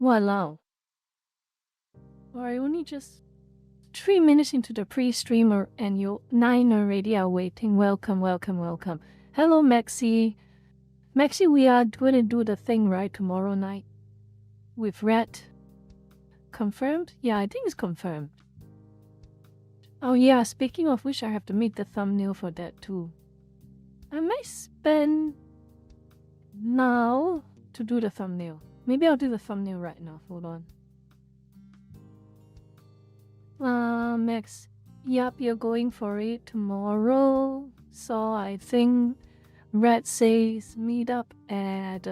Walao. Or only just 3 minutes into the pre-streamer and you're 9 already are waiting. Welcome, welcome, welcome. Hello, Maxi. Maxi, we are going to do the thing, right, tomorrow night? With Red. Confirmed? Yeah, I think it's confirmed. Oh yeah, speaking of which, I have to make the thumbnail for that too. I might spend now to do the thumbnail. Maybe I'll do the thumbnail right now. Hold on. Max. Yup, you're going for it tomorrow. So I think Red says meet up at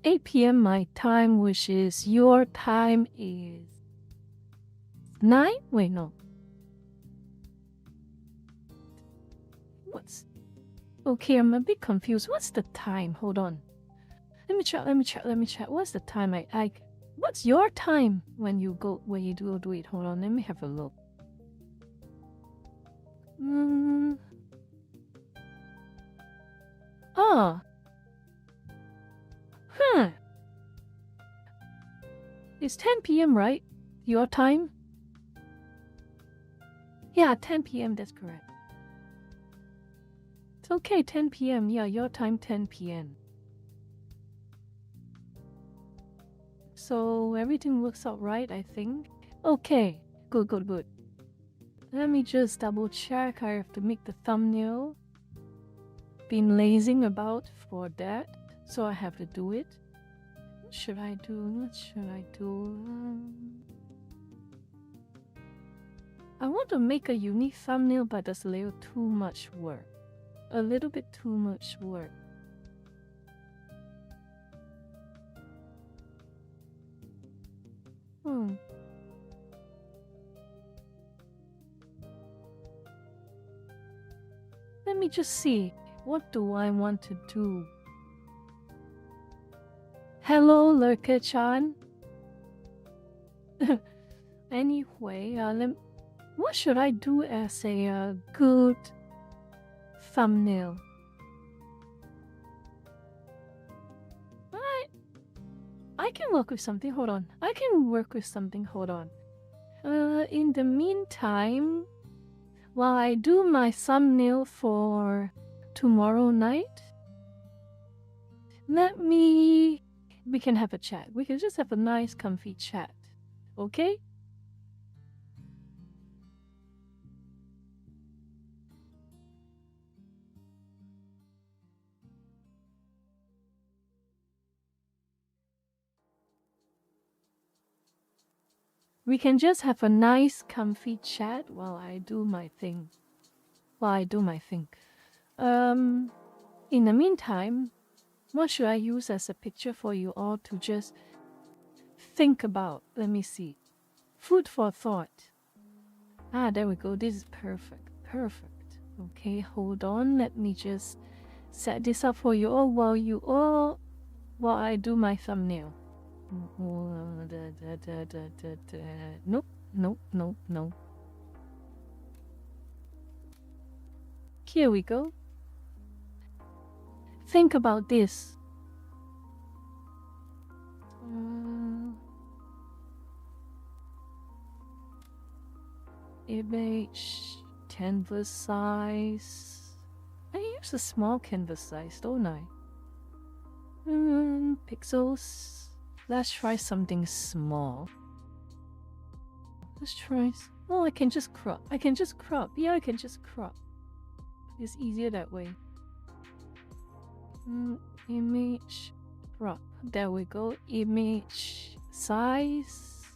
8 p.m. my time, which is your time is 9? Wait, no. What's... Okay, I'm a bit confused. What's the time? Hold on. Let me check. What's the time? What's your time when you do it? Hold on, let me have a look. Oh. Huh. It's 10 p.m., right? Your time? Yeah, 10 p.m., that's correct. It's okay, 10 p.m. Yeah, your time, 10 p.m. So everything works out right, I think. Okay, good. Let me just double check. I have to make the thumbnail. Been lazing about for that, so I have to do it. What should I do? I want to make a unique thumbnail, but that's a little too much work. A little bit too much work. Let me just see. What do I want to do? Hello, Lurker-chan. Anyway, what should I do as a good thumbnail? I can work with something. Hold on. In the meantime, while I do my thumbnail for tomorrow night, we can have a chat. We can just have a nice, comfy chat. Okay? We can just have a nice, comfy chat while I do my thing. In the meantime, what should I use as a picture for you all to just think about? Let me see. Food for thought. There we go. This is perfect. Okay, hold on. Let me just set this up for you all while I do my thumbnail. Nope. Here we go. Think about this. Image, canvas size. I use a small canvas size, don't I? Pixels. Let's try something small. Oh, I can just crop. Yeah, I can just crop. It's easier that way. Image, crop. There we go. Image, size.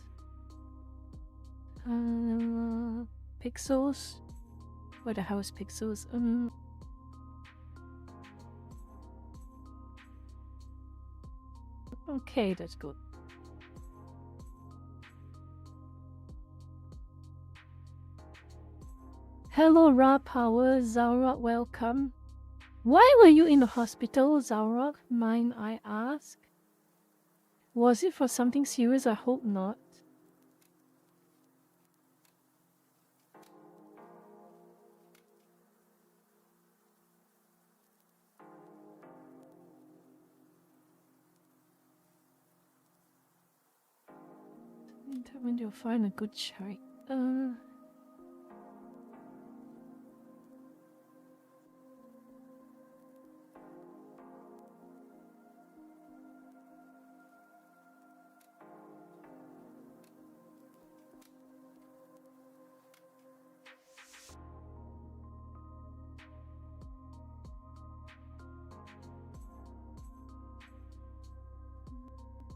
Pixels. What the hell is pixels? Okay, that's good. Hello, Ra Power, Zaurok, welcome. Why were you in the hospital, Zaurok? Mind I ask? Was it for something serious? I hope not. Determined you'll find a good chart.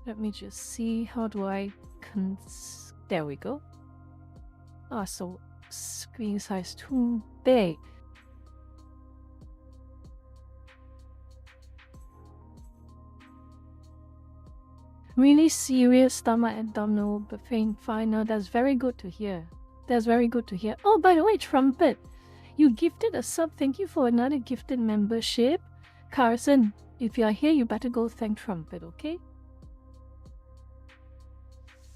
Let me just see, how do I there we go. Ah, so screen size too big. Really serious stomach abdominal pain final. That's very good to hear. That's very good to hear. Oh, by the way, Trumpet, you gifted a sub. Thank you for another gifted membership. Carson, if you are here, you better go thank Trumpet, okay?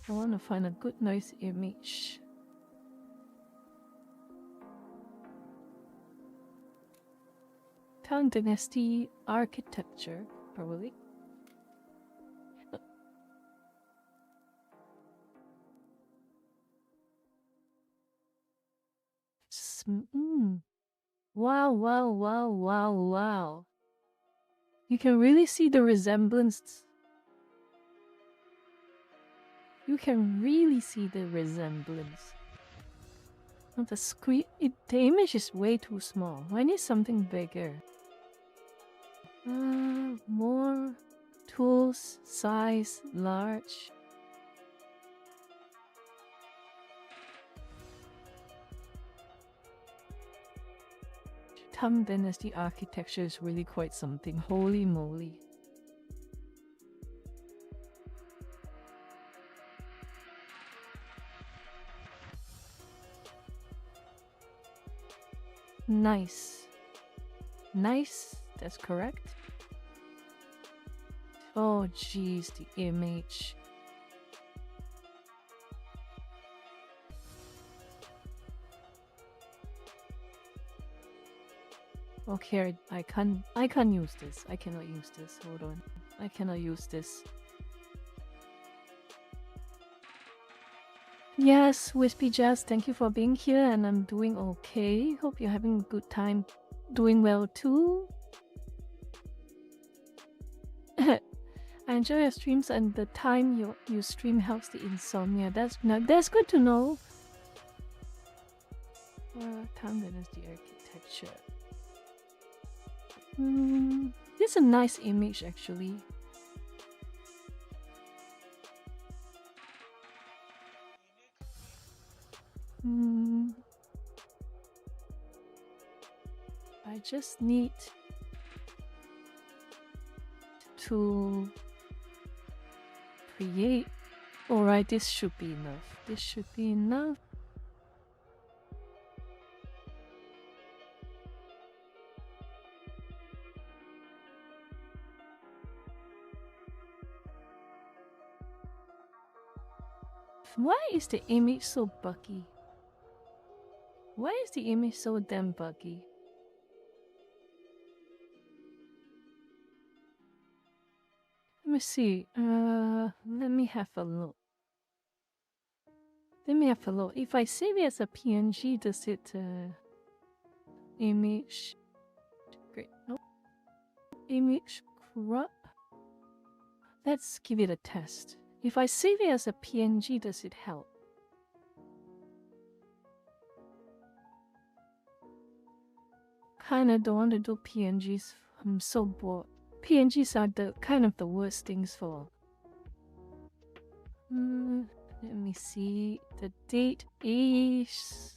I want to find a good noise image. Tang Dynasty architecture, probably. Wow, wow, wow, wow, wow. You can really see the resemblance. You can really see the resemblance. The screen, the image is way too small. I need something bigger. More tools, size, large. Tang Dynasty architecture is really quite something. Holy moly. Nice. Nice, that's correct. Oh jeez, the image. Okay, I can't use this. I cannot use this. Hold on. I cannot use this. Yes, Wispy Jazz, thank you for being here, and I'm doing okay. Hope you're having a good time. Doing well too. I enjoy your streams, and the time you stream helps the insomnia. That's good to know. Tang Dynasty architecture. This is a nice image actually. I just need to create. Alright, this should be enough. This should be enough. Why is the image so buggy? Why is the image so damn buggy? Let me see. Let me have a look. If I save it as a PNG, does it image? Great. Nope. Image crop. Let's give it a test. If I save it as a PNG, does it help? Kinda don't want to do PNGs. I'm so bored. PNGs are the kind of the worst things for. Let me see. The date is...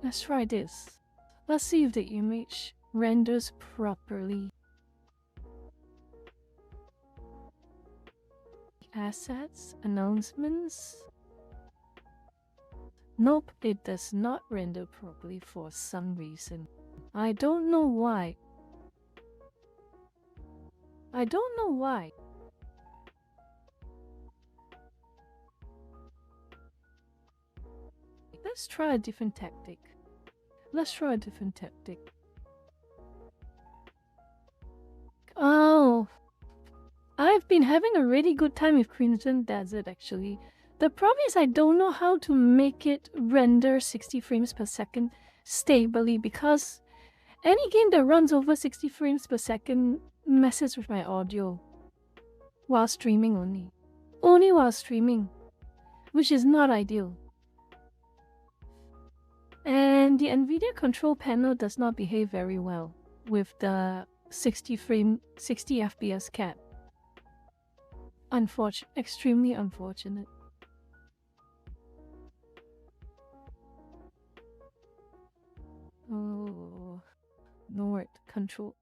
Let's try this. Let's see if the image renders properly. Assets, announcements. Nope, it does not render properly for some reason. I don't know why. I don't know why. Let's try a different tactic. I've been having a really good time with Crimson Desert actually. The problem is I don't know how to make it render 60 frames per second stably, because any game that runs over 60 frames per second messes with my audio while streaming only. Only while streaming, which is not ideal. And the NVIDIA control panel does not behave very well with the 60 FPS cap. Extremely unfortunate. Oh, Nord control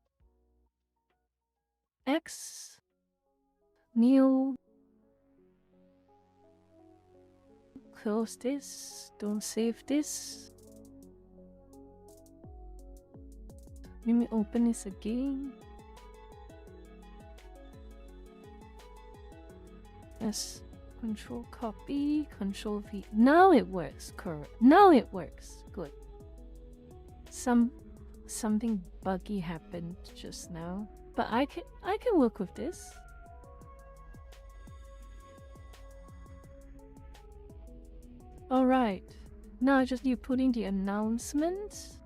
X Neo. Close this. Don't save this. Let me open this again. Yes. Control copy. Control V. Now it works. Correct. Now it works. Good. Something buggy happened just now, but I can work with this. All right. Now I just need to put in the announcement.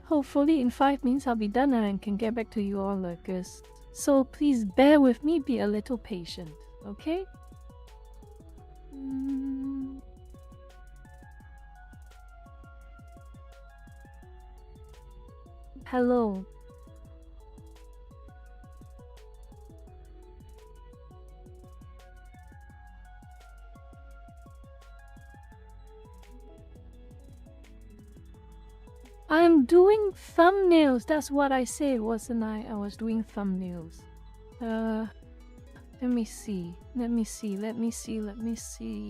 Hopefully in 5 minutes I'll be done and I can get back to you all, lurkers. So please bear with me, be a little patient, okay? Hello. I'm doing thumbnails. That's what I said, wasn't I? I was doing thumbnails. Let me see.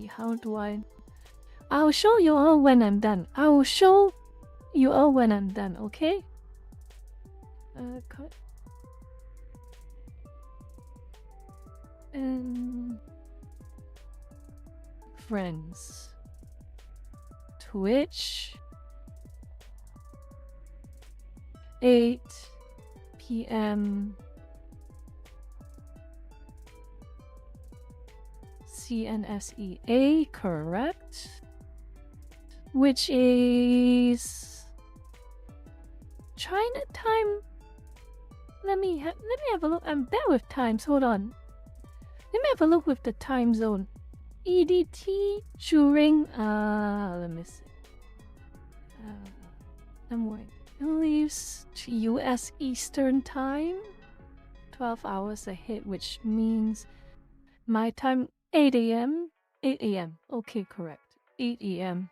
How do I... I'll show you all when I'm done. I will show you all when I'm done, okay? Cut. And... friends. Twitch. 8 p.m. CNSEA, correct? Which is China time. Let me have a look. I'm bad with times. Hold on. Let me have a look with the time zone. EDT during let me see. I'm worried. It leaves to US Eastern time, 12 hours ahead, which means my time 8 a.m. 8 a.m. Okay, correct. 8 a.m.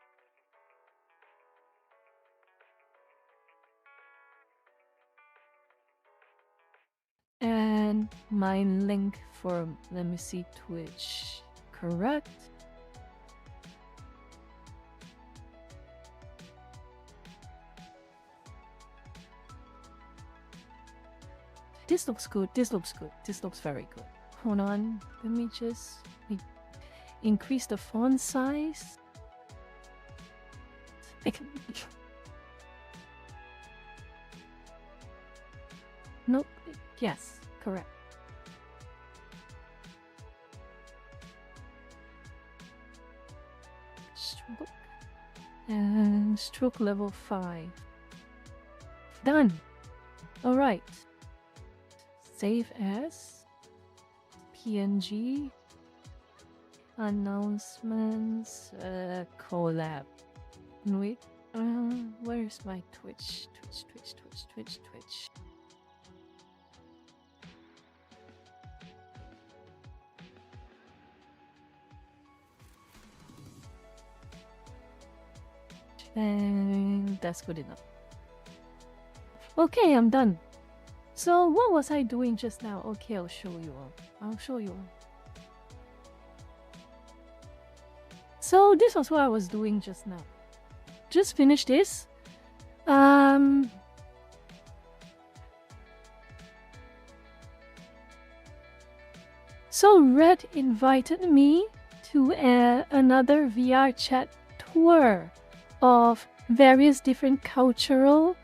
And my link for, let me see, Twitch, correct? This looks good. This looks good. This looks very good. Hold on. Let me just increase the font size. Nope. Yes, correct. Stroke. And stroke level 5. Done. All right. Save as PNG announcements collab. Wait, where's my Twitch? Twitch. And that's good enough. Okay, I'm done. So what was I doing just now? Okay, I'll show you all. So this was what I was doing just now. Just finished this. So Red invited me to another VR chat tour of various different cultural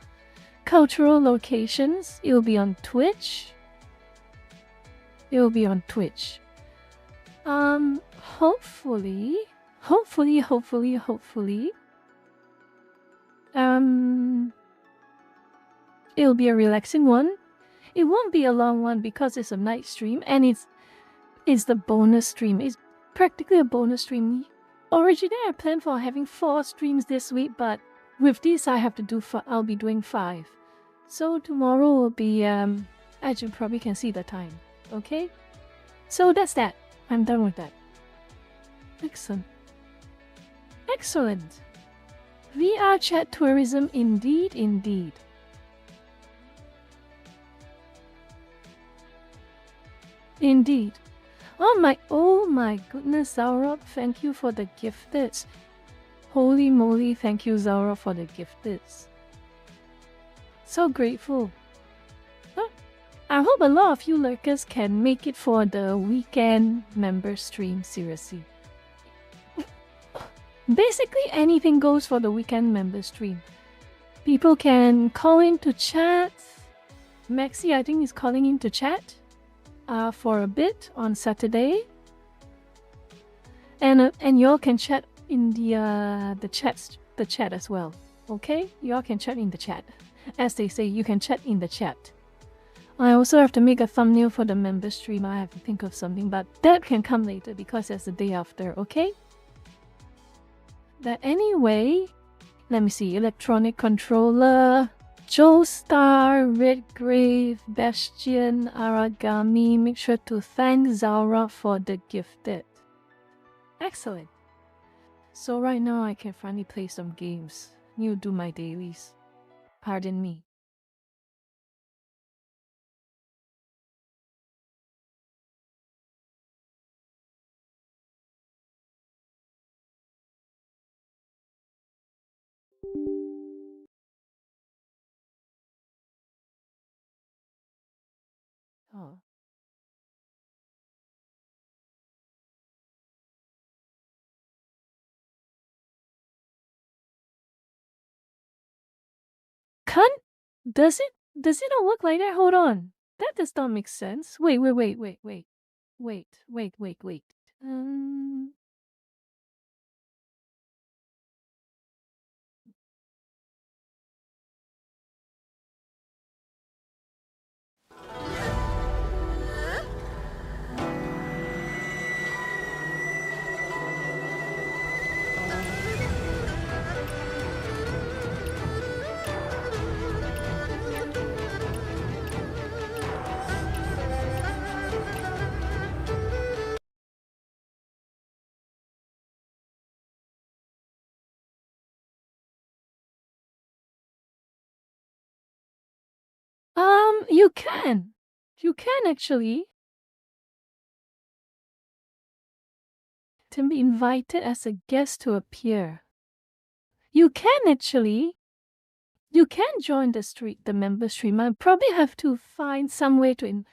locations. It will be on Twitch, It will be on Twitch. Hopefully, it'll be a relaxing one. It won't be a long one because it's a night stream and it's the bonus stream. It's practically a bonus stream. Originally, I planned for having 4 streams this week, but with this, I'll be doing 5. So tomorrow will be, as you probably can see the time. Okay? So that's that. I'm done with that. Excellent. Excellent. VR chat tourism, indeed, indeed. Indeed. Oh my goodness, Zaura, thank you for the gifted. Holy moly, thank you, Zaura, for the gifted. So grateful. I hope a lot of you lurkers can make it for the weekend member stream, seriously. Basically, anything goes for the weekend member stream. People can call in to chat. Maxi, I think, is calling in to chat for a bit on Saturday. And y'all can chat in the chat as well. Okay? Y'all can chat in the chat. As they say, you can chat in the chat. I also have to make a thumbnail for the member stream. I have to think of something, but that can come later because it's the day after, okay? But anyway, let me see. Electronic controller, Joestar, Redgrave, Bastion, Aragami. Make sure to thank Zaura for the gifted. Excellent. So right now I can finally play some games. You do my dailies. Pardon me. Oh. Does it not work like that? Hold on. That does not make sense. Wait. Um, you can. You can actually. To be invited as a guest to appear. You can actually. You can join the member stream. I probably have to find some way to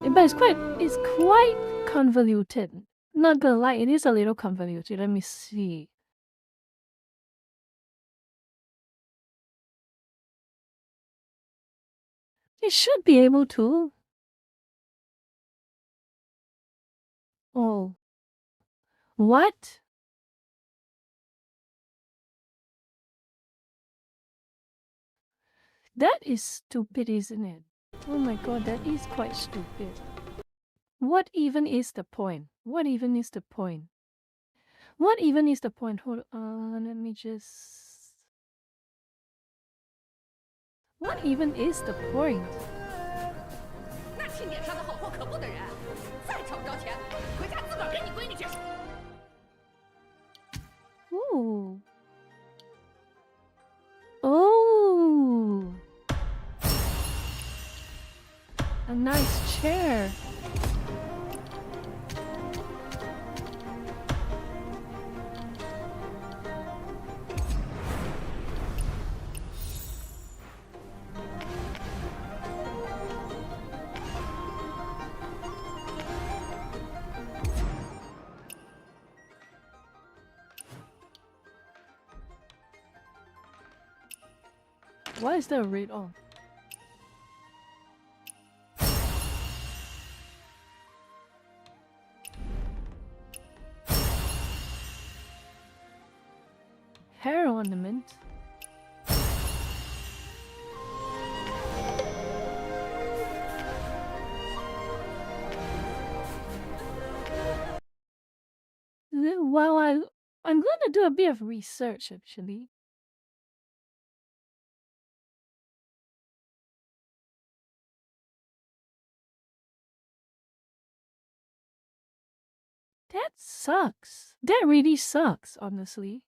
but it's quite convoluted. Not gonna lie, it is a little convoluted. Let me see. It should be able to. Oh. What? That is stupid, isn't it? Oh my god, that is quite stupid. What even is the point? What even is the point? What even is the point? Hold on, let me just... What even is the point? Ooh. Oh. A nice chair. Why is there a red on? Hair ornament. Well, I'm going to do a bit of research actually. That sucks. That really sucks, honestly.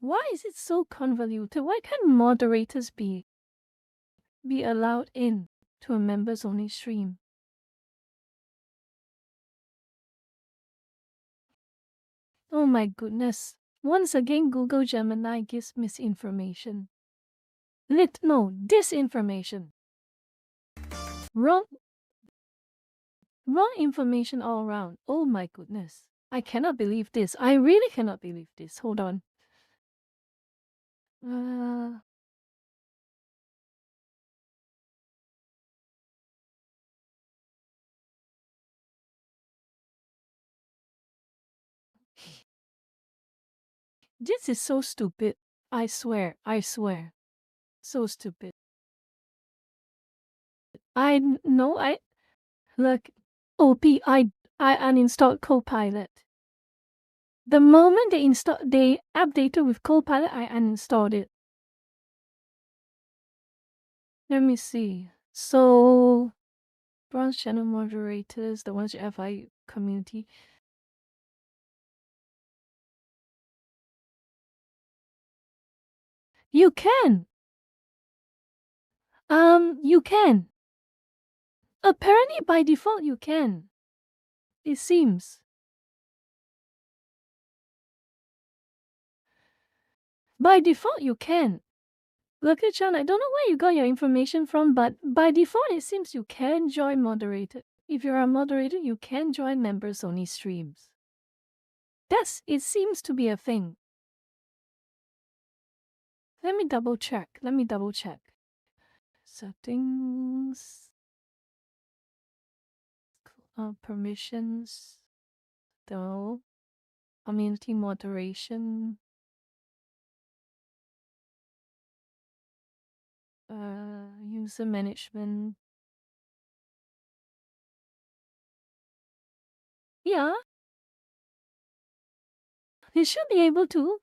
Why is it so convoluted? Why can't moderators be allowed in to a members only stream? Oh my goodness. Once again, Google Gemini gives misinformation. No, disinformation. Wrong wrong information all around. Oh my goodness. I cannot believe this. I really cannot believe this. Hold on. Uh, this is so stupid. I swear. I swear. So stupid. No, I look. OP, I uninstalled Copilot. The moment they updated with Copilot, I uninstalled it. Let me see. So, bronze channel moderators, the ones you FI community. You can. You can. Apparently, by default, you can. It seems. By default, you can. Look at Chan, I don't know where you got your information from, but by default, it seems you can join moderator. If you're a moderator, you can join members only streams. It seems to be a thing. Let me double check. Settings. Permissions. No. Community moderation. User management. Yeah. You should be able to.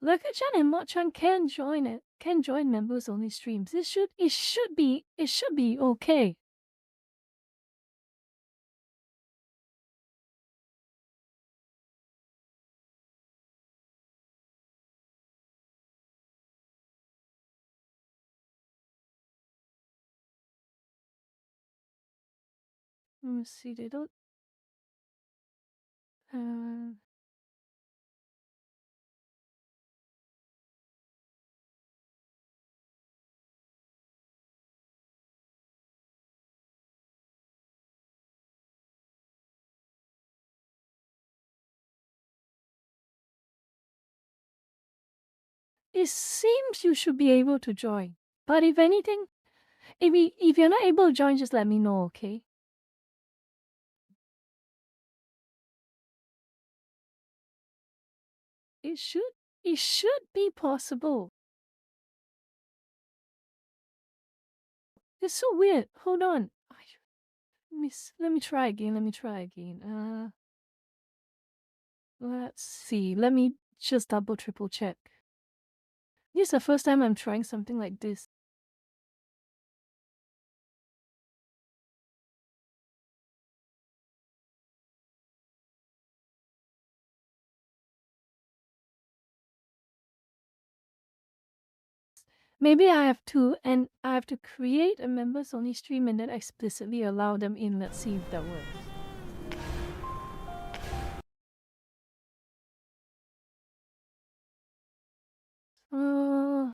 Lekachan and Mochan can join it. Can join members only streams. It should be okay. Let me see. They don't. Uh, it seems you should be able to join. But if anything, if you're not able to join, just let me know, okay? It should be possible. It's so weird. Hold on. Let me try again. Let's see. Let me just triple check. This is the first time I'm trying something like this. Maybe I have to create a members only stream and then explicitly allow them in. Let's see if that works. Uh,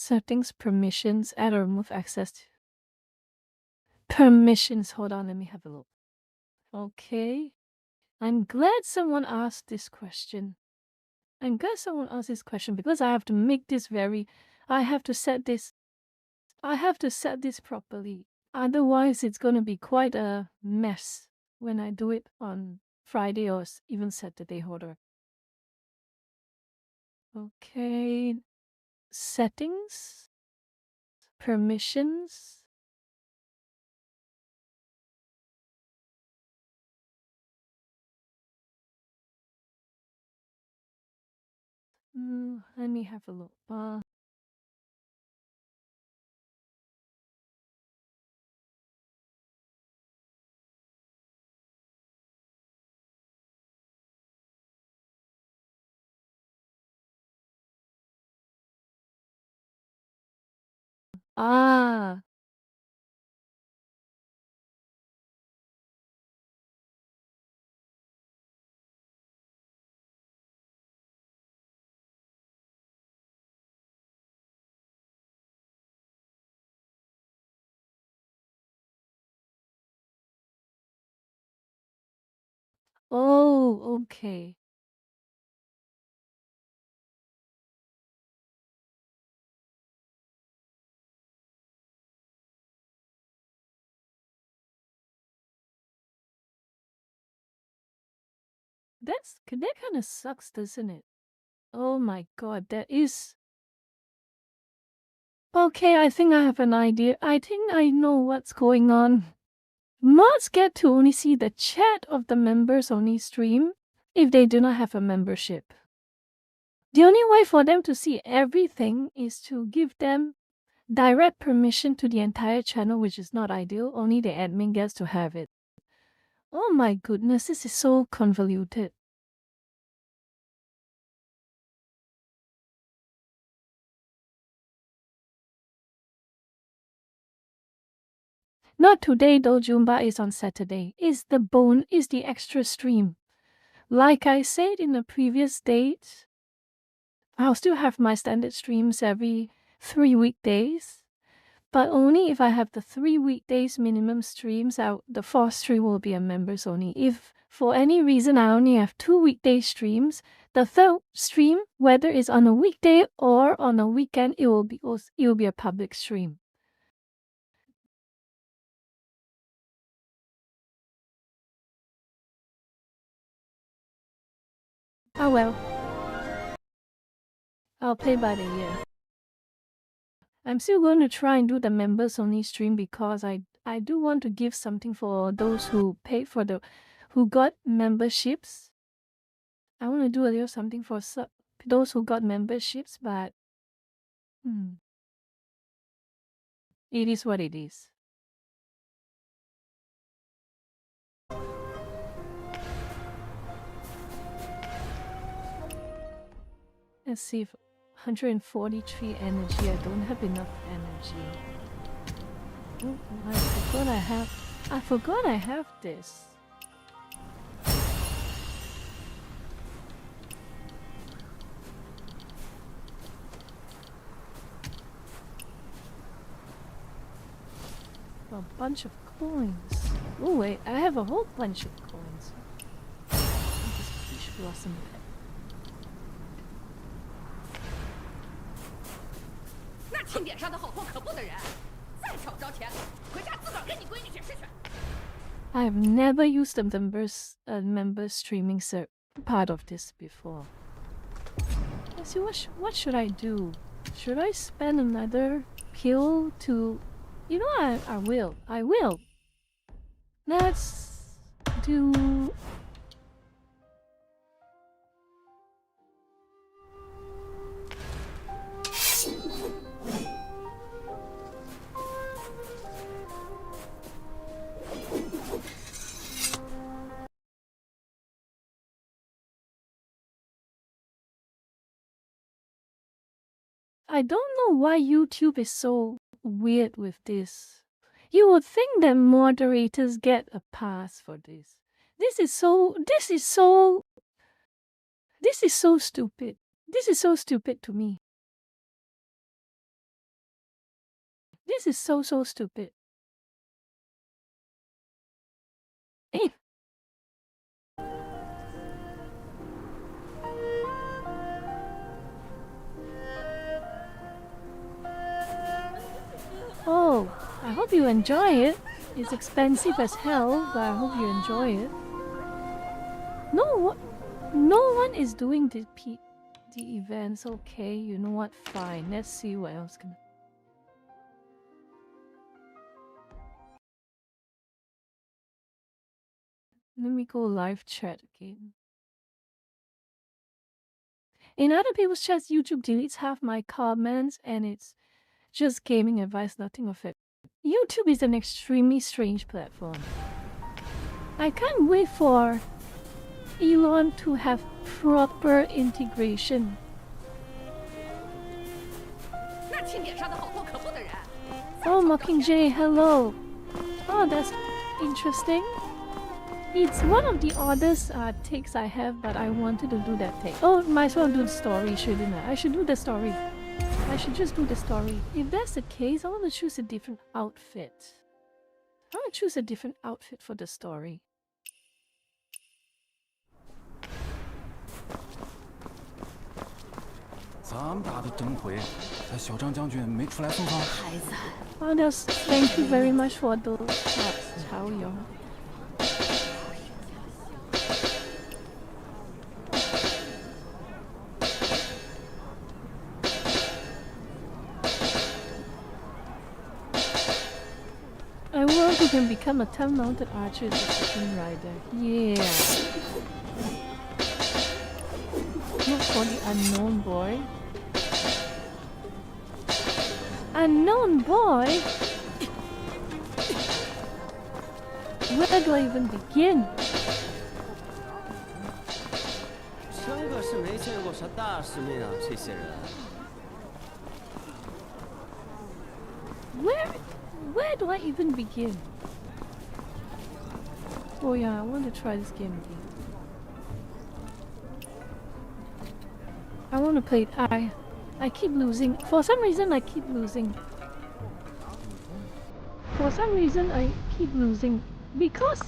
Settings, permissions, add or remove access to permissions. Hold on, let me have a look. Okay. I'm glad someone asked this question. Because I have to make this I have to set this properly. Otherwise, it's going to be quite a mess when I do it on Friday or even Saturday. Hold on. Okay. Settings, permissions. Let me have a look. Ah, oh, okay. That kind of sucks, doesn't it? Oh my god, that is. Okay, I think I have an idea. I think I know what's going on. Mods get to only see the chat of the members only stream if they do not have a membership. The only way for them to see everything is to give them direct permission to the entire channel, which is not ideal. Only the admin gets to have it. Oh my goodness, this is so convoluted. Not today though, Jumba is on Saturday. Is the extra stream. Like I said in the previous date, I'll still have my standard streams every 3 weekdays. But only if I have the 3 weekdays minimum streams, the fourth stream will be a members only. If for any reason I only have 2 weekday streams, the third stream, whether it's on a weekday or on a weekend, it will be a public stream. Oh well. I'll play by the ear. I'm still going to try and do the members only stream because I do want to give something for those who paid for who got memberships. I want to do a little something for those who got memberships, but it is what it is. Let's see if 143 energy. I don't have enough energy. Oh, I forgot I have this. A bunch of coins. Oh wait, I have a whole bunch of coins. This peach blossom pet. 那庆典上的好货可不得人，再抢不着钱，回家自个儿跟你闺女解释去。 I've never used the member streaming part of this before. Let's see, what should I do? Should I spend another pill to... You know, I will. I will. Let's do... I don't know why YouTube is so weird with this. You would think that moderators get a pass for this. This is so stupid. This is so stupid to me. This is so stupid. Eh. Oh, I hope you enjoy it. It's expensive as hell, but I hope you enjoy it. No one is doing the events. Okay, you know what? Fine. Let's see what else can. Let me go live chat again. In other people's chats, YouTube deletes half my comments, and it's just gaming advice, nothing of it. YouTube is an extremely strange platform. I can't wait for Elon to have proper integration. Oh, Mockingjay, hello. Oh, that's interesting. It's one of the oddest takes I have, but I wanted to do that take. Oh, might as well do the story, shouldn't I? I should do the story. I should just do the story. If that's the case, I want to choose a different outfit. I want to choose a different outfit for the story. Oh, thank you very much for those shots, Chao Yong. I want who can become a 10-mounted archer as a second rider. Yeah. Look for the unknown boy. Unknown boy? Where do I even begin? Where do I even begin? Oh yeah, I want to try this game again. I want to play it. I keep losing. For some reason, I keep losing. For some reason, I keep losing. Because...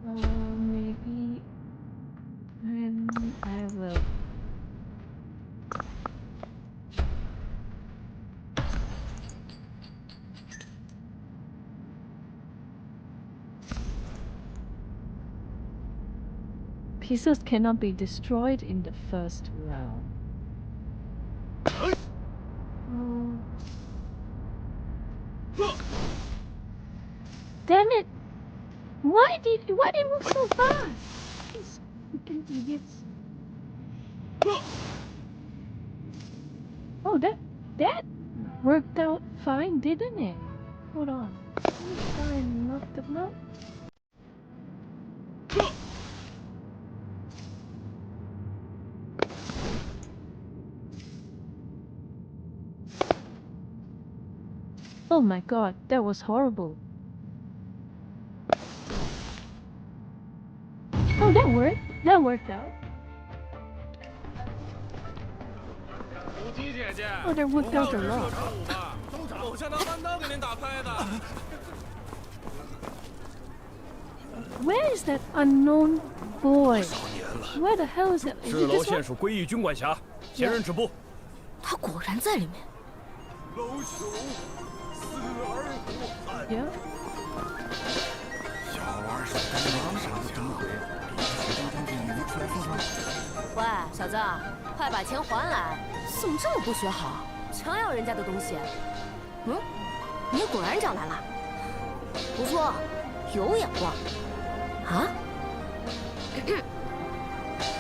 maybe... And I will... Pieces cannot be destroyed in the first round. Damn it! Why did it move so fast? These freaking idiots. Oh, that worked out fine, didn't it? Hold on. Let me try and knock them out. Oh my god, that was horrible. Oh, that worked. That worked out. Oh, that worked out a lot. Where is that unknown boy? Where the hell is it? Is it this one? Yeah. 喂，小子，快把钱还来！怎么这么不学好，强要人家的东西？嗯，你果然找来了，不错，有眼光。啊？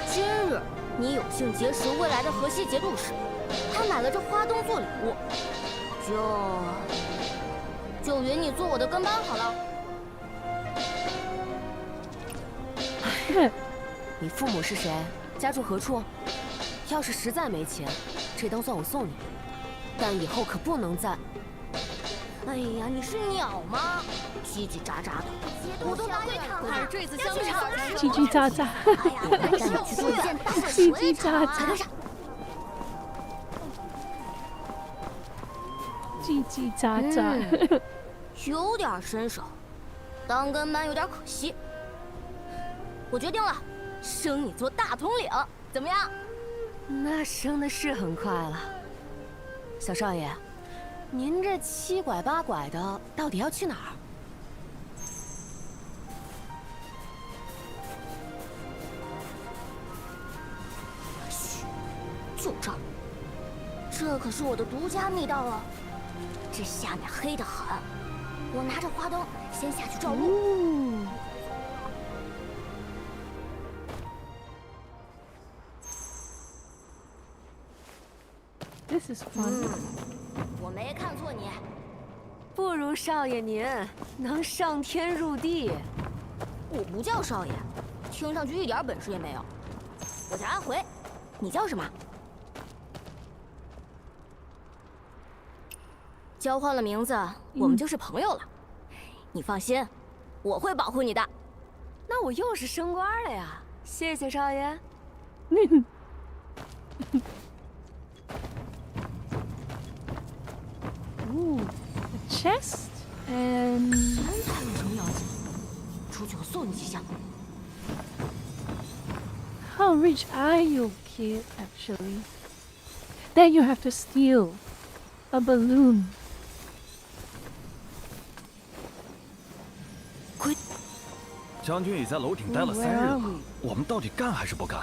今日你有幸结识未来的河西节度使，他买了这花灯做礼物，就允你做我的跟班好了。你父母是谁？家住何处？要是实在没钱，这当算我送你，但以后可不能再……哎呀，你是鸟吗？叽叽喳喳的，我都拿跪躺了。这次相遇叽叽喳喳，哎呀，我带你去做一件大事。叽叽喳喳。叽叽喳喳。有点身手，当跟班有点可惜。我决定了，升你做大统领，怎么样？那升的是很快了。小少爷，您这七拐八拐的，到底要去哪儿？嘘，就这儿。这可是我的独家密道啊！这下面黑得很，我拿着花灯先下去照路。This is fun. 我没看错你，不如少爷您能上天入地。我不叫少爷，听上去一点本事也没有。我叫阿回，你叫什么？交换了名字，我们就是朋友了。你放心，我会保护你的。那我又是升官了呀！谢谢少爷。Ooh, a chest and 钱财有什么要紧？出去我送你几下。how rich are you, kid? Actually, then you have to steal a balloon. 将军已在楼顶待了3日了，我们到底干还是不干？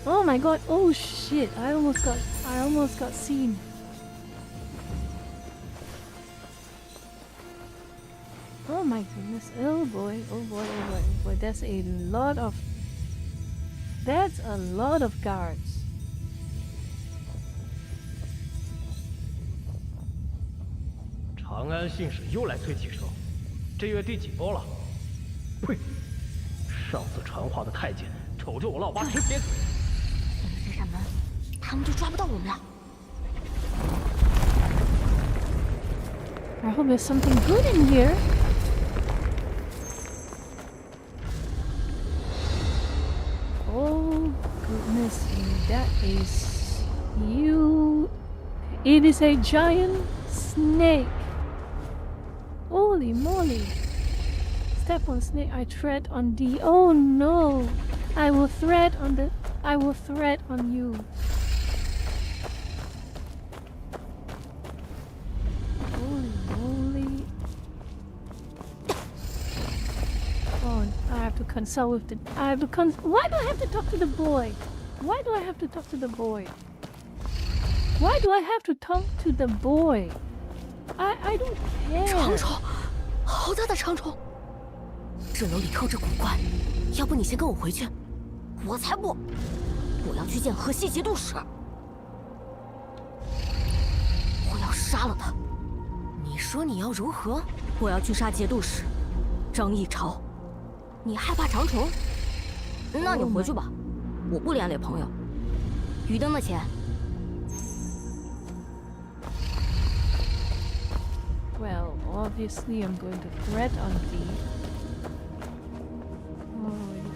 Oh my god! Oh shit! I almost got seen. Oh my goodness! Oh boy! Oh boy! Oh boy! Oh boy! That's a lot of guards. 长安信使又来催启程，这月第几包了？呸！上次传话的太监瞅着我老爸直撇嘴。现在这扇门，他们就抓不到我们了。 I hope there's something good in here. Oh goodness me, that is you. It is a giant snake. Holy moly. Step on snake, I tread on thee. Oh no. I will tread on you. Holy moly. Oh, I have to consult with the... Why do I have to talk to the boy? Why do I have to talk to the boy? Why do I have to talk to the boy? I don't care. 长虫，好大的长虫！这楼里透着古怪，要不你先跟我回去？我才不！我要去见河西节度使，我要杀了他。你说你要如何？我要去杀节度使张议潮。你害怕长虫？那你回去吧，我不连累朋友。鱼灯的钱。 Well, obviously I'm going to threat on thee. Oh, you're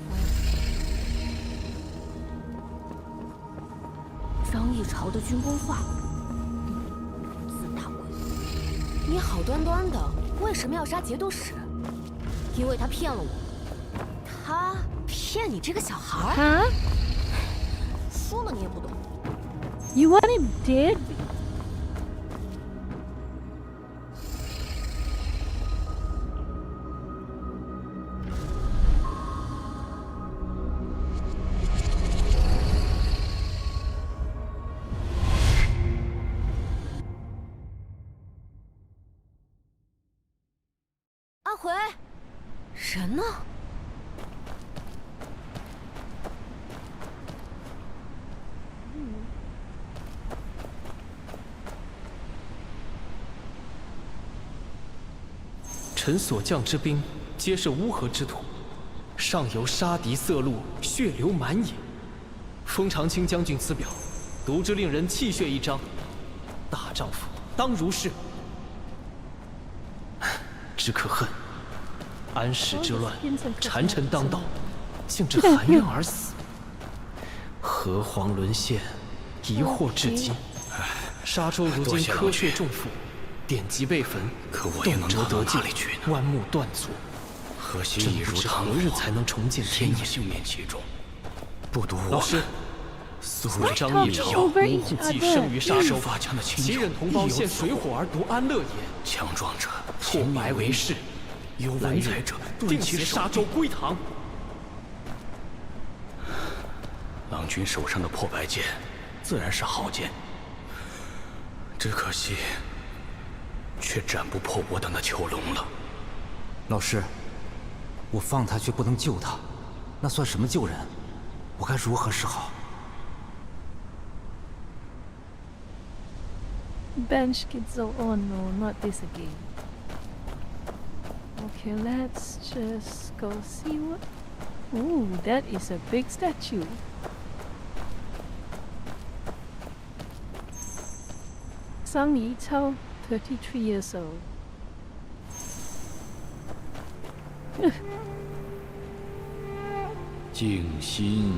fine. 张议潮的军功画，自大鬼！你好端端的，为什么要杀节度使？因为他骗了我。他骗你这个小孩？ Huh? 说了你也不懂。 You want him dead? 阿回，人呢？臣所将之兵，皆是乌合之徒，上游杀敌色路，血流满野。封长清将军此表，读之令人泣血一张。大丈夫当如是。只可恨，安史之乱，谗臣当道，竟至含冤而死。何黄沦陷，疑惑至今。沙洲如今科穴重负，典籍被焚，动辄得救，万木断足。可惜真不知何日才能重见天眼。幸免其中，不独我。老师，苏张议人无户寄生于沙洲，其忍同胞陷水火而独安乐也。强壮者破白为誓，有来日文采者定携沙洲归唐。郎君手上的破白剑，自然是好剑，只可惜，却斩不破我等的囚笼了。老师，我放他却不能救他，那算什么救人？我该如何是好？ Bench kids. Oh no, not this again. Okay, let's just go see what. Ooh, that is a big statue. Sang Yitao, 33 years old. 静心，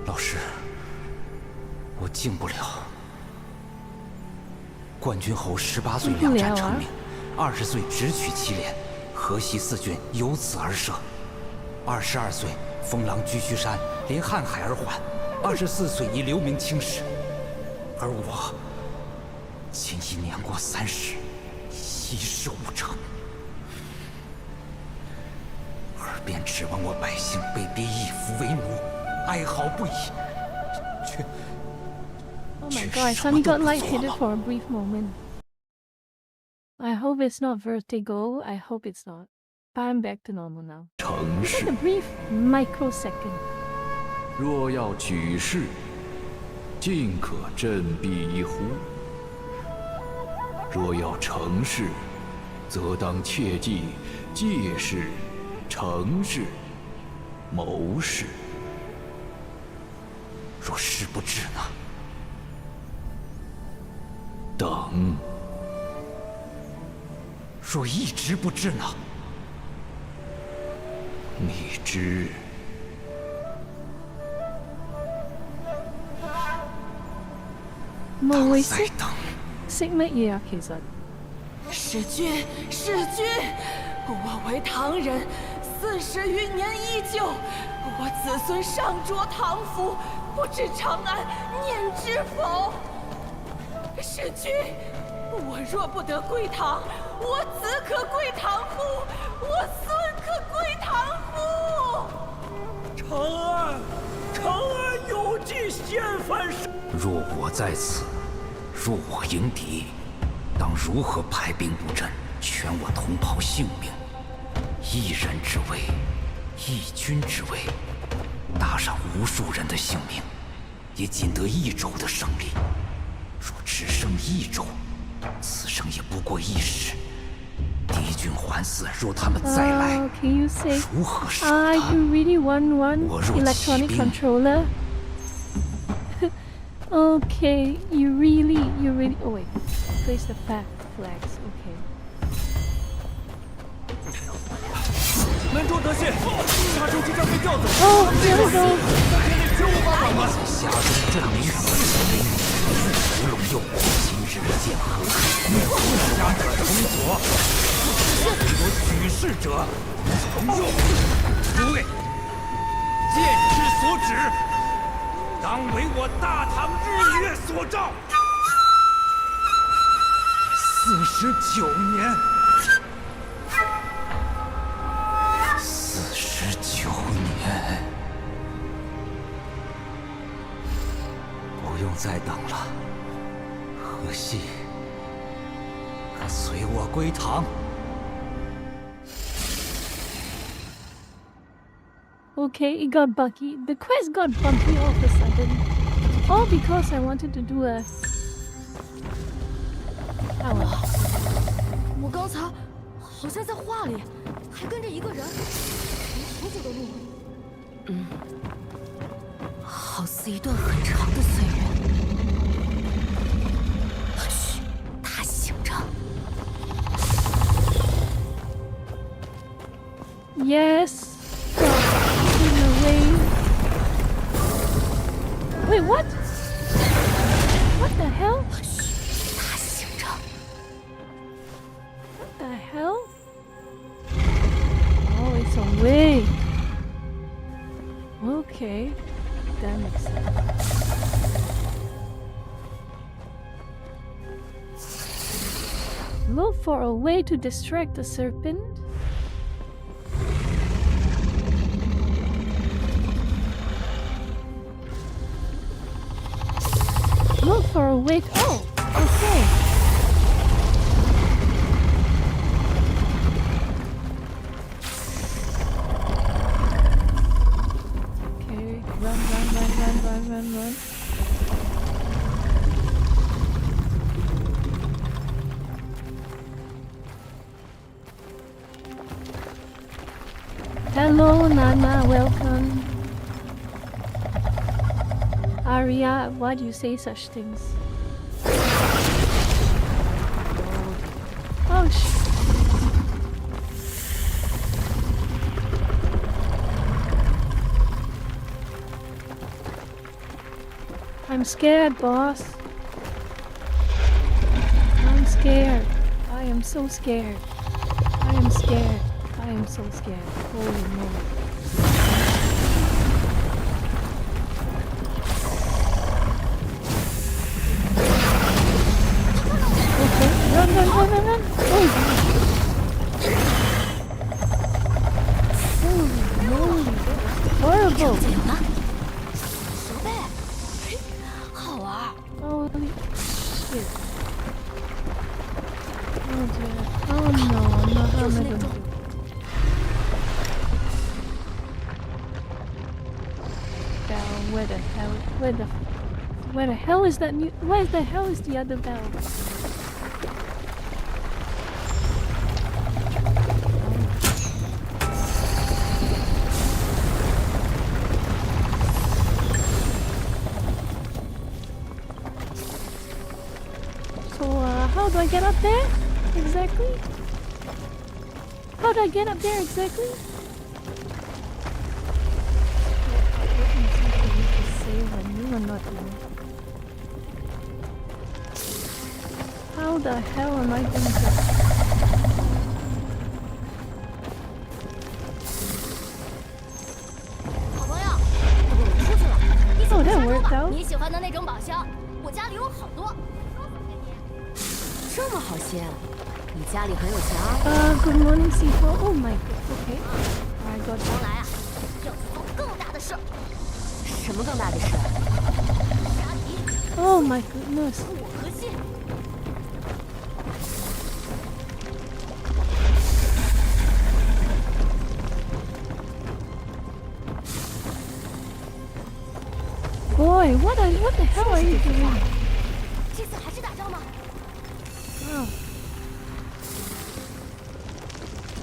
老师，我静不了。冠军侯18岁两战成名，20岁直取祁连，河西4郡由此而设。22岁封狼居胥山，连瀚海而还。24岁以留名青史，而我今已年过30，一事无成。 便指望我百姓被逼义服为奴，哀嚎不已。却 Oh my god, I suddenly got lightheaded for a brief moment. I hope it's not vertigo. I hope it's not. But I'm back to normal now. 成 Just 事 a brief microsecond. 若要举事，尽可振臂一呼；若要成事，则当切记借事。 成事，谋事。若事不至呢？等。若一直不至呢？你知。冇會再等。識乜嘢啊？其實。使君，使君，我为唐人。 40余年依旧，我子孙上着唐服，不知长安念知否？使君，我若不得归唐，我子可归唐乎？我孙可归唐乎？长安，长安有记先藩事。若我在此，若我迎敌，当如何排兵布阵，全我同胞性命？ 一人之位，一君之位，搭上无数人的性命，也仅得1州的胜利。若只剩1州，此生也不过一时。敌军环伺，若他们再来，如何是他？ You really want one electronic controller? Okay, you really. Oh wait, place the flags. Okay. 南州得县，沙洲即将被调走。Oh, here we go. 峡中镇民死为民，屠龙右，今日见何堪？灭家者从左，有举事者从右。诸位，剑之所指，当为我大唐日月所照。49年。 49年，不用再等了。河西，可随我归唐。Okay, it got buggy. The quest got bumpy all of a sudden. All because I wanted to do a. 我刚才好像在画里还跟着一个人。 好久的路，好似一段很长的岁月。嘘，他醒着。Yes. In a way. Wait, what? What the hell? 他醒着。What the hell? Oh, it's away. Okay, that makes sense. Look for a way to distract the serpent. Look for a way. Oh, okay. Okay, run. Hello, Nana, welcome. Arya, why do you say such things? Oh, I'm scared, boss. I'm scared. I am so scared. I am scared. I am so scared. Holy moly. Okay, run. Oh, holy moly, that was horrible. 这有了，蛇呗，嘿，好玩。Holy shit. Oh dear. Oh no, how am I gonna do? Bell, where the hell is that new? Where the hell is the other bell? So, how do I get up there? Exactly? How do I get up there exactly? How the hell am I gonna get? 好朋友，要不我们出去了，一起 Oh, 去 that 沙洲 worked 吧。 out. 你喜欢的那种宝箱，我家里有好多。这么好些，你家里很有钱啊。Good morning, C4. Oh my god. Okay. I got 将来啊，要做更大的事儿。什么更大的事？杀敌， Oh my goodness. 我核心。 Boy, what the hell are you doing? 这次还是打仗吗？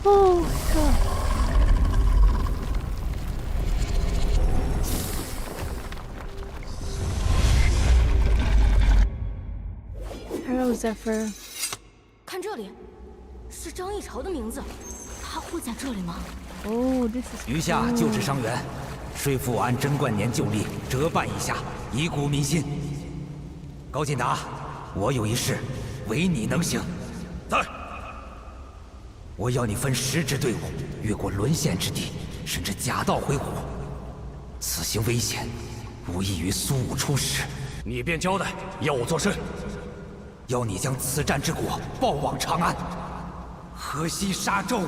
Oh my god. Hello, Zephyr. 看这里，是张议潮的名字，他会在这里吗？ Oh, this is 余下救治伤员，说服我按贞观年旧例折半一下，以鼓民心。高进达，我有一事，唯你能行。在。我要你分10支队伍，越过沦陷之地，甚至假道回鹘。此行危险，无异于苏武出使。你便交代，要我做甚？要你将此战之果报往长安，河西沙洲，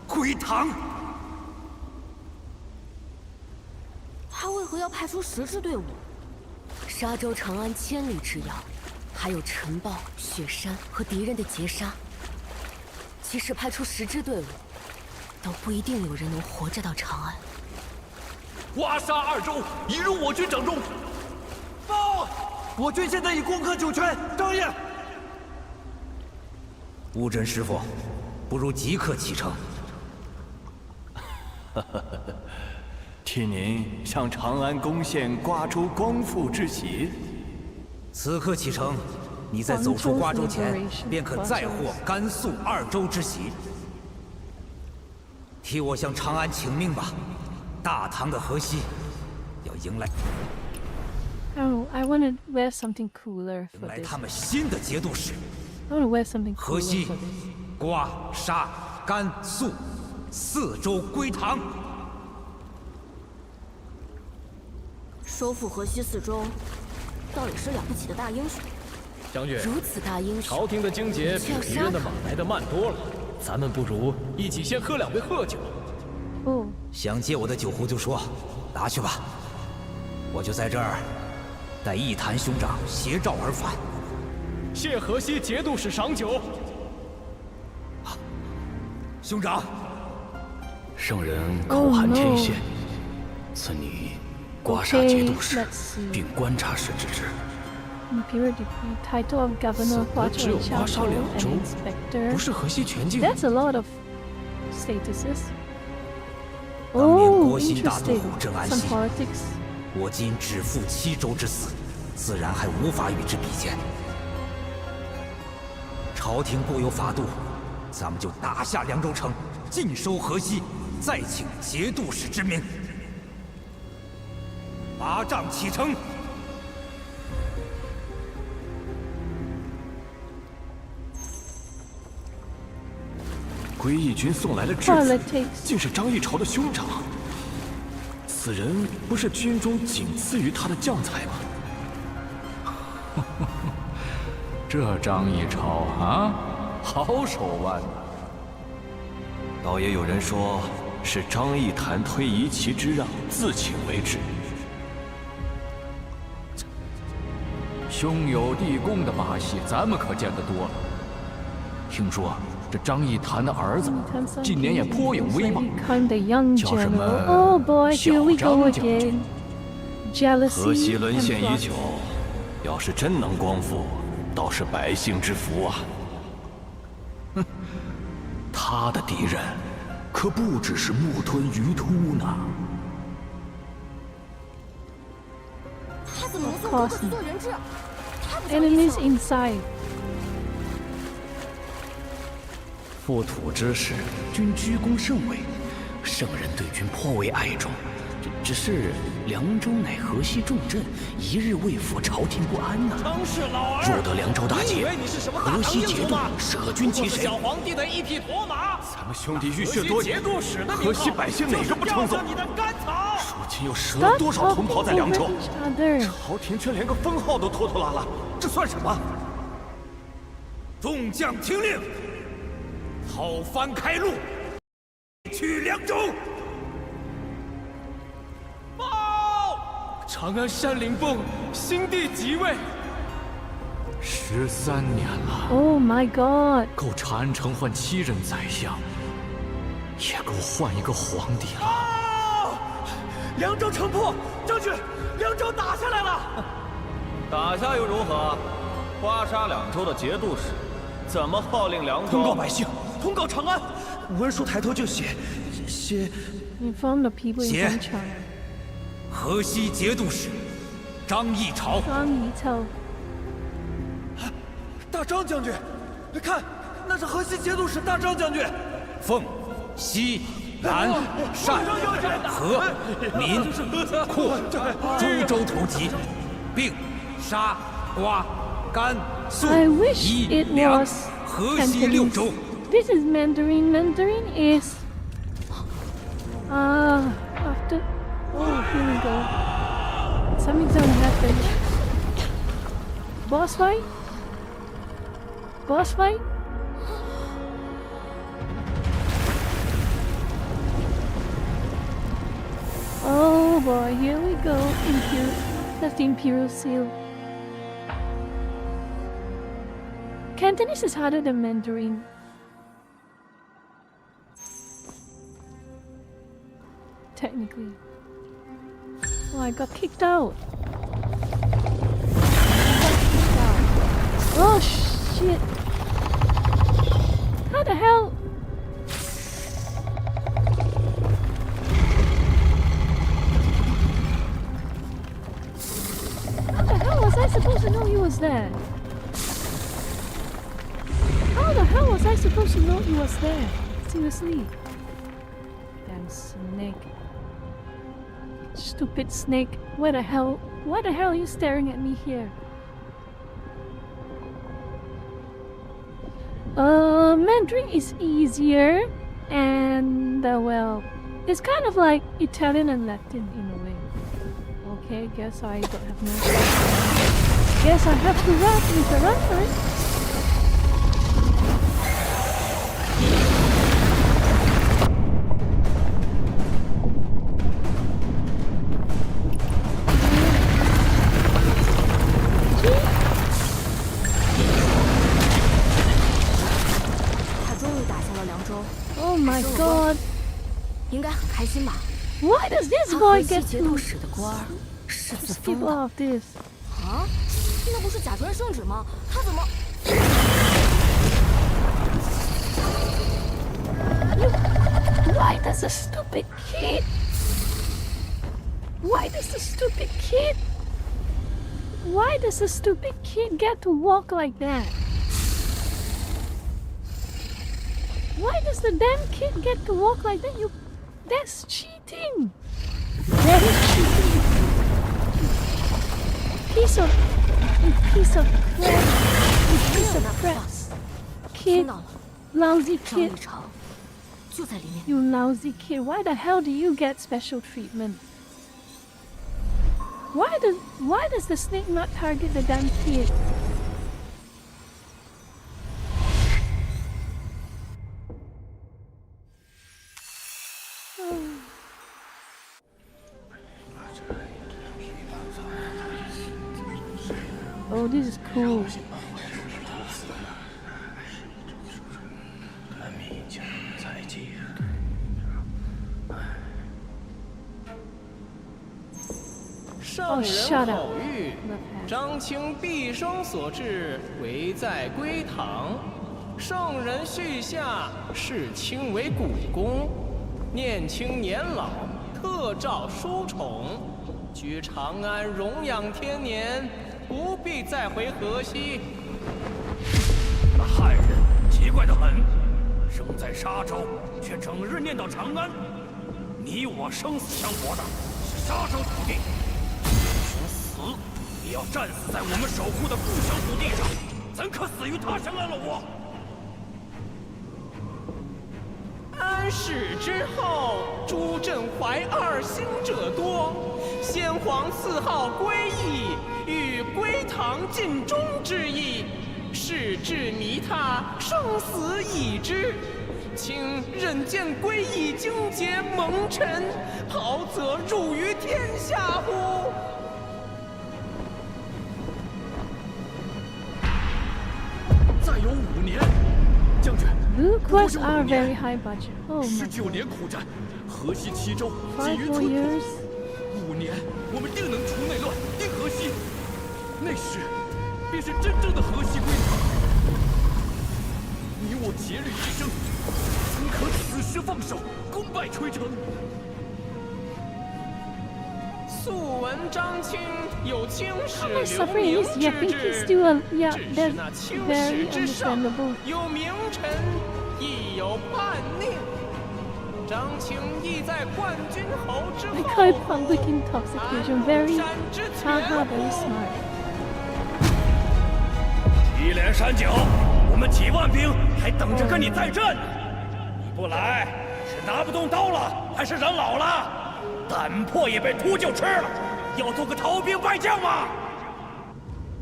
归唐。他为何要派出10支队伍？沙洲、长安千里之遥，还有尘暴、雪山和敌人的截杀。即使派出10支队伍，都不一定有人能活着到长安。刮沙2州已入我军掌中。报！我军现在已攻克酒泉，张爷。乌镇师傅，不如即刻启程。听您向长安攻陷瓜州光复之喜，此刻启程，你在走出瓜州前，便可再获甘肃2州之喜。替我向长安请命吧，大唐的河西要迎来。Oh, I want to wear something cooler 迎 for 来 this. 他们新的节度使， I want to wear something 河 cooler 西 for this. 刮沙甘肃4州归唐。收复河西4州，倒也是了不起的大英雄。将军，如此大英雄，朝廷的经节比敌人的马来的慢多了，咱们不如一起先喝2杯贺酒。 Oh, 想借我的酒壶就说，拿去吧。我就在这儿，待义坛兄长携诏而返。谢河西节度使赏酒。兄长，圣人口含天宪，赐你刮痧节度使 let's see. 并观察使之职。 Imperial decree, title of governor, 只有刮痧 Huacho 2州 and，inspector. 不是河西全境。 That's a lot of statuses. 当年 Oh, 国新大都 interesting. 护郑安 Some 西， politics. 我今只负7州之死，自然还无法与之比肩。朝廷不有法度，咱们就打下凉州城，尽收河西，再请节度使之名。拔杖启程。 归义军送来了质子， Politics. 竟是张议潮的兄长。此人不是军中仅次于他的将才吗？这张议潮啊，好手腕呐！倒也有人说是张议谈推夷其之让，自请为之。兄友弟恭的把戏，咱们可见得多了。听说这张议谈的儿子近年也颇有威望， Become the young 叫什么 general. Oh boy, 小 here we 张 go 将 again. 军。 河西 Jealousy 沦 and 陷已 plot. 久，要是真能光复，倒是百姓之福啊！他的敌人可不只是木吞鱼秃呢。他怎么能送哥哥去做人质？太不讲义 Enemies 气了。 inside. 复土之时，君居功甚伟，圣人对君颇为爱重。只是凉州乃河西重镇，一日未复，朝廷不安呐。张氏老儿，若得凉州大捷，你以为你是什么大唐河西节度英雄吗？舍君其谁？小皇帝的一匹驮马。咱们兄弟浴血多年，节度使的河西百姓哪个不称颂？你的甘草。如今又折 Stop 了多少同 talking 袍在凉 over 州？ each other. 朝廷却连个封号都拖拖拉拉，这算什么？众将听令，讨番开路，取凉州。 长安山岭崩，新帝即位13年了， Oh my god. 够长安城换7任宰相，也够换一个皇帝了。凉州城破，将军，凉州打下来了。打下又如何？刮痧2州的节度使，怎么号令凉州？通告百姓，通告长安。文书抬头就写。 Inform the people in 写 Changchun. 河西节度使张议潮。张仪超。大张将军，看，那是河西节度使大张将军。奉西南单河闽阔诸州头级，并沙瓜甘肃 I wish 伊 it 凉 was 河西6州。 This is Mandarin. Mandarin is after. Oh, here we go. Something's gonna happen. Boss fight? Boss fight? Oh boy, here we go. Imperial. That's the Imperial Seal. Cantonese is harder than Mandarin. Technically. Oh, I got kicked out. Oh shit. How the hell? How the hell was I supposed to know he was there? How the hell was I supposed to know he was there? Seriously. Damn snake. Stupid snake. Where the hell Why the hell are you staring at me here? Mandarin is easier, and well, it's kind of like Italian and Latin in a way. Okay, guess I don't have no. Guess I have to rap with the rappers. 他终于打下了凉州。Oh my god! 应该很开心吧？ Why does this 他 boy 河 get 西节 to 度使的官儿是自 skip 封的 off this? 啊？那不是假传圣旨吗？他怎么？ Why does the stupid kid? Why does the stupid kid? Why does the stupid kid get to walk like that? Why does the damn kid get to walk like that? That's cheating. That is cheating. Piece of crap. Piece of crap. Kid. Lousy 张 kid. 玉成就在里面。 You lousy kid. Why the hell do you get special treatment? Why does the snake not target the damn kid? Oh, this is cool. 圣人口谕：张清毕生所志，唯在归堂。圣人续下，视卿为股肱。念卿年老，特召书宠。居长安，荣养天年，不必再回河西。那汉人奇怪得很，生在沙州，却整日念叨长安。你我生死相搏的是沙州土地。 也要战死在我们守护的故乡土地上，怎可死于他乡安了我？安史之后，朱振怀二心者多，先皇赐号归义，与归堂尽忠之意。事至弥他，生死已知。请忍见归义荆节蒙尘，袍泽入于天下乎？ 再有5年，将军。 Blue quests are very high budget. Oh my 19年苦战，河西7州几 5 于 more 村 years. 5年，我们定能除内乱，定河西。那时，便是真正的河西归堂。你我竭虑一生，怎可此时放手，功败垂成？ 素闻张清有青史 How much 留 suffering 名 is he? I 之 think he's 志， still yeah, 只是 that's 那青 very 史之上 understandable. 有名臣，亦有叛佞。张清亦在冠军侯之 I 后， call it public intoxication. Very, 山之 haha, 权 very smart. 一连山脚，我们几万兵还等着跟你再战呢。你不来，是拿不动刀了，还是人老了？胆魄也被秃鹫吃了，要做个逃兵败将吗？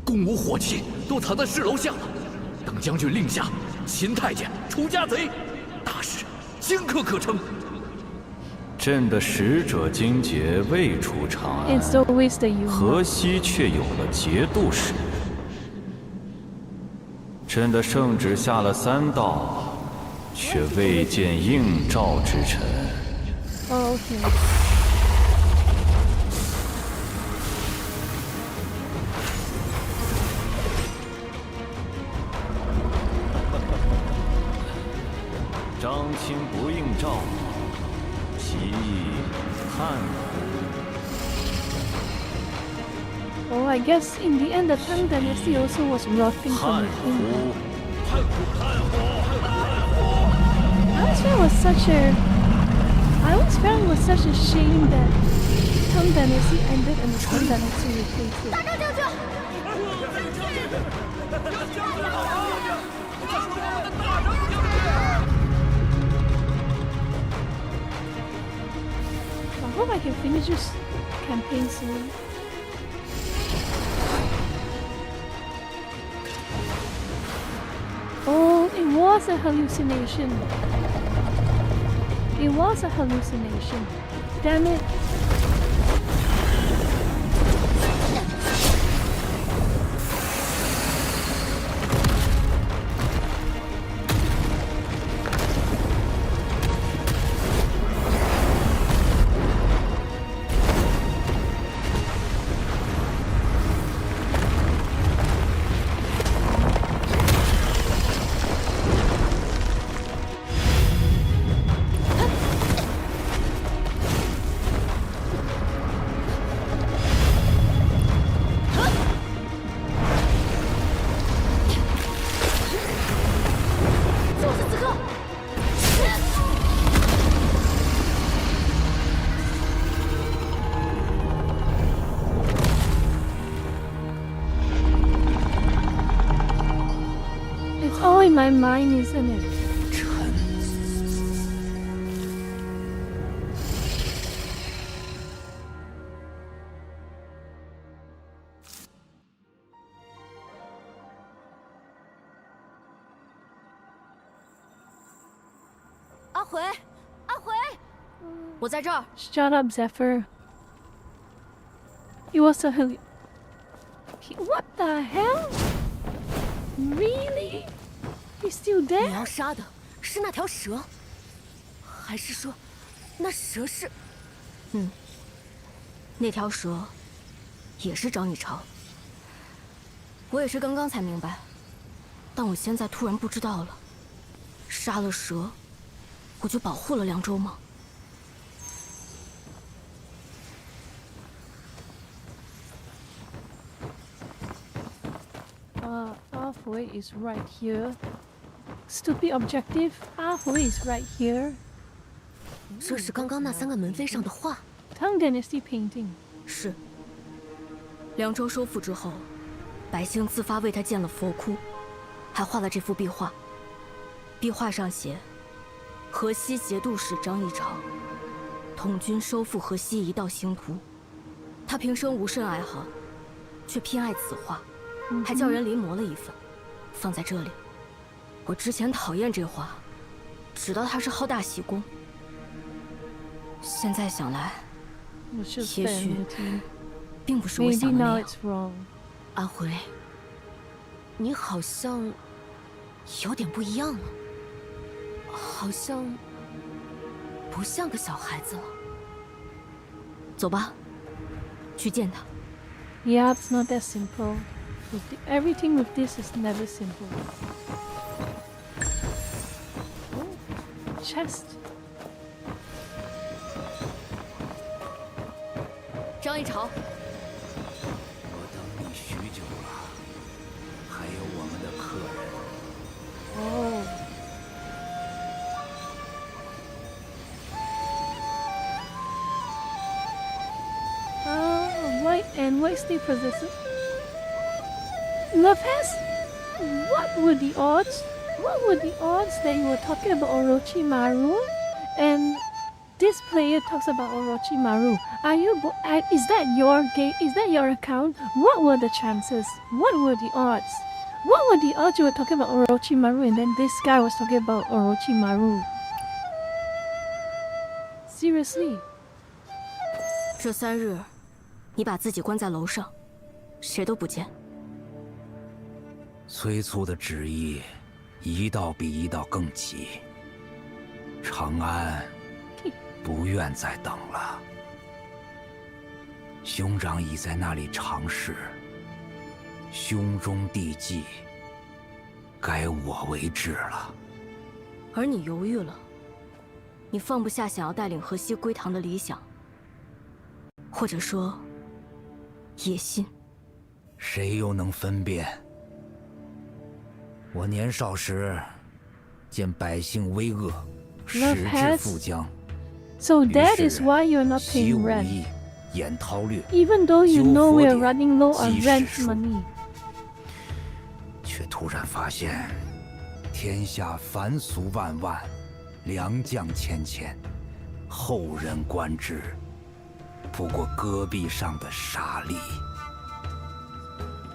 弓弩火器都藏在市楼下了，等将军令下，秦太监除家贼，大事顷刻可成。朕的使者荆节未出长安， It's always the you. 河西却有了节度使。朕的圣旨下了3道，却未见应召之臣。 Oh, okay. 张清不应召，其意汉乎？ Oh, I guess in the end, the Tang Dynasty also was rotting from 汉 within. 乎？ I always found it was such a shame that Tang Dynasty ended and the Tang Dynasty replaced it. 大赵将军，I hope I can finish this campaign soon. Oh, it was a hallucination. It was a hallucination. Damn it. It's all in my mind, isn't it? 阿回，阿回，我在这儿。 Shut up, Zephyr. It was a What the hell? Really? He's still 你 there? 要杀的是那条蛇，还是说，那蛇是……那条蛇也是张以超。我也是刚刚才明白，但我现在突然不知道了。杀了蛇，我就保护了凉州吗？ Halfway is right here. Stupid objective. Halfway is right here. 这是刚刚那3个门扉上的画。 Tang Dynasty painting. 是。凉州收复之后，百姓自发为他建了佛窟，还画了这幅壁画。壁画上写：“河西节度使张议潮，统军收复河西一道星图。”他平生无甚爱好，却偏爱此画。 还叫人临摹了一份，放在这里。我之前讨厌这画，直到它是好大喜功。现在想来，也许并不是我想的那样。阿回，你好像有点不一样了，好像不像个小孩子了。走吧，去见他。 Yeah, it's not that simple. Everything with this is never simple. Oh, chest. 张议潮，我等你许久了，还有我们的客人。Oh. White and white still possesses. Lopez? What were the odds? What were the odds that you were talking about Orochimaru? And this player talks about Orochimaru. Are you? Is that your game? Is that your account? What were the chances? What were the odds? What were the odds you were talking about Orochimaru and then this guy was talking about Orochimaru? Seriously? 这3日，你把自己关在楼上，谁都不见。 催促的旨意，一道比一道更急。长安不愿再等了，兄长已在那里尝试，兄终弟继，该我为之了。而你犹豫了，你放不下想要带领河西归唐的理想，或者说野心。谁又能分辨？ 我年少时，见百姓危厄，矢志富疆。So that is why you're not 习 paying 武 rent. 艺，演韬略， Even though you 修 know 佛 we're 典， running low on 记 rent 史书， money. 却突然发现，天下凡俗万万，良将千千，后人观之，不过戈壁上的沙粒。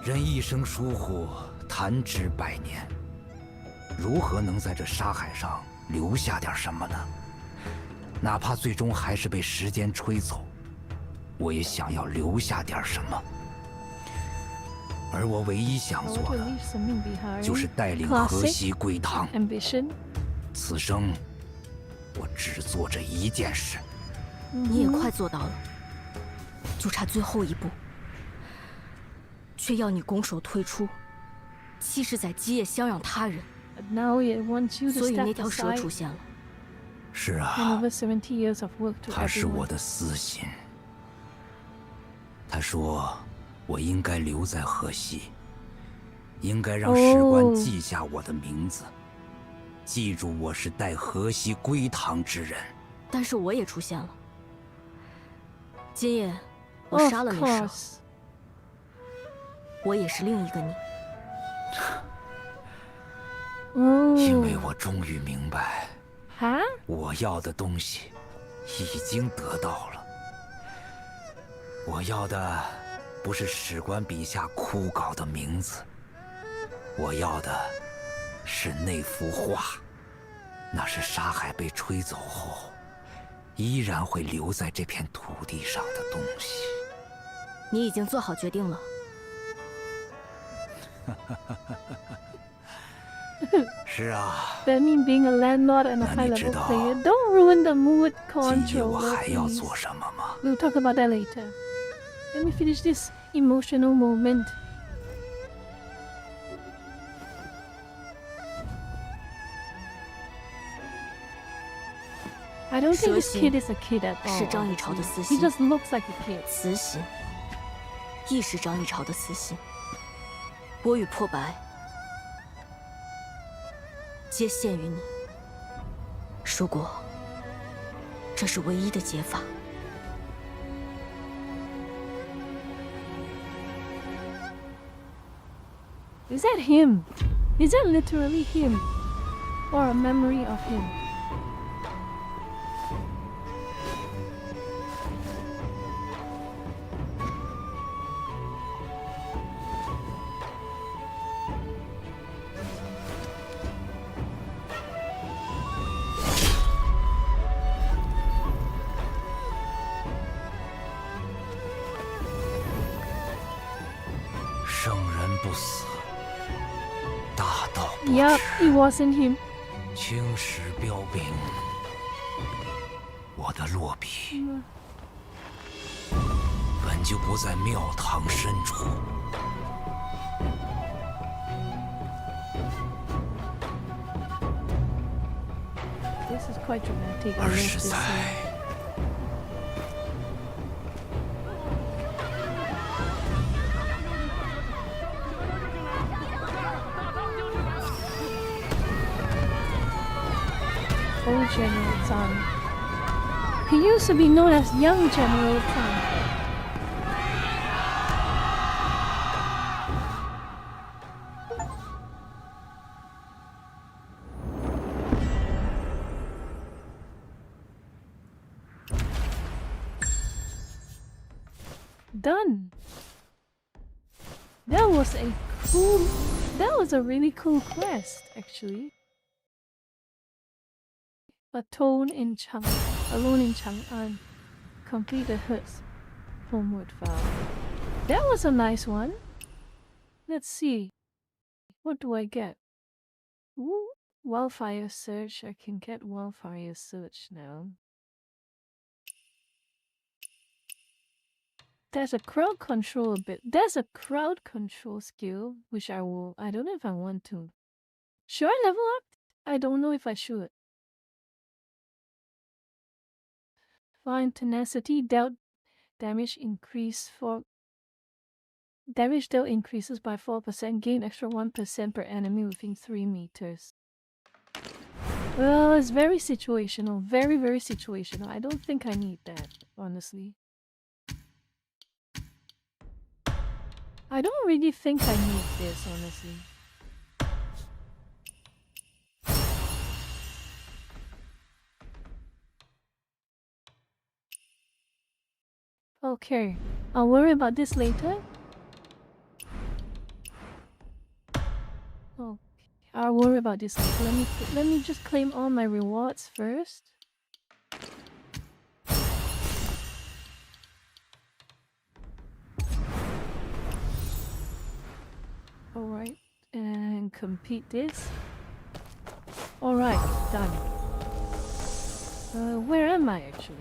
人一生疏忽，弹指百年，如何能在这沙海上留下点什么呢？哪怕最终还是被时间吹走，我也想要留下点什么。而我唯一想 I 做 want to 的， leave something behind. 就是带领河 Classic 西归唐。 ambition. 此生，我只做这一件事。你也快做到了，就差最后一步，却要你拱手退出，欺世宰基业，相让他人。 But now it wants you to 所以 step 那条蛇 aside. 出现了。是啊， And over 70 years of work to 他是我 everyone. 的私心。他说，我应该留在河西，应该让史官哦记下我的名字，记住我是带河西归唐之人。但是我也出现了。今夜我 Of 杀了那蛇， course. 我也是另一个你。因为 Oh. 我终于明白， Huh? 我要的东西已经得到了。我要的不是史官笔下枯槁的名字，我要的是那幅画，那是沙海被吹走后，依然会留在这片土地上的东西。你已经做好决定了。是啊， That means being a landlord and a 那你 high 知 level 道 player. Don't ruin the mood 今夜我 control. 还要 please. 做什么吗？ We'll talk about that later. Let me finish this emotional moment. I don't think this 蛇 kid 形 is a kid at all. 是张议潮的私 He 心， just looks like a kid. 慈心亦是张议潮的私心。我与破白皆献于你。如果这是唯一的解法， Is that him? Is that literally him? Or a memory of him? “圣人不死，大道不 Yup, 止。” it wasn't him. 青史标兵，我的落笔本就不在庙堂深处。 This is quite dramatic. I 而 love 是 this 在 scene. Old General Tang. He used to be known as Young General Tang. Done. That was a cool. That was a really cool quest, actually. Alone in Chang'an. Complete the Hertz homeward file. That was a nice one. Let's see. What do I get? Ooh, wildfire search. I can get wildfire search now. There's a crowd control bit. There's a crowd control skill, which I don't know if I want to. Should I level up? I don't know if I should. Find tenacity, dealt damage increase for damage dealt increases by 4%, gain extra 1% per enemy within 3 meters. Well, it's very situational. Very, very situational. I don't think I need that, honestly. I don't really think I need this, honestly. Okay, I'll worry about this later. Oh, I'll worry about this later. Let me just claim all my rewards first. Alright, and compete this. Alright, done. Where am I actually?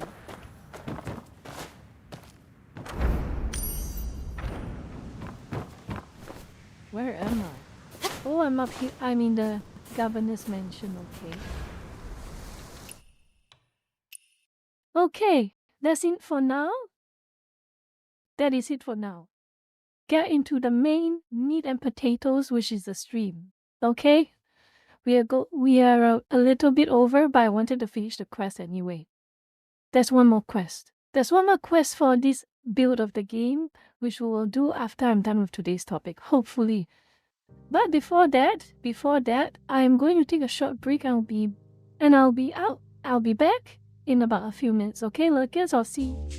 Where am I? Oh, I'm up here. I'm in the governor's mansion, okay. Okay, that's it for now. That is it for now. Get into the main meat and potatoes, which is the stream. Okay? We are a little bit over, but I wanted to finish the quest anyway. There's one more quest. There's one more quest for this build of the game, which we will do after I'm done with today's topic, hopefully. But before that, I'm going to take a short break. I'll be out. I'll be back in about a few minutes. Okay, Lucas, I'll see you.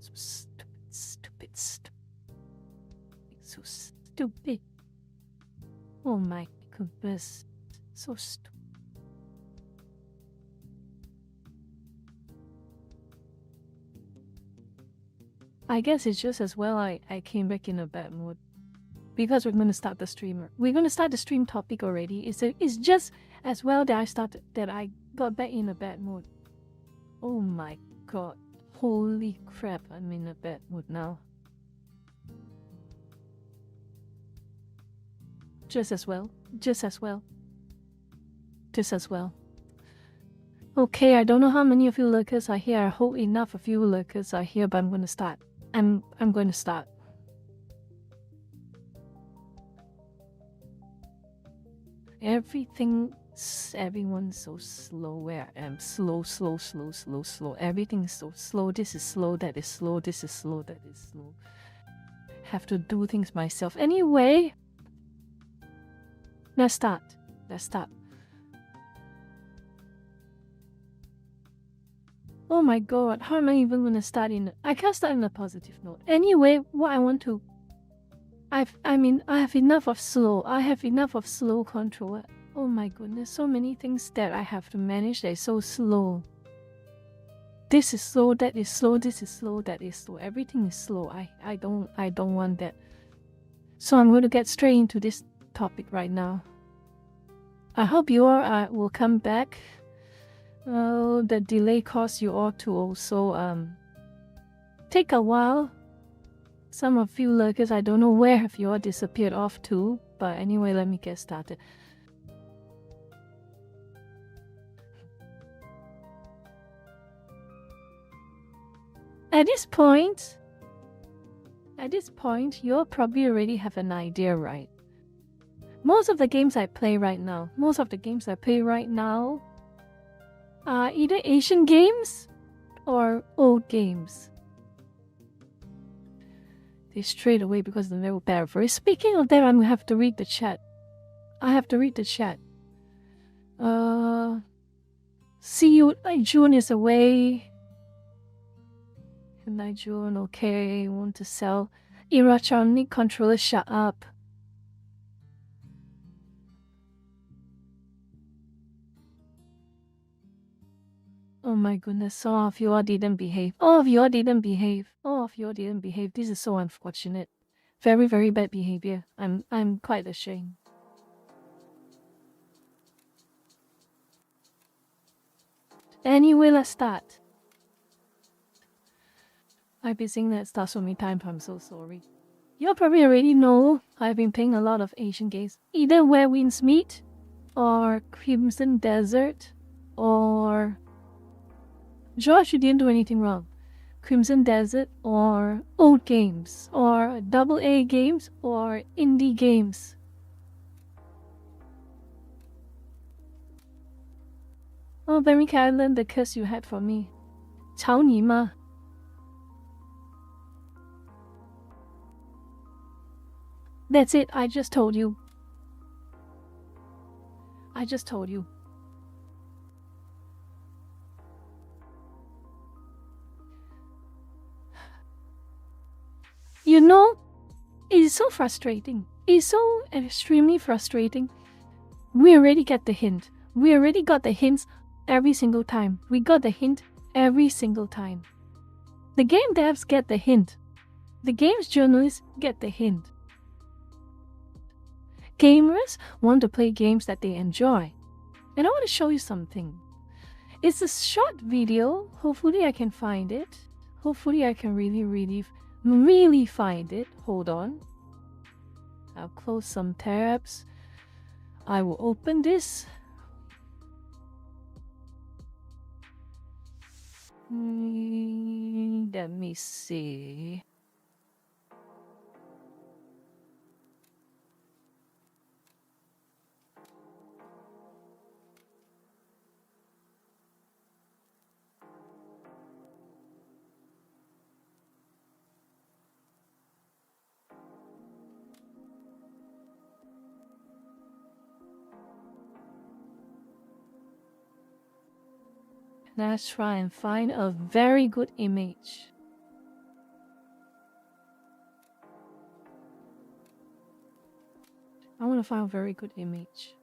So stupid, stupid, stupid. So stupid. Oh my goodness. So stupid. I guess it's just as well I came back in a bad mood. Because we're going to start the streamer. We're going to start the stream topic already. It's just as well that I got back in a bad mood. Oh my god. Holy crap, I'm in a bad mood now. Just as well. Just as well. Just as well. Okay, I don't know how many of you lurkers are here. I hope enough of you lurkers are here, but I'm going to start. I'm going to start. Everyone's so slow where I am. Slow. Everything is so slow. This is slow, that is slow, this is slow, that is slow. Have to do things myself. Anyway, let's start. Oh my god, how am I even gonna start I can't start in a positive note. Anyway, what I want to I have enough of slow. I have enough of slow control. Oh my goodness, so many things that I have to manage that is so slow. This is slow, that is slow, this is slow, that is slow. Everything is slow. I don't want that. So I'm going to get straight into this topic right now. I hope you all will come back. The delay caused you all to also take a while. Some of you lurkers, I don't know where have you all disappeared off to, but anyway, let me get started. At this point, you all probably already have an idea, right? Most of the games I play right now are either Asian games or old games. They strayed away because of the middle paraphrase. Speaking of that, I'm gonna have to read the chat. I have to read the chat. See you. June is away. Good night, June. Okay, want to sell electronic controller? Shut up. Oh my goodness, all of you all didn't behave. This is so unfortunate. Very, very bad behavior. I'm quite ashamed. Anyway, let's start. I've been saying that start so many times, I'm so sorry. You probably already know I've been playing a lot of Asian games. Either Where Winds Meet, or Crimson Desert, or... George, you didn't do anything wrong. Crimson Desert, or old games, or AA games, or indie games. Oh, Veronica, I learned the curse you had for me. 吵你吗? That's it, I just told you. You know, it's so frustrating. It's so extremely frustrating. We already get the hint. We already got the hints every single time. We got the hint every single time. The game devs get the hint. The games journalists get the hint. Gamers want to play games that they enjoy. And I want to show you something. It's a short video. Hopefully I can find it. Hopefully I can really find it. Hold on. I'll close some tabs. I will open this. Let me see. Let's try and find a very good image. I want to find a very good image.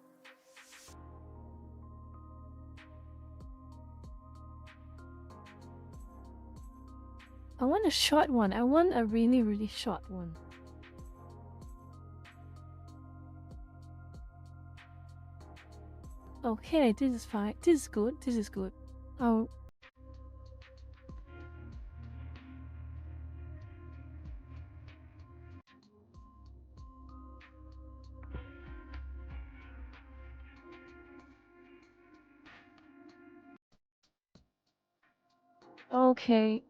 I want a short one. I want a really, really short one. Okay, this is fine. This is good. This is good. Oh. Okay.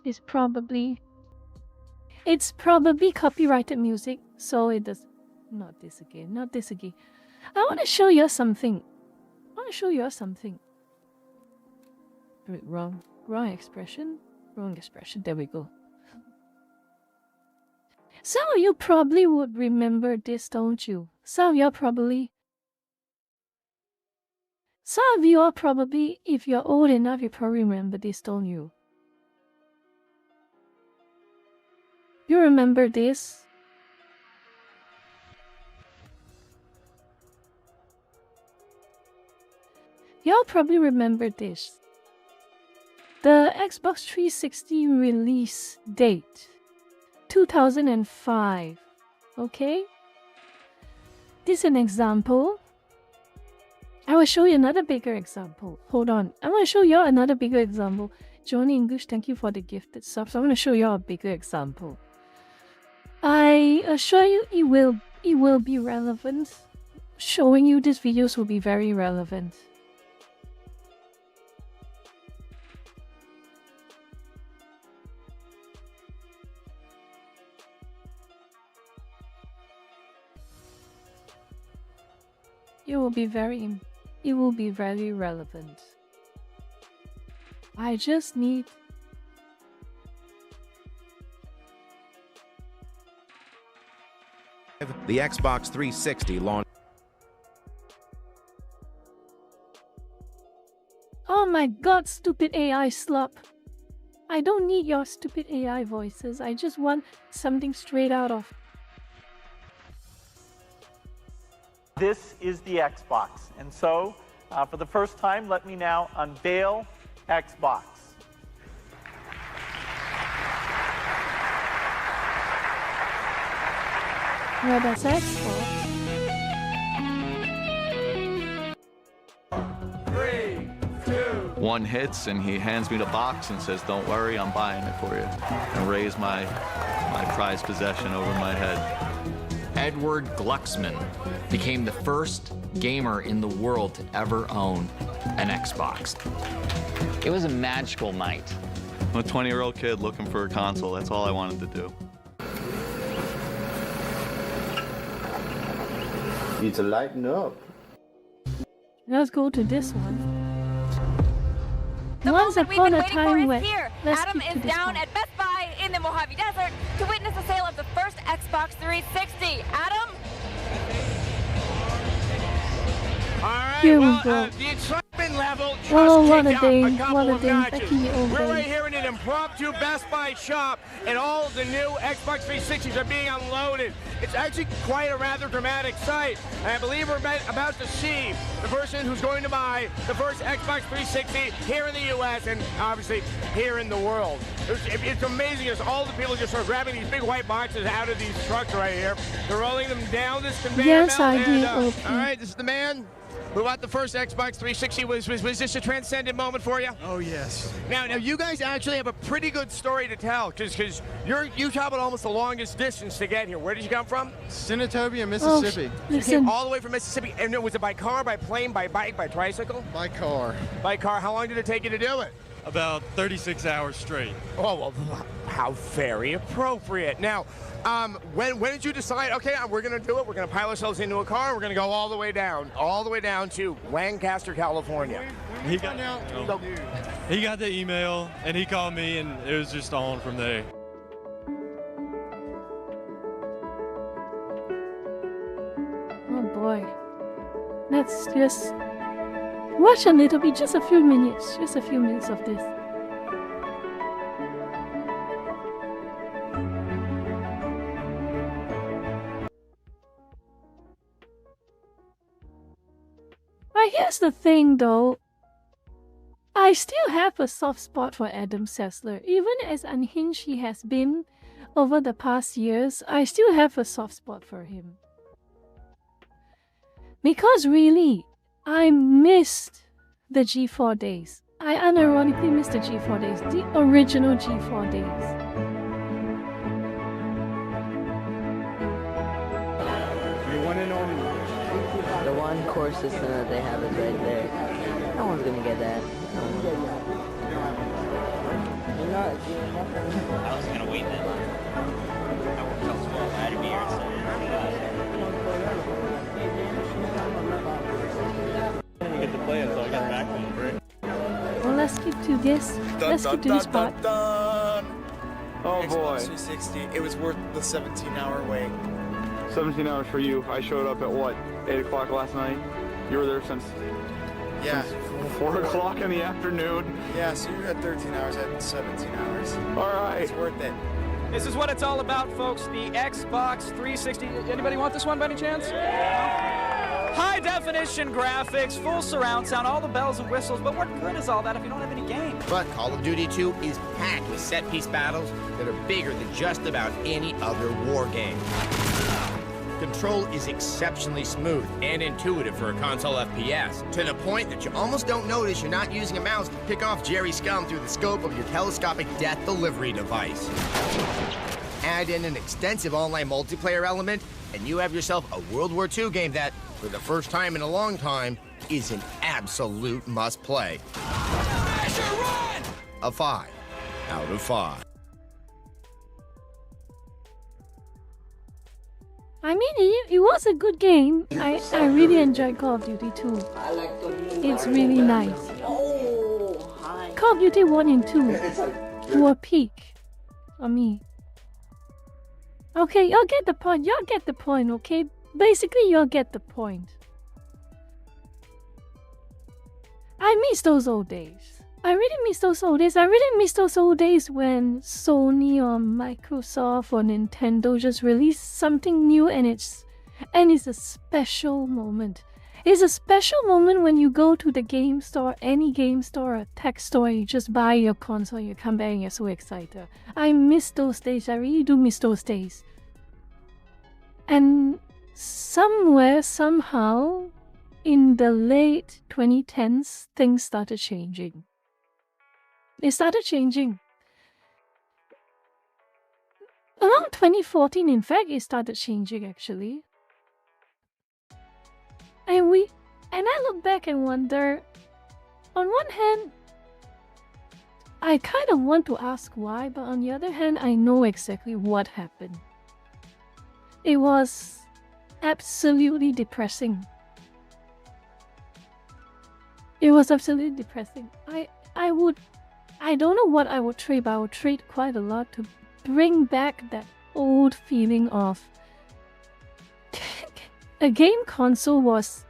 It's probably copyrighted music, so it does not this again. Not this again. I want to show you something. Wait, wrong expression. Wrong expression. There we go. Some of you probably would remember this, don't you? Some of you are probably, if you're old enough, you probably remember this, don't you? You remember this? Y'all probably remember this. The Xbox 360 release date, 2005. Okay? This is an example. I will show you another bigger example. Hold on. I want to show you another bigger example. Johnny English, thank you for the gifted sub. So I want to show you a bigger example. I assure you it will be relevant. Showing you these videos will be very relevant. It will be very relevant. I just need the Xbox 360 launch. Oh my god, stupid AI slop. I don't need your stupid AI voices. I just want something straight out of. This is the Xbox, and so for the first time, let me now unveil Xbox. Well, that's Xbox. 3, 2. One hits, and he hands me the box and says, "Don't worry, I'm buying it for you," and raise my prized possession over my head. Edward Glucksman became the first gamer in the world to ever own an Xbox. It was a magical night. I'm a 20-year-old kid looking for a console. That's all I wanted to do. It's lighten up. Let's go to this one. The Once moment we've upon been a waiting for time is when here. Adam is down at Best Buy in the Mojave Desert to witness the sale of the first Xbox 360. Adam? Here we go. The excitement level just Oh, what a kicked day, up a couple what a of day, notches. back in the old We're right days. here in an impromptu Best Buy shop, and all of the new Xbox 360s are being unloaded. It's actually quite a rather dramatic sight. And I believe we're about to see the person who's going to buy the first Xbox 360 here in the U.S. and obviously here in the world. It's amazing as all the people just are grabbing these big white boxes out of these trucks right here. They're rolling them down this conveyor Yes, belt. I did. And, Okay. all right, this is the man who bought the first Xbox 360. Was this a transcendent moment for you? Oh, yes. Now you guys actually have a pretty good story to tell, because you traveled almost the longest distance to get here. Where did you come from? Senatobia, Mississippi. You came all the way from Mississippi, and was it by car, by plane, by bike, by tricycle? By car. By car. How long did it take you to do it? About 36 hours straight. Oh, well, how very appropriate. Now, when did you decide, okay, we're going to do it, we're going to pile ourselves into a car, we're going to go all the way down to Lancaster, California? He got the email, and he called me, and it was just on from there. Oh boy. Let's just watch a little bit, just a few minutes of this. here's the thing though. I still have a soft spot for Adam Sessler. Even as unhinged he has been over the past years, I still have a soft spot for him. Because really, I missed the G4 days. I unironically missed the G4 days, the original G4 days. The one core system that they have is right there. No one's gonna get that. I was gonna wait that long. I worked till 12. I had to be here, so I didn't get to play until I got back from the break. Well, let's keep to this. Let's keep to this part. Oh boy. Xbox 360. It was worth the 17-hour wait. 17 hours for you. I showed up at what? 8 o'clock last night? You were there since... Yeah. 4 o'clock in the afternoon. Yeah, so you had 13 hours, I had 17 hours. Alright. It's worth it. This is what it's all about, folks. The Xbox 360. Anybody want this one by any chance? High definition graphics, full surround sound, all the bells and whistles, but what good is all that if you don't have any games? But Call of Duty 2 is packed with set-piece battles that are bigger than just about any other war game. Control is exceptionally smooth and intuitive for a console FPS, to the point that you almost don't notice you're not using a mouse to pick off Jerry Scum through the scope of your telescopic death delivery device. Add in an extensive online multiplayer element, and you have yourself a World War II game that, for the first time in a long time, is an absolute must-play. A 5 out of 5. I mean, it was a good game. I really enjoyed Call of Duty 2. It's really nice. Call of Duty 1 and 2 were peak on me. Okay, y'all get the point. Y'all get the point, okay? Basically, y'all get the point. I miss those old days. I really miss those old days. I really miss those old days when Sony or Microsoft or Nintendo just released something new and it's a special moment. It's a special moment when you go to the game store, any game store or tech store, you just buy your console, you come back and you're so excited. I miss those days. I really do miss those days. And somewhere, somehow, in the late 2010s, things started changing. It started changing. Around 2014, in fact, it started changing actually. And I look back and wonder, on one hand, I kind of want to ask why, but on the other hand, I know exactly what happened. It was absolutely depressing. It was absolutely depressing. I don't know what I would trade, but I would trade quite a lot to bring back that old feeling of a game console was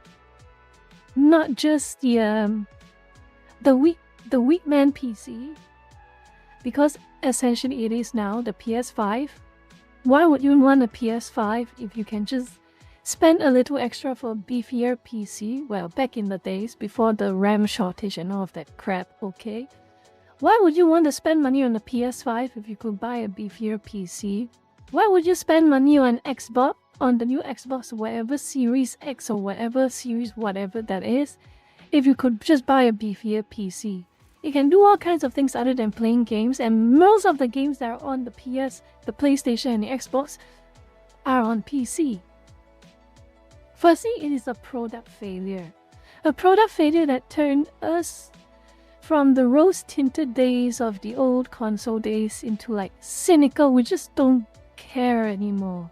not just the weak man PC, because essentially it is now the PS5. Why would you want a PS5 if you can just spend a little extra for a beefier PC? Well, back in the days before the RAM shortage and all of that crap, okay? Why would you want to spend money on a PS5 if you could buy a beefier PC? Why would you spend money on Xbox, on the new Xbox, whatever Series X or whatever Series whatever that is, if you could just buy a beefier PC? You can do all kinds of things other than playing games, and most of the games that are on the PS, the PlayStation and the Xbox are on PC. Firstly, it is a product failure. A product failure that turned us from the rose-tinted days of the old console days into like cynical. We just don't care anymore.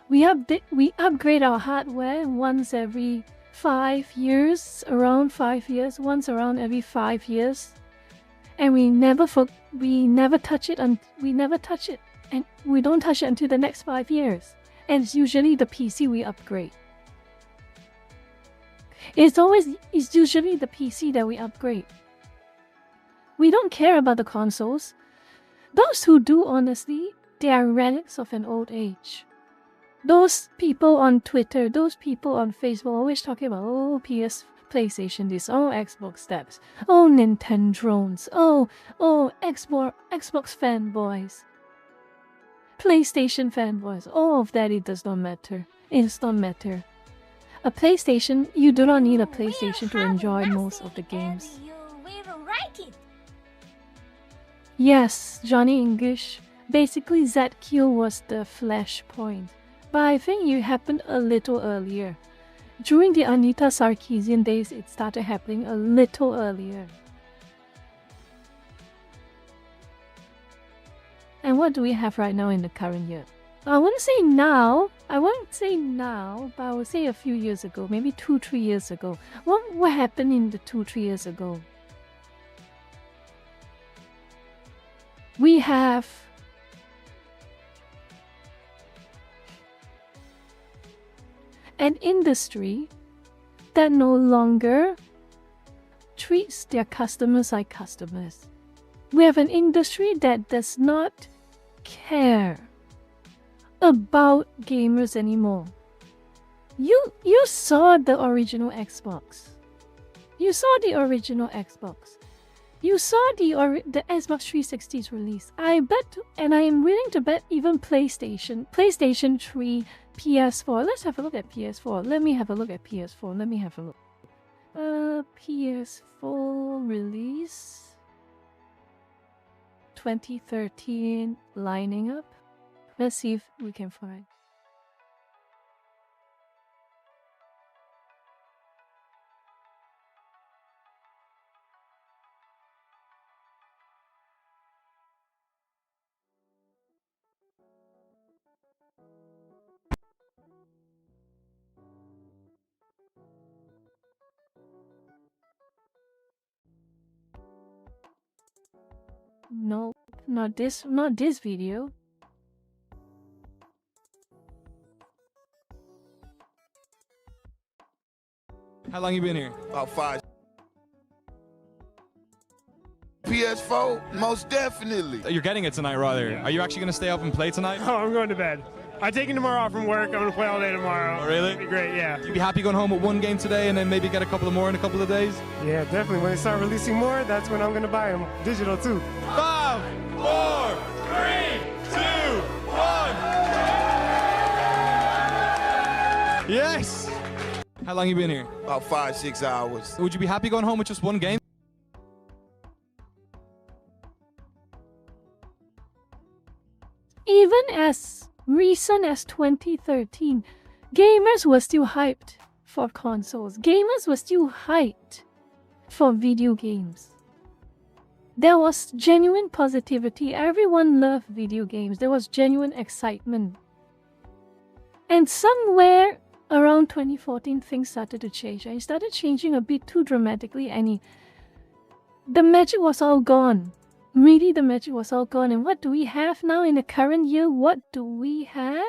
We upgrade our hardware once every 5 years, around 5 years, once around every 5 years, and we never touch it, and we don't touch it until the next 5 years. And it's usually the PC we upgrade. It's usually the PC that we upgrade. We don't care about the consoles. Those who do, honestly, they are relics of an old age. Those people on Twitter, those people on Facebook always talking about, oh, PlayStation this, oh, Xbox that, oh, Nintendo drones, oh, Xbox fanboys, PlayStation fanboys, all of that, it does not matter. It does not matter. A PlayStation, you do not need a PlayStation to enjoy most of the games. Yes, Johnny English. Basically, ZQ was the flashpoint. But I think it happened a little earlier. During the Anita Sarkeesian days, it started happening a little earlier. And what do we have right now in the current year? I wouldn't say now, but I would say a few years ago, maybe 2-3 years ago. What happened in the 2-3 years ago? We have an industry that no longer treats their customers like customers. We have an industry that does not care about gamers anymore. You saw the original Xbox. You saw the original Xbox. You saw the Xbox 360's release. I bet, and I am willing to bet, even PlayStation 3, PS4. Let's have a look at PS4. Let me have a look at PS4. Let me have a look. PS4 release 2013 lining up. Let's see if we can find. Nope, not this video. How long you been here? About 5. PS4, most definitely. You're getting it tonight, rather. Are you actually going to stay up and play tonight? Oh, I'm going to bed. I'm taking tomorrow off from work. I'm going to play all day tomorrow. Oh, really? It'll be great, yeah. You'd be happy going home with one game today and then maybe get a couple of more in a couple of days? Yeah, definitely. When they start releasing more, that's when I'm going to buy them. Digital, too. 5, 4, 3, 2, 1. Yes! How long you been here? About 5-6 hours. Would you be happy going home with just one game? Even as recent as 2013, gamers were still hyped for consoles. Gamers were still hyped for video games. There was genuine positivity. Everyone loved video games. There was genuine excitement. And somewhere around 2014, things started to change. And it started changing a bit too dramatically, and the magic was all gone. Really, the magic was all gone. And what do we have now in the current year? What do we have?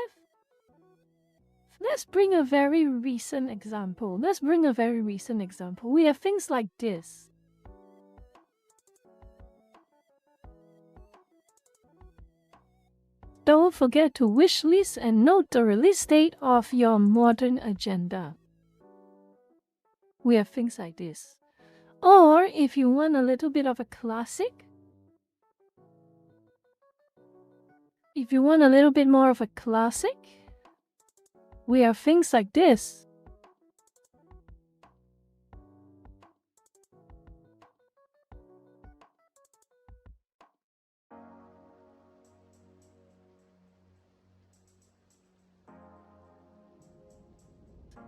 Let's bring a very recent example. We have things like this. Don't forget to wish list and note the release date of your modern agenda. We have things like this. Or if you want a little bit of a classic, if you want a little bit more of a classic, we have things like this.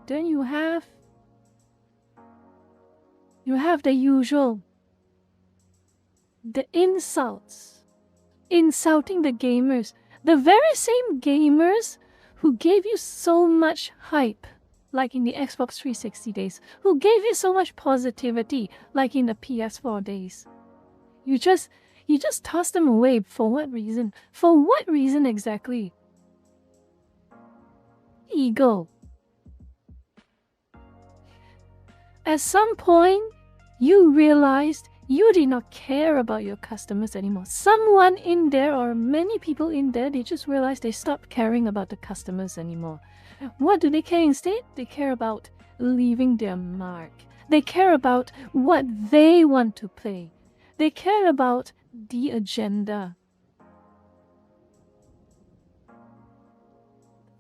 Then you have the usual, the insults, insulting the gamers, the very same gamers who gave you so much hype, like in the Xbox 360 days, who gave you so much positivity, like in the PS4 days. You just toss them away. For what reason? For what reason exactly? Ego. At some point, you realized you did not care about your customers anymore. Someone in there, or many people in there, they just realized they stopped caring about the customers anymore. What do they care instead? They care about leaving their mark. They care about what they want to play. They care about the agenda.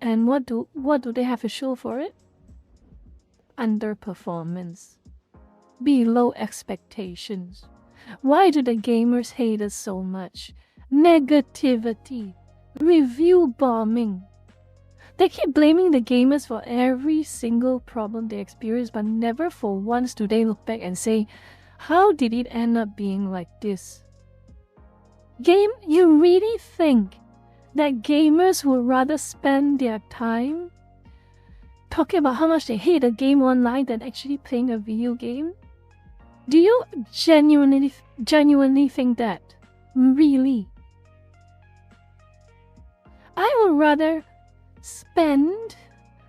And what do they have to show for it? Underperformance. Below expectations. Why do the gamers hate us so much? Negativity. Review bombing. They keep blaming the gamers for every single problem they experience, but never for once do they look back and say, how did it end up being like this? You really think that gamers would rather spend their time talking about how much they hate a game online than actually playing a video game? Do you genuinely think that? Really? I would rather spend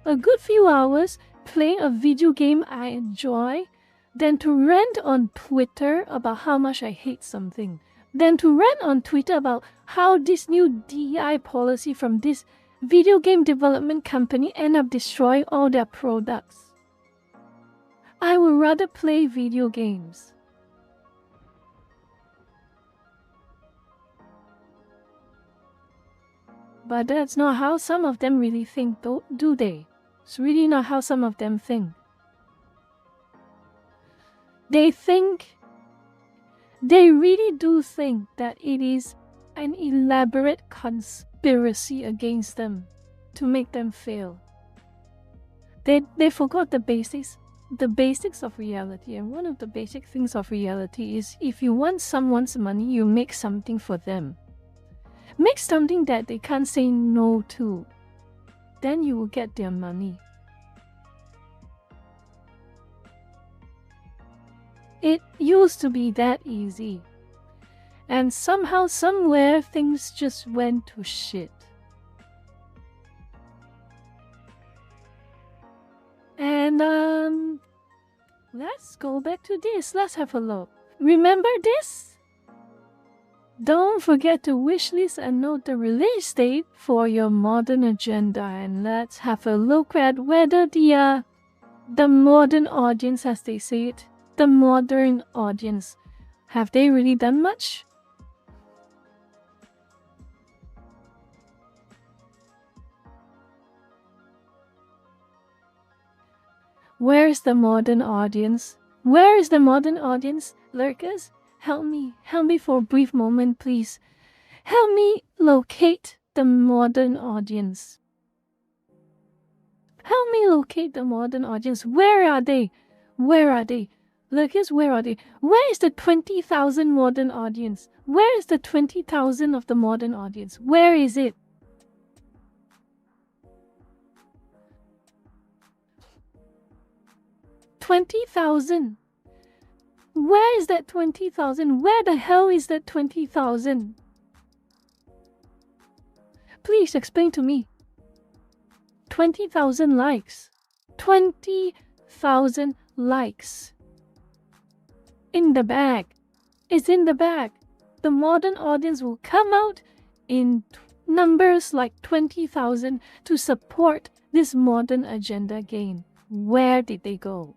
a good few hours playing a video game I enjoy than to rant on Twitter about how much I hate something. Than to rant on Twitter about how this new DEI policy from this video game development company end up destroying all their products. I would rather play video games. But that's not how some of them really think, do they? It's really not how some of them think. They really do think that it is an elaborate conspiracy against them to make them fail. They forgot the basics of reality, and one of the basic things of reality is if you want someone's money, you make something for them. Make something that they can't say no to. Then you will get their money. It used to be that easy. And somehow, somewhere, things just went to shit. And, let's go back to this. Let's have a look. Remember this? Don't forget to wishlist and note the release date for your modern agenda. And let's have a look at whether the modern audience, as they say it, the modern audience, have they really done much? Where is the modern audience? Where is the modern audience? Lurkers, help me for a brief moment, please. Help me locate the modern audience. Help me locate the modern audience. Where are they? Where are they? Lurkers, where are they? Where is the 20,000 modern audience? Where is the 20,000 of the modern audience? Where is it? $20,000. Where is that 20,000? Where the hell is that 20,000? Please explain to me. 20,000 likes. 20,000 likes. In the bag. It's in the bag. The modern audience will come out in numbers like 20,000 to support this modern agenda gain. Where did they go?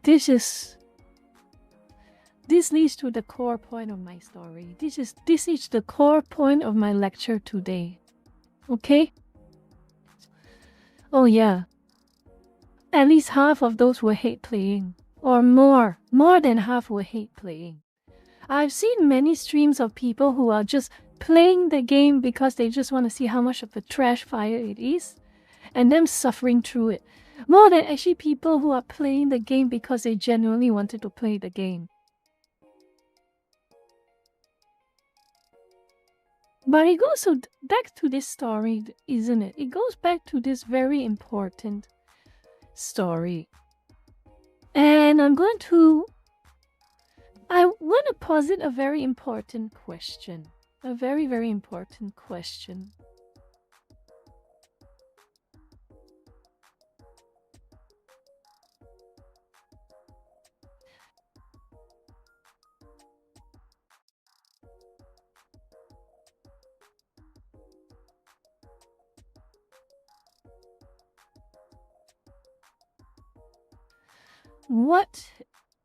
This leads to the core point of my story. This is the core point of my lecture today. Okay? Oh yeah. At least half of those who hate playing. Or more than half who hate playing. I've seen many streams of people who are just playing the game because they just want to see how much of a trash fire it is, and them suffering through it. More than actually people who are playing the game because they genuinely wanted to play the game. But it goes back to this story, isn't it? It goes back to this very important story. And I want to posit a very important question. A very, very important question. What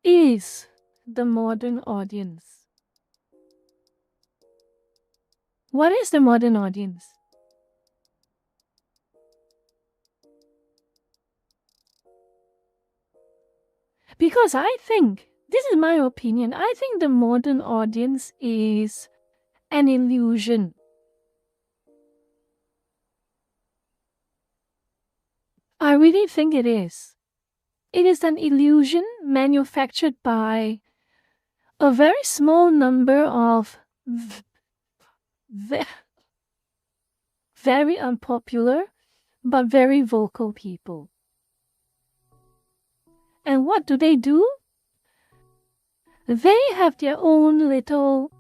is the modern audience? What is the modern audience? Because I think, this is my opinion, I think the modern audience is an illusion. I really think it is. It is an illusion manufactured by a very small number of very unpopular but very vocal people. And what do? They have their own little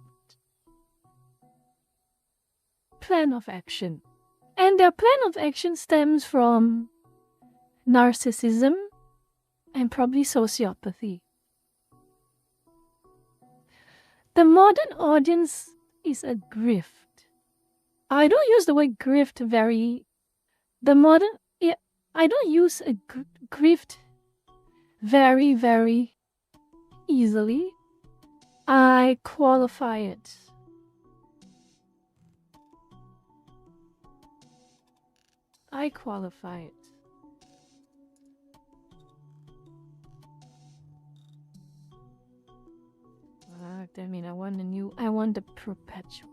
plan of action. And their plan of action stems from narcissism and probably sociopathy. The modern audience is a grift. I don't use the word grift very... I don't use a grift very, very easily. I qualify it. I qualify it. I mean, I want the perpetual.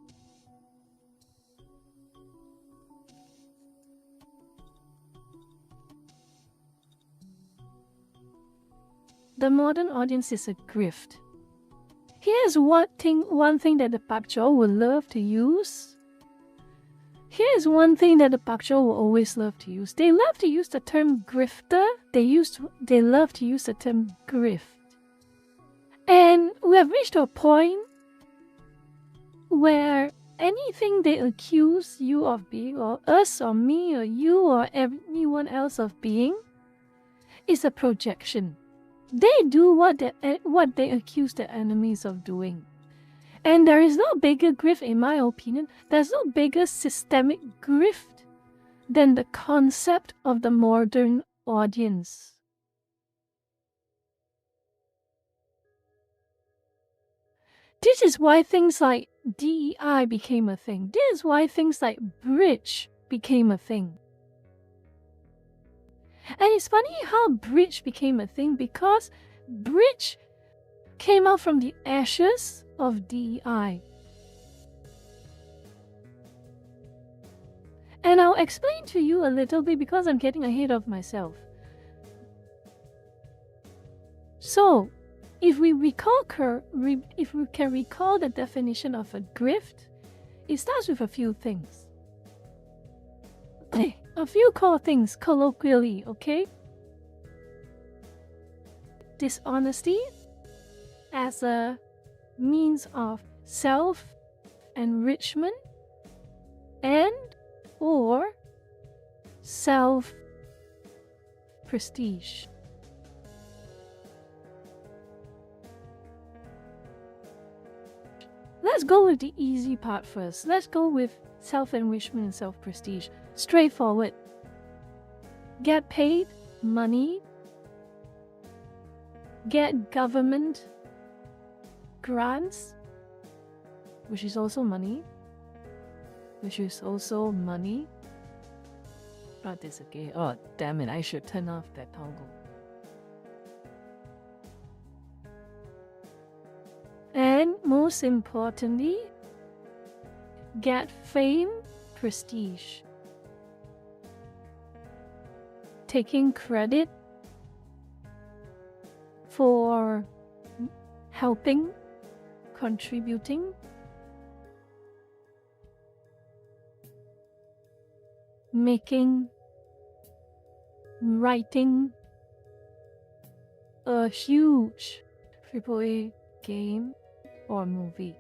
The modern audience is a grift. Here's one thing that the Pak Chor would love to use. Here's one thing that the Pak Chor will always love to use. They love to use the term grifter. They love to use the term grift. And we have reached a point where anything they accuse you of being, or us, or me, or you, or anyone else of being, is a projection. They do what they accuse their enemies of doing. And there is no bigger grift, in my opinion, there's no bigger systemic grift than the concept of the modern audience. This is why things like DEI became a thing. This is why things like bridge became a thing. And it's funny how bridge became a thing, because bridge came out from the ashes of DEI. And I'll explain to you a little bit, because I'm getting ahead of myself. So, if we can recall the definition of a grift, it starts with a few things. A few core things, colloquially, okay? Dishonesty as a means of self-enrichment and or self-prestige. Let's go with the easy part first. Let's go with self-enrichment and self-prestige. Straightforward. Get paid money. Get government grants, which is also money. Not this again. Oh, damn it. I should turn off that toggle. And most importantly, get fame, prestige. Taking credit for helping, contributing writing a huge AAA game or movie.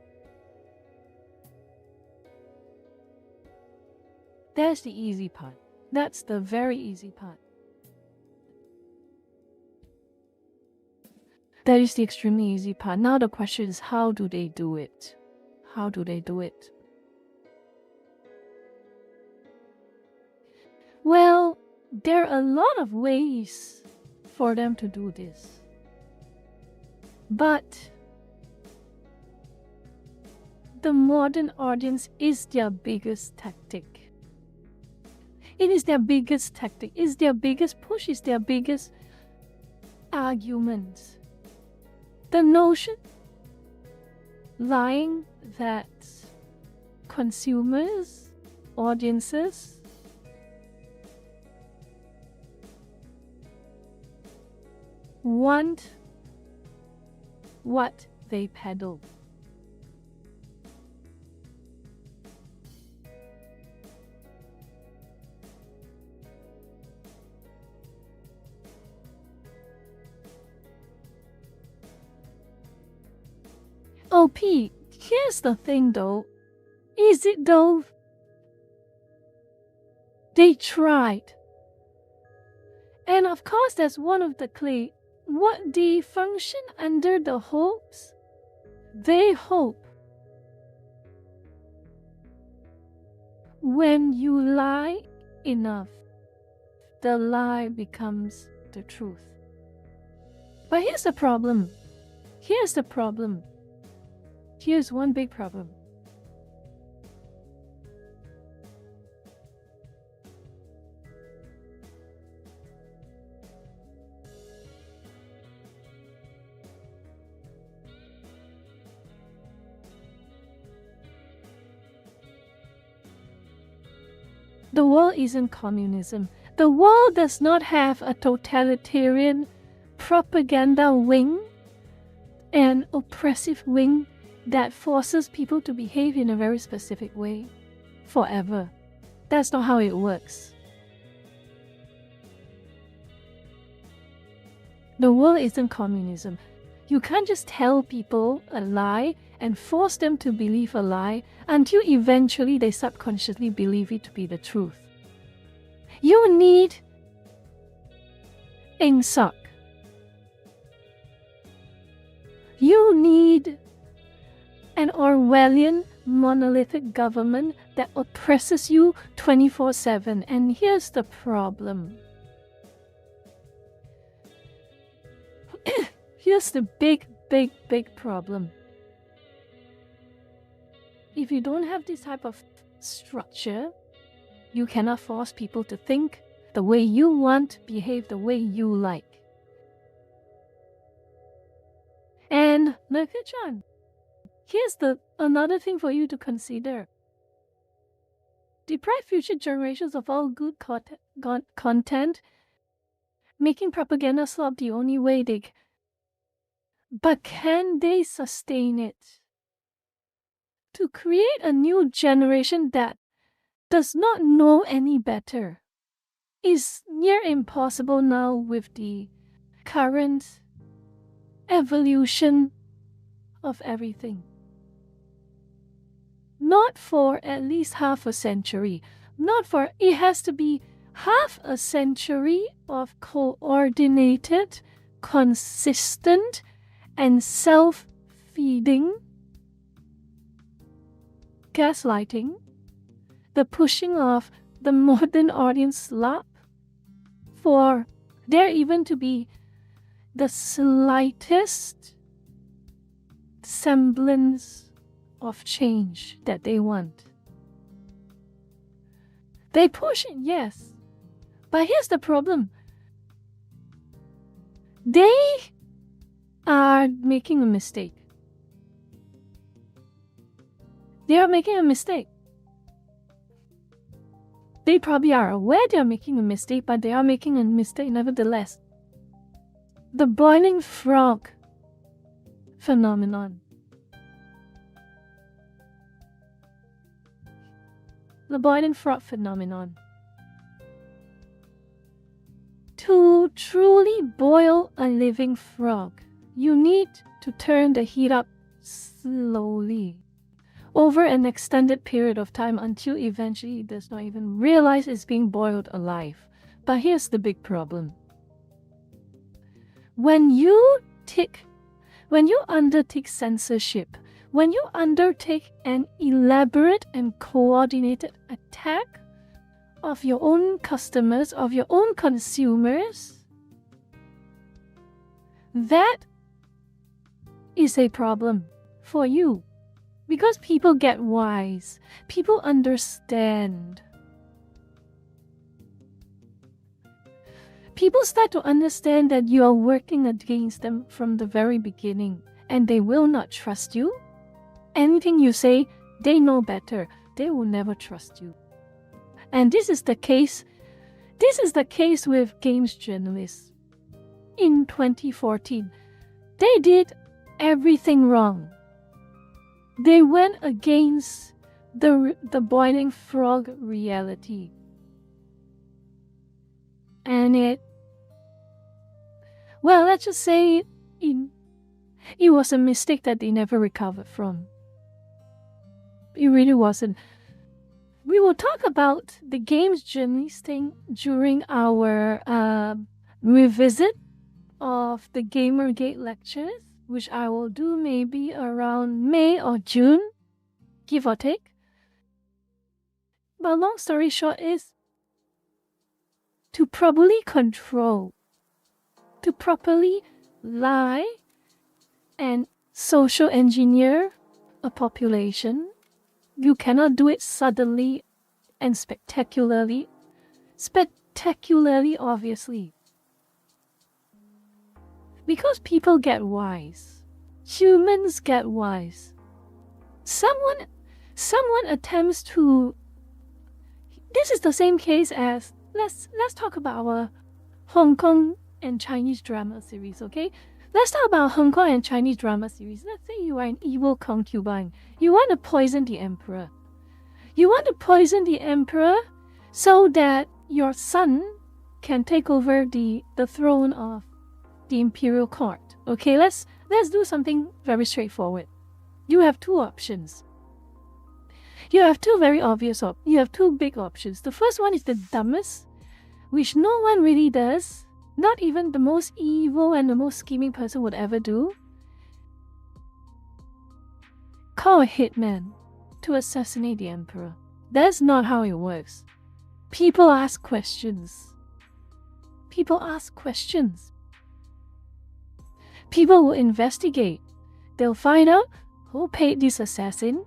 That's the easy part. That's the very easy part. That is the extremely easy part. Now the question is, how do they do it? How do they do it? Well, there are a lot of ways for them to do this. But the modern audience is their biggest tactic. It is their biggest tactic. It's their biggest push. It's their biggest argument. The notion lying that consumers, audiences, want what they peddle. Oh, Pete, here's the thing though. Is it though? They tried. And of course, that's one of the clay. What they function under the hopes? They hope when you lie enough, the lie becomes the truth. But here's the problem. Here's the problem. Here's one big problem. The world isn't communism. The world does not have a totalitarian propaganda wing, an oppressive wing that forces people to behave in a very specific way forever. That's not how it works. The world isn't communism. You can't just tell people a lie and force them to believe a lie until eventually they subconsciously believe it to be the truth. You need Ingsoc. You need an Orwellian monolithic government that oppresses you 24/7. And here's the problem. Here's the big problem. If you don't have this type of structure, you cannot force people to think the way you want, behave the way you like. And Nakachan, here's another thing for you to consider. Deprive future generations of all good content, making propaganda slop the only way they can. But can they sustain it? To create a new generation that does not know any better is near impossible now with the current evolution of everything. Not for at least half a century. It has to be half a century of coordinated, consistent, and self-feeding gaslighting, the pushing of the modern audience slop, for there even to be the slightest semblance of change that they want. They push it, yes. But here's the problem. They are making a mistake. They are making a mistake. They probably are aware they are making a mistake, but they are making a mistake nevertheless. The boiling frog phenomenon. The boiling frog phenomenon. To truly boil a living frog, you need to turn the heat up slowly over an extended period of time until eventually it does not even realize it's being boiled alive. But here's the big problem. When you undertake censorship, when you undertake an elaborate and coordinated attack of your own customers, of your own consumers, that is a problem for you. Because people get wise. People understand. People start to understand that you are working against them from the very beginning, and they will not trust you. Anything you say, they know better. They will never trust you. And this is the case with games journalists. In 2014, they did everything wrong. They went against the boiling frog reality. And let's just say it was a mistake that they never recovered from. It really wasn't. We will talk about the games journalist thing during our revisit of the Gamergate lectures, which I will do maybe around May or June, give or take. But long story short is to properly control, to properly lie and social engineer a population. You cannot do it suddenly and spectacularly, obviously. Because people get wise. Humans get wise. Someone attempts to... This is the same case as... Let's talk about our Hong Kong and Chinese drama series, okay? Let's talk about Hong Kong and Chinese drama series. Let's say you are an evil concubine. You want to poison the emperor. You want to poison the emperor so that your son can take over the throne of the imperial court. Okay, let's do something very straightforward. You have two options. You have two very obvious you have two big options. The first one is the dumbest, which no one really does. Not even the most evil and the most scheming person would ever do. Call a hitman to assassinate the emperor. That's not how it works. People ask questions. People ask questions. People will investigate. They'll find out who paid this assassin,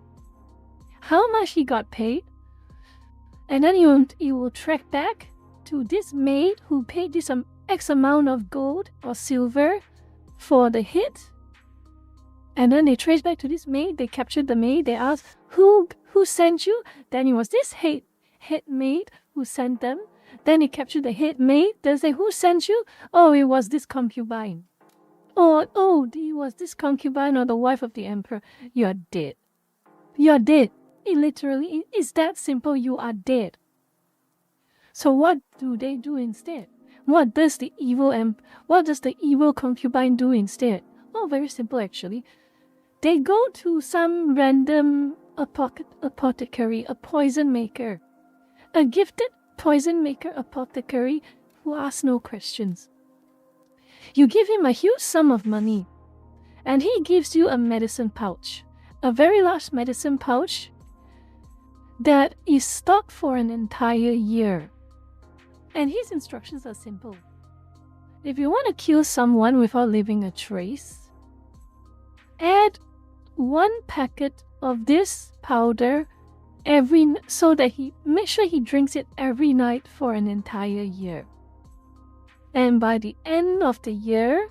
how much he got paid, and then you will track back to this maid who paid this X amount of gold or silver for the hit. And then they trace back to this maid, they captured the maid, they ask who sent you? Then it was this head maid who sent them. Then they captured the head maid, they say who sent you? Oh, it was this concubine. Or it was this concubine or the wife of the emperor. You are dead. You are dead. It literally is that simple. You are dead. So what do they do instead? What does the evil concubine do instead? Oh, very simple actually. They go to some random apothecary, a poison maker, a gifted poison maker apothecary who asks no questions. You give him a huge sum of money, and he gives you a medicine pouch, a very large medicine pouch that is stocked for an entire year. And his instructions are simple. If you want to kill someone without leaving a trace, add 1 packet of this powder so that make sure he drinks it every night for an entire year. And by the end of the year,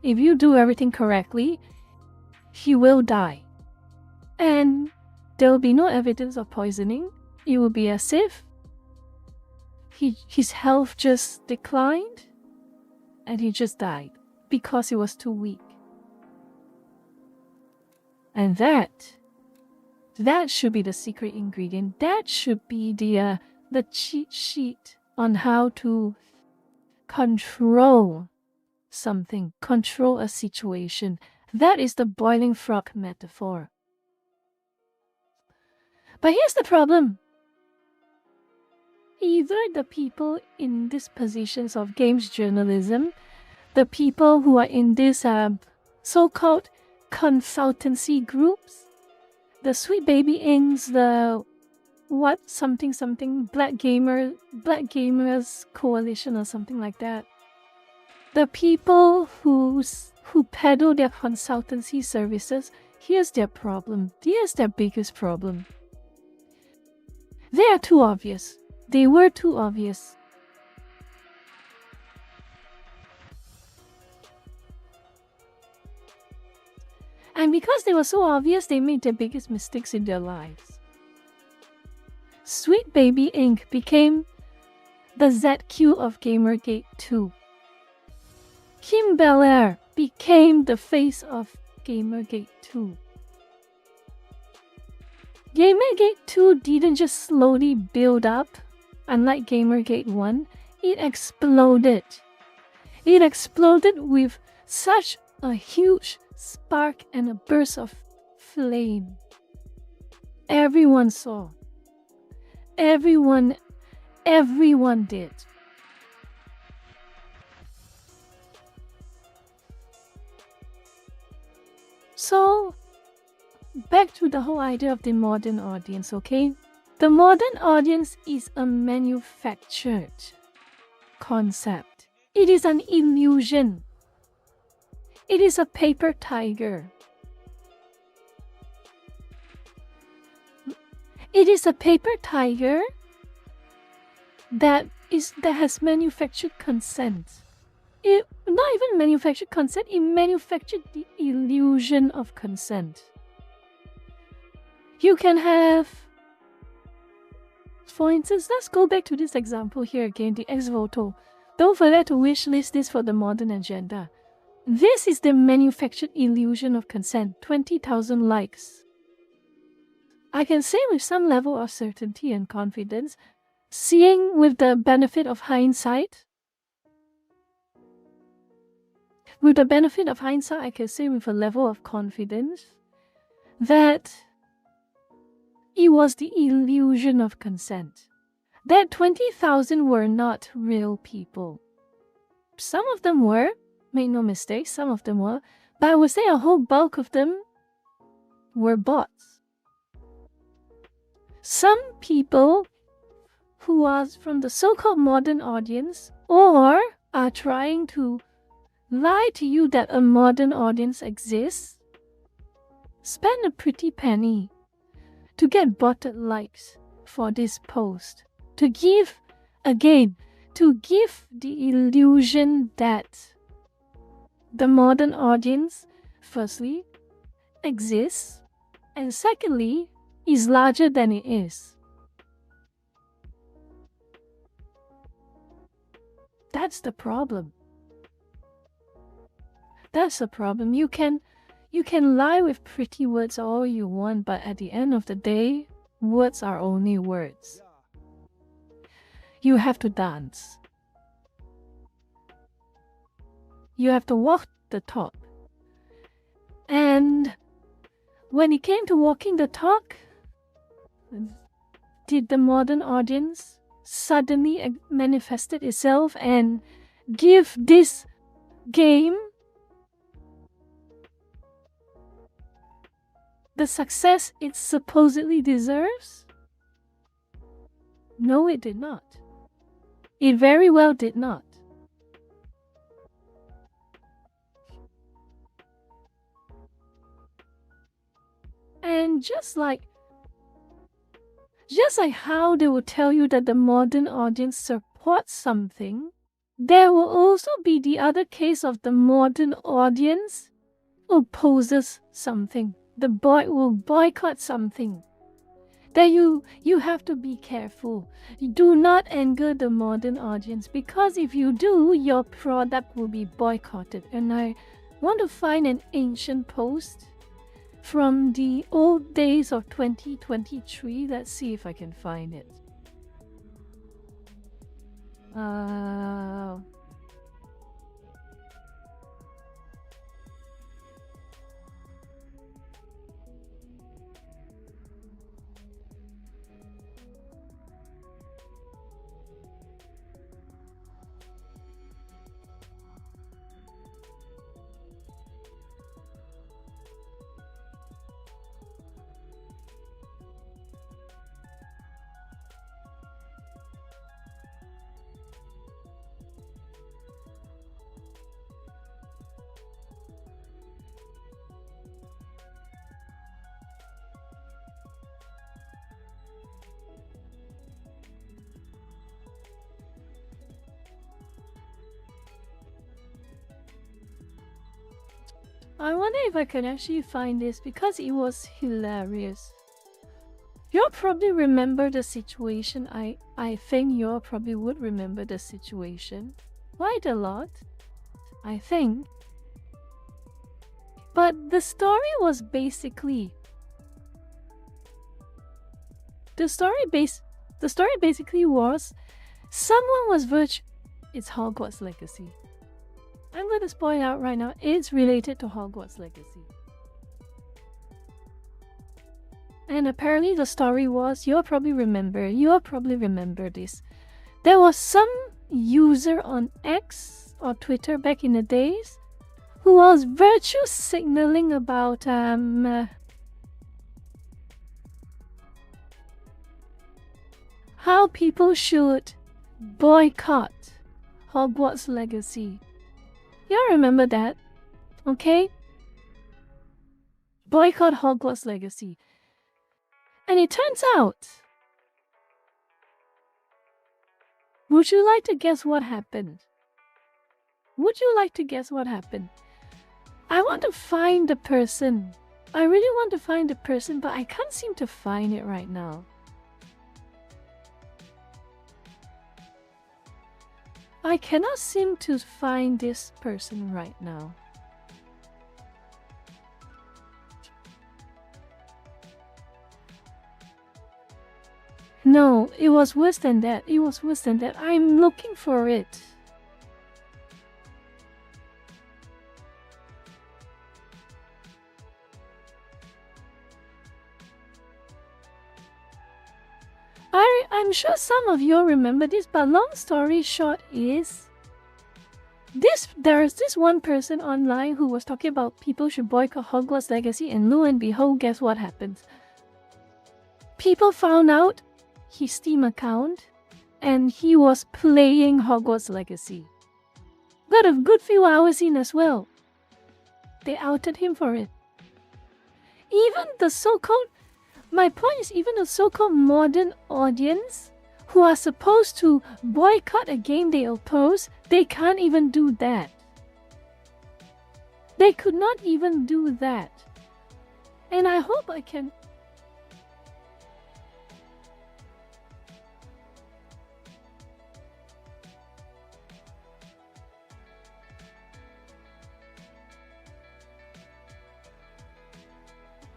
if you do everything correctly, he will die. And there will be no evidence of poisoning. It will be as if his health just declined and he just died because he was too weak. And that should be the secret ingredient. That should be the cheat sheet on how to control something, control a situation. That is the boiling frog metaphor. But here's the problem. Either the people in these positions of games journalism, the people who are in these so-called consultancy groups, the Sweet Baby Inks, the Black Gamers Coalition or something like that. The people who peddle their consultancy services, here's their problem. Here's their biggest problem. They are too obvious. They were too obvious. And because they were so obvious, they made their biggest mistakes in their lives. Sweet Baby Inc. became the ZQ of Gamergate 2. Kim Belair became the face of Gamergate 2. Gamergate 2 didn't just slowly build up. Unlike Gamergate 1, it exploded. It exploded with such a huge spark and a burst of flame. Everyone saw. Everyone did. So, back to the whole idea of the modern audience, okay? The modern audience is a manufactured concept. It is an illusion. It is a paper tiger. It is a paper tiger that has manufactured consent. It not even manufactured consent, it manufactured the illusion of consent. You can have, for instance, let's go back to this example here again, the ex-voto. Don't forget to wishlist this for the modern agenda. This is the manufactured illusion of consent. 20,000 likes. I can say with some level of certainty and confidence, seeing with the benefit of hindsight, I can say with a level of confidence that it was the illusion of consent. That 20,000 were not real people. Some of them were, make no mistake, some of them were, but I would say a whole bulk of them were bots. Some people who are from the so-called modern audience or are trying to lie to you that a modern audience exists, spend a pretty penny to get botted likes for this post. To give the illusion that the modern audience, firstly, exists, and secondly, is larger than it is. That's the problem. That's the problem. You can lie with pretty words all you want, but at the end of the day, words are only words. You have to dance. You have to walk the talk. And when it came to walking the talk, did the modern audience suddenly manifested itself and give this game the success it supposedly deserves? No, it did not. It very well did not. And just like how they will tell you that the modern audience supports something, there will also be the other case of the modern audience opposes something. The boy will boycott something. That you have to be careful. Do not anger the modern audience, because if you do, your product will be boycotted. And I want to find an ancient post from the old days of 2023. Let's see if I can find it. I wonder if I can actually find this because it was hilarious. You'll probably remember the situation. I think you probably would remember the situation quite a lot, I think. But the story was basically the story basically was someone was it's Hogwarts Legacy. I'm going to spoil out right now. It's related to Hogwarts Legacy. And apparently the story was, you'll probably remember this. There was some user on X or Twitter back in the days who was virtue signaling about how people should boycott Hogwarts Legacy. Y'all remember that? Okay? Boycott Hogwarts Legacy. And it turns out, would you like to guess what happened? Would you like to guess what happened? I want to find the person. I really want to find the person, but I can't seem to find it right now. I cannot seem to find this person right now. No, it was worse than that. It was worse than that. I'm looking for it. I'm sure some of you remember this, but long story short is there's this one person online who was talking about people should boycott Hogwarts Legacy, and lo and behold, guess what happens? People found out his Steam account and he was playing Hogwarts Legacy. Got a good few hours in as well. They outed him for it. Even the so-called, my point is, even the so-called modern audience who are supposed to boycott a game they oppose, they can't even do that. They could not even do that. And I hope I can...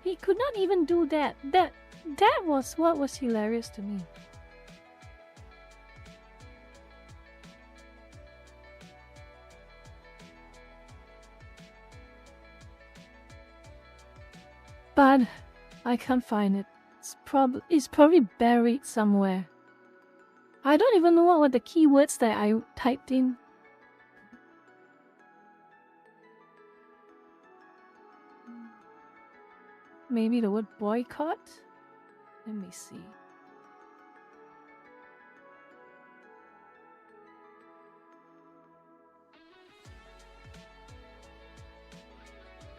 He could not even do that. That was what was hilarious to me. But I can't find it. It's probably buried somewhere. I don't even know what were the keywords that I typed in. Maybe the word boycott? Let me see.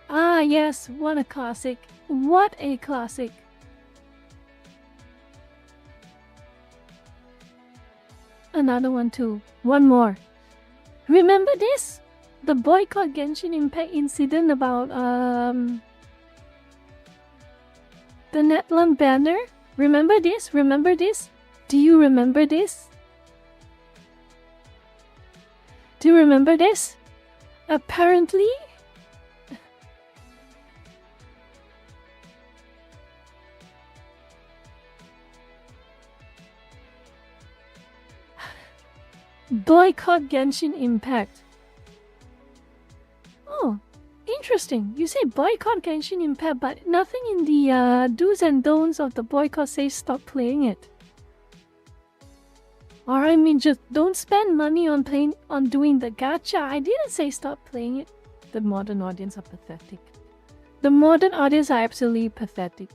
Ah, yes, what a classic. What a classic. Another one too. One more. Remember this? The boycott Genshin Impact incident about the Netland banner? Remember this? Remember this? Do you remember this? Do you remember this? Apparently, boycott Genshin Impact. Oh, interesting. You say boycott Genshin Impact, but nothing in the do's and don'ts of the boycott says stop playing it. Or I mean, just don't spend money on doing the gacha. I didn't say stop playing it. The modern audience are pathetic. The modern audience are absolutely pathetic.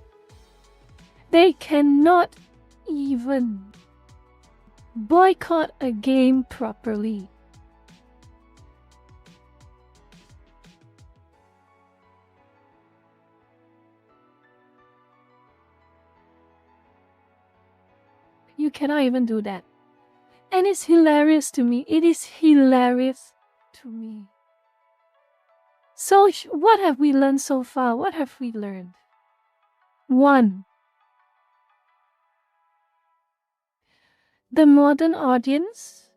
They cannot even boycott a game properly. You cannot even do that. And it's hilarious to me. It is hilarious to me. So, what have we learned so far? What have we learned? 1. The modern audience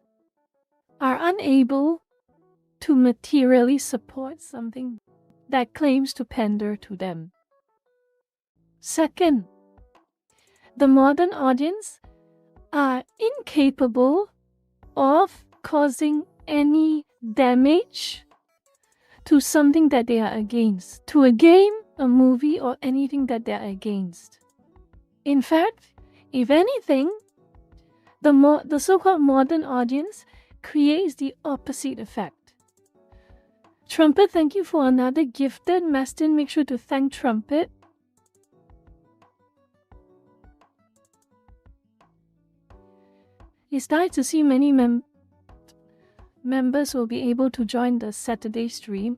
are unable to materially support something that claims to pander to them. 2. The modern audience are incapable of causing any damage to something that they are against, to a game, a movie, or anything that they are against. In fact, if anything, the so-called modern audience creates the opposite effect. Trumpet, thank you for another gifted. Mastin, make sure to thank Trumpet. It's nice to see many members will be able to join the Saturday stream.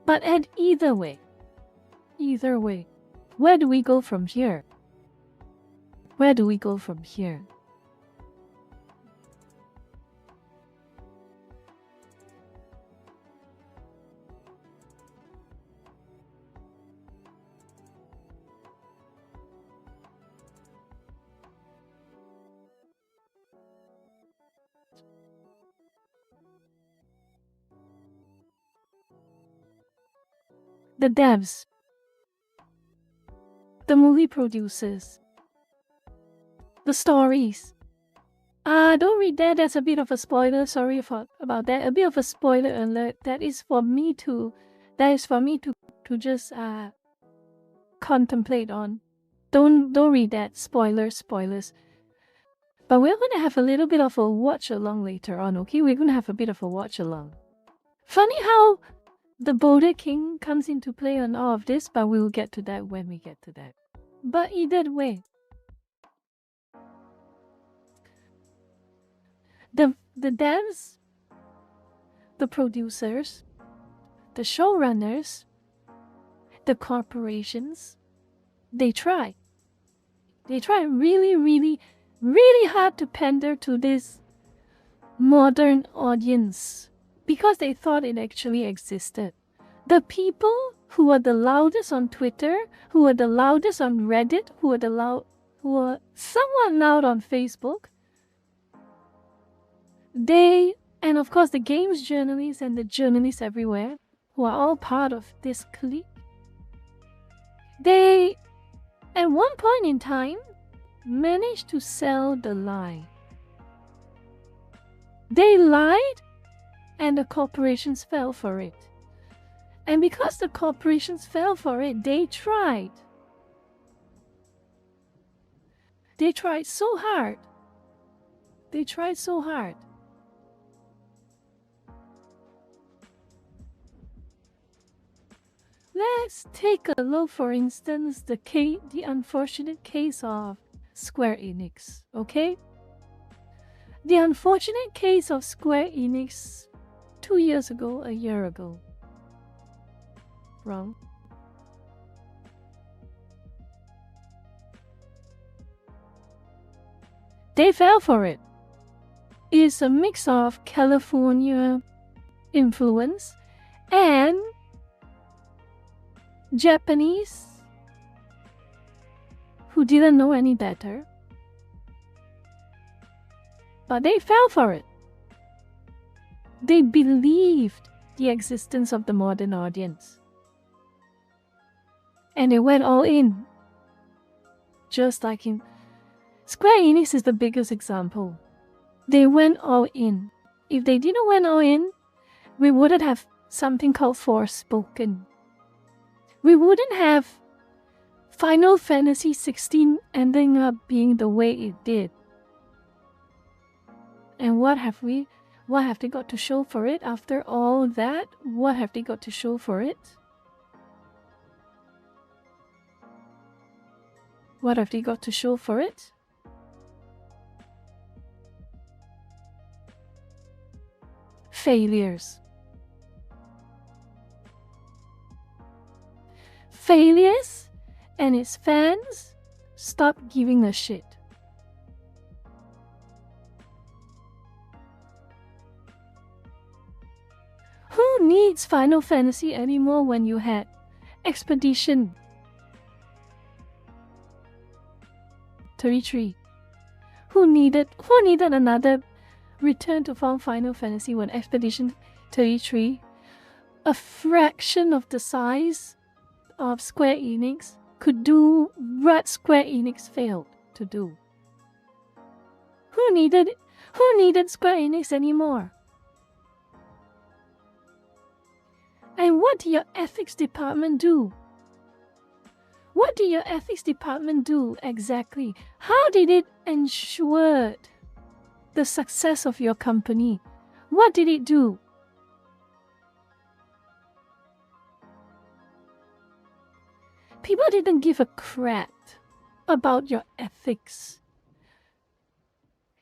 But at either way, where do we go from here? Where do we go from here? The devs, the movie producers, the stories. Don't read that. That's a bit of a spoiler. Sorry about that. A bit of a spoiler alert. That is for me to just contemplate on. Don't read that. Spoilers. But we're gonna have a little bit of a watch along later on. Okay, we're gonna have a bit of a watch along. Funny how the Boulder King comes into play on all of this, but we'll get to that when we get to that. But either way, the devs, the producers, the showrunners, the corporations, they try really, really, really hard to pander to this modern audience, because they thought it actually existed. The people who are the loudest on Twitter, who are the loudest on Reddit, who are somewhat loud on Facebook, and of course the games journalists and the journalists everywhere, who are all part of this clique, they, at one point in time, managed to sell the lie. They lied, and the corporations fell for it. And because the corporations fell for it, they tried. They tried so hard. Let's take a look, for instance, the unfortunate case of Square Enix, okay? The unfortunate case of Square Enix 2 years ago, a year ago. Wrong. They fell for it. It's a mix of California influence and Japanese who didn't know any better. But they fell for it. They believed the existence of the modern audience. And they went all in. Just like in Square Enix is the biggest example. They went all in. If they didn't went all in, we wouldn't have something called Forspoken. We wouldn't have Final Fantasy 16 ending up being the way it did. And what have they got to show for it after all that? What have they got to show for it? What have they got to show for it? Failures. failures and its fans stop giving a shit. Who needs Final Fantasy anymore when you had Expedition 33? Who needed another return to form Final Fantasy when Expedition 33, a fraction of the size of Square Enix, could do what Square Enix failed to do? Who needed Square Enix anymore? And what did your ethics department do? What did your ethics department do exactly? How did it ensure the success of your company? What did it do? People didn't give a crap about your ethics.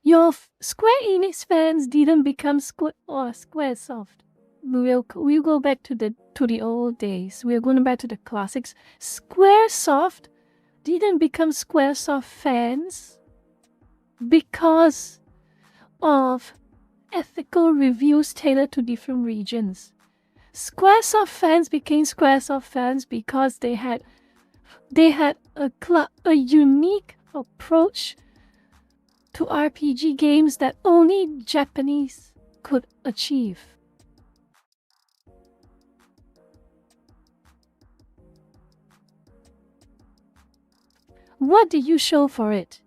Your Square Enix fans didn't become Squaresoft. We'll go back to the old days. We're going back to the classics. Squaresoft didn't become Squaresoft fans because of ethical reviews tailored to different regions. Squaresoft fans became Squaresoft fans because they had a unique approach to RPG games that only Japanese could achieve. What did you show for it?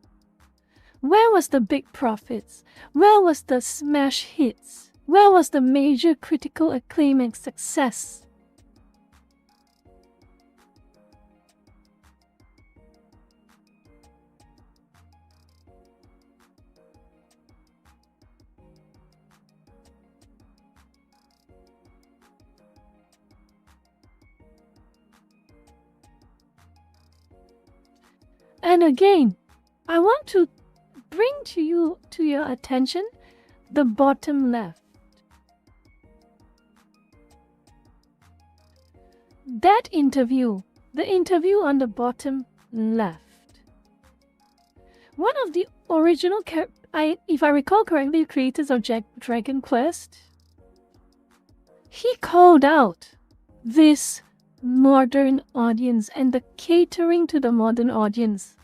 Where was the big profits? Where was the smash hits? Where was the major critical acclaim and success? And again, I want to bring to your attention the bottom left. That interview, the interview on the bottom left. One of the original, if I recall correctly, creators of Dragon Quest, he called out this modern audience and the catering to the modern audience,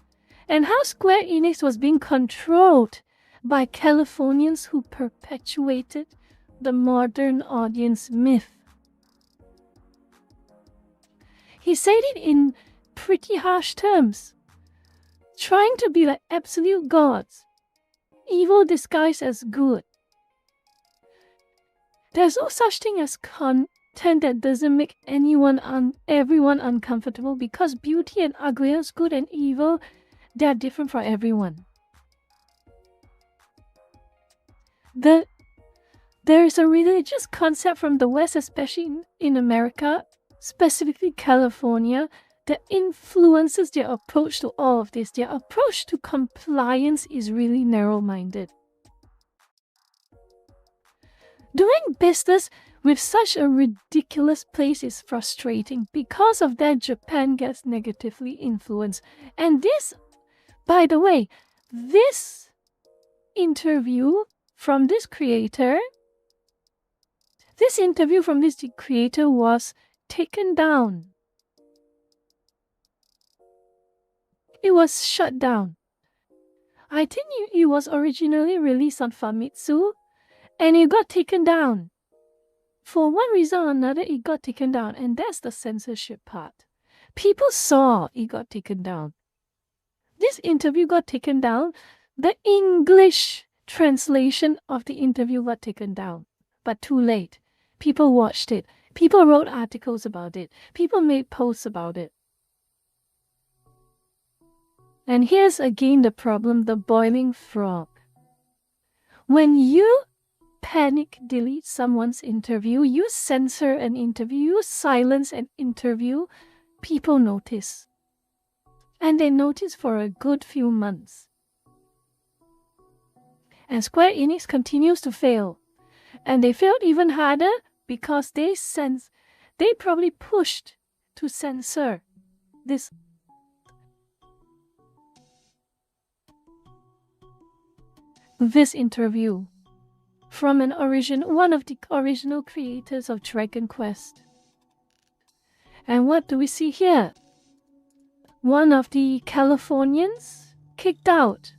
and how Square Enix was being controlled by Californians who perpetuated the modern audience myth. He said it in pretty harsh terms, trying to be like absolute gods, evil disguised as good. There's no such thing as content that doesn't make everyone uncomfortable, because beauty and ugliness, good and evil, they are different for everyone. There is a religious concept from the West, especially in America, specifically California, that influences their approach to all of this. Their approach to compliance is really narrow-minded. Doing business with such a ridiculous place is frustrating. Because of that, Japan gets negatively influenced. And this, by the way, this interview from this creator was taken down. It was shut down. I think it was originally released on Famitsu, and it got taken down. For one reason or another, it got taken down, and that's the censorship part. People saw it got taken down. This interview got taken down. The English translation of the interview got taken down, but too late. People watched it. People wrote articles about it. People made posts about it. And here's again the problem, the boiling frog. When you panic delete someone's interview, you censor an interview, you silence an interview, people notice. And they notice for a good few months. And Square Enix continues to fail. And they failed even harder because they probably pushed to censor this interview from one of the original creators of Dragon Quest. And what do we see here? One of the Californians kicked out.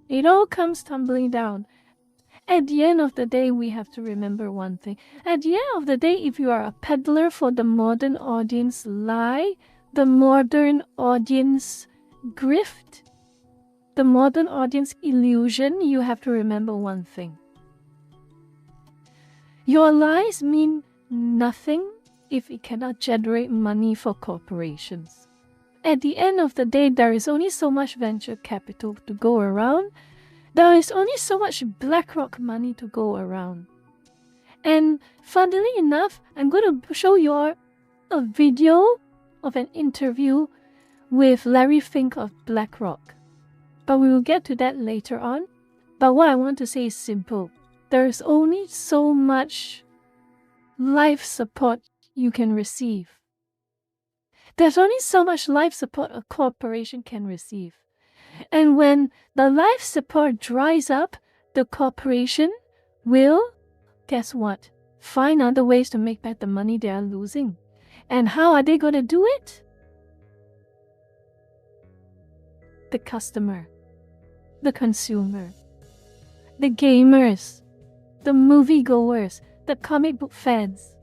It all comes tumbling down. At the end of the day, we have to remember one thing. At the end of the day, if you are a peddler for the modern audience lie, the modern audience grift, the modern audience illusion, you have to remember one thing. Your lies mean nothing if it cannot generate money for corporations. At the end of the day, there is only so much venture capital to go around. There is only so much BlackRock money to go around. And funnily enough, I'm going to show you a video of an interview with Larry Fink of BlackRock. But we will get to that later on. But what I want to say is simple. There's only so much life support you can receive. There's only so much life support a corporation can receive. And when the life support dries up, the corporation will, guess what? Find other ways to make back the money they are losing. And how are they going to do it? The customer, the consumer, the gamers, the moviegoers, the comic book fans.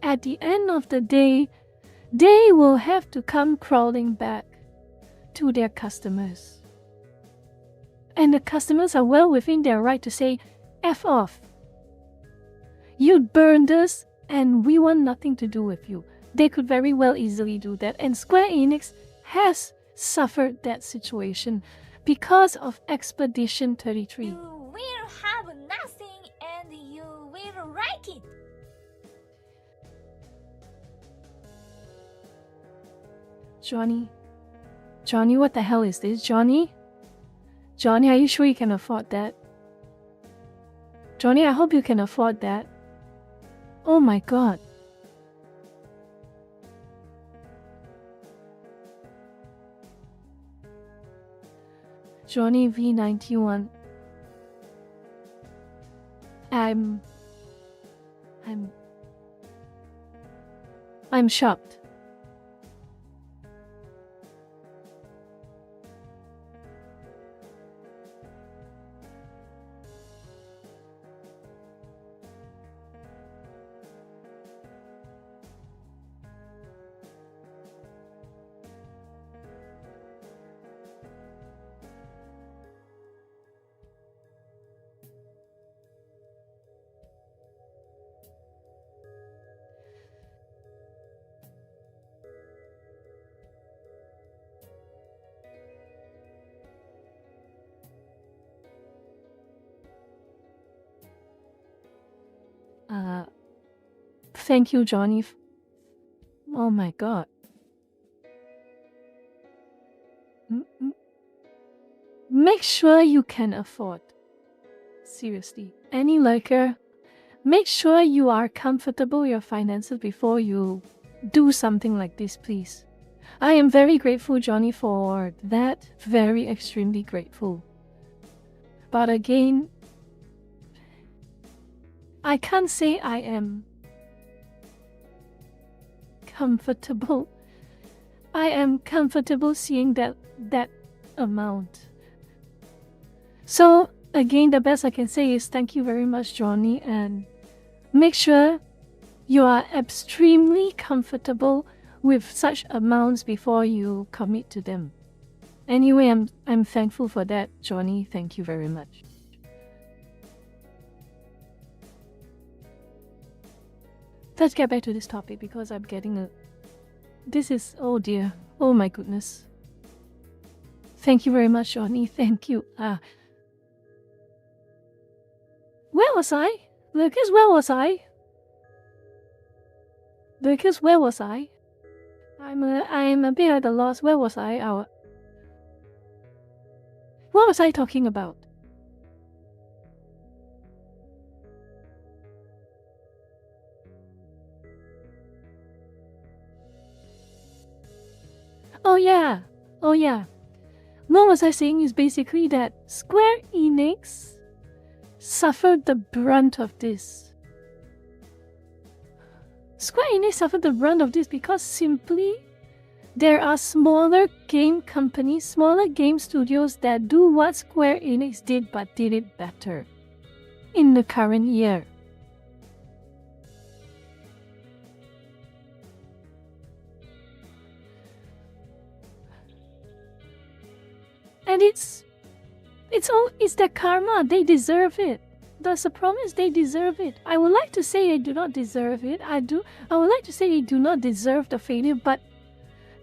At the end of the day, they will have to come crawling back to their customers. And the customers are well within their right to say, F off. You burned us and we want nothing to do with you. They could very well easily do that. And Square Enix has suffered that situation because of Expedition 33. You will have nothing and you will like it. Johnny, what the hell is this? Johnny, are you sure you can afford that? Johnny, I hope you can afford that. Oh my god. Johnny V91. I'm shocked. Thank you, Johnny. Oh my god. Make sure you can afford. Seriously. Any lurker, make sure you are comfortable with your finances before you do something like this, please. I am very grateful, Johnny, for that. Very extremely grateful. But again, I can't say I am comfortable. I am comfortable seeing that amount. So again, the best I can say is thank you very much, Johnny, and make sure you are extremely comfortable with such amounts before you commit to them. Anyway, I'm thankful for that, Johnny. Thank you very much. Let's get back to this topic because I'm getting this is, oh dear, oh my goodness. Thank you very much, Johnny. Thank you. Where was I? Lucas, where was I? Lucas, where was I? I'm a bit at a loss. Where was I? What was I talking about? Oh yeah. What was I saying is basically that Square Enix suffered the brunt of this. Square Enix suffered the brunt of this because simply there are smaller game companies, smaller game studios that do what Square Enix did but did it better in the current year. And it's their karma. They deserve it. That's the problem is they deserve it. I would like to say they do not deserve it. I would like to say they do not deserve the failure, but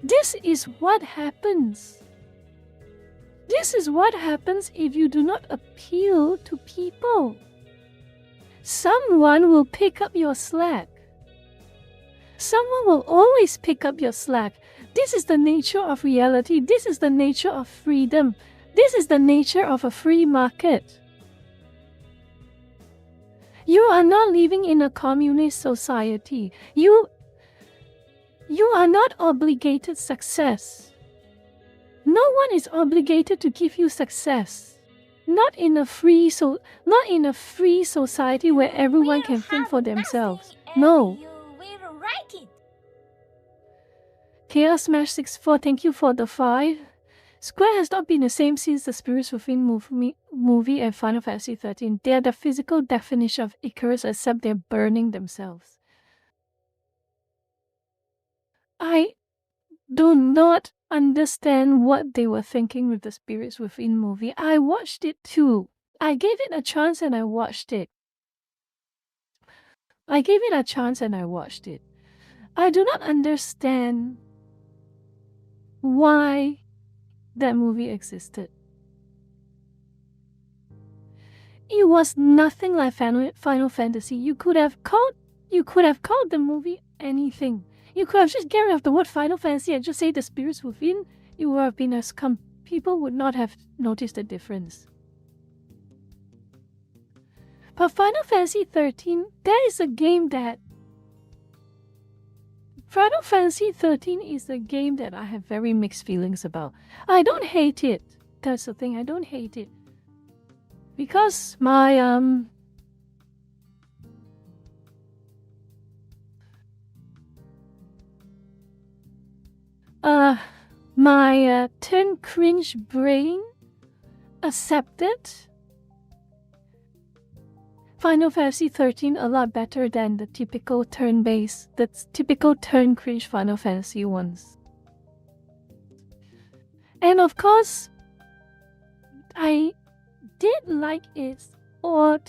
this is what happens. This is what happens if you do not appeal to people. Someone will pick up your slack. Someone will always pick up your slack. This is the nature of reality. This is the nature of freedom. This is the nature of a free market. You are not living in a communist society. You are not obligated success. No one is obligated to give you success. Not in a free society where everyone can think for themselves. No. Chaos Smash 64, thank you for the 5. Square has not been the same since the Spirits Within movie and Final Fantasy 13. They are the physical definition of Icarus, except they're burning themselves. I do not understand what they were thinking with the Spirits Within movie. I watched it too. I gave it a chance and I watched it. I do not understand why that movie existed. It was nothing like Final Fantasy. You could have called the movie anything. You could have just get rid of the word Final Fantasy and just say the Spirits Within. It would have been as people would not have noticed the difference. But Final Fantasy 13, that is a game that Final Fantasy 13 is a game that I have very mixed feelings about. I don't hate it. That's the thing, I don't hate it. Because my turn cringe brain accepted Final Fantasy 13 a lot better than the typical turn-based, the typical turn cringe Final Fantasy ones. And of course, I did like its odd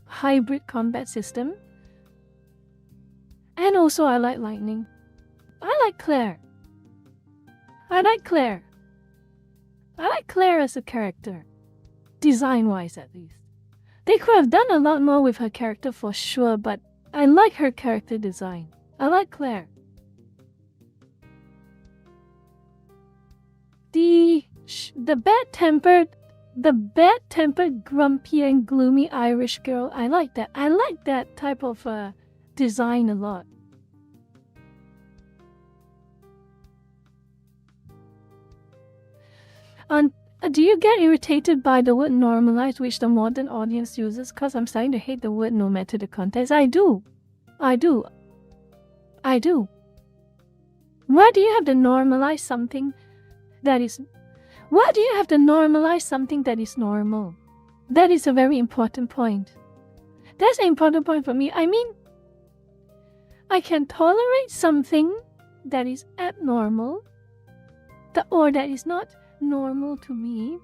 hybrid combat system. And also I like Lightning. I like Claire. I like Claire as a character. Design-wise at least. They could have done a lot more with her character for sure, but I like her character design. I like Claire. The bad-tempered, grumpy and gloomy Irish girl, I like that. I like that type of design a lot. Do you get irritated by the word normalize, which the modern audience uses? Because I'm starting to hate the word no matter the context. I do. Why do you have to normalize something that is... Why do you have to normalize something that is normal? That is a very important point. That's an important point for me. I mean, I can tolerate something that is abnormal, or that is not normal to me,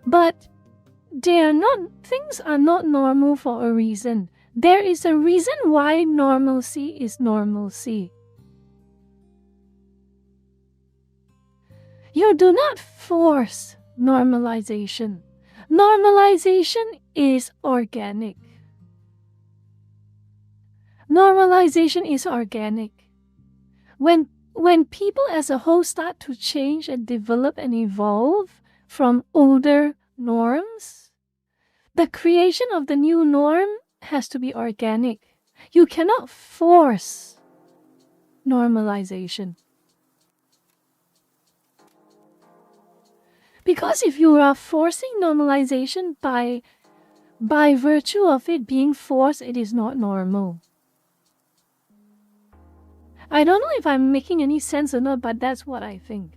but things are not normal for a reason. There is a reason why normalcy is normalcy. You do not force normalization. Normalization is organic. Normalization is organic. When people as a whole start to change and develop and evolve from older norms, the creation of the new norm has to be organic. You cannot force normalization. Because if you are forcing normalization by virtue of it being forced, it is not normal. I don't know if I'm making any sense or not, but that's what I think.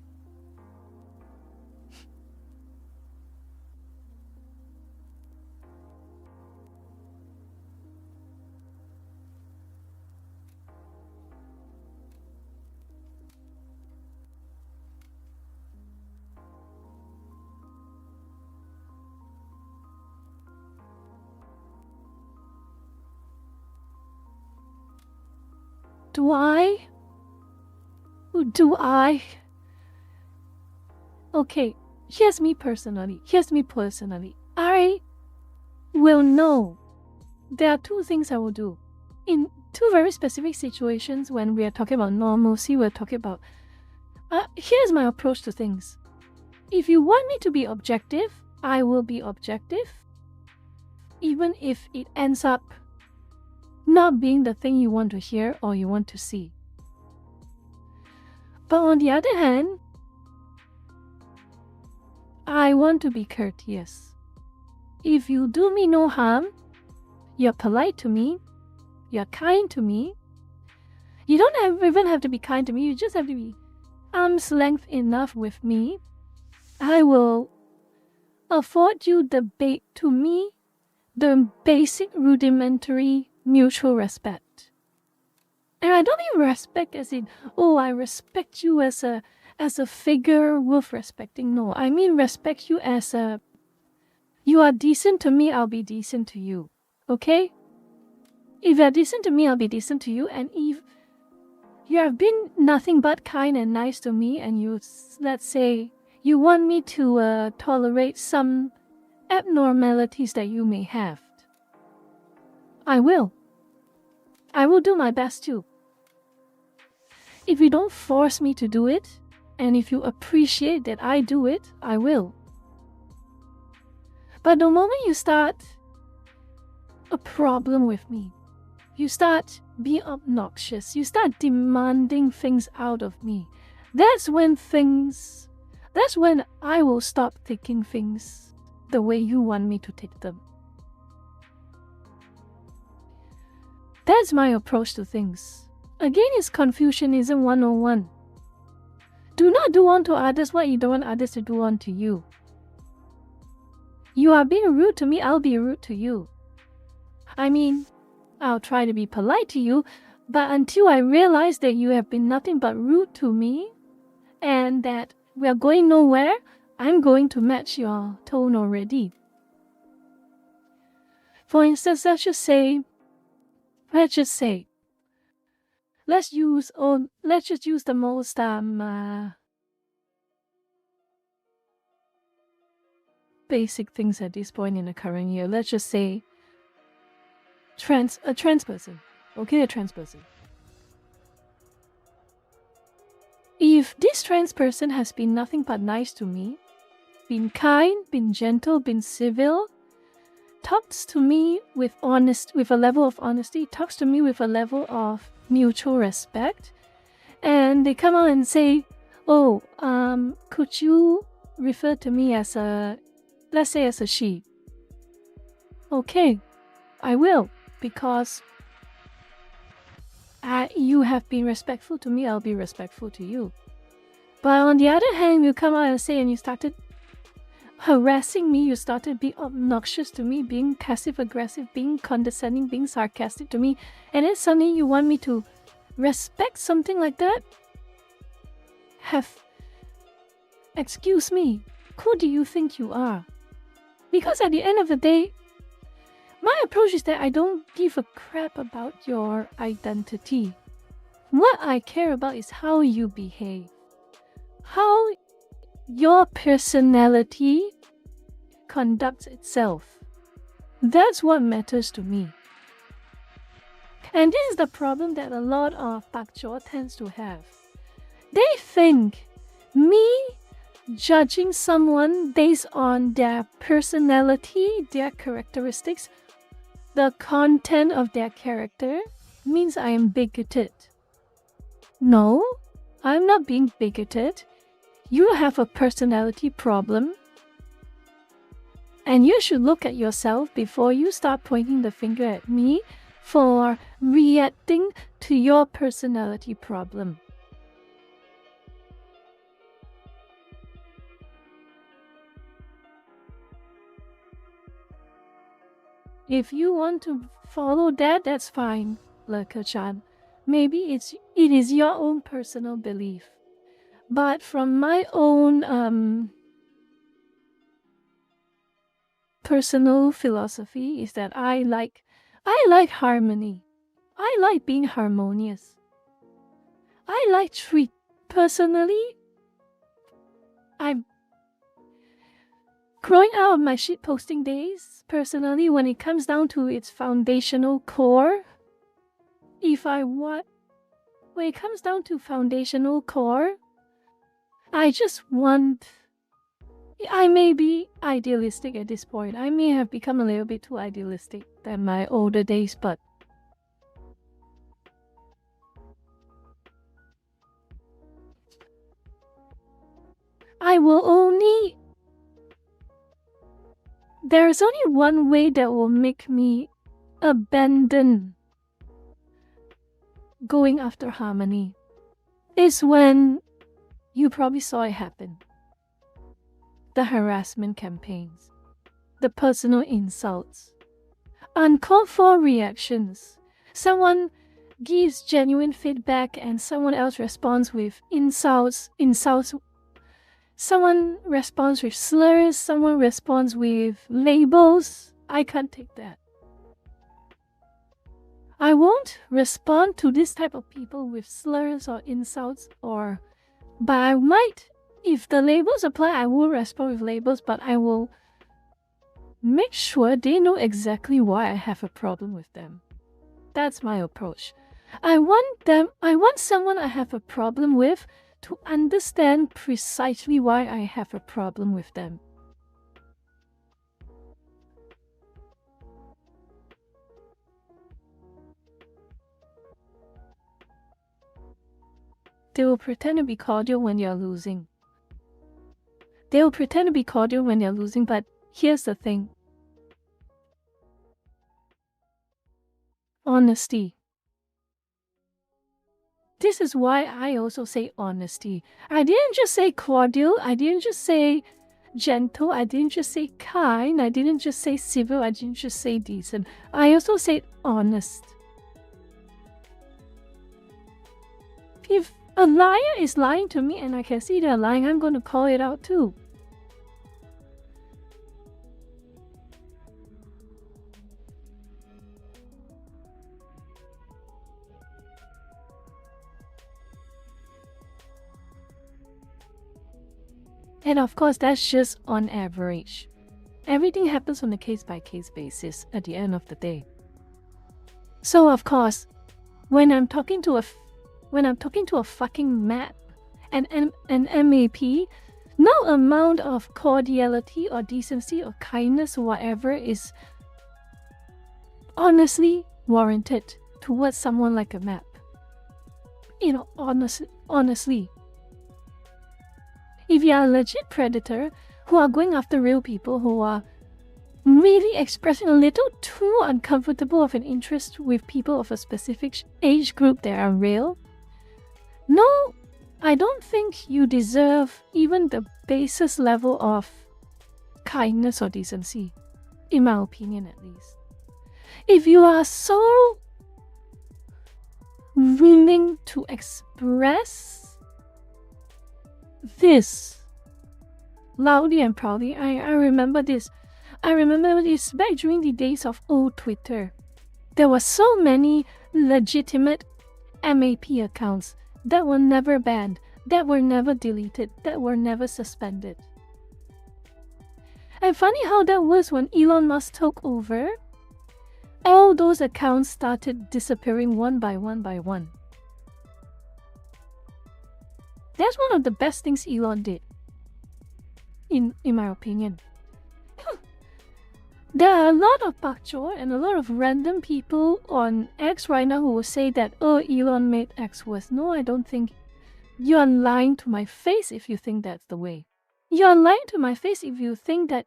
Do I? Okay, here's me personally. I will know. There are two things I will do. In two very specific situations when we are talking about normalcy, we're talking about... here's my approach to things. If you want me to be objective, I will be objective. Even if it ends up not being the thing you want to hear or you want to see. But on the other hand, I want to be courteous. If you do me no harm, you're polite to me, you're kind to me. You don't even have to be kind to me, you just have to be arm's length enough with me. I will afford you the basic rudimentary mutual respect. And I don't mean respect as in, oh, I respect you as a figure worth respecting. No, I mean respect you as you are decent to me, I'll be decent to you. Okay? If you're decent to me, I'll be decent to you. And if you have been nothing but kind and nice to me, and you, let's say, you want me to tolerate some abnormalities that you may have, I will. I will do my best too. If you don't force me to do it, and if you appreciate that I do it, I will. But the moment you start a problem with me, you start being obnoxious, you start demanding things out of me, that's when I will stop taking things the way you want me to take them. That's my approach to things. Again, it's Confucianism 101. Do not do unto others what you don't want others to do unto you. You are being rude to me, I'll be rude to you. I mean, I'll try to be polite to you, but until I realize that you have been nothing but rude to me, and that we are going nowhere, I'm going to match your tone already. For instance, let's just say, let's just use the most basic things at this point in the current year. Let's just say a trans person. Okay, a trans person. If this trans person has been nothing but nice to me, been kind, been gentle, been civil, talks to me with a level of honesty, talks to me with a level of mutual respect, and they come out and say, oh, could you refer to me as let's say as a she? Okay, I will, because you have been respectful to me, I'll be respectful to you. But on the other hand, you come out and say, and you started harassing me, you started being obnoxious to me, being passive-aggressive, being condescending, being sarcastic to me, and then suddenly you want me to respect something like that? Excuse me, who do you think you are? Because at the end of the day, my approach is that I don't give a crap about your identity. What I care about is how you behave. How your personality conducts itself. That's what matters to me. And this is the problem that a lot of Pak Chor tends to have. They think me judging someone based on their personality, their characteristics, the content of their character, means I am bigoted. No, I'm not being bigoted. You have a personality problem. And you should look at yourself before you start pointing the finger at me for reacting to your personality problem. If you want to follow that, that's fine, Lurker-chan. Maybe it is your own personal belief. But from my own personal philosophy is that I like harmony. I like being harmonious. I like personally, I'm growing out of my shitposting days, personally, when it comes down to its foundational core, when it comes down to foundational core, I may be idealistic at this point. I may have become a little bit too idealistic than my older days, but there's only one way that will make me abandon going after harmony. Is when you probably saw it happen. The harassment campaigns, the personal insults, uncalled for reactions. Someone gives genuine feedback and someone else responds with insults. Someone responds with slurs, someone responds with labels. I can't take that. I won't respond to this type of people with slurs or insults but I might, if the labels apply, I will respond with labels, but I will make sure they know exactly why I have a problem with them. That's my approach. I want someone I have a problem with to understand precisely why I have a problem with them. They will pretend to be cordial when you're losing. They will pretend to be cordial when you're losing, but here's the thing. Honesty. This is why I also say honesty. I didn't just say cordial, I didn't just say gentle, I didn't just say kind, I didn't just say civil, I didn't just say decent. I also said honest. If a liar is lying to me and I can see they're lying, I'm going to call it out too. And of course, that's just on average. Everything happens on a case-by-case basis at the end of the day. So of course, when I'm talking to a fucking map, an MAP, no amount of cordiality or decency or kindness or whatever is honestly warranted towards someone like a map. You know, honestly. If you are a legit predator who are going after real people who are really expressing a little too uncomfortable of an interest with people of a specific age group that are real, no, I don't think you deserve even the basest level of kindness or decency, in my opinion at least. If you are so willing to express this loudly and proudly, I remember this. I remember this back during the days of old Twitter. There were so many legitimate MAP accounts that were never banned, that were never deleted, that were never suspended. And funny how that was when Elon Musk took over. All those accounts started disappearing one by one by one. That's one of the best things Elon did, in my opinion. There are a lot of bakchor and a lot of random people on X right now who will say that, oh, Elon made X worse. No, I don't think. You're lying to my face if you think that's the way. You're lying to my face if you think that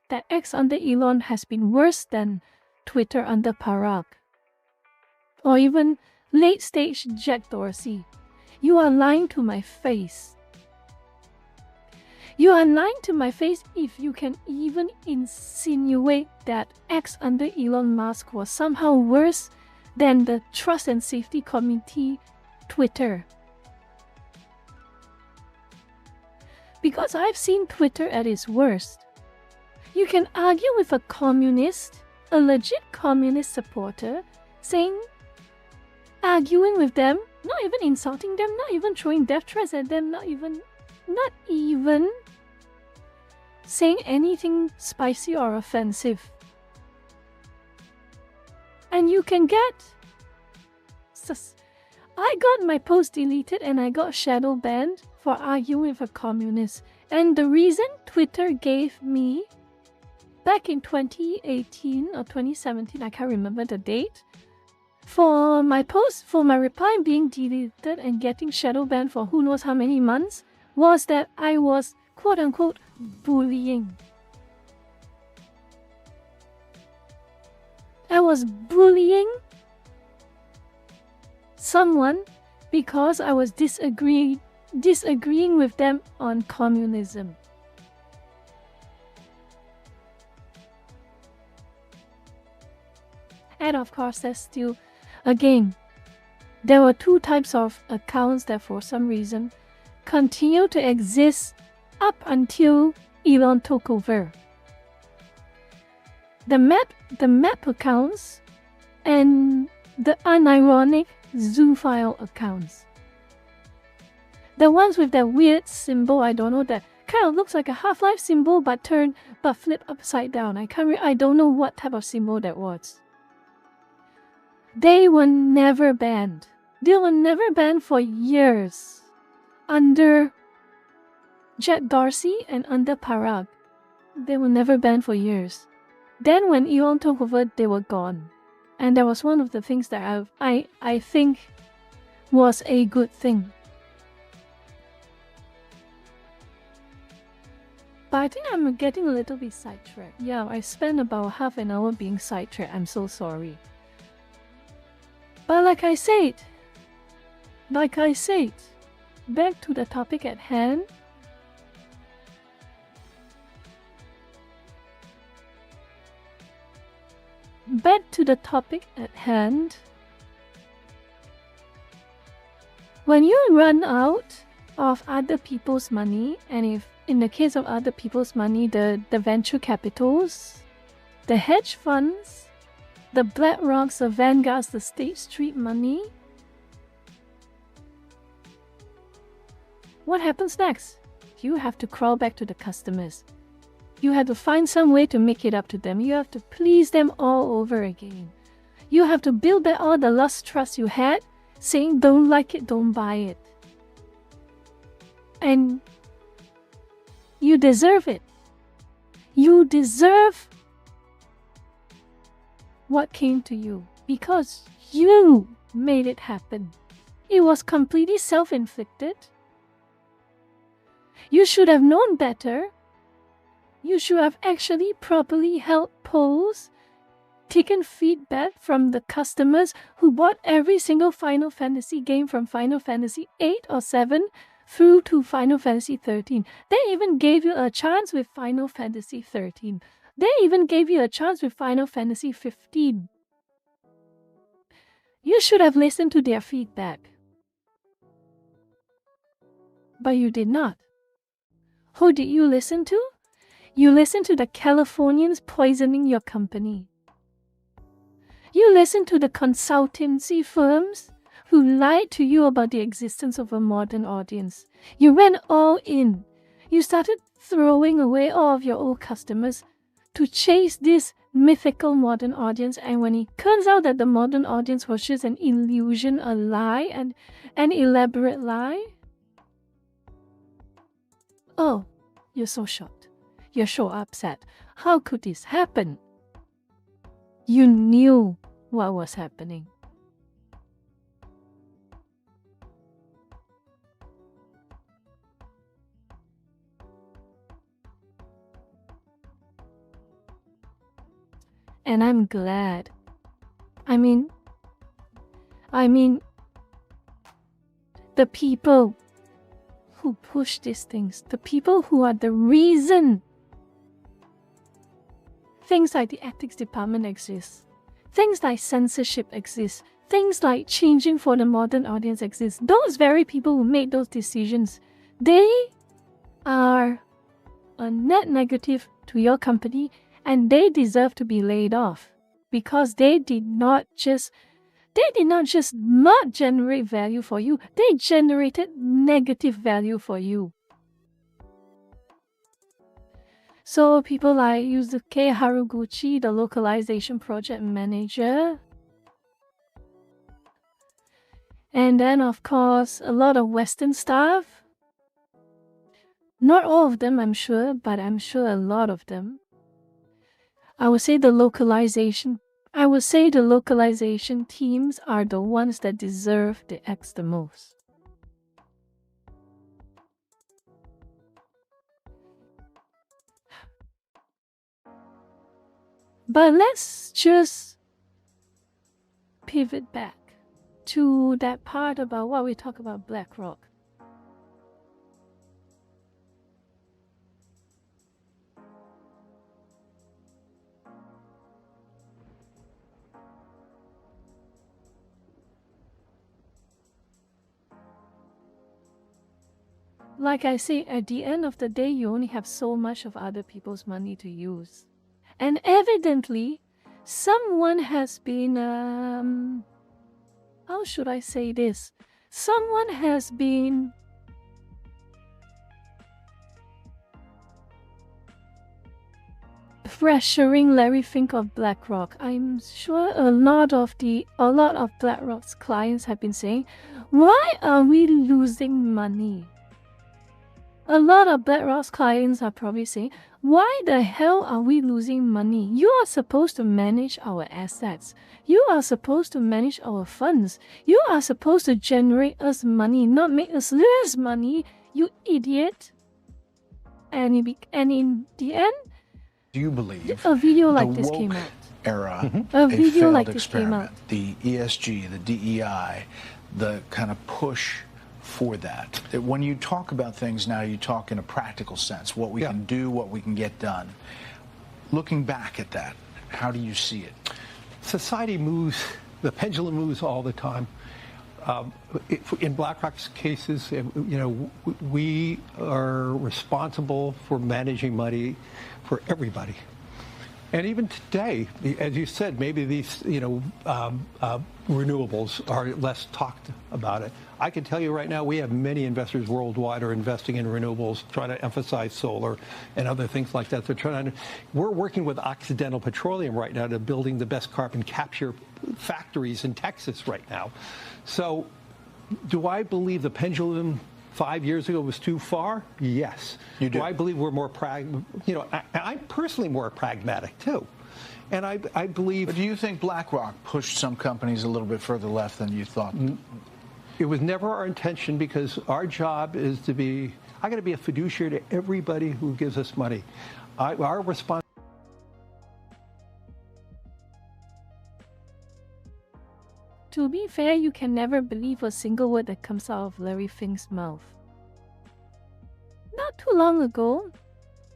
that X under Elon has been worse than Twitter under Parag, or even late-stage Jack Dorsey. You are lying to my face. You are lying to my face if you can even insinuate that X under Elon Musk was somehow worse than the Trust and Safety Committee Twitter. Because I've seen Twitter at its worst. You can argue with a communist, a legit communist supporter, arguing with them, not even insulting them, not even throwing death threats at them, not even saying anything spicy or offensive. And you can get... I got my post deleted and I got shadow banned for arguing with a communist. And the reason Twitter gave me back in 2018 or 2017, I can't remember the date, for my post, for my reply being deleted and getting shadow banned for who knows how many months, was that I was quote-unquote bullying. I was bullying someone because I was disagreeing with them on communism. And of course, there's still, again, there were two types of accounts that for some reason continue to exist up until Elon took over. The map accounts and the unironic zoophile accounts. The ones with that weird symbol, I don't know, that kind of looks like a Half-Life symbol but flipped upside down. I don't know what type of symbol that was. They were never banned. They were never banned for years. Under Jack Dorsey and under Parag. They were never banned for years. Then when Elon took over, they were gone. And that was one of the things that I think was a good thing. But I think I'm getting a little bit sidetracked. Yeah, I spent about half an hour being sidetracked. I'm so sorry. But like I said, back to the topic at hand. Back to the topic at hand. When you run out of other people's money, and if in the case of other people's money, the venture capitals, the hedge funds, the BlackRocks, the Vanguards, the State Street money, what happens next? You have to crawl back to the customers. You have to find some way to make it up to them. You have to please them all over again. You have to build back all the lost trust you had, saying don't like it, don't buy it. And you deserve it. You deserve what came to you because you made it happen. It was completely self-inflicted. You should have known better. You should have actually properly held polls, taken feedback from the customers who bought every single Final Fantasy game from Final Fantasy 8 or 7 through to Final Fantasy 13. They even gave you a chance with Final Fantasy 13. They even gave you a chance with Final Fantasy 15. You should have listened to their feedback. But you did not. Who did you listen to? You listened to the Californians poisoning your company. You listened to the consultancy firms who lied to you about the existence of a modern audience. You went all in. You started throwing away all of your old customers to chase this mythical modern audience, and when it turns out that the modern audience was just an illusion, a lie, and an elaborate lie, oh, you're so shocked. You're so upset. How could this happen? You knew what was happening. And I'm glad. I mean, the people who push these things, the people who are the reason things like the ethics department exists, things like censorship exists, things like changing for the modern audience exist. Those very people who made those decisions, they are a net negative to your company, and they deserve to be laid off because they did not just not generate value for you, they generated negative value for you. So people like Yusuke Haruguchi, the localization project manager, and then of course a lot of Western staff. Not all of them, I'm sure, but I'm sure a lot of them. I would say the localization teams are the ones that deserve the X the most. But let's just pivot back to that part about what we talk about BlackRock. Like I say, at the end of the day, you only have so much of other people's money to use. And evidently, someone has been, how should I say this? Someone has been pressuring Larry Fink of BlackRock. I'm sure a lot of BlackRock's clients have been saying, why are we losing money? A lot of BlackRock's clients are probably saying, why the hell are we losing money? You are supposed to manage our assets. You are supposed to manage our funds. You are supposed to generate us money, not make us lose money, you idiot. And in the end, do you believe a video like this came out? Era, A video failed like this came out. The ESG, the DEI, the kind of push for that. When you talk about things now, you talk in a practical sense, what we can do, what we can get done. Looking back at that, how do you see it? Society moves, the pendulum moves all the time. In BlackRock's cases, we are responsible for managing money for everybody. And even today, as you said, maybe these, renewables are less talked about it. I can tell you right now, we have many investors worldwide are investing in renewables, trying to emphasize solar and other things like that. We're working with Occidental Petroleum right now to building the best carbon capture factories in Texas right now. So do I believe the pendulum 5 years ago was too far? Yes. You do. I believe we're more I'm personally more pragmatic too. And I believe... But do you think BlackRock pushed some companies a little bit further left than you thought? It was never our intention, because our job is to be... I got to be a fiduciary to everybody who gives us money. Our response... To be fair, you can never believe a single word that comes out of Larry Fink's mouth. Not too long ago,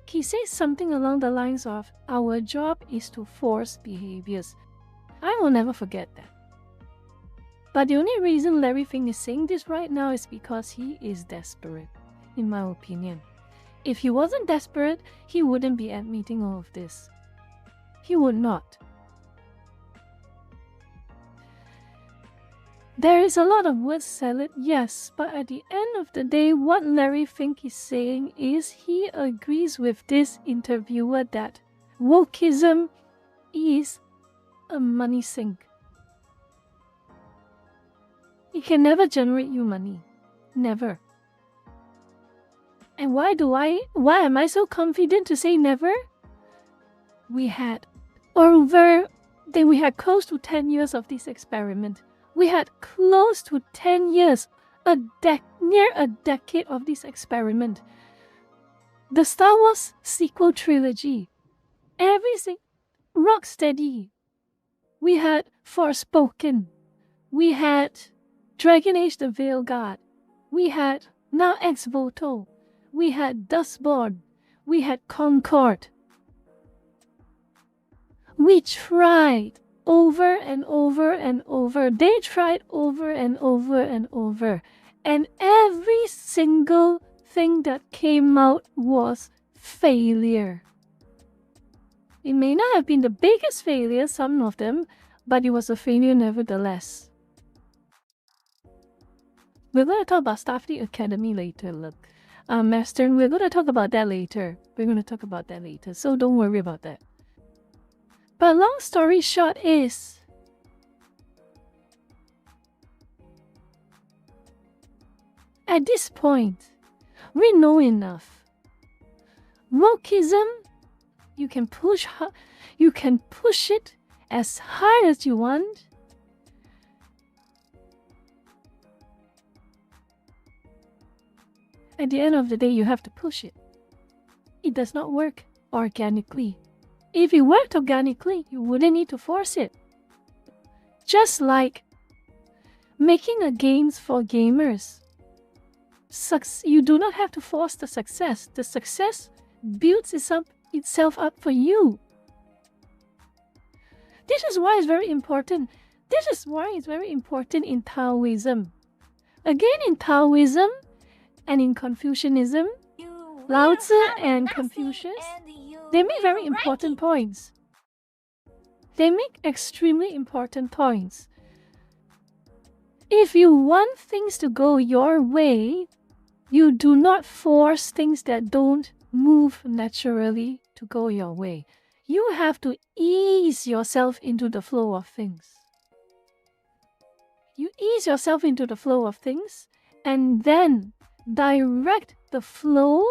he said something along the lines of, our job is to force behaviors. I will never forget that. But the only reason Larry Fink is saying this right now is because he is desperate, in my opinion. If he wasn't desperate, he wouldn't be admitting all of this. He would not. There is a lot of word salad, yes, but at the end of the day, what Larry Fink is saying is he agrees with this interviewer that wokeism is a money sink. It can never generate you money. Never. And why am I so confident to say never? We had close to 10 years of this experiment. We had close to 10 years, near a decade of this experiment. The Star Wars sequel trilogy, Rocksteady. We had Forspoken. We had Dragon Age the Veil Guard. We had now Ex Voto. We had Dustborn. We had Concord. We tried over and over and over. They tried over and over and over. And every single thing that came out was failure. It may not have been the biggest failure, some of them, but it was a failure nevertheless. We're going to talk about Starfleet Academy later, look. Master, we're going to talk about that later. So don't worry about that. But long story short is, at this point, we know enough. Wokeism, you can push it as hard as you want. At the end of the day, you have to push it. It does not work organically. If it worked organically, you wouldn't need to force it. Just like making a games for gamers. You do not have to force the success. The success builds itself up for you. This is why it's very important. This is why it's very important in Taoism. Again, in Taoism and in Confucianism, Lao Tzu and Confucius, they make very important points. They make extremely important points. If you want things to go your way, you do not force things that don't move naturally to go your way. You have to ease yourself into the flow of things. You ease yourself into the flow of things and then direct the flow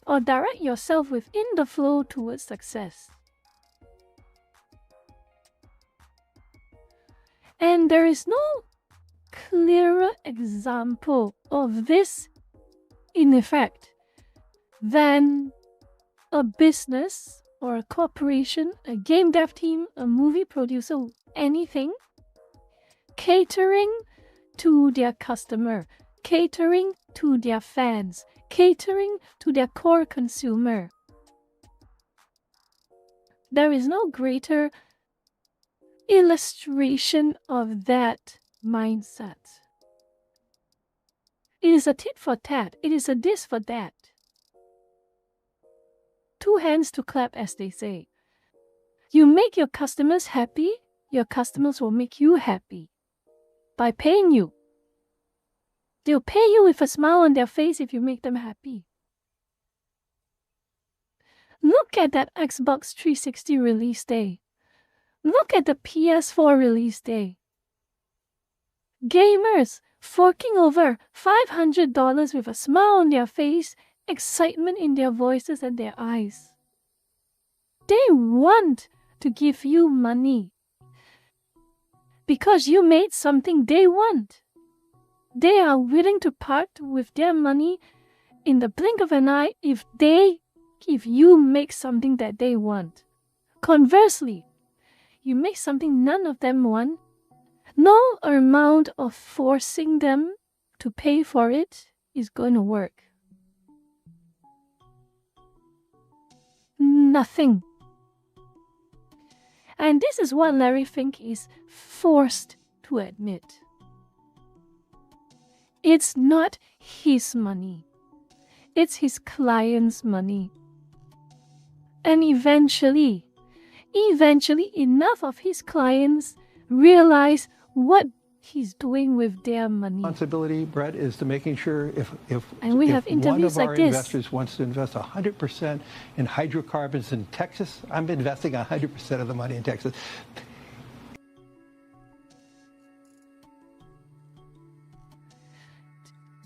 or direct yourself within the flow towards success. And there is no clearer example of this in effect than a business or a corporation, a game dev team, a movie producer, anything, catering to their customer, catering to their fans, catering to their core consumer. There is no greater illustration of that mindset. It is a tit for tat. It is a this for that. Two hands to clap, as they say. You make your customers happy, your customers will make you happy by paying you. They'll pay you with a smile on their face if you make them happy. Look at that Xbox 360 release day. Look at the PS4 release day. Gamers forking over $500 with a smile on their face, excitement in their voices and their eyes. They want to give you money because you made something they want. They are willing to part with their money in the blink of an eye if you make something that they want. Conversely, you make something none of them want, no amount of forcing them to pay for it is going to work. Nothing. And this is what Larry Fink is forced to admit. It's not his money. It's his client's money. And eventually enough of his clients realize what he's doing with their money. Responsibility, Brett, is to making sure if we have interviews one of like our this. investors wants to invest 100% in hydrocarbons in Texas, I'm investing 100% of the money in Texas.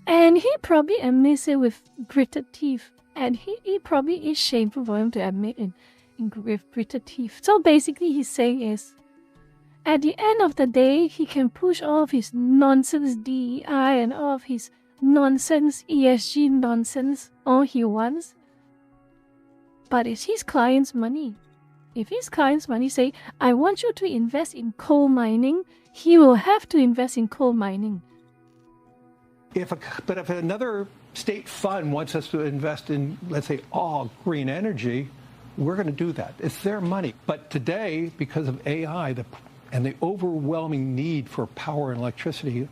And he probably admits it with gritted teeth. And he probably is shameful for him to admit with gritted teeth. So basically he's saying is, at the end of the day, he can push all of his nonsense DEI and all of his nonsense ESG nonsense all he wants. But it's his client's money. If his clients' money say, I want you to invest in coal mining, he will have to invest in coal mining. But if another state fund wants us to invest in, let's say, all green energy, we're going to do that. It's their money. But today, because of AI and the overwhelming need for power and electricity,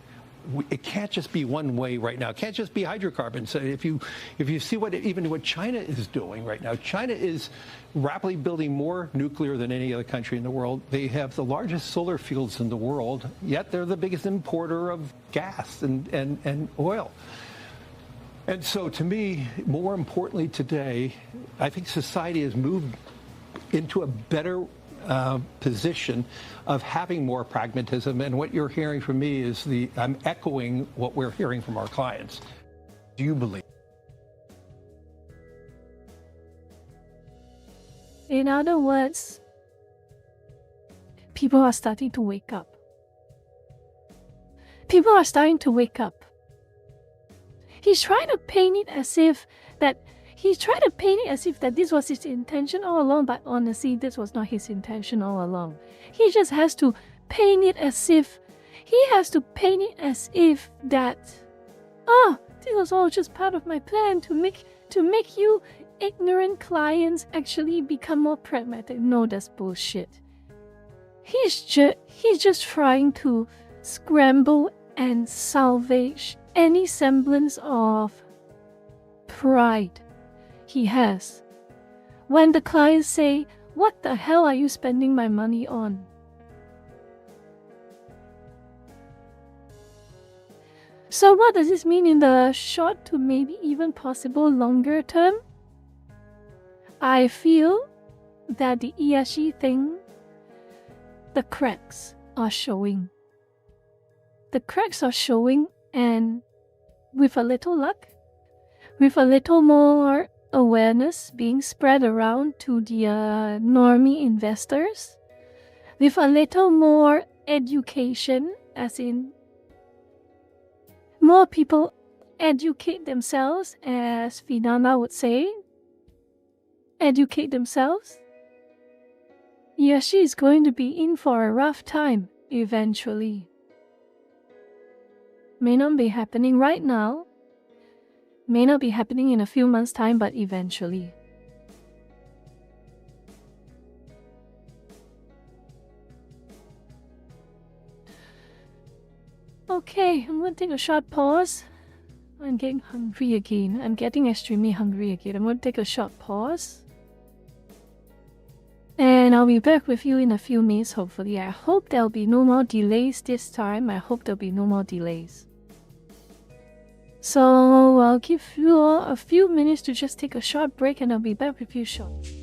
it can't just be one way right now. It can't just be hydrocarbons. So if you see what China is doing right now, China is rapidly building more nuclear than any other country in the world. They have the largest solar fields in the world, yet they're the biggest importer of gas and oil. And so to me, more importantly today, I think society has moved into a better position of having more pragmatism, and what you're hearing from me is I'm echoing what we're hearing from our clients. Do you believe? In other words, people are starting to wake up. People are starting to wake up. He's trying to paint it as if that this was his intention all along, but honestly, this was not his intention all along. He just has to paint it as if that, this was all just part of my plan to make you ignorant clients actually become more pragmatic. No, that's bullshit. He's just trying to scramble and salvage any semblance of pride he has. When the clients say, what the hell are you spending my money on? So what does this mean in the short to maybe even possible longer term? I feel that the ESG thing, the cracks are showing. The cracks are showing, and with a little luck, with a little more awareness being spread around to the normie investors, with a little more education, as in more people educate themselves, as Finana would say, educate themselves, ESG is going to be in for a rough time eventually. May not be happening right now, may not be happening in a few months' time, but eventually. Okay, I'm going to take a short pause. I'm getting hungry again. I'm getting extremely hungry again. I'm going to take a short pause. And I'll be back with you in a few minutes, hopefully. I hope there'll be no more delays this time. I hope there'll be no more delays. So I'll give you all a few minutes to just take a short break, and I'll be back with you shortly.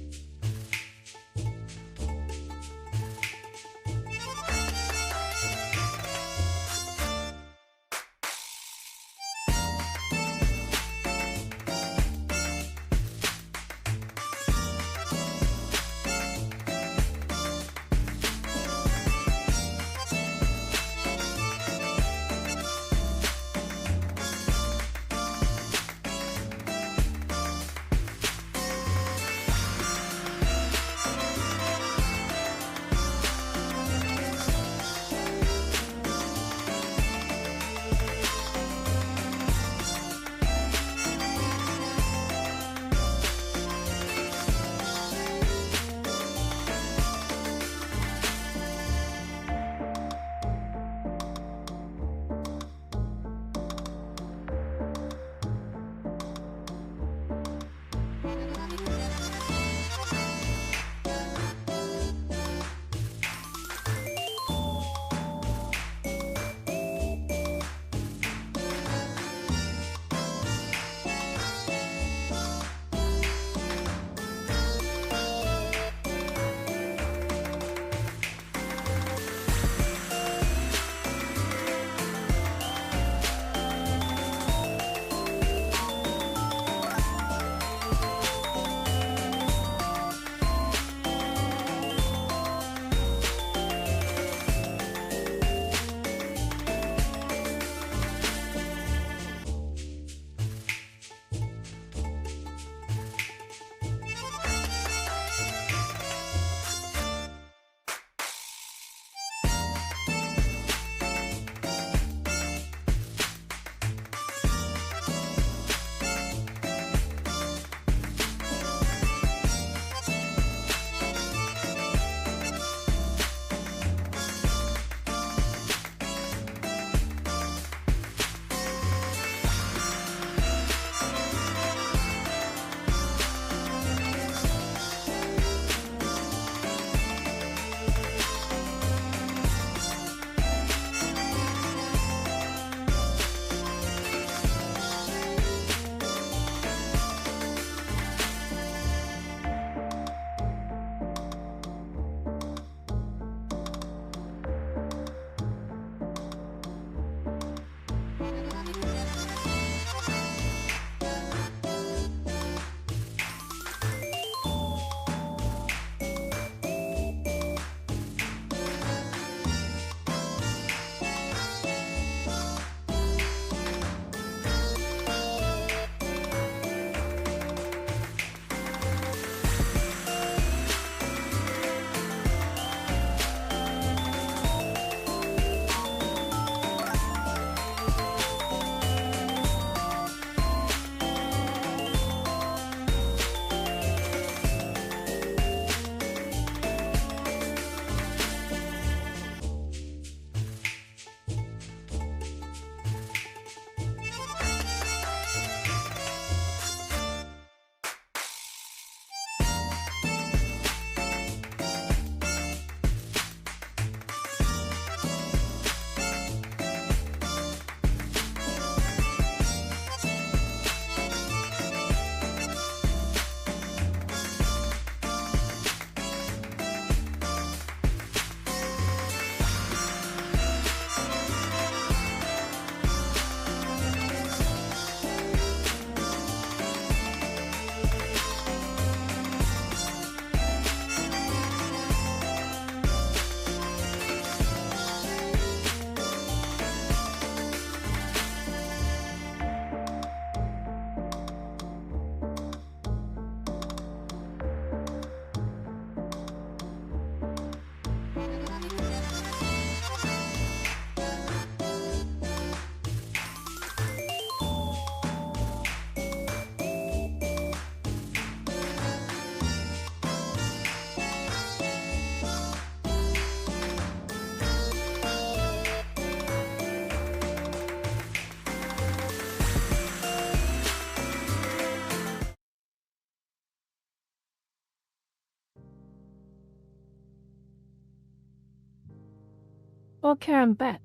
Okay, I'm back.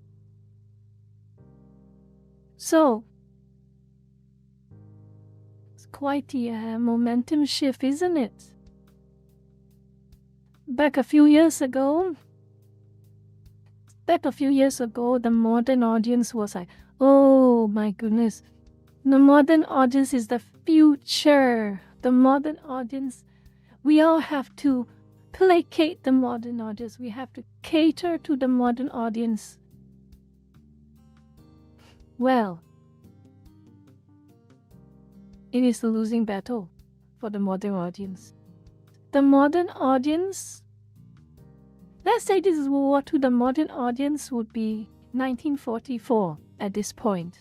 So, it's quite the momentum shift, isn't it? Back a few years ago, the modern audience was like, oh my goodness, the modern audience is the future. The modern audience, we all have to placate the modern audience. We have to cater to the modern audience. Well, it is a losing battle for the modern audience. The modern audience, let's say this is World War II, the modern audience would be 1944 at this point.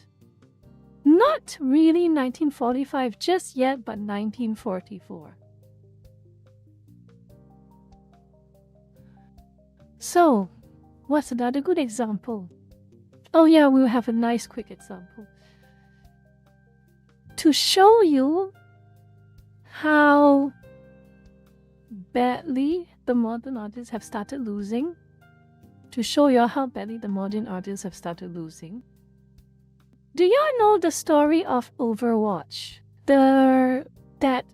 Not really 1945 just yet, but 1944. So, what's another good example? Oh yeah, we'll have a nice quick example. To show you how badly the modern audience have started losing. To show you how badly the modern audience have started losing. Do y'all know the story of Overwatch? That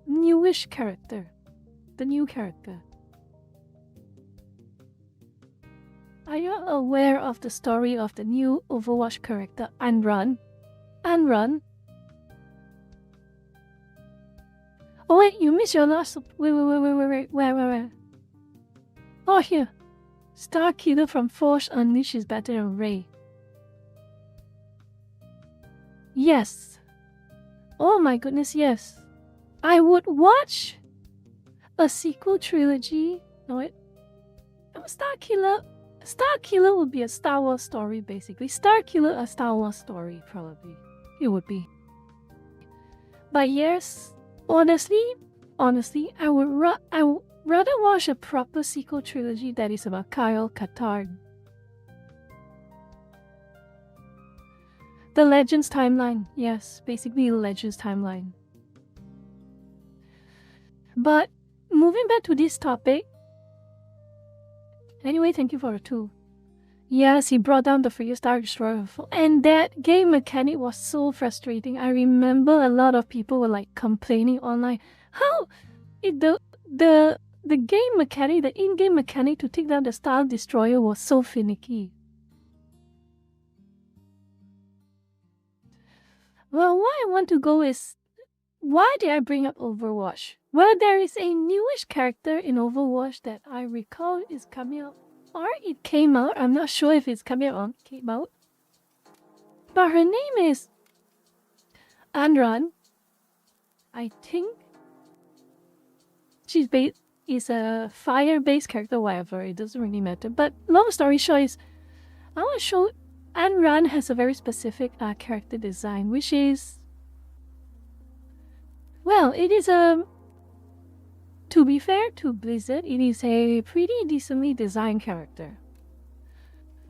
newish character. The new character. Are you aware of the story of the new Overwatch character, Unrun? Unrun? Oh wait, you missed your last... Wait. Oh, here. Starkiller from Force Unleashed is better than Ray. Yes. Oh my goodness, yes. I would watch a sequel trilogy. No, Starkiller would be a Star Wars story, basically. Starkiller, a Star Wars story, probably. It would be. But yes, honestly, I would rather watch a proper sequel trilogy that is about Kyle Katarn. The Legends timeline. Yes, basically the Legends timeline. But moving back to this topic. Anyway, thank you for the tool. Yes, he brought down the free Star Destroyer. And that game mechanic was so frustrating. I remember a lot of people were like complaining online. How the game mechanic, the in-game mechanic to take down the Star Destroyer was so finicky. Well, why I want to go is, why did I bring up Overwatch? Well, there is a newish character in Overwatch that I recall is coming out, or it came out. I'm not sure if it's coming out or came out. But her name is Anran. I think she's is a fire-based character, whatever. It doesn't really matter. But long story short is, I want to show Anran has a very specific character design, which is, well, it is a, to be fair to Blizzard, it is a pretty decently designed character.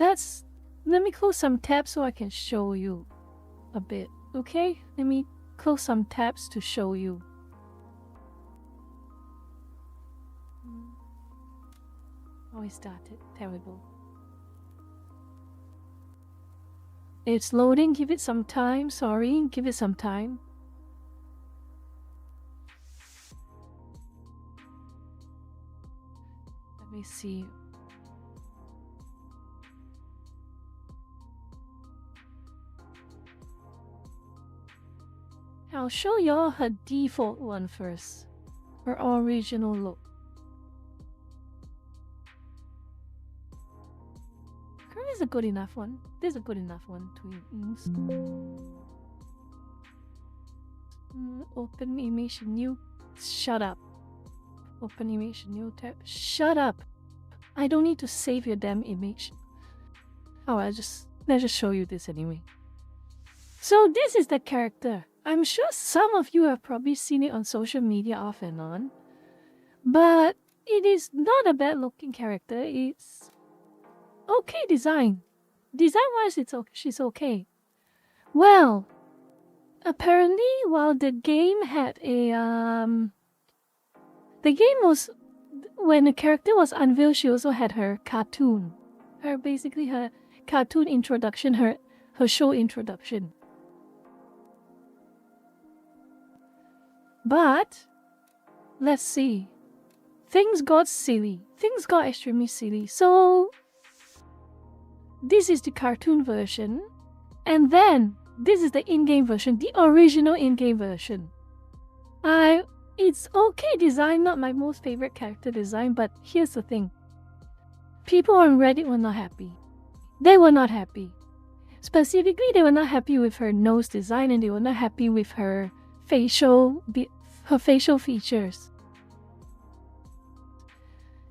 Let me close some tabs so I can show you a bit, okay? Let me close some tabs to show you. Oh, it started. Terrible. It's loading. Give it some time. Sorry. Give it some time. Let me see. I'll show y'all her default one first. Her original look. This is a good enough one. This is a good enough one to use. Open image, new. Shut up. Open image, new tab. Shut up. I don't need to save your damn image. Oh, let's just show you this anyway. So this is the character. I'm sure some of you have probably seen it on social media off and on. But it is not a bad looking character. It's okay design. Design-wise, she's okay. Well, apparently, while the game had a the game was, when the character was unveiled, she also had her cartoon basically her cartoon introduction, her show introduction. But let's see. Things got silly. Things got extremely silly. So this is the cartoon version, and then this is the in-game version, the original in-game version. It's okay design, not my most favorite character design, but here's the thing. People on Reddit were not happy. They were not happy. Specifically, they were not happy with her nose design, and they were not happy with her facial features.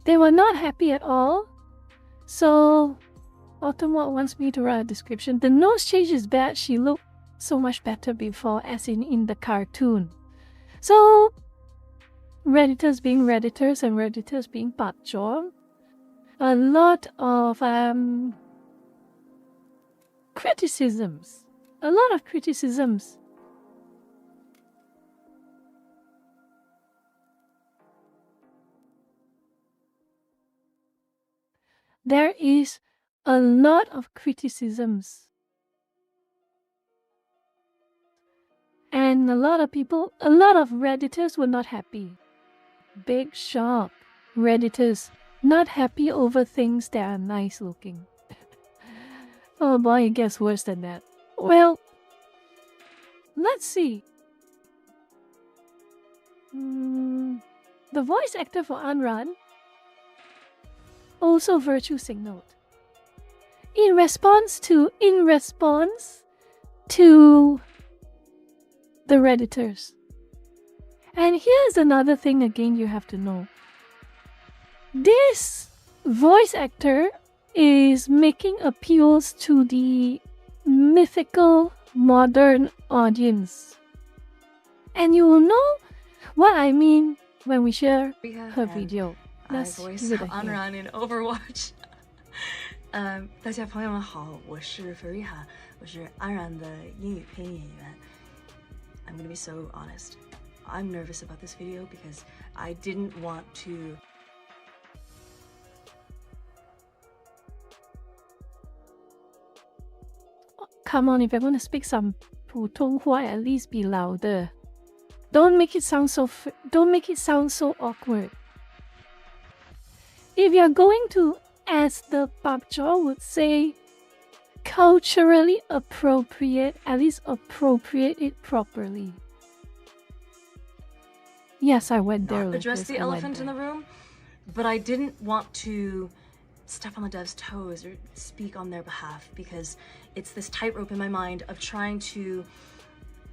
They were not happy at all. So Autumnwalk wants me to write a description. The nose change is bad. She looked so much better before, as in the cartoon. So Redditors being Redditors and Redditors being Papjaw, a lot of criticisms. A lot of criticisms. There is a lot of criticisms. And a lot of Redditors were not happy. Big shock. Redditors not happy over things that are nice looking. Oh boy, it gets worse than that. Well, let's see. The voice actor for Anran also virtue signaled. In response to the Redditors. And here's another thing again you have to know. This voice actor is making appeals to the mythical modern audience. And you will know what I mean when we share her video. Let's give it a hear. Anran in Overwatch. 大家朋友们好，我是 Fariha， 我是安然的英语配音演员。I'm gonna be so honest. I'm nervous about this video because I didn't want to. Come on, if you're going to speak some 普通话, at least be louder. Don't make it sound so awkward. If you're going to, as the Papjaw would say, culturally appropriate, at least appropriate it properly. Yes, I went there. Address the elephant in the room, but I didn't want to step on the devs' toes or speak on their behalf because it's this tightrope in my mind of trying to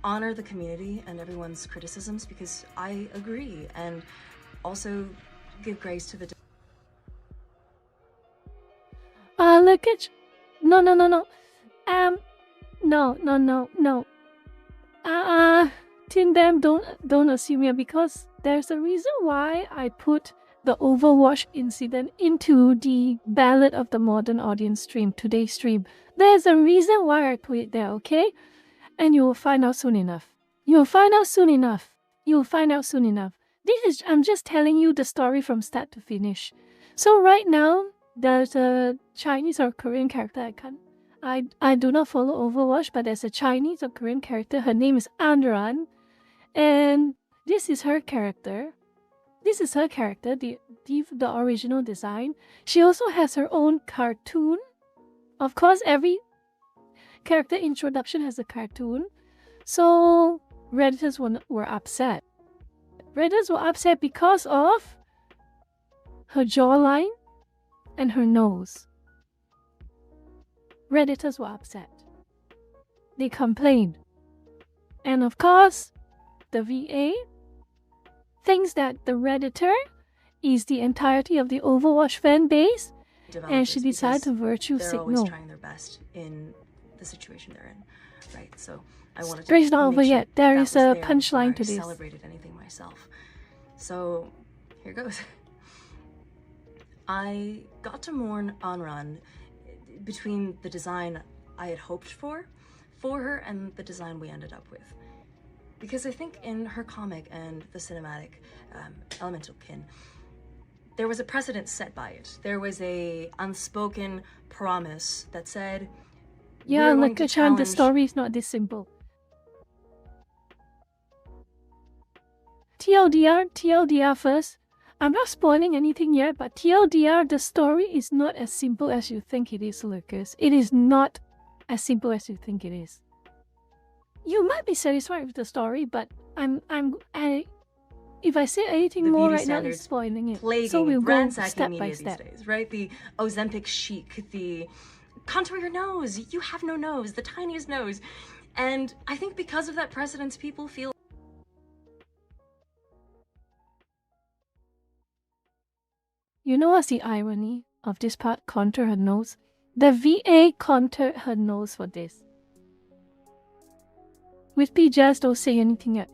honor the community and everyone's criticisms because I agree, and also give grace to the. Look at no. Tindam, don't assume here, because there's a reason why I put the Overwatch incident into the Ballad of the Modern Audience stream, today's stream. There's a reason why I put it there, okay? And you will find out soon enough. I'm just telling you the story from start to finish. So right now, there's a Chinese or Korean character I do not follow Overwatch, but there's a Chinese or Korean character. Her name is Anran. And this is her character. The original design. She also has her own cartoon. Of course, every character introduction has a cartoon. So Redditors were upset. Redditors were upset because of her jawline and her nose. Redditors were upset. They complained. And of course, the VA thinks that the Redditor is the entirety of the Overwatch fan base, and she decided to virtue signal. They're always trying their best in the situation they're in, right? So I wanted to. It's not over yet. There is a punchline to this. Celebrated anything myself, so here goes. I got to mourn Anran between the design I had hoped for her and the design we ended up with. Because I think in her comic and the cinematic Elemental Kin, there was a precedent set by it. There was a unspoken promise that said, yeah, like Lekka-chan, the story is not this simple. TLDR first. I'm not spoiling anything yet, but TLDR, the story is not as simple as you think it is, Lucas. It is not as simple as you think it is. You might be satisfied with the story, but if I say anything more right now, it's spoiling it. So we'll go step by step. These days, right? The Ozempic chic, the contour your nose, you have no nose, the tiniest nose. And I think because of that precedence, people feel... You know what's the irony of this part? Contour her nose. The VA contoured her nose for this. With P, just don't say anything yet.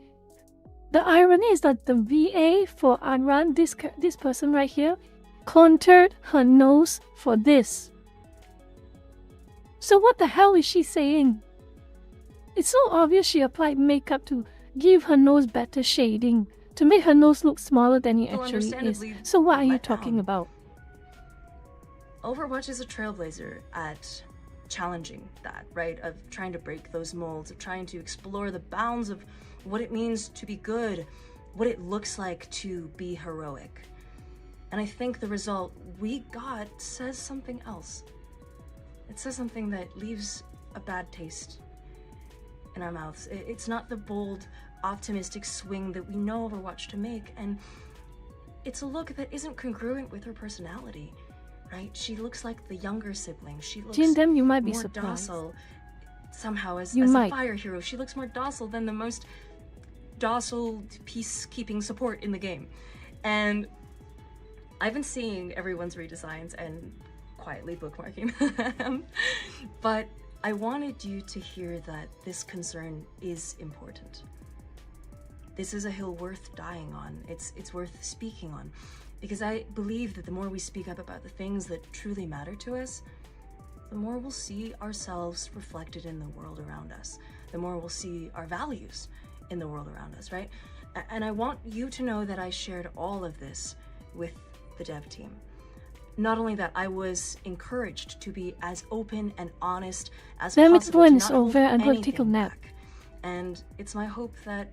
The irony is that the VA for Anran, this person right here, contoured her nose for this. So what the hell is she saying? It's so obvious she applied makeup to give her nose better shading, to make her nose look smaller than it actually is. So what are you talking about? Overwatch is a trailblazer at challenging that, right? Of trying to break those molds, of trying to explore the bounds of what it means to be good, what it looks like to be heroic. And I think the result we got says something else. It says something that leaves a bad taste in our mouths. It's not the bold, optimistic swing that we know Overwatch to make, and it's a look that isn't congruent with her personality, right? She looks like the younger sibling. She looks Jindem, you might be more surprised. docile. Somehow, as You a might. fire hero, she looks more docile than the most docile peacekeeping support in the game. And I've been seeing everyone's redesigns and quietly bookmarking them, but I wanted you to hear that this concern is important. This is a hill worth dying on. It's worth speaking on, because I believe that the more we speak up about the things that truly matter to us, the more we'll see ourselves reflected in the world around us, the more we'll see our values in the world around us, right? And I want you to know that I shared all of this with the dev team. Not only that, I was encouraged to be as open and honest as Let me possible, go to and not over hold and go take a anything nap. back. And it's my hope that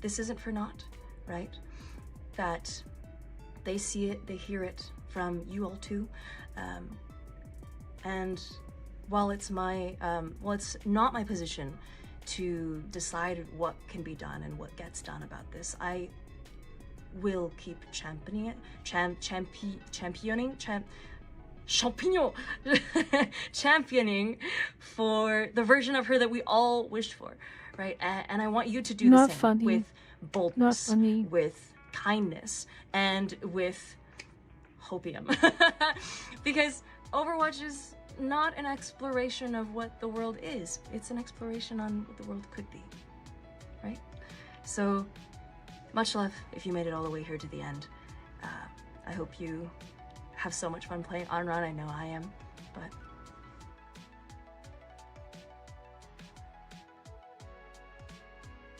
this isn't for naught, right? That they see it, they hear it from you all too. And while it's not my position to decide what can be done and what gets done about this, I will keep championing it, championing for the version of her that we all wished for, right? And I want you to do the same with boldness, with kindness, and with hopium. Because Overwatch is not an exploration of what the world is. It's an exploration on what the world could be, right? So, much love if you made it all the way here to the end. I hope you have so much fun playing Anran. I know I am, but...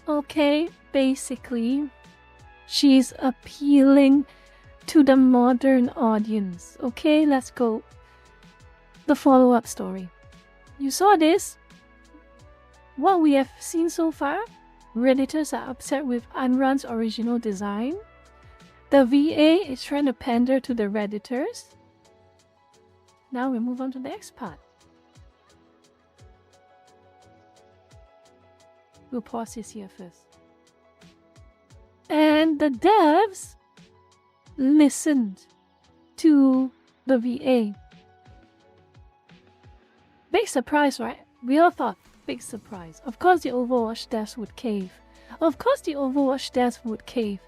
Okay, basically, she's appealing to the modern audience. Okay, let's go. The follow-up story. You saw this? What we have seen so far? Redditors are upset with Anran's original design. The VA is trying to pander to the Redditors. Now we move on to the next part. We'll pause this here first. And the devs listened to the VA. Big surprise, right? We all thought, big surprise. Of course the Overwatch devs would cave. Of course the Overwatch devs would cave.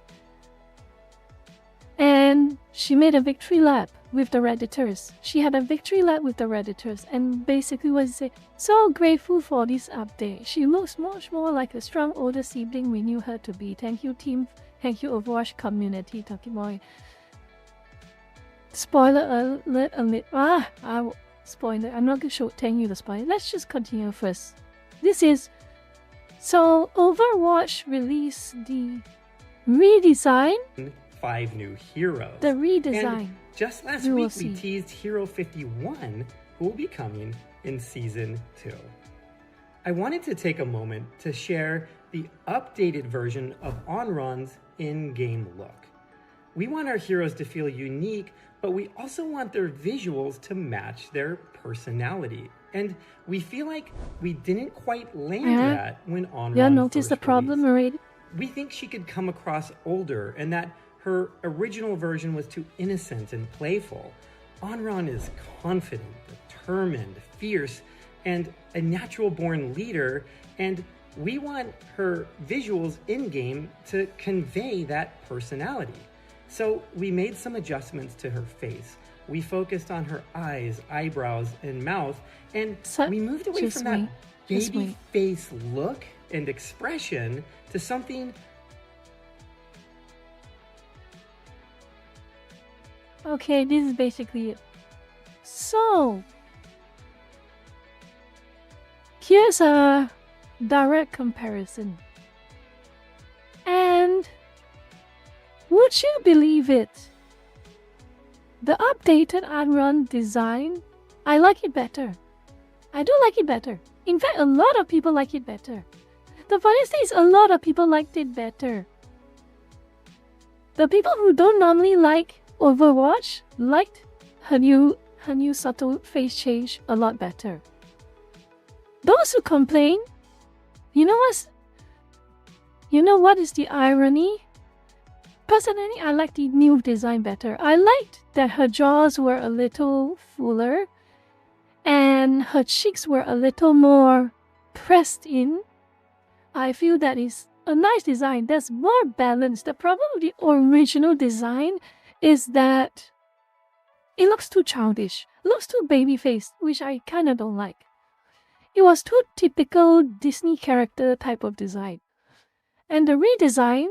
And she made a victory lap with the Redditors. She had a victory lap with the Redditors, and basically what she said, so grateful for this update. She looks much more like a strong older sibling we knew her to be. Thank you team, thank you Overwatch community. Talking about spoiler alert, spoiler. I'm not going to telling you the spoiler. Let's just continue first. So Overwatch released the redesign 5 new heroes. The redesign. And just last week, we teased Hero 51, who will be coming in Season 2. I wanted to take a moment to share the updated version of Onron's in-game look. We want our heroes to feel unique, but we also want their visuals to match their personality. And we feel like we didn't quite land that when Onron You noticed the problem already? We think she could come across older and that her original version was too innocent and playful. Onron is confident, determined, fierce, and a natural-born leader, and we want her visuals in-game to convey that personality. So we made some adjustments to her face. We focused on her eyes, eyebrows, and mouth, and we moved away from that baby face look and expression to something. Okay, this is basically it. So, here's a direct comparison. And would you believe it? The updated Onron design, I like it better. I do like it better. In fact, a lot of people like it better. The funniest thing is a lot of people liked it better. The people who don't normally like Overwatch liked her new subtle face change a lot better. Those who complain, you know what is the irony? Personally, I like the new design better. I liked that her jaws were a little fuller and her cheeks were a little more pressed in. I feel that is a nice design. That's more balanced. The problem with the original design is that it looks too childish. It looks too baby-faced, which I kind of don't like. It was too typical Disney character type of design. And the redesign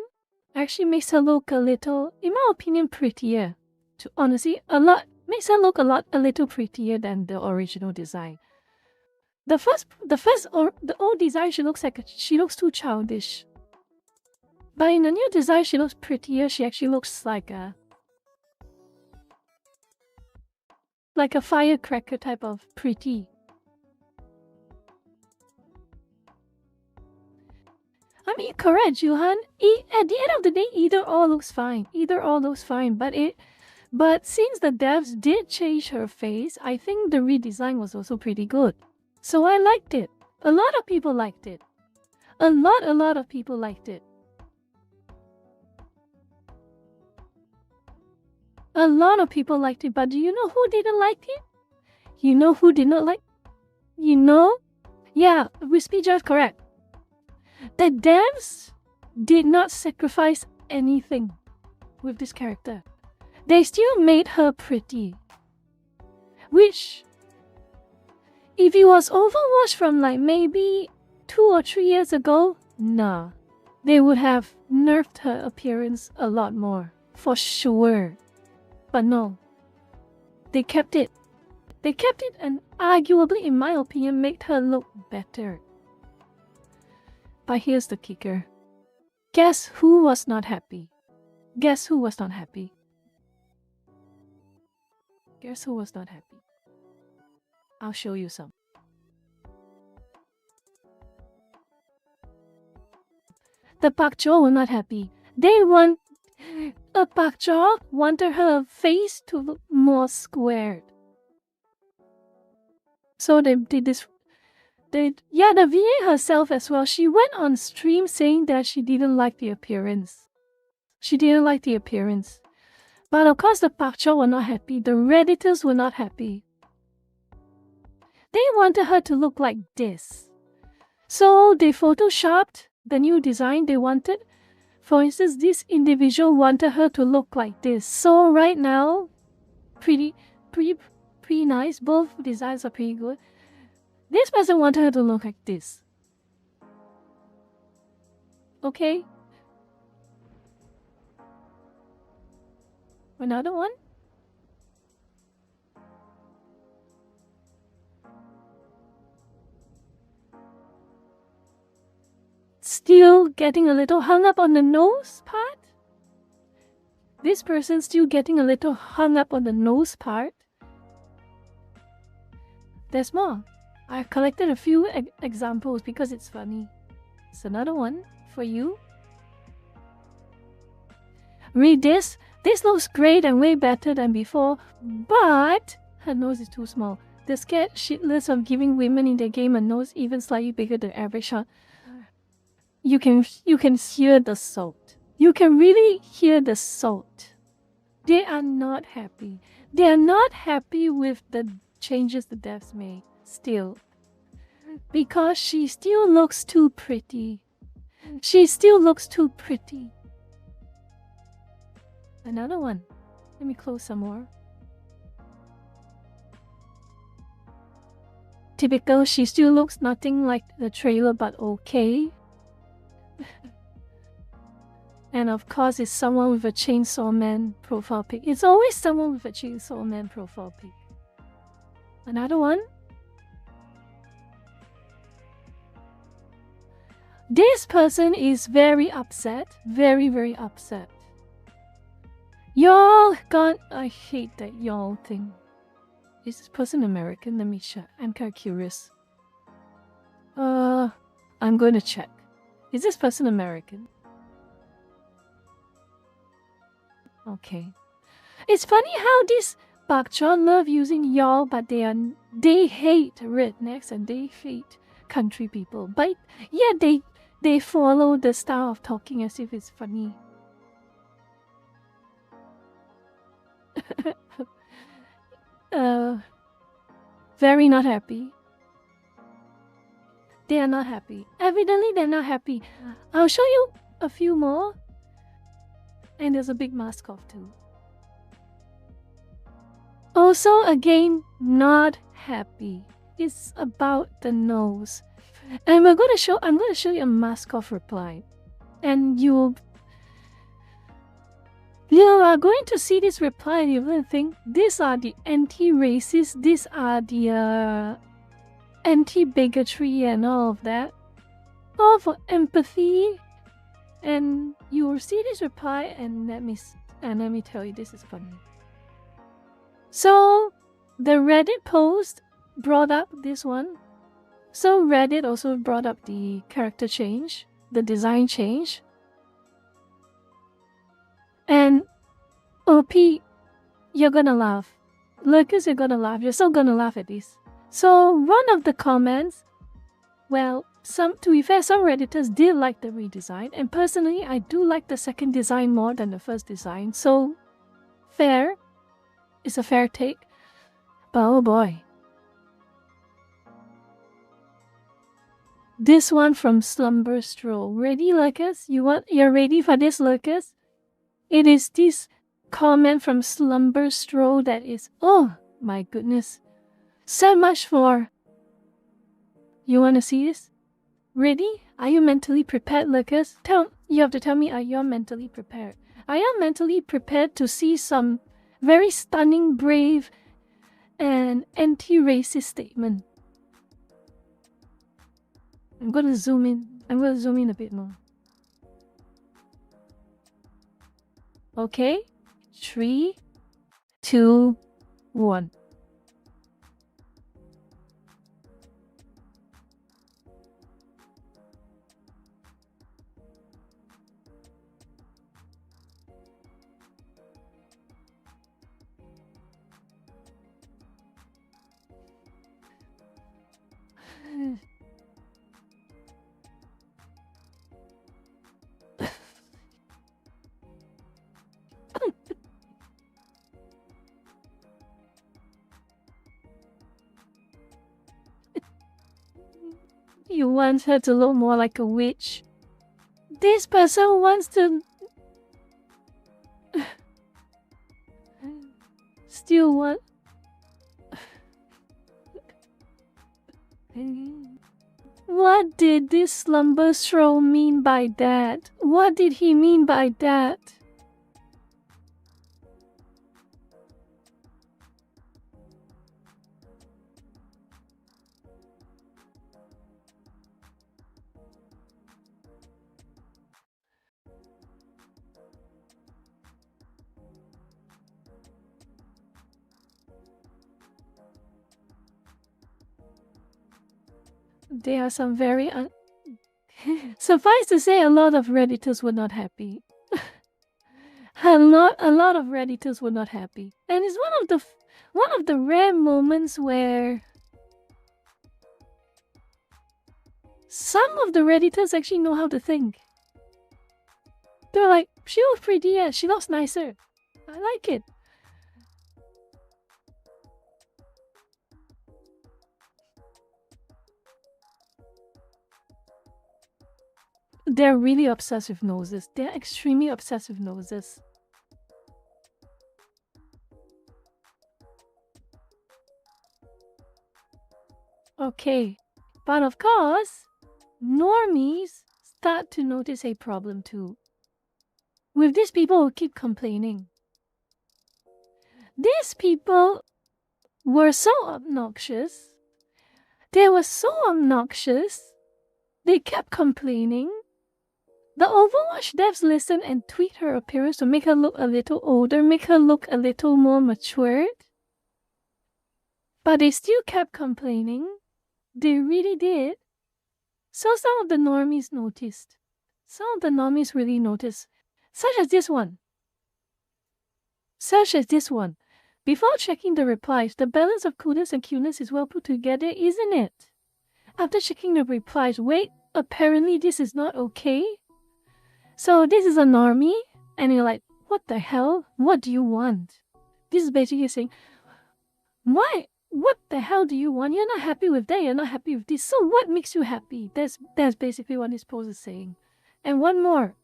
actually makes her look a little, in my opinion, prettier. Honestly, makes her look a little prettier than the original design. The old design, she looks too childish. But in the new design, she looks prettier. She actually looks like a firecracker type of pretty. I mean, correct, Johan. At the end of the day, either or looks fine. But since the devs did change her face, I think the redesign was also pretty good. So I liked it. A lot of people liked it. A lot of people liked it. A lot of people liked it, but do you know who didn't like it? You know who did not like? You know? Yeah, Wispy correct. The devs did not sacrifice anything with this character. They still made her pretty. Which, if it was Overwatch from like maybe 2 or 3 years ago, nah. They would have nerfed her appearance a lot more, for sure. But no. They kept it. They kept it and arguably, in my opinion, made her look better. But here's the kicker. Guess who was not happy? Guess who was not happy? Guess who was not happy? I'll show you some. The Pakjo were not happy. Pakjo wanted her face to look more squared. So they did this. The VA herself as well, she went on stream saying that she didn't like the appearance. But of course the Pakjo were not happy. The Redditors were not happy. They wanted her to look like this. So they photoshopped the new design they wanted. For instance, this individual wanted her to look like this. So right now, pretty nice. Both designs are pretty good. This person wanted her to look like this. Okay? Another one? Still getting a little hung up on the nose part? This person's still getting a little hung up on the nose part. There's more. I've collected a few examples because it's funny. It's another one for you. Read this. This looks great and way better than before, but her nose is too small. They're scared shitless of giving women in the game a nose even slightly bigger than average. You can hear the salt. You can really hear the salt. They are not happy. They are not happy with the changes the devs made still. Because she still looks too pretty. She still looks too pretty. Another one. Let me close some more. Typical, she still looks nothing like the trailer, but okay. And of course, it's someone with a Chainsaw Man profile pic. It's always someone with a Chainsaw Man profile pic. Another one. This person is very upset. Very, very upset. Y'all got... I hate that y'all thing. Is this person American? Let me check. I'm kind of curious. I'm going to check. Is this person American? Okay. It's funny how this Bak John love using y'all, but they hate rednecks and they hate country people. But yeah, they follow the style of talking as if it's funny. Very not happy. They are not happy. Evidently, they're not happy. I'll show you a few more. And there's a big mask off too. Also, again, not happy. It's about the nose. And I'm going to show you a mask off reply. And you are going to see this reply and you're going to think, these are the anti-racist, these are the anti-bigotry and all of that. All for empathy. And you will see this reply and let me tell you, this is funny. So, the Reddit post brought up this one. So Reddit also brought up the character change, the design change. And OP, you're gonna laugh. Lucas, you're gonna laugh. You're so gonna laugh at this. So one of the comments, well, to be fair, some Redditors did like the redesign, and personally, I do like the second design more than the first design. So fair, it's a fair take. But oh boy. This one from Slumber Stroll. Ready, Lucas? You're ready for this, Lucas? It is this comment from Slumber Stroll that is, oh my goodness, so much more. You want to see this? Ready? Are you mentally prepared, Lucas? You have to tell me, are you mentally prepared? I am mentally prepared to see some very stunning, brave, and anti-racist statement. I'm going to zoom in. I'm going to zoom in a bit more. Okay? 3, 2, 1. You want her to look more like a witch. This person wants to... Still want... What did this Slumber Stroll mean by that? What did he mean by that? There are some very suffice to say, a lot of Redditors were not happy. a lot of Redditors were not happy, and it's one of the rare moments where some of the Redditors actually know how to think. They're like, she was pretty, yeah, she looks nicer. I like it. They're really obsessed with noses. They're extremely obsessed with noses. Okay, but of course, normies start to notice a problem too. With these people who keep complaining. These people were so obnoxious. They were so obnoxious. They kept complaining. The Overwatch devs listened and tweaked her appearance to make her look a little older, make her look a little more matured. But they still kept complaining. They really did. So some of the normies noticed. Some of the normies really noticed. Such as this one. Before checking the replies, the balance of coolness and cuteness is well put together, isn't it? After checking the replies, wait, apparently this is not okay. So this is a normie, and you're like, what the hell? What do you want? This is basically saying, why? What the hell do you want? You're not happy with that, you're not happy with this. So what makes you happy? That's basically what this post is saying. And one more.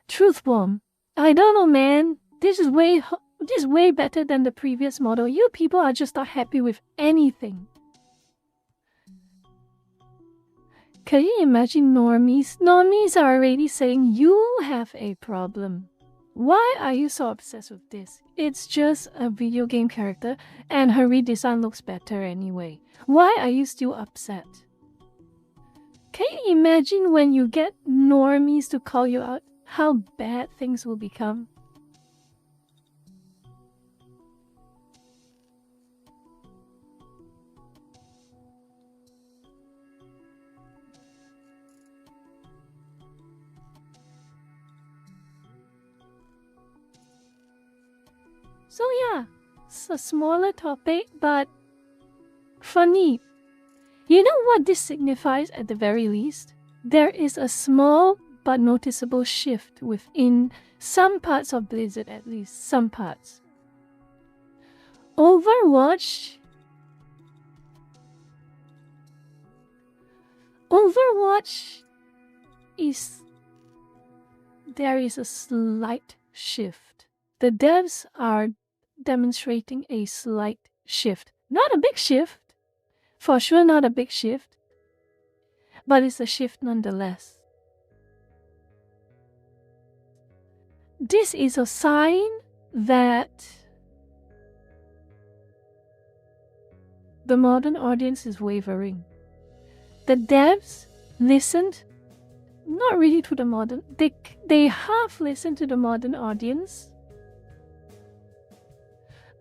Truth bomb. I don't know, man. This is way better than the previous model. You people are just not happy with anything. Can you imagine normies? Normies are already saying you have a problem. Why are you so obsessed with this? It's just a video game character and her redesign looks better anyway. Why are you still upset? Can you imagine when you get normies to call you out how bad things will become? So yeah, it's a smaller topic, but funny. You know what this signifies at the very least? There is a small but noticeable shift within some parts of Blizzard, at least some parts. Overwatch is... There is a slight shift. The devs are demonstrating a slight shift. Not a big shift. For sure not a big shift. But it's a shift nonetheless. This is a sign that the modern audience is wavering. The devs listened, not really to the modern, they half listened to the modern audience,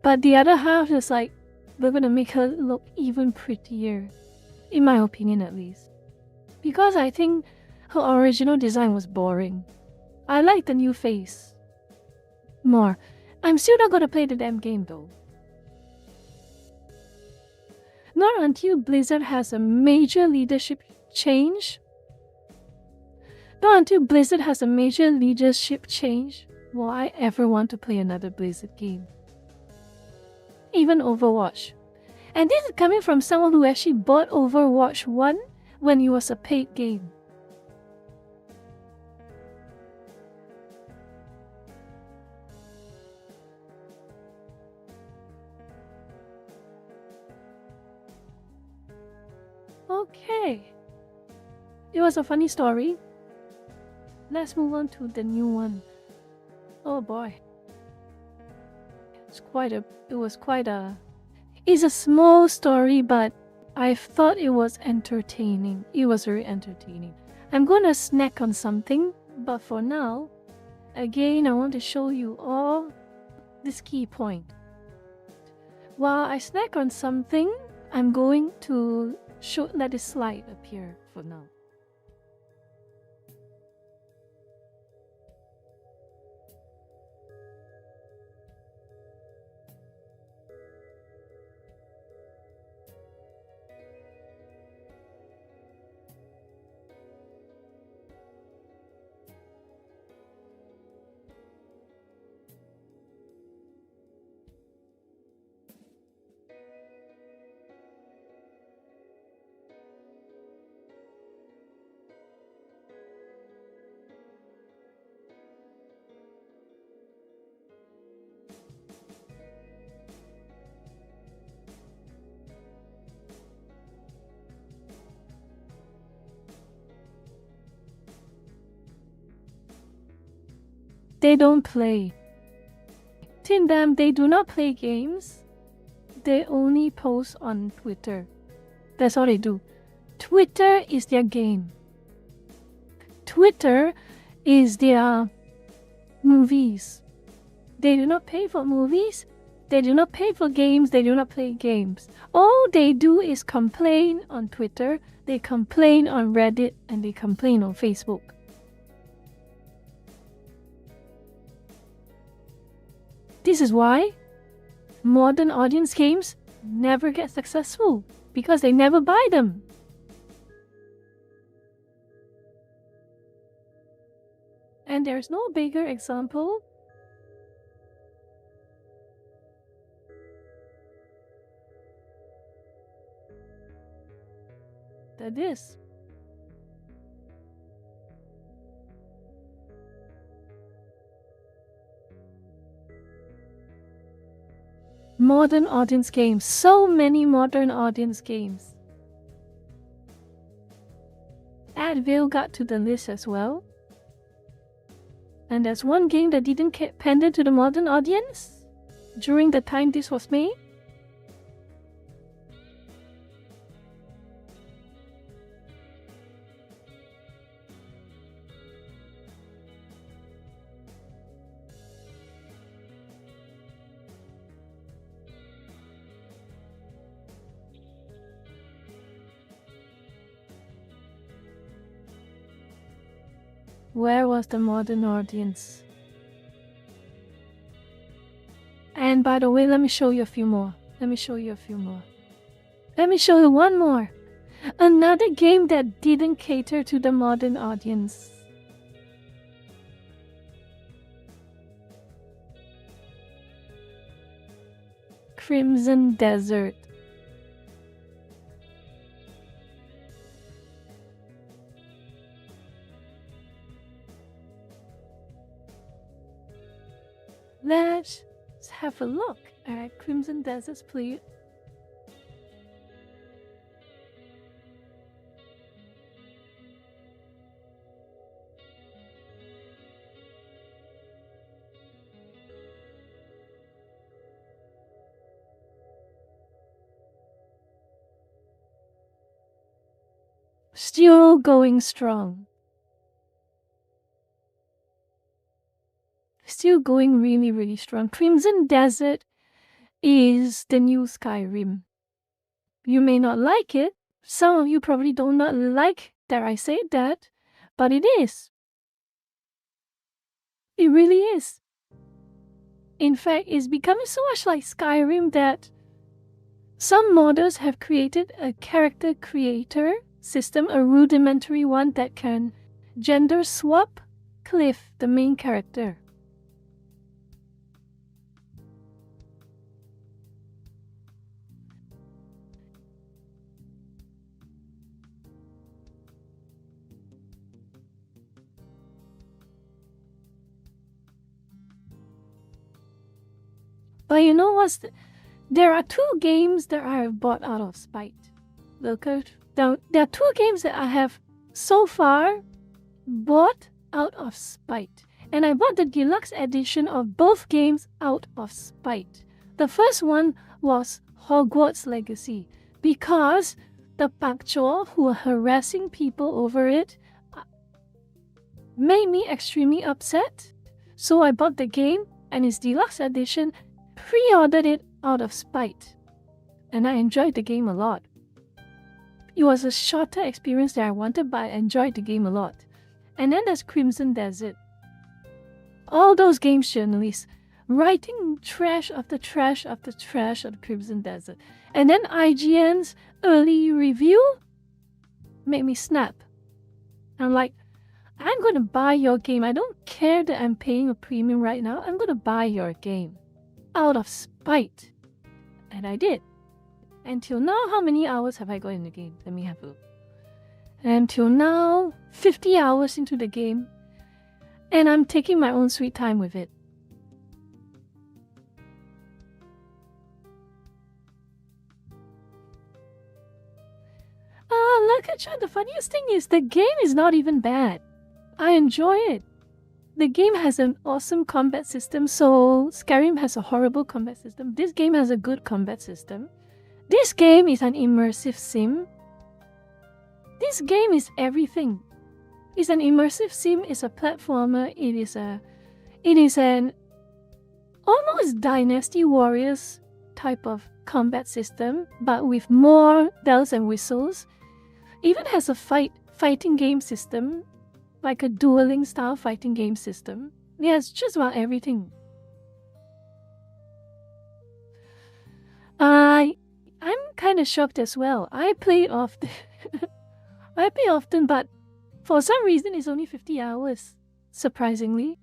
but the other half is like, we're gonna make her look even prettier, in my opinion at least. Because I think her original design was boring. I like the new face more. I'm still not gonna play the damn game though. Not until Blizzard has a major leadership change. Not until Blizzard has a major leadership change will I ever want to play another Blizzard game. Even Overwatch. And this is coming from someone who actually bought Overwatch 1 when it was a paid game. Okay. It was a funny story. Let's move on to the new one. Oh boy. It's a small story, but I thought it was entertaining. It was very entertaining. I'm gonna snack on something, but for now, again, I want to show you all this key point. While I snack on something, I'm going to let this slide appear for now. They don't play. Tin them, they do not play games. They only post on Twitter. That's all they do. Twitter is their game. Twitter is their movies. They do not pay for movies. They do not pay for games. They do not play games. All they do is complain on Twitter. They complain on Reddit and they complain on Facebook. This is why modern audience games never get successful, because they never buy them. And there's no bigger example than this. Modern audience games. So many modern audience games. Advil got to the list as well. And there's one game that didn't pander to the modern audience during the time this was made. Where was the modern audience? And by the way, let me show you a few more. Let me show you one more. Another game that didn't cater to the modern audience. Crimson Desert. Let's have a look at Crimson Desert's play. Still going strong. Still going really, really strong. Crimson Desert is the new Skyrim. You may not like it. Some of you probably do not like that I say that, but it is. It really is. In fact, it's becoming so much like Skyrim that some modders have created a character creator system, a rudimentary one that can gender swap Cliff, the main character. But you know what? There are two games that I have bought out of spite. Look at there are two games that I have so far bought out of spite. And I bought the deluxe edition of both games out of spite. The first one was Hogwarts Legacy, because the pakchor who were harassing people over it made me extremely upset. So I bought the game and its deluxe edition, pre-ordered it out of spite. And I enjoyed the game a lot. It was a shorter experience that I wanted, but I enjoyed the game a lot. And then there's Crimson Desert. All those games journalists writing trash after trash after trash of Crimson Desert. And then IGN's early review made me snap. I'm like, I'm going to buy your game. I don't care that I'm paying a premium right now. I'm going to buy your game. Out of spite. And I did. Until now, how many hours have I got in the game? Let me have a look. Until now, 50 hours into the game. And I'm taking my own sweet time with it. Look at you. The funniest thing is the game is not even bad. I enjoy it. The game has an awesome combat system. So Skyrim has a horrible combat system. This game has a good combat system. This game is an immersive sim. This game is everything. It's an immersive sim. It's a platformer. It is an almost Dynasty Warriors type of combat system, but with more bells and whistles. Even has a fighting game system, like a dueling style fighting game system. It has just about everything. I'm kind of shocked as well. I play often. I play often, but for some reason it's only 50 hours. Surprisingly,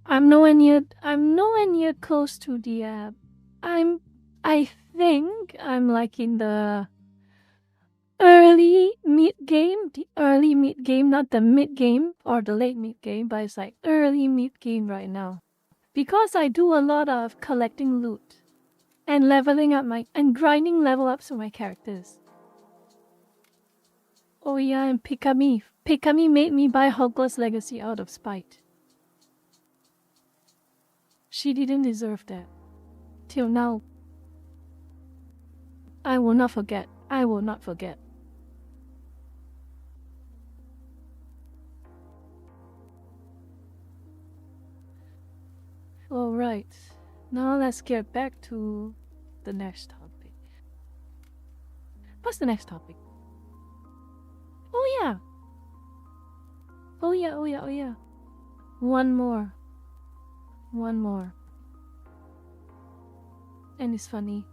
I'm nowhere near close to the. I think I'm like in the early mid game, not the mid game or the late mid game, but it's like early mid game right now. Because I do a lot of collecting loot and leveling up and grinding level ups for my characters. Oh yeah, and Pikami. Pikami made me buy Hogwarts Legacy out of spite. She didn't deserve that. Till now. I will not forget. I will not forget. Alright, now let's get back to the next topic. What's the next topic? Oh yeah. Oh yeah. One more. And it's funny.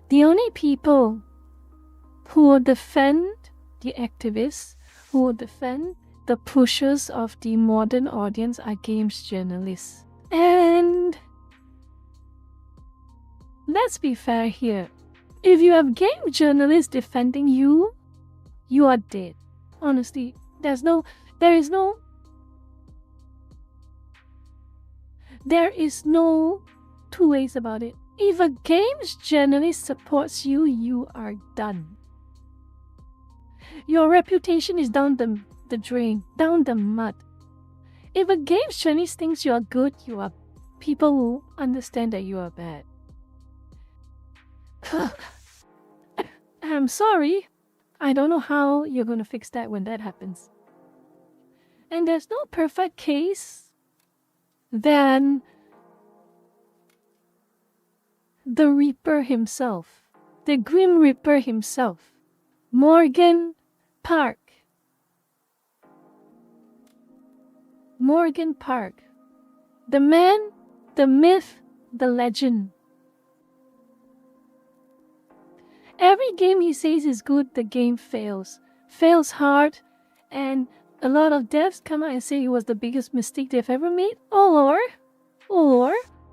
The only people who will defend the activists, who will defend the pushers of the modern audience are games journalists. And let's be fair here. If you have game journalists defending you, you are dead. Honestly, there is no two ways about it. If a games journalist supports you, you are done. Your reputation is down the drain, down the mud. If a games journalist thinks you are good, people will understand that you are bad. I'm sorry. I don't know how you're going to fix that when that happens. And there's no perfect case than the Reaper himself, the Grim Reaper himself, Morgan Park. Morgan Park. The man, the myth, the legend. Every game he says is good, the game fails. Fails hard, and a lot of devs come out and say it was the biggest mistake they've ever made, or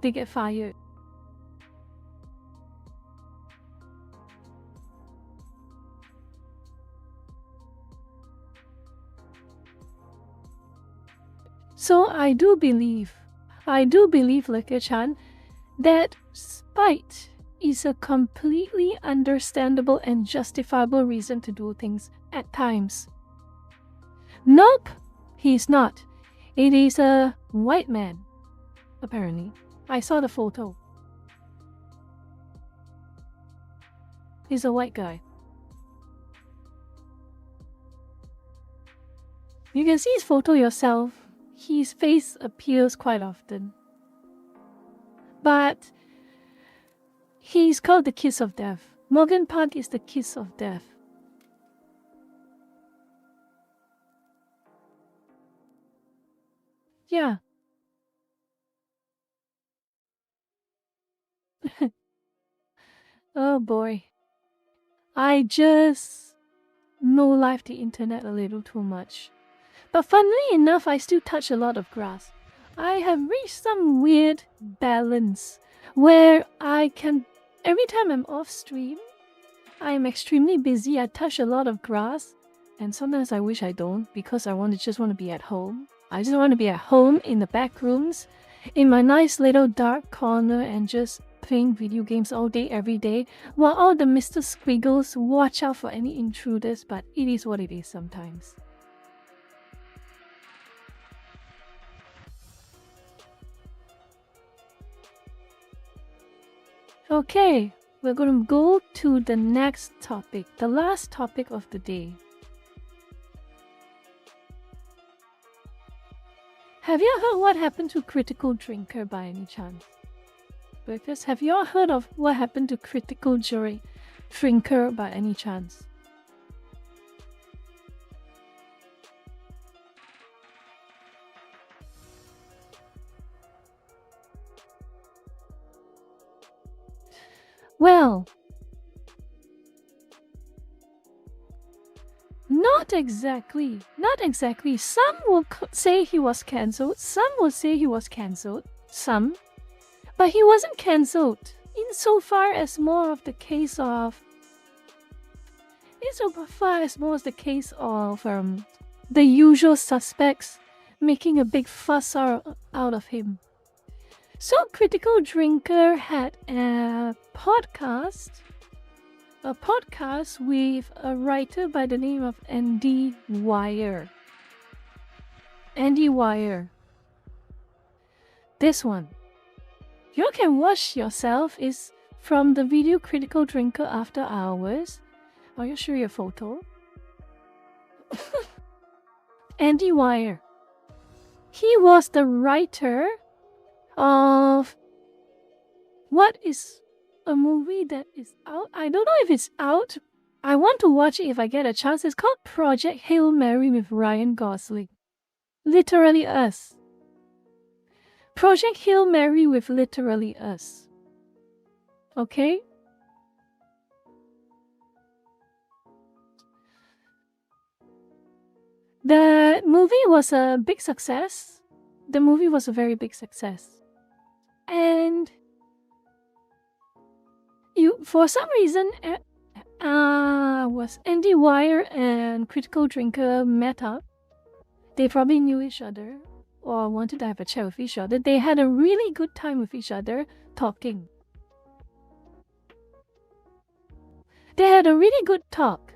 they get fired. So I do believe, Leke-chan, that spite is a completely understandable and justifiable reason to do things at times. Nope, he's not. It is a white man, apparently. I saw the photo. He's a white guy. You can see his photo yourself. his face appears quite often. But he's called the Kiss of Death. Morgan Park is the Kiss of Death. Yeah. Oh boy. I just no life the internet a little too much. But funnily enough, I still touch a lot of grass. I have reached some weird balance where I can, every time I'm off stream, I am extremely busy. I touch a lot of grass, and sometimes I wish I don't because I just want to be at home. I just want to be at home in the back rooms, in my nice little dark corner, and just playing video games all day, every day, while all the Mr. Squiggles watch out for any intruders, but it is what it is sometimes. Okay, we're going to go to the next topic, the last topic of the day. Have you heard what happened to Critical Drinker by any chance? Because have you all heard of what happened to Critical Drinker by any chance? Well, not exactly. Some will say he was cancelled, some will say he was cancelled, but he wasn't cancelled insofar as more of the case of the usual suspects making a big fuss out of him. So Critical Drinker had a podcast with a writer by the name of Andy Weir. This one, you can watch yourself, is from the video Critical Drinker After Hours. Are you sure your photo? Andy Weir. He was the writer of what is a movie that is out. I don't know if it's out. I want to watch it if I get a chance. It's called Project Hail Mary with Ryan Gosling. Literally Us. Project Hail Mary with Literally Us. Okay? The movie was a big success. The movie was a very big success. And for some reason, was Andy Weir and Critical Drinker met up. They probably knew each other or wanted to have a chat with each other. They had a really good time with each other talking. They had a really good talk.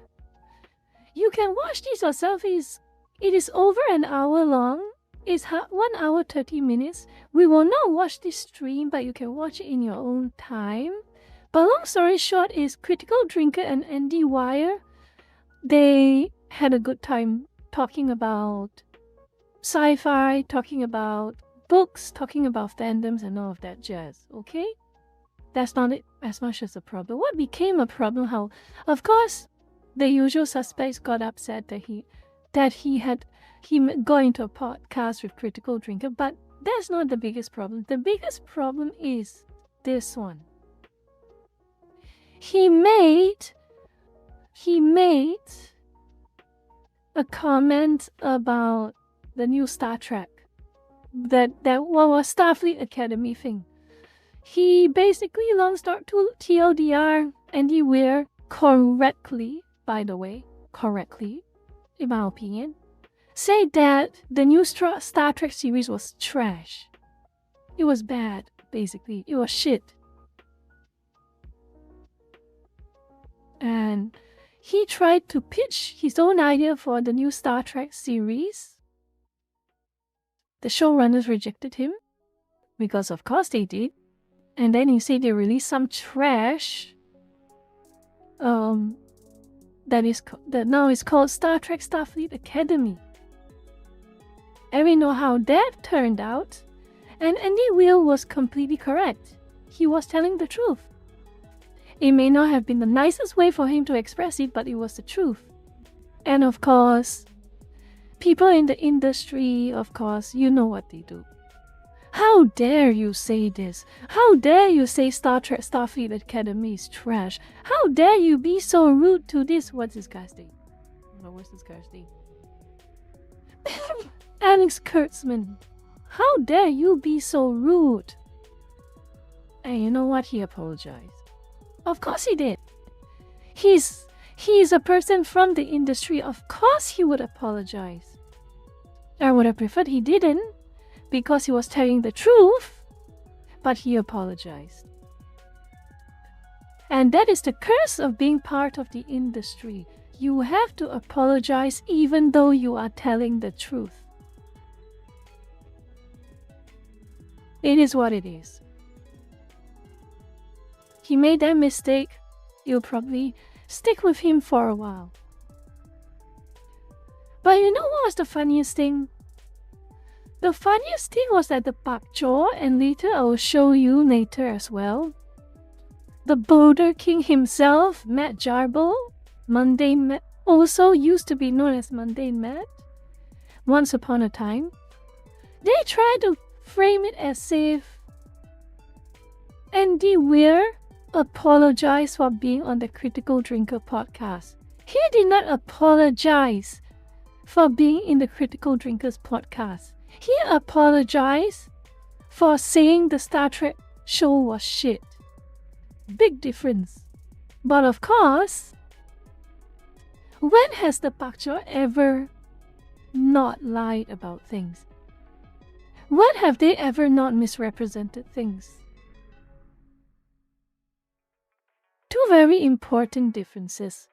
You can watch this yourself. It is over an hour long. It's 1 hour 30 minutes. We will not watch this stream, but you can watch it in your own time. But long story short is Critical Drinker and Andy Weir, they had a good time talking about sci-fi, talking about books, talking about fandoms and all of that jazz, okay? That's not it as much as a problem. What became a problem, how, of course, the usual suspects got upset that he got into a podcast with Critical Drinker, but that's not the biggest problem. The biggest problem is this one. He made a comment about the new Star Trek, that what was Starfleet Academy thing. He basically, long story to TLDR, Andy Weir correctly, by the way, in my opinion, said that the new Star Trek series was trash. It was bad, basically. It was shit. And he tried to pitch his own idea for the new Star Trek series. The showrunners rejected him, because of course they did. And then he said they released some trash that now is called Star Trek Starfleet Academy. And we know how that turned out. And Andy Weir was completely correct. He was telling the truth. It may not have been the nicest way for him to express it, but it was the truth. And of course, people in the industry, of course, you know what they do. How dare you say this? How dare you say Star Trek Starfleet Academy is trash? How dare you be so rude to this? What's this guy's name? What's this guy's name? Alex Kurtzman. How dare you be so rude? And you know what? He apologized. Of course he did. He's a person from the industry. Of course he would apologize. I would have preferred he didn't, because he was telling the truth, but he apologized. And that is the curse of being part of the industry. You have to apologize even though you are telling the truth. It is what it is. He made that mistake. You'll probably stick with him for a while. But you know what was the funniest thing? The funniest thing was that the Pak Chor, and later I will show you later as well, the Boulder King himself, Matt Jarbo, Mundane Matt, also used to be known as Mundane Matt, once upon a time, they tried to frame it as if Andy Weir apologized for being on the Critical Drinker podcast. He did not apologize for being in the Critical Drinkers podcast. He apologized for saying the Star Trek show was shit. Big difference. But of course, when has the Pak Chor ever not lied about things? When have they ever not misrepresented things? Two very important differences.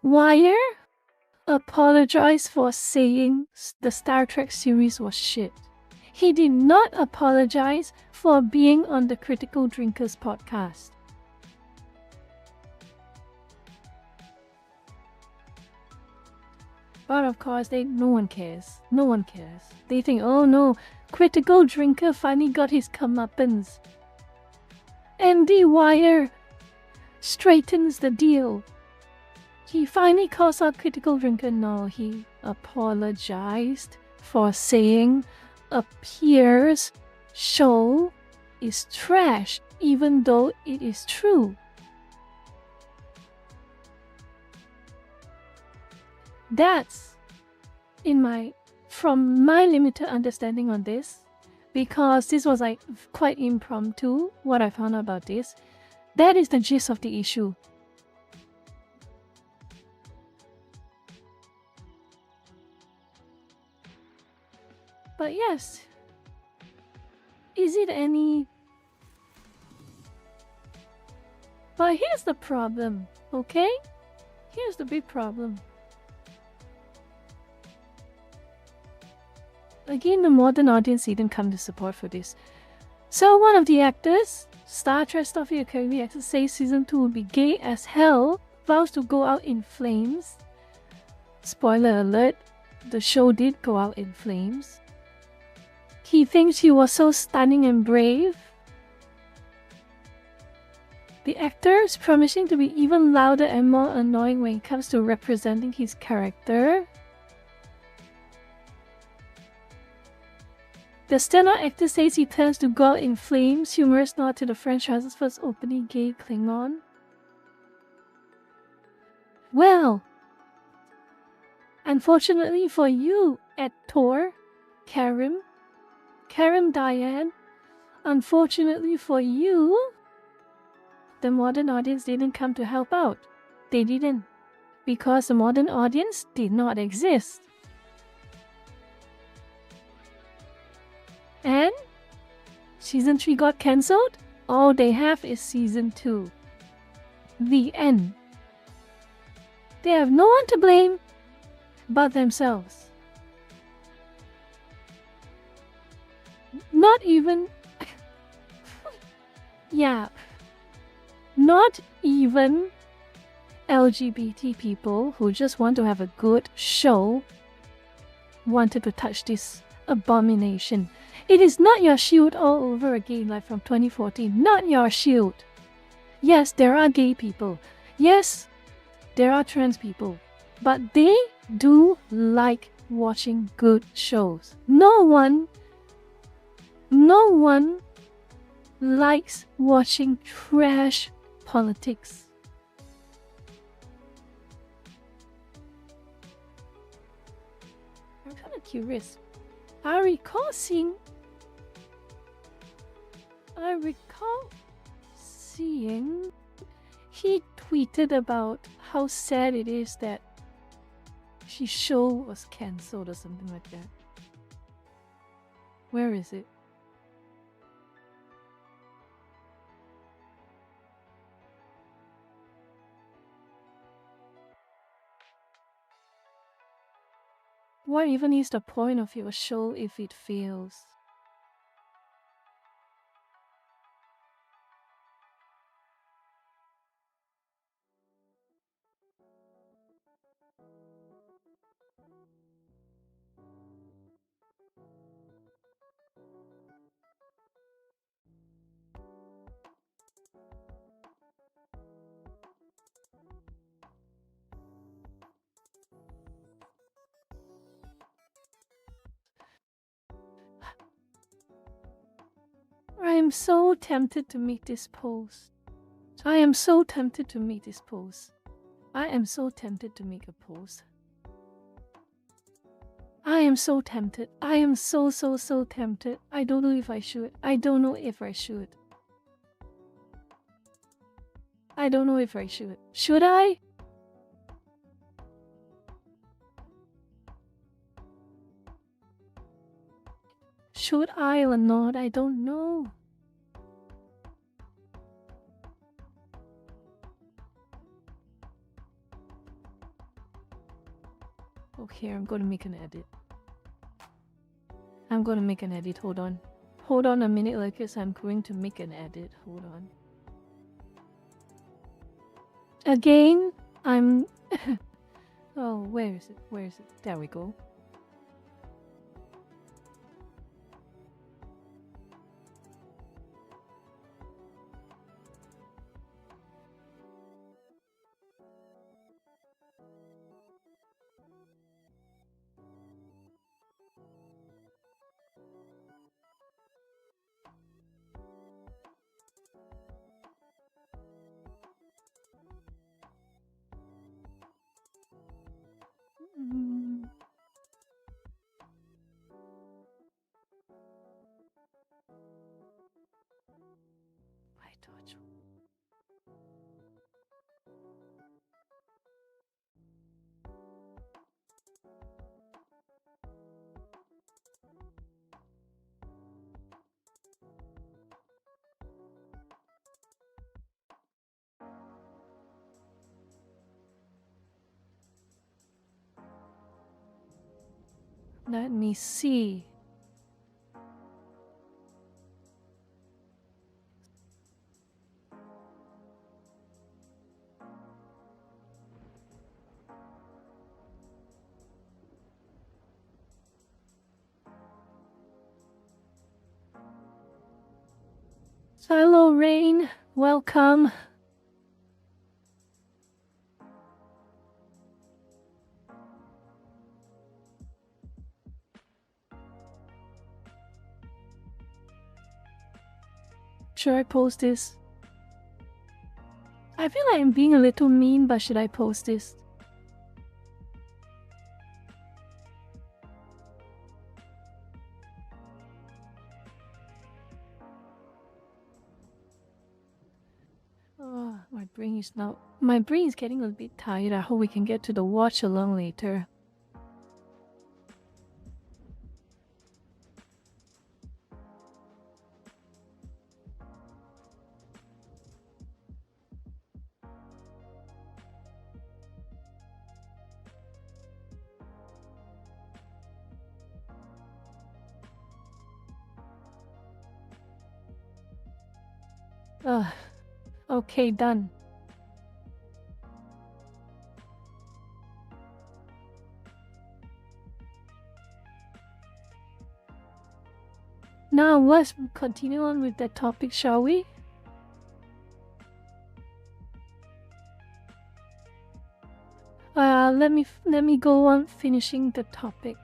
Wire apologized for saying the Star Trek series was shit. He did not apologize for being on the Critical Drinkers podcast. But of course, no one cares. No one cares. They think, oh no, Critical Drinker finally got his comeuppance. Andy Wire straightens the deal. He finally calls out Critical Drinker. No, he apologized for saying a peer's show is trash, even though it is true. That's from my limited understanding on this, because this was like quite impromptu, what I found out about this. That is the gist of the issue. But yes, is it any... But here's the problem, okay? Here's the big problem. Again, the modern audience didn't come to support for this. So one of the actors, Star Trek Starfleet Academy actor, says season 2 will be gay as hell, vows to go out in flames. Spoiler alert, the show did go out in flames. He thinks he was so stunning and brave. The actor is promising to be even louder and more annoying when it comes to representing his character. The stand-up actor says he plans to go out in flames, humorous nod to the franchise's first openly gay Klingon. Well, unfortunately for you, Tor, Karim Diane, unfortunately for you, the modern audience didn't come to help out. They didn't. Because the modern audience did not exist. And season 3 got cancelled. All they have is season 2. The end. They have no one to blame but themselves. Not even... yeah. Not even LGBT people who just want to have a good show wanted to touch this abomination. It is not your shield all over again, like from 2014. Not your shield. Yes, there are gay people. Yes, there are trans people. But they do like watching good shows. No one likes watching trash politics. I'm kind of curious. I recall seeing he tweeted about how sad it is that his show was cancelled or something like that. Where is it? What even is the point of your show if it fails? I am so tempted to make this post. I am so tempted to make this post. I am so tempted to make a post. I am so tempted. I am so tempted. I don't know if I should. I don't know if I should. I don't know if I should. Should I? Should I or not? I don't know. Okay, I'm gonna make an edit. I'm gonna make an edit. Hold on. Hold on a minute, Lucas. I'm going to make an edit. Hold on. Again, I'm... Oh, where is it? Where is it? There we go. Let me see. Hello, Rain. Welcome. Should I post this? I feel like I'm being a little mean, but should I post this? Oh, my brain is getting a bit tired. I hope we can get to the watch along later. Okay, done. Now let's continue on with that topic, shall we? Let me go on finishing the topic.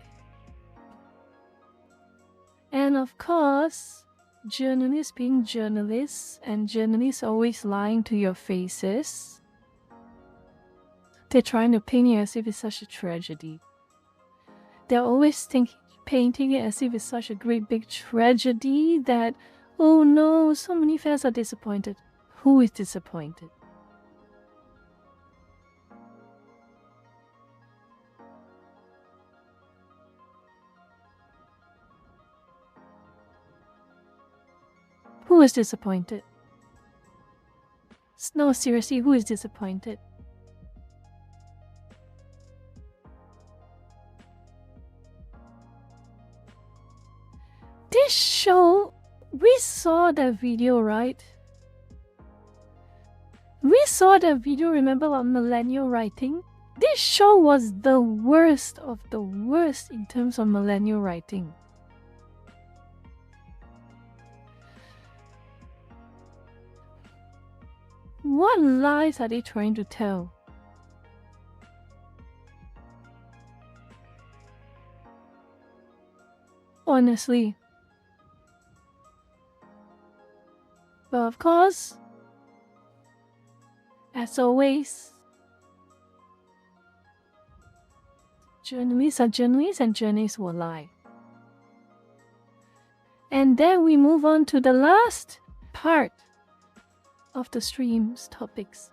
And of course, journalists being journalists, and journalists always lying to your faces. They're trying to paint it as if it's such a tragedy. They're always painting it as if it's such a great big tragedy that, oh no, so many fans are disappointed. Who is disappointed? Who is disappointed? No, seriously, who is disappointed? This show, we saw that video, right? We saw that video, remember, on millennial writing? This show was the worst of the worst in terms of millennial writing. What lies are they trying to tell? Honestly. But of course, as always, journalists are journalists and journalists will lie. And then we move on to the last part of the stream's topics.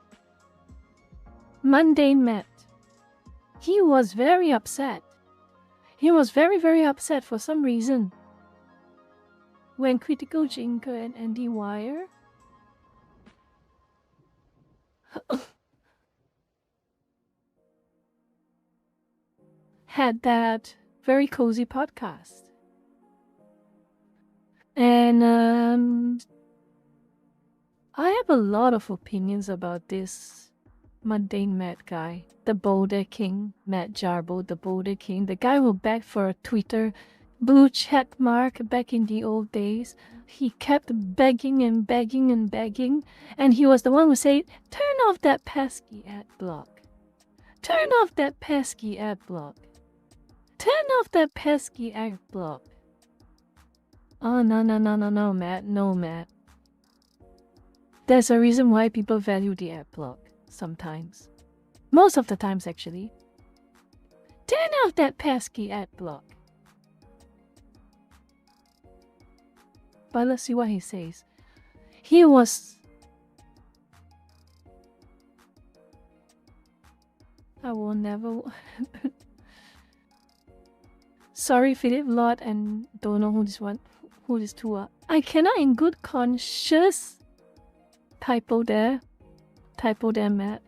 Mundane Matt. He was very upset. He was very, very upset for some reason. When Critical Drinker and Andy Wire had that very cozy podcast. And I have a lot of opinions about this Mundane Matt guy. The Boulder King, Matt Jarbo, the Boulder King. The guy who begged for a Twitter blue check mark back in the old days. He kept begging and begging and begging. And he was the one who said, turn off that pesky ad block. Turn off that pesky ad block. Turn off that pesky ad block. Oh, no, Matt. No, Matt. There's a reason why people value the ad block. Sometimes. Most of the times, actually. Turn off that pesky ad block. But let's see what he says. He was... I will never... Sorry, Philip Lord, and don't know who these two are. I cannot in good conscience... Typo there, Matt.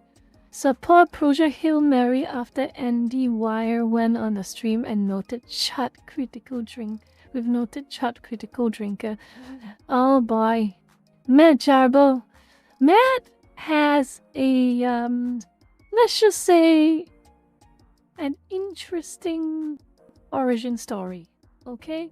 Support Project Hail Mary after Andy Wire went on a stream and noted chart critical drinker. Oh boy. Matt Jarbo. Matt has a, let's just say, an interesting origin story. Okay?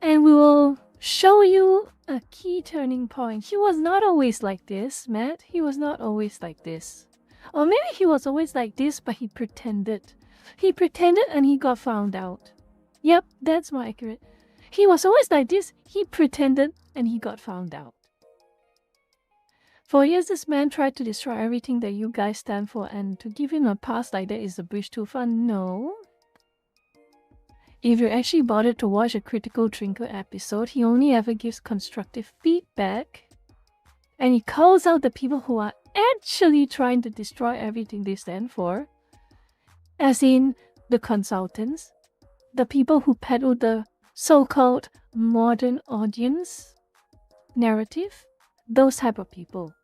And we will show you a key turning point. He was not always like this, Matt. He was not always like this. Or maybe he was always like this, but he pretended. He pretended and he got found out. Yep, that's more accurate. He was always like this. He pretended and he got found out. For years, this man tried to destroy everything that you guys stand for, and to give him a pass like that is a bridge too far. No. If you actually bothered to watch a Critical Drinker episode, he only ever gives constructive feedback. And he calls out the people who are actually trying to destroy everything they stand for. As in, the consultants. The people who peddle the so-called modern audience narrative. Those type of people.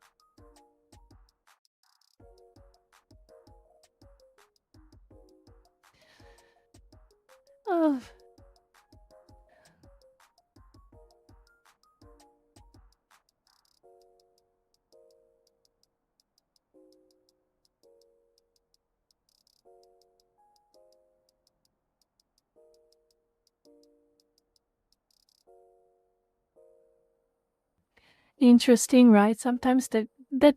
Oh. Interesting, right? Sometimes the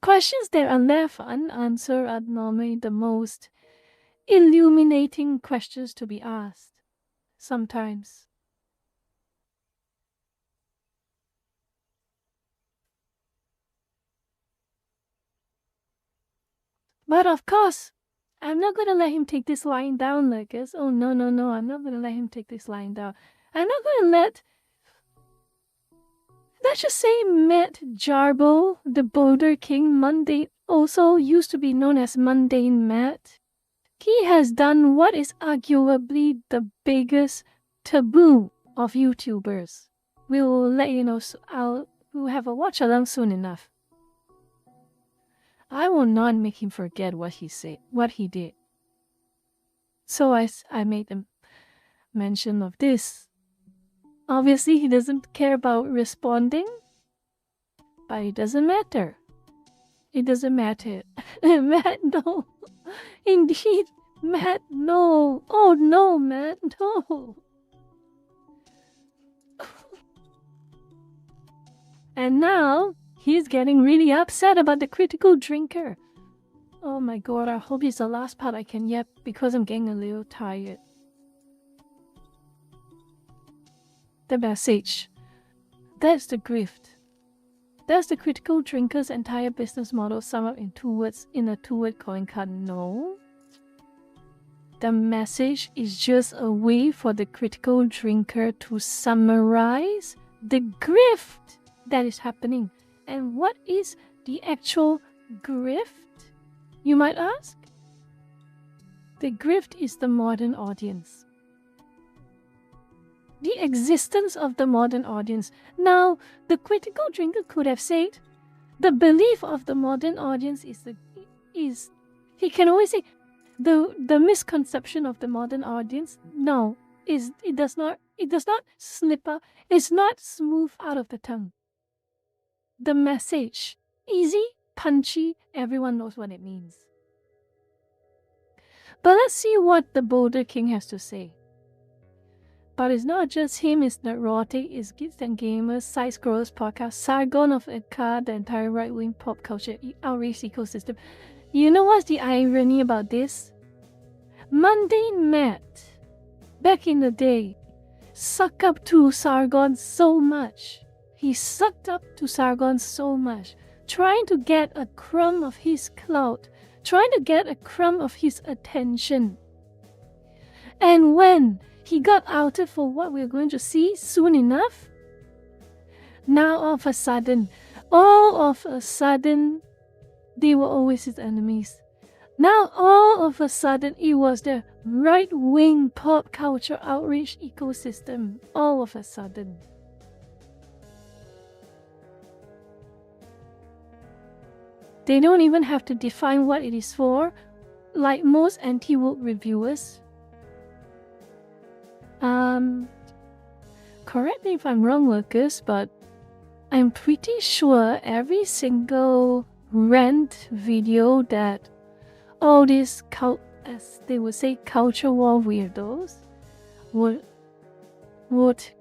questions that are left unanswered are normally the most illuminating questions to be asked. Sometimes. But of course, I'm not going to let him take this lying down, Lucas. Oh, no, I'm not going to let him take this lying down. I'm not going to let's just say Matt Jarbo, the Boulder King, Mundane, also used to be known as Mundane Matt. He has done what is arguably the biggest taboo of YouTubers. We'll let you know, we'll have a watch along soon enough. I will not make him forget what he said, what he did. So I made a mention of this. Obviously, he doesn't care about responding, but it doesn't matter. It doesn't matter. Matt, no. Indeed, Matt, no. Oh, no, Matt, no. And now, he's getting really upset about the critical drinker. Oh my god, I hope it's the last part I can yep because I'm getting a little tired. The message. That's the grift. That's the critical drinker's entire business model summed up in a two-word calling card. No. The message is just a way for the critical drinker to summarize the grift that is happening. And what is the actual grift, you might ask? The grift is the modern audience. The existence of the modern audience. Now, the critical drinker could have said, the belief of the modern audience is he can always say, the misconception of the modern audience. No, it does not slip out. It's not smooth out of the tongue. The message, easy, punchy, everyone knows what it means. But let's see what the Boulder King has to say. But it's not just him, it's Neurotic, it's Geeks and Gamers, Side Scrollers Podcast, Sargon of Akkad, the entire right-wing pop culture outreach ecosystem. You know what's the irony about this? Mundane Matt, back in the day, sucked up to Sargon so much. He sucked up to Sargon so much, trying to get a crumb of his clout, trying to get a crumb of his attention. And when he got outed for what we're going to see soon enough, now all of a sudden, they were always his enemies. Now all of a sudden, it was the right-wing pop culture outreach ecosystem. All of a sudden. They don't even have to define what it is for, like most anti-woke reviewers. Correct me if I'm wrong, Lucas, but I'm pretty sure every single rant video that all these as they would say, culture war weirdos would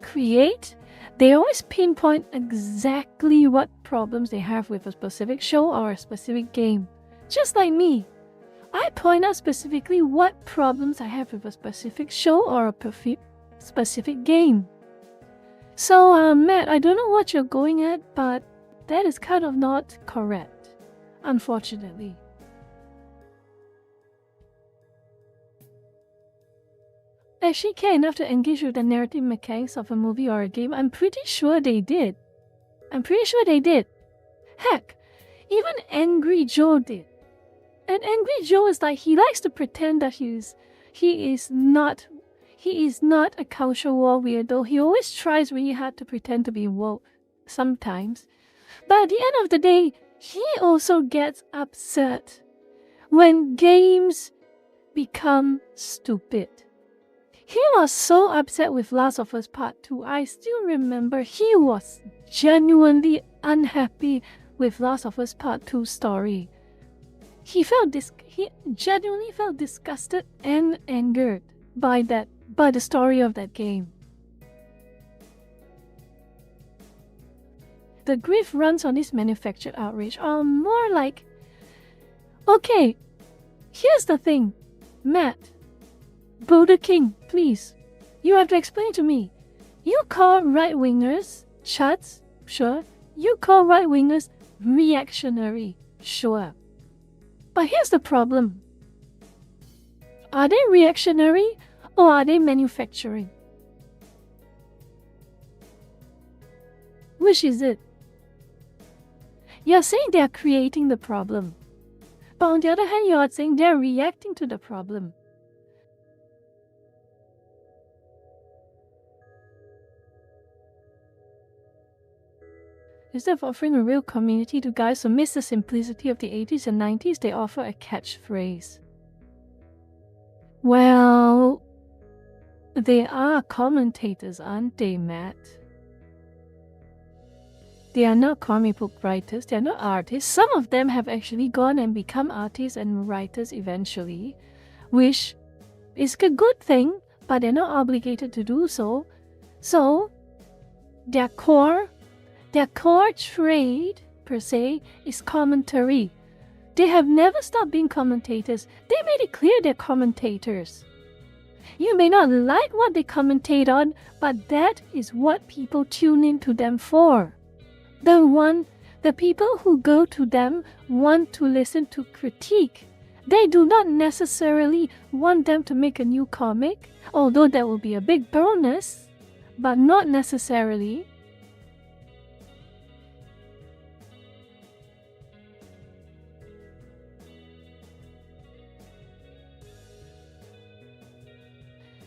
create, they always pinpoint exactly what problems they have with a specific show or a specific game. Just like me, I point out specifically what problems I have with a specific show or a specific game. So, Matt, I don't know what you're going at, but that is kind of not correct, unfortunately. Actually care enough to engage with the narrative mechanics of a movie or a game? I'm pretty sure they did. Heck, even Angry Joe did. And Angry Joe is like, he likes to pretend that he is not a culture war weirdo. He always tries really hard to pretend to be woke sometimes. But at the end of the day, he also gets upset when games become stupid. He was so upset with Last of Us Part 2. I still remember he was genuinely unhappy with Last of Us Part 2 story. He genuinely felt disgusted and angered by the story of that game. the grief runs on this manufactured outrage are more like, okay, here's the thing, Matt, Buddha King, please, you have to explain to me. You call right-wingers chuds, sure. You call right-wingers reactionary, sure. But here's the problem. Are they reactionary or are they manufacturing? Which is it? You're saying they are creating the problem. But on the other hand, you're saying they're reacting to the problem. Instead of offering a real community to guys who miss the simplicity of the 80s and 90s, they offer a catchphrase. Well, they are commentators, aren't they, Matt? They are not comic book writers, they are not artists. Some of them have actually gone and become artists and writers eventually, which is a good thing, but they're not obligated to do so. So, their core trade, per se, is commentary. They have never stopped being commentators. They made it clear they're commentators. You may not like what they commentate on, but that is what people tune into them for. The people who go to them want to listen to critique. They do not necessarily want them to make a new comic, although that will be a big bonus, but not necessarily.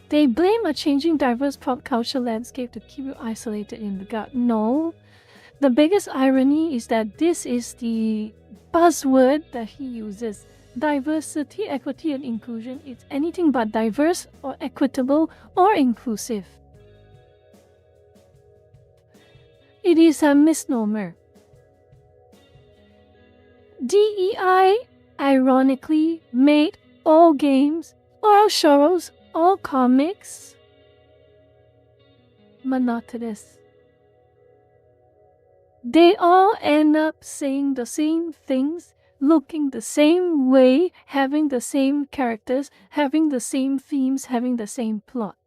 They blame a changing diverse pop culture landscape to keep you isolated in the gut. No. The biggest irony is that this is the buzzword that he uses. Diversity, equity, and inclusion. It's anything but diverse or equitable or inclusive. It is a misnomer. DEI, ironically, made all games, all shows, all comics monotonous. They all end up saying the same things, looking the same way, having the same characters, having the same themes, having the same plot,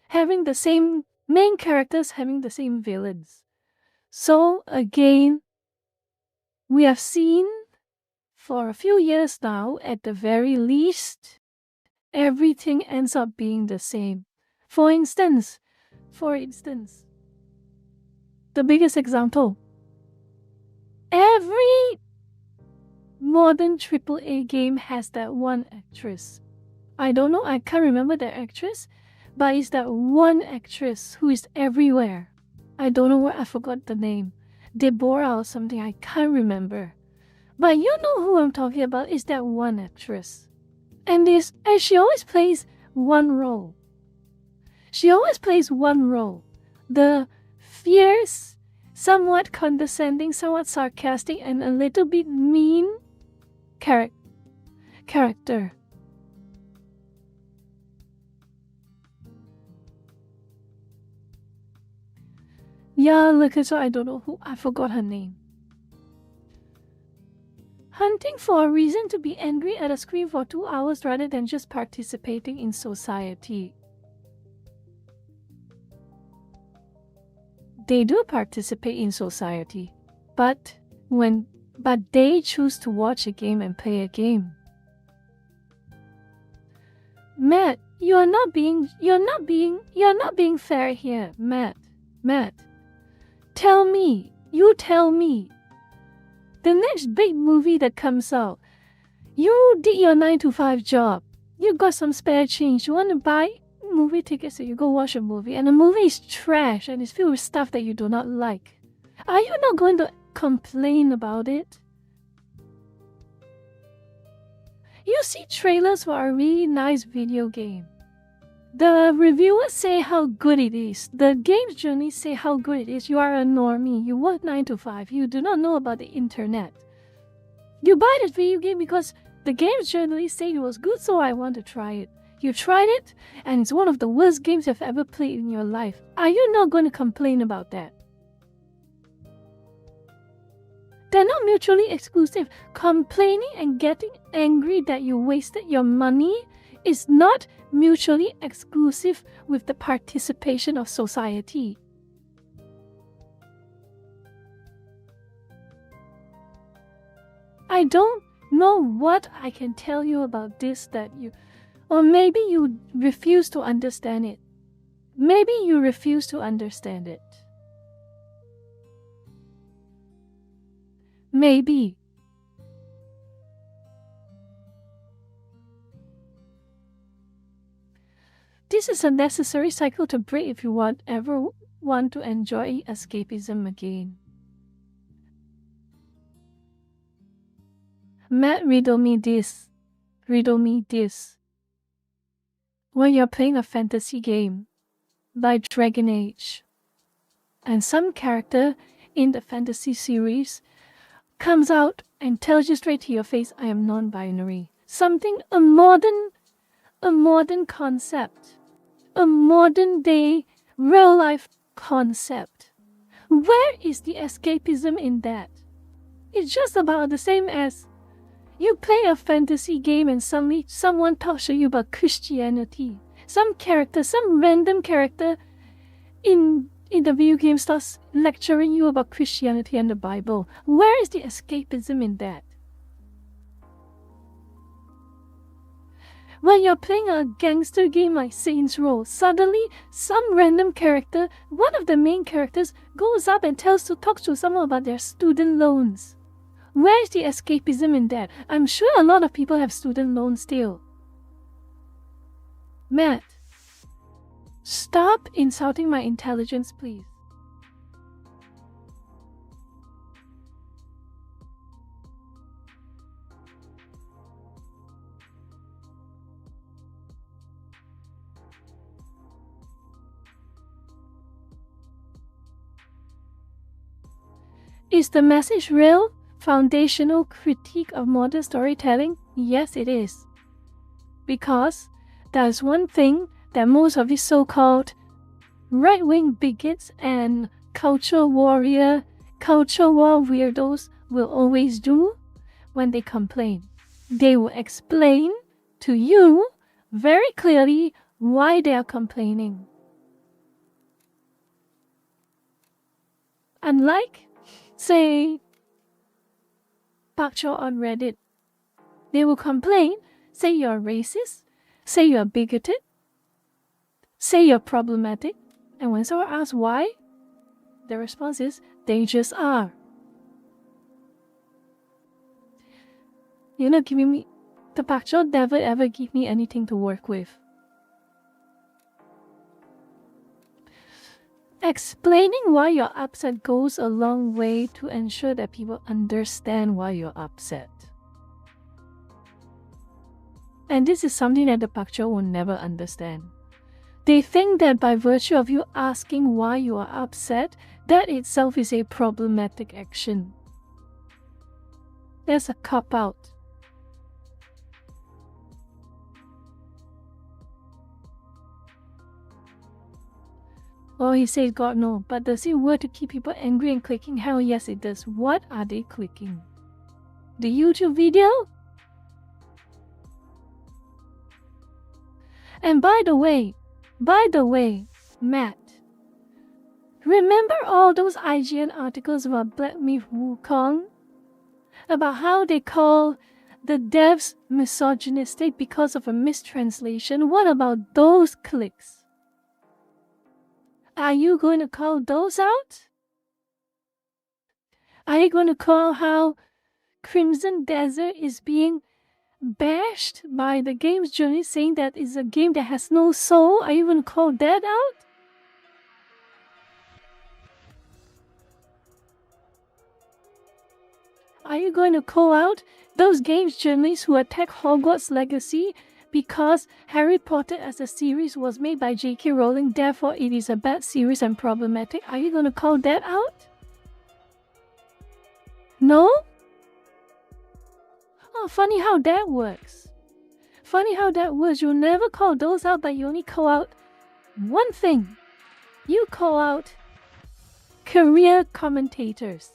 having the same main characters, having the same villains. So again, we have seen for a few years now, at the very least, everything ends up being the same. For instance, the biggest example, every modern AAA game has that one actress. I don't know, I can't remember the actress, but it's that one actress who is everywhere. I don't know where, I forgot the name. Deborah or something, I can't remember. But you know who I'm talking about, is that one actress. And she always plays one role. She always plays one role. The fierce, somewhat condescending, somewhat sarcastic, and a little bit mean character. Yeah, look, so I don't know who, I forgot her name. Hunting for a reason to be angry at a screen for 2 hours rather than just participating in society. They do participate in society, but they choose to watch a game and play a game. Matt, you're not being fair here, Matt. Tell me. The next big movie that comes out, you did your 9-to-5 job. You got some spare change. You want to buy movie tickets so you go watch a movie, and the movie is trash and it's filled with stuff that you do not like. Are you not going to complain about it? You see trailers for a really nice video game. The reviewers say how good it is. The games journalists say how good it is. You are a normie. You work 9 to 5. You do not know about the internet. You buy this video game because the games journalists say it was good, so I want to try it. You tried it, and it's one of the worst games you've ever played in your life. Are you not going to complain about that? They're not mutually exclusive. Complaining and getting angry that you wasted your money is not mutually exclusive with the participation of society. I don't know what I can tell you about this that you... Or maybe you refuse to understand it. Maybe you refuse to understand it. Maybe. This is a necessary cycle to break if you ever want to enjoy escapism again. Matt, riddle me this. Riddle me this. When you're playing a fantasy game, like Dragon Age, and some character in the fantasy series comes out and tells you straight to your face, I am non-binary. A modern concept. A modern day, real life concept. Where is the escapism in that? It's just about the same as you play a fantasy game and suddenly someone talks to you about Christianity. Some random character in the video game starts lecturing you about Christianity and the Bible. Where is the escapism in that? When you're playing a gangster game like Saints Row, suddenly some random character, one of the main characters, goes up and talks to someone about their student loans. Where's the escapism in that? I'm sure a lot of people have student loans still. Matt, stop insulting my intelligence, please. Is the message real? Foundational critique of modern storytelling? Yes, it is. Because there's one thing that most of these so-called right-wing bigots and culture war weirdos will always do when they complain. They will explain to you very clearly why they are complaining. Unlike, say, Pak Chor on Reddit, they will complain, say you're racist, say you're bigoted, say you're problematic, and when someone asks why, the response is, they just are. You're not giving me... The Pak Chor never ever give me anything to work with. Explaining why you're upset goes a long way to ensure that people understand why you're upset. And this is something that the Pak Chor will never understand. They think that by virtue of you asking why you are upset, that itself is a problematic action. There's a cop-out. Oh, he says God no, but does it work to keep people angry and clicking? Hell yes it does. What are they clicking? The YouTube video? And by the way, Matt, remember all those IGN articles about Black Myth Wukong? About how they call the devs misogynistic because of a mistranslation? What about those clicks? Are you going to call those out? Are you going to call how Crimson Desert is being bashed by the game's journalist, saying that it's a game that has no soul? Are you going to call that out? Are you going to call out those games journalists who attack Hogwarts Legacy because Harry Potter as a series was made by J.K. Rowling, therefore it is a bad series and problematic? Are you going to call that out? No? Oh, funny how that works. Funny how that works. You'll never call those out, but you only call out one thing. You call out career commentators.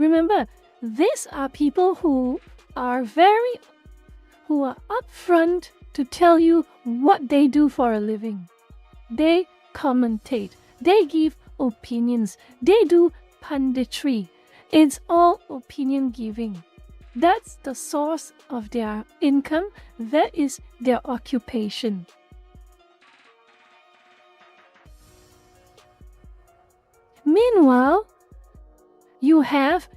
Remember, these are people who are upfront to tell you what they do for a living. They commentate. They give opinions. They do punditry. It's all opinion giving. That's the source of their income. That is their occupation. Meanwhile, you have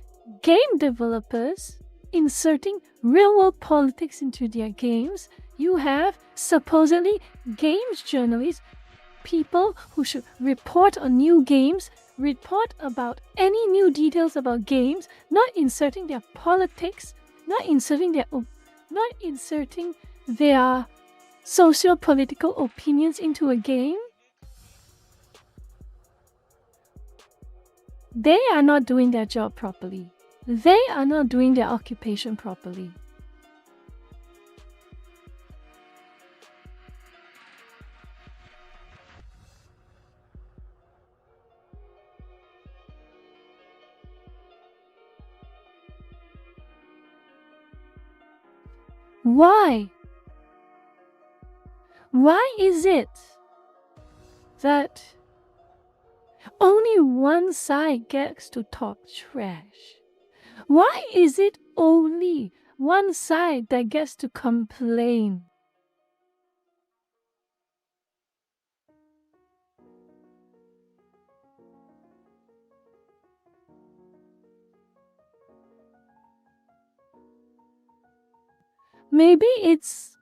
game developers inserting real-world politics into their games. You have supposedly games journalists, people who should report on new games, report about any new details about games, not inserting their politics, not inserting their socio-political opinions into a game. They are not doing their job properly. They are not doing their occupation properly. Why? Why is it that only one side gets to talk trash? Why is it only one side that gets to complain? Maybe it's...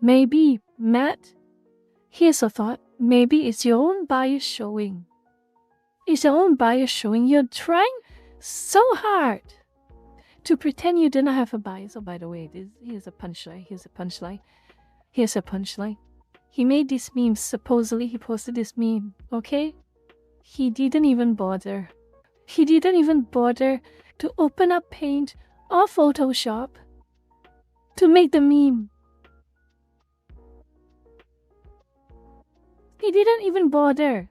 Maybe, Matt, here's a thought. Maybe it's your own bias showing. It's your own bias showing. You're trying so hard to pretend you didn't have a bias. Oh, by the way, here's a punchline. Here's a punchline. He made this meme. Supposedly, he posted this meme. Okay? He didn't even bother. He didn't even bother to open up Paint or Photoshop to make the meme. He didn't even bother.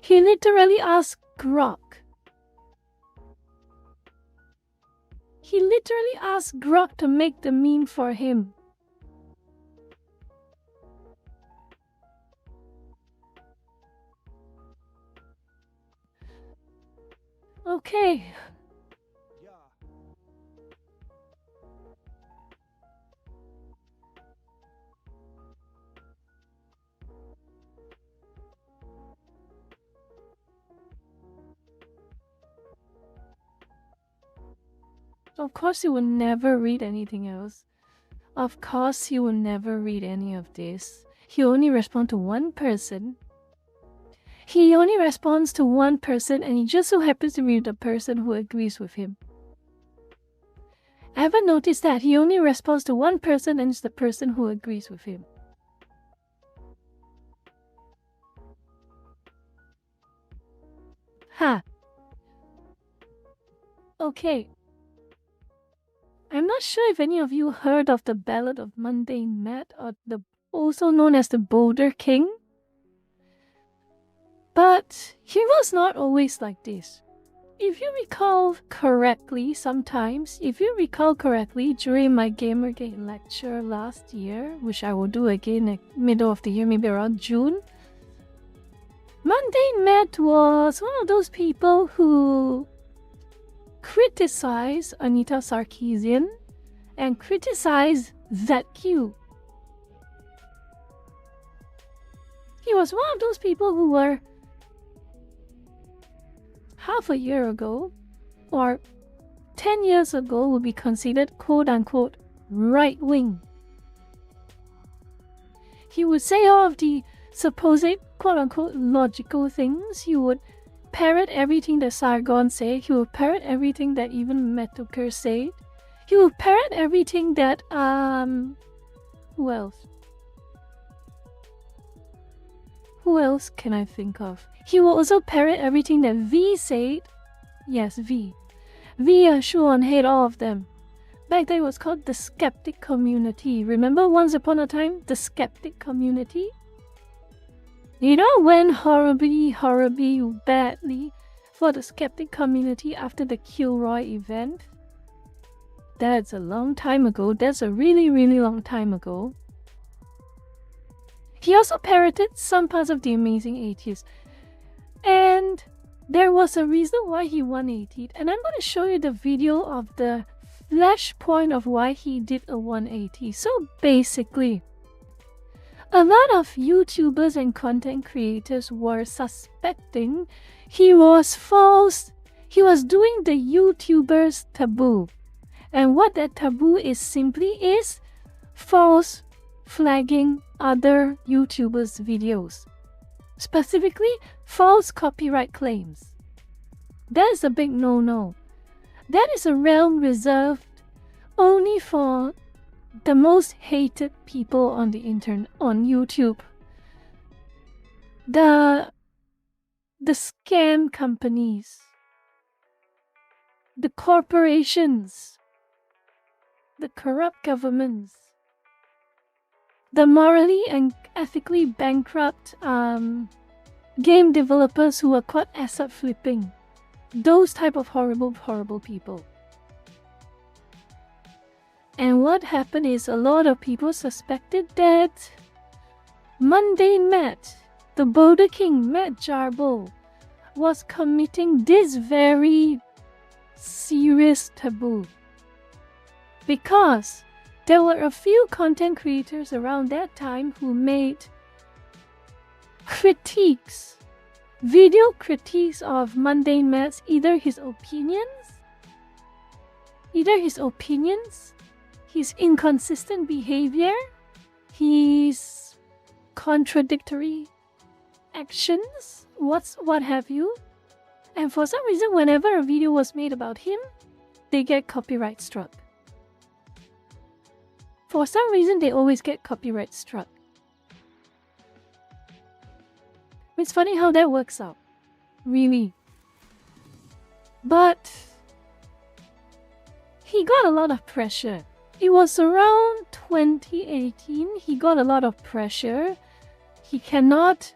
He literally asked Grok. He literally asked Grok to make the meme for him. Okay. Of course he will never read anything else. Of course he will never read any of this. He only responds to one person. He only responds to one person, and he just so happens to be the person who agrees with him. Ever noticed that? He only responds to one person, and it's the person who agrees with him. Ha! Okay. I'm not sure if any of you heard of the Ballad of Mundane Matt, or also known as the Boulder King. But he was not always like this. If you recall correctly, during my Gamergate lecture last year, which I will do again at middle of the year, maybe around June, Mundane Matt was one of those people who criticized Anita Sarkeesian and criticized ZQ. He was one of those people who were half a year ago or 10 years ago would be considered quote-unquote right-wing. He would say all of the supposed quote-unquote logical things. He would parrot everything that Sargon said. He would parrot everything that even Metokur said. He would parrot everything that who else? Who else can I think of? He will also parrot everything that V said. Yes, V. V, Shuon hate all of them. Back then it was called the skeptic community. Remember once upon a time, the skeptic community? You know, went horribly, horribly badly for the skeptic community after the Kilroy event. That's a long time ago. That's a really, really long time ago. He also parroted some parts of The Amazing Atheist. And there was a reason why he 180'd. And I'm going to show you the video of the flashpoint of why he did a 180. So basically, a lot of YouTubers and content creators were suspecting he was false. He was doing the YouTubers taboo. And what that taboo is simply is false flagging other YouTubers' videos. Specifically, false copyright claims. That is a big no-no. That is a realm reserved only for the most hated people on the internet, on YouTube. The scam companies, the corporations, the corrupt governments, the morally and ethically bankrupt game developers who are caught asset flipping. Those type of horrible, horrible people. And what happened is a lot of people suspected that Mundane Matt, the Boulder King, Matt Jarbo, was committing this very serious taboo. Because there were a few content creators around that time who made critiques, video critiques of Mundane Matt's either his opinions, his inconsistent behavior, his contradictory actions, what have you. And for some reason, whenever a video was made about him, they get copyright struck. For some reason, they always get copyright struck. It's funny how that works out. Really. But he got a lot of pressure. It was around 2018. He got a lot of pressure. He cannot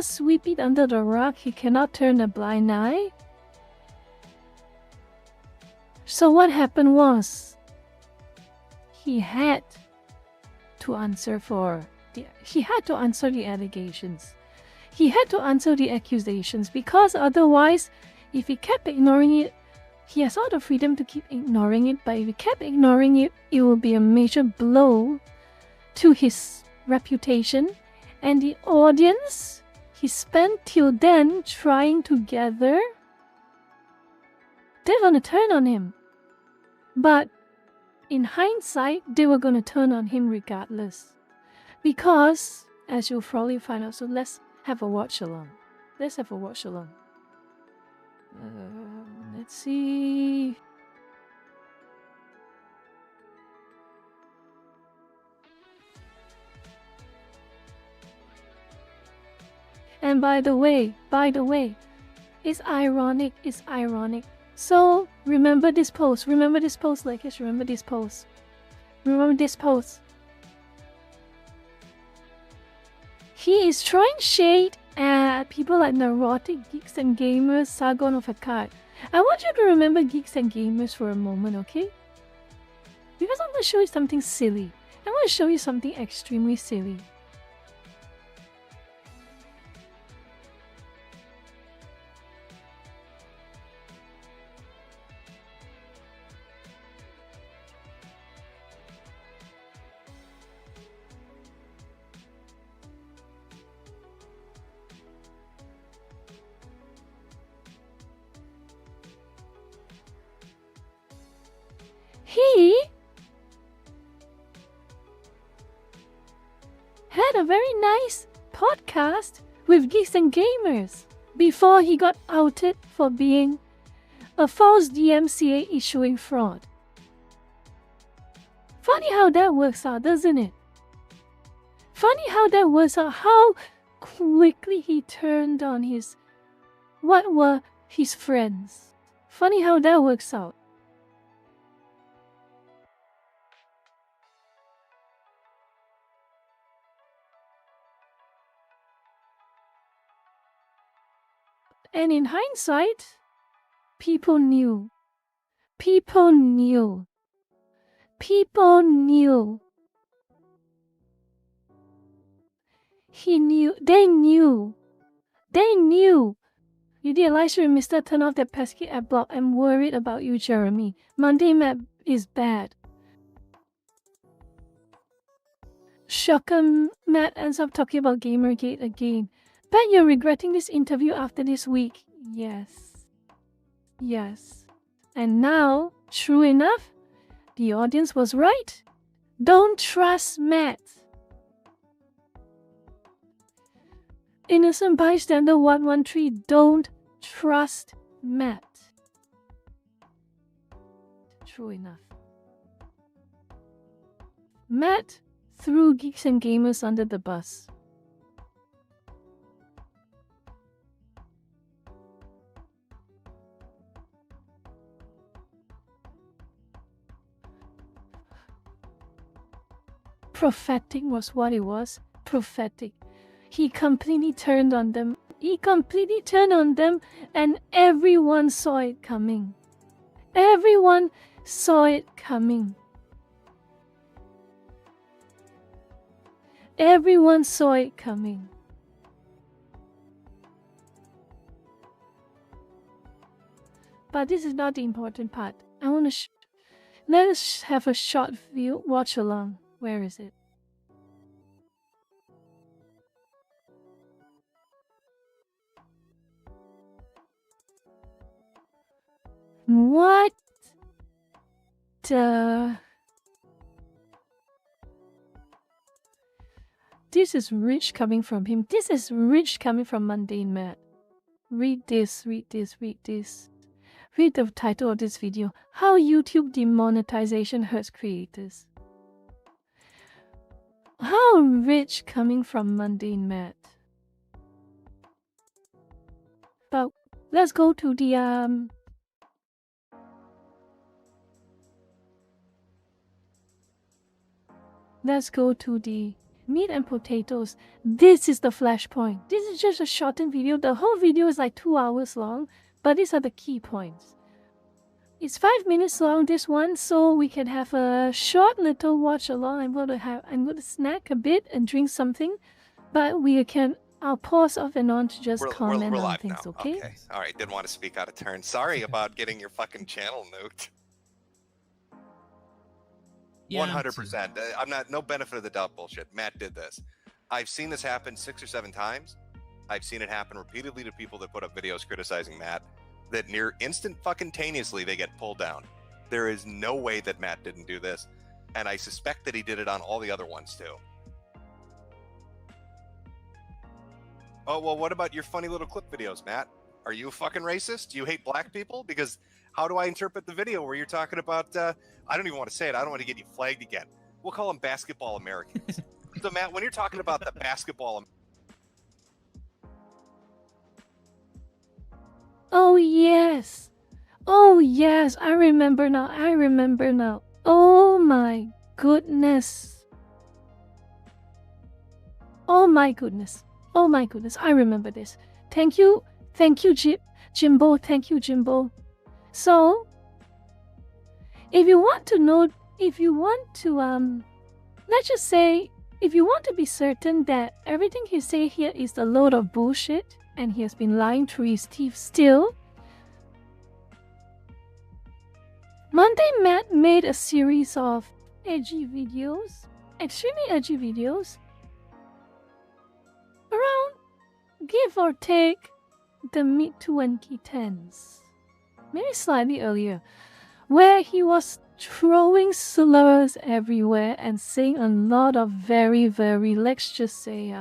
sweep it under the rug. He cannot turn a blind eye. So what happened was, he had to answer the allegations. He had to answer the accusations, because otherwise, if he kept ignoring it, he has all the freedom to keep ignoring it, but if he kept ignoring it, it will be a major blow to his reputation and the audience he spent till then trying to gather. They're gonna turn on him. But in hindsight, they were gonna turn on him regardless. Because, as you'll probably find out, so let's have a watch along. Let's see. And by the way, it's ironic. So remember this post, Lakers, remember this post. He is throwing shade at people like Neurotic Geeks and Gamers, Sargon of Akkad. I want you to remember Geeks and Gamers for a moment, okay? Because I'm going to show you something silly. I'm going to show you something extremely silly. He had a very nice podcast with Geeks and Gamers before he got outed for being a false DMCA issuing fraud. Funny how that works out, doesn't it? Funny how that works out, how quickly he turned on what were his friends. Funny how that works out. And in hindsight, people knew. People knew. People knew. He knew. They knew. They knew. You did live stream, Mr. Turn off that pesky ad block. I'm worried about you, Jeremy. Monday map is bad. Shocker, Matt ends up talking about Gamergate again. Bet you're regretting this interview after this week. Yes. Yes. And now, true enough, the audience was right. Don't trust Matt. Innocent bystander 113, don't trust Matt. True enough. Matt threw geeks and gamers under the bus. Prophetic was what it was. Prophetic. He completely turned on them. He completely turned on them, and everyone saw it coming. Everyone saw it coming. Everyone saw it coming. But this is not the important part. I want to let us have a short view watch along. Where is it? What the... This is rich coming from him. This is rich coming from Mundane Matt. Read this, read this, read this. Read the title of this video. How YouTube demonetization hurts creators. How rich coming from Mundane Matt. But let's go to the let's go to the meat and potatoes. This is the flashpoint. This is just a shortened video. The whole video is like 2 hours long, but these are the key points. It's 5 minutes long, this one, so we can have a short little watch along. I'm going to snack a bit and drink something, but I'll pause off and on to just comment we're on live things, now. okay? All right, didn't want to speak out of turn. Sorry about getting your fucking channel nuked. 100%. I'm not, no benefit of the doubt bullshit. Matt did this. I've seen this happen 6 or 7 times. I've seen it happen repeatedly to people that put up videos criticizing Matt, that near instant fucking taneously they get pulled down. There is no way that Matt didn't do this, and I suspect that he did it on all the other ones too. Oh, well, what about your funny little clip videos, Matt? Are you a fucking racist? Do you hate black people? Because how do I interpret the video where you're talking about, I don't even want to say it, I don't want to get you flagged again. We'll call them basketball Americans. So, Matt, when you're talking about the basketball... Oh, yes. Oh, yes. I remember now. I remember now. Oh, my goodness. Oh, my goodness. Oh, my goodness. I remember this. Thank you. Thank you, Jimbo. Thank you, Jimbo. So, if you want to know, let's just say, if you want to be certain that everything he say here is a load of bullshit, and he has been lying through his teeth still, Monday Matt made a series of edgy videos, extremely edgy videos, around, give or take, the mid-2010s. Maybe slightly earlier, where he was throwing slurs everywhere and saying a lot of very, let's just say,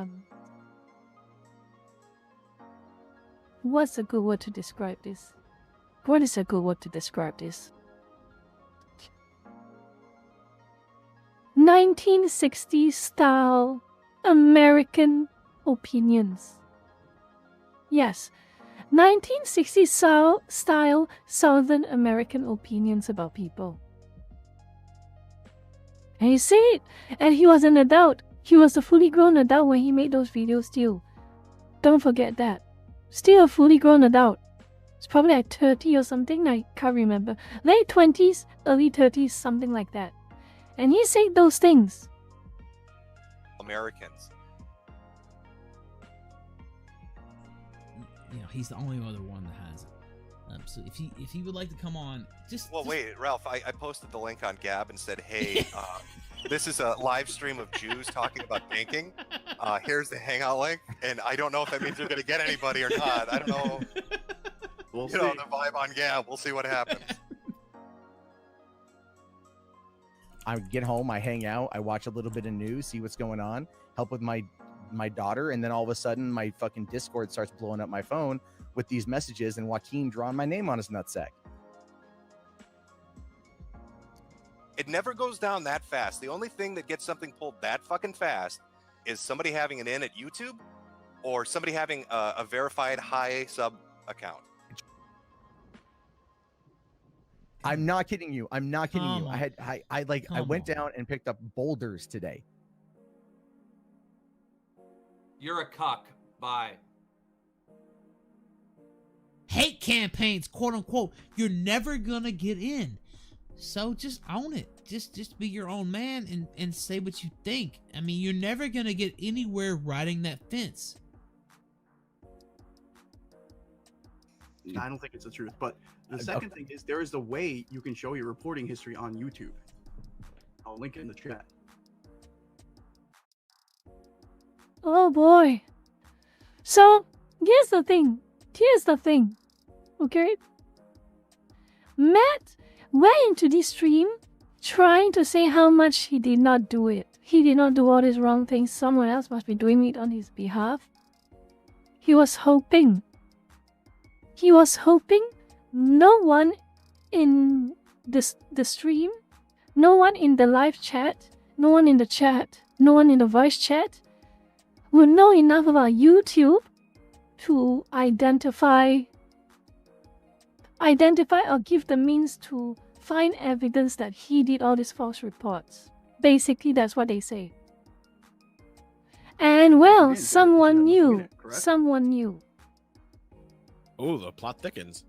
what's a good word to describe this? What is a good word to describe this? 1960s style American opinions. Yes, 1960s style Southern American opinions about people. And he said it, and he was an adult. He was a fully grown adult when he made those videos too. Don't forget that. Still a fully grown adult. It's probably like 30 or something, I can't remember. Late 20s, early 30s, something like that. And he said those things. Americans. You know, he's the only other one that has it. So if he would like to come on, Wait, Ralph, I posted the link on Gab and said, hey, this is a live stream of Jews talking about banking. Here's the hangout link, and I don't know if that means you're going to get anybody or not. I don't know. We'll see. The vibe on Gab. We'll see what happens. I get home, I hang out, I watch a little bit of news, see what's going on, help with my daughter, and then all of a sudden my fucking Discord starts blowing up my phone with these messages and Joaquin drawing my name on his nutsack. It never goes down that fast. The only thing that gets something pulled that fucking fast is somebody having an in at YouTube or somebody having a verified high sub account. I'm not kidding you. I'm not kidding you. I went down and picked up boulders today. You're a cuck. Bye. hate campaigns, quote unquote, you're never gonna get in. So just own it. Just be your own man and say what you think. I mean, you're never gonna get anywhere riding that fence. I don't think it's the truth. But the second thing is there is a way you can show your reporting history on YouTube. I'll link it in the chat. Oh boy. So here's the thing. Okay? Matt went into this stream trying to say how much he did not do it. He did not do all these wrong things. Someone else must be doing it on his behalf. He was hoping no one in the stream, no one in the live chat, no one in the chat, no one in the voice chat will know enough about YouTube to identify or give the means to find evidence that he did all these false reports. Basically, that's what they say. And well, someone knew. Someone knew. Oh, the plot thickens.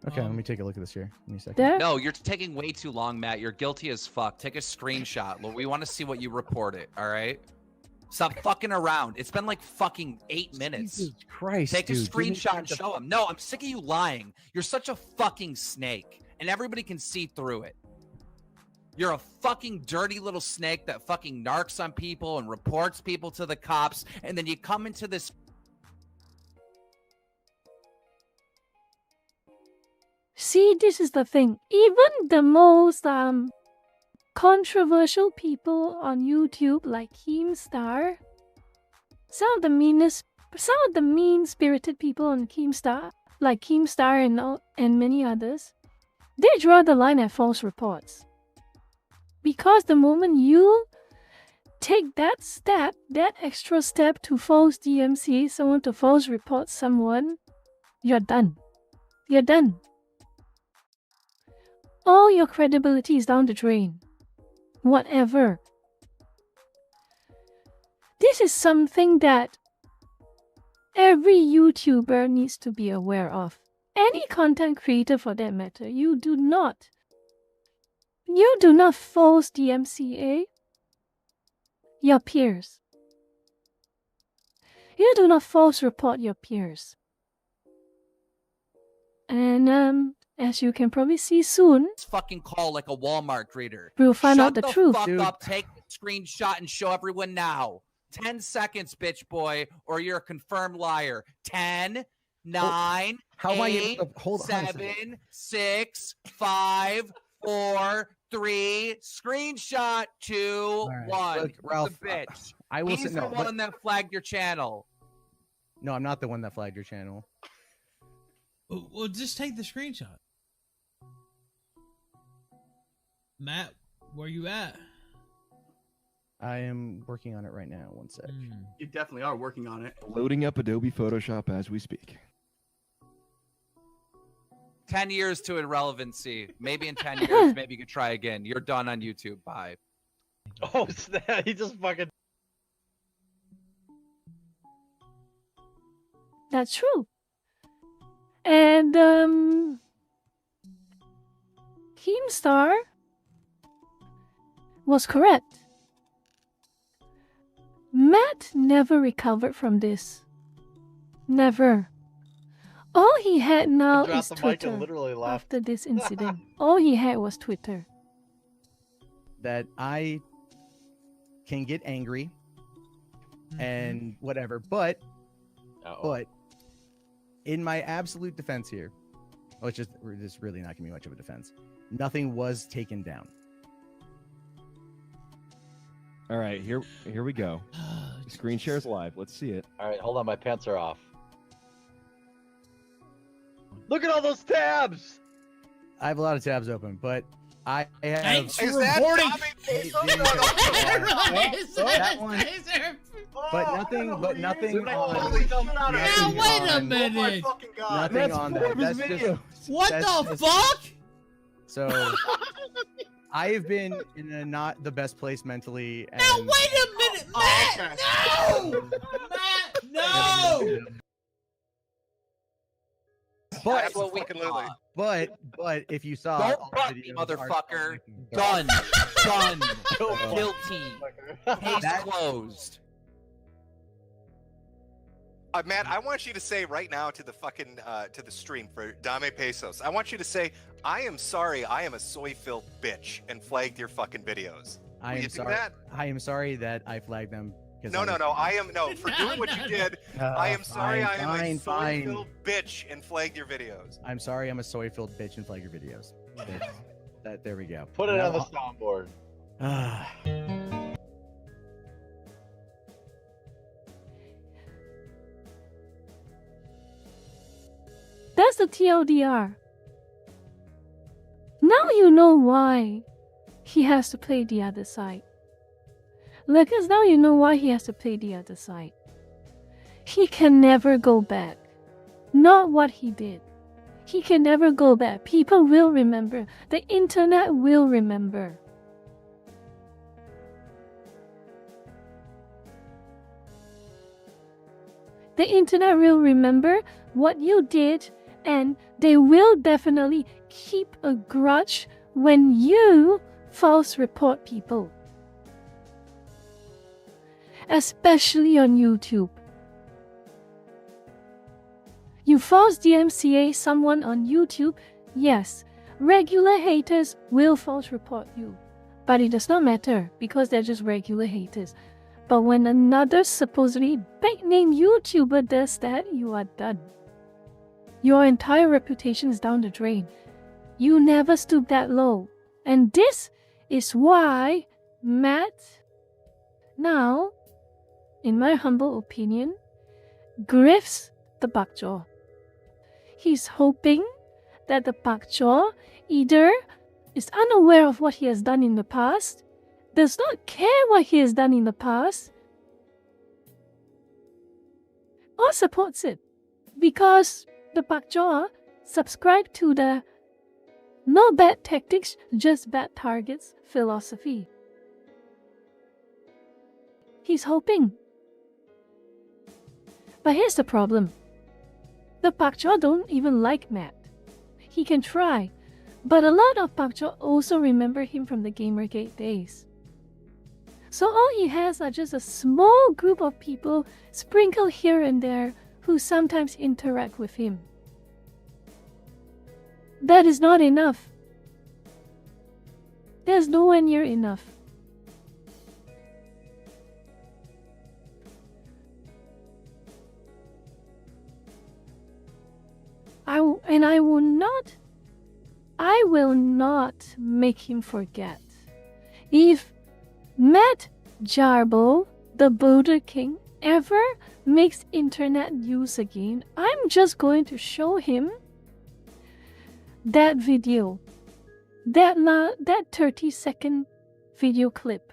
Okay, let me take a look at this here. Give me a second. No, you're taking way too long, Matt. You're guilty as fuck. Take a screenshot. Look, we want to see what you reported, all right? Stop fucking around. It's been like fucking 8 minutes. Jesus Christ, Take a dude. screenshot and show him. No, I'm sick of you lying. You're such a fucking snake, and everybody can see through it. You're a fucking dirty little snake that fucking narcs on people and reports people to the cops, and then you come into this. See, this is the thing. Even the most controversial people on YouTube, like Keemstar, some of the mean-spirited people on Keemstar, like Keemstar and many others, they draw the line at false reports. Because the moment you take that step, that extra step to false DMC someone, to false report someone, you're done. You're done. All your credibility is down the drain. Whatever. This is something that every YouTuber needs to be aware of. Any content creator for that matter, you do not false DMCA your peers. You do not false report your peers. And as you can probably see soon, Fucking call like a Walmart greeter. we'll find out the truth. Shut the fuck up, take the screenshot and show everyone now. 10 seconds, bitch boy, or you're a confirmed liar. 10, 9, How am I 8, able to hold on a second. 7, 6, 5, 4, 3, screenshot 2, right. 1. Look, Ralph, the bitch. I will He's say the no, but- one that flagged your channel. No, I'm not the one that flagged your channel. Well, just take the screenshot. Matt, where you at? I am working on it right now. One sec. You definitely are working on it. Loading up Adobe Photoshop as we speak. 10 years to irrelevancy. Maybe in 10 years, maybe you could try again. You're done on YouTube. Bye. Oh, snap. He just fucking... That's true. And Keemstar was correct. Matt never recovered from this. Never. All he had now Dropped is the mic and Twitter. literally left. After this incident, all he had was Twitter. That I can get angry and whatever, but in my absolute defense here, which is this really not gonna be much of a defense, nothing was taken down. All right, here we go. Screen shares live. Let's see it. All right, hold on. My pants are off. Look at all those tabs. I have a lot of tabs open, but I have. Is that reporting? That one. But nothing on. Now wait a minute. Nothing on that. That's just. What the fuck? So, I have been in a not the best place mentally. And now wait a minute, Matt. No, Matt, no. But That's what we can literally. But if you saw, Don't all butt the me, videos motherfucker. are- Done. Guilty. Case That- closed. Matt, I want you to say right now to the fucking to the stream for Dame Pesos. I want you to say, "I am sorry. I am a soy-filled bitch," and flagged your fucking videos. I Will am you do sorry. that? I am sorry that I flagged them. No. I am for doing what you did. I am sorry. I am a fine. soy-filled bitch and flagged your videos. I'm sorry. I'm a soy-filled bitch and flag your videos. There we go. Put it Now on the I'll- soundboard. That's the TLDR. Now you know why he has to play the other side. Because now you know why he has to play the other side. He can never go back. Not what he did. He can never go back. People will remember. The internet will remember. The internet will remember what you did, and they will definitely keep a grudge when you false report people. Especially on YouTube. You false DMCA someone on YouTube, yes, regular haters will false report you. But it does not matter because they're just regular haters. But when another supposedly big name YouTuber does that, you are done. Your entire reputation is down the drain. You never stoop that low. And this is why Matt, now, in my humble opinion, grifts the bakjaw. He's hoping that the bakjaw either is unaware of what he has done in the past, does not care what he has done in the past, or supports it. Because the bakjaw subscribed to the no bad tactics, just bad targets philosophy. He's hoping. But here's the problem. The bakjaw don't even like Matt. He can try, but a lot of bakjaw also remember him from the Gamergate days. So all he has are just a small group of people sprinkled here and there who sometimes interact with him. That is not enough. There's nowhere near enough. I will not make him forget. If Matt Jarbo, the Boulder King, ever makes internet news again, I'm just going to show him that video. That 30-second video clip.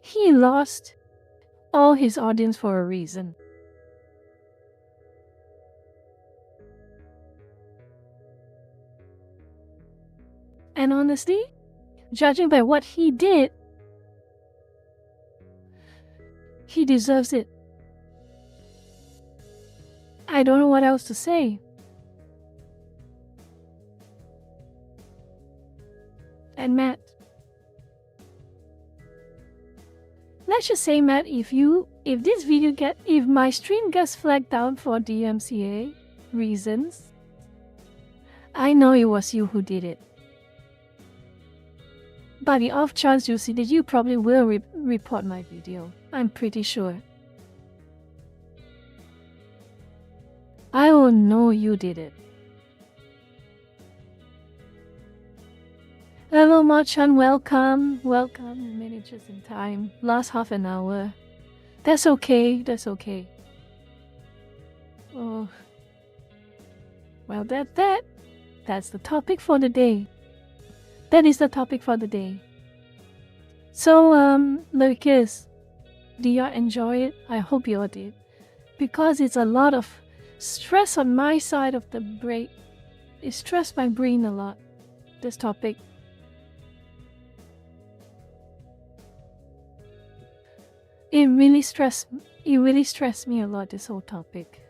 He lost all his audience for a reason. And honestly, judging by what he did, he deserves it. I don't know what else to say. And Matt, let's just say, Matt, if my stream gets flagged down for DMCA reasons, I know it was you who did it. By the off chance you see that, you probably will report my video. I'm pretty sure. I will know you did it. Hello, Machan, welcome. Welcome. You made it just in time. Last half an hour. That's okay. That's okay. Oh. Well, that's the topic for the day. That is the topic for the day. So, Lucas, do you enjoy it? I hope you all did. Because it's a lot of stress on my side of the break. It stressed my brain a lot, this topic. It really stressed me a lot, this whole topic.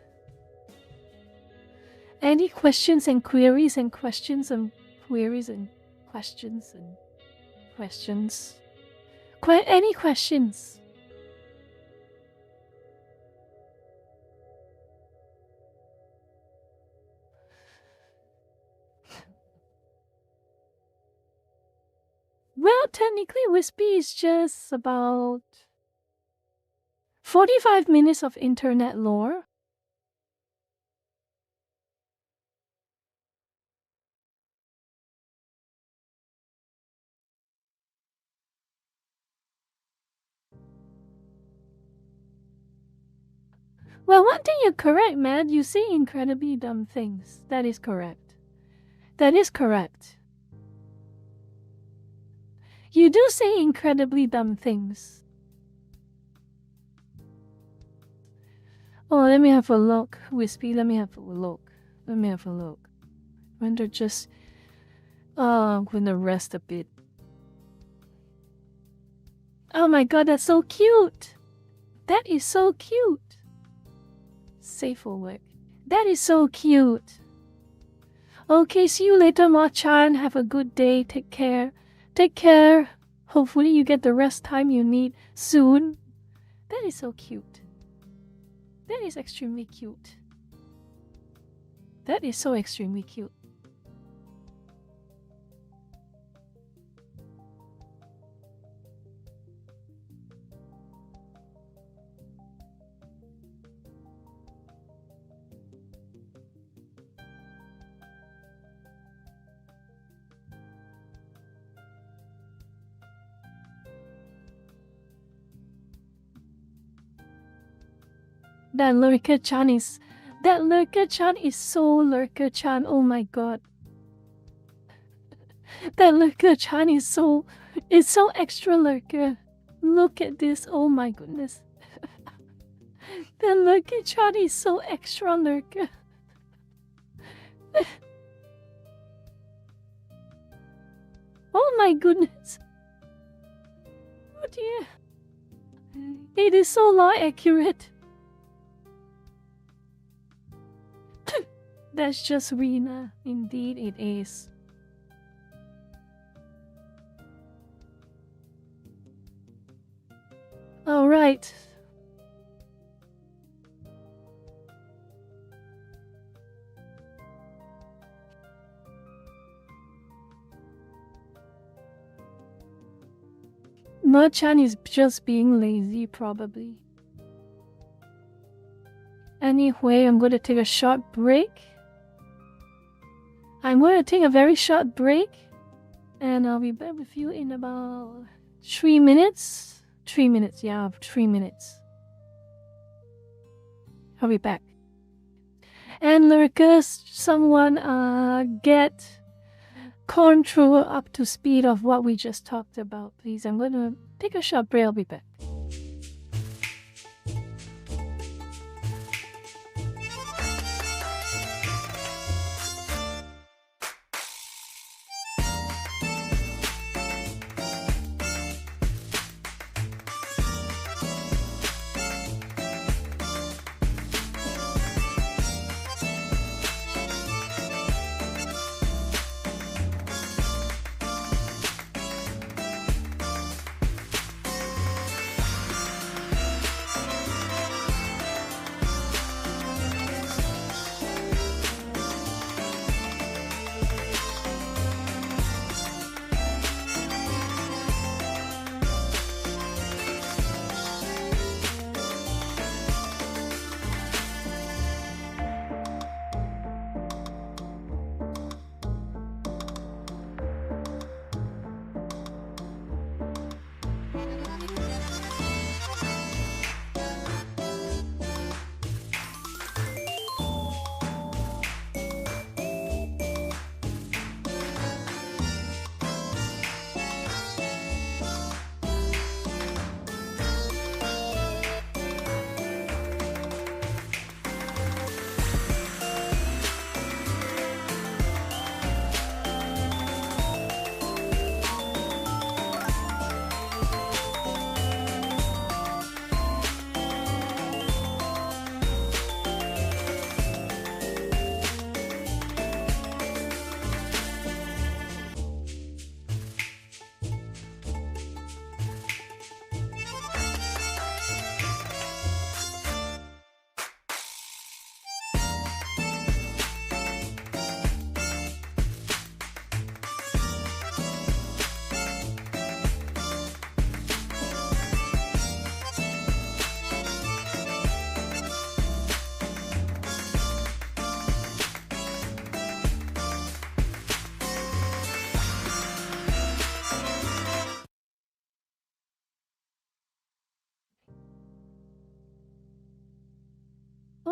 Any questions and queries and questions and queries and questions and questions? Any questions? Well, technically, Wispy is just about 45 minutes of internet lore. Well, one thing you're correct, Matt. You say incredibly dumb things. That is correct. That is correct. You do say incredibly dumb things. Oh, let me have a look, Wispy. Let me have a look. When they're just... Oh, I'm gonna rest a bit. Oh my god, that's so cute! That is so cute! Safe for work. That is so cute! Okay, see you later, Ma-chan. Have a good day. Take care. Take care. Hopefully you get the rest time you need soon. That is so cute. That is extremely cute. That is so extremely cute. That Lurker-chan is so Lurker-chan. Oh my god. That Lurker-chan is so extra Lurker. Look at this. Oh my goodness. That Lurker-chan is so extra Lurker. Oh my goodness. Oh dear. It is so law accurate. That's just Rena. Indeed it is. Alright. Mer-chan is just being lazy, probably. Anyway, I'm going to take a short break. I'm going to take a very short break. And I'll be back with you in about 3 minutes. 3 minutes, yeah, 3 minutes. I'll be back. And lurkers, someone get control up to speed of what we just talked about, please. I'm going to take a short break. I'll be back.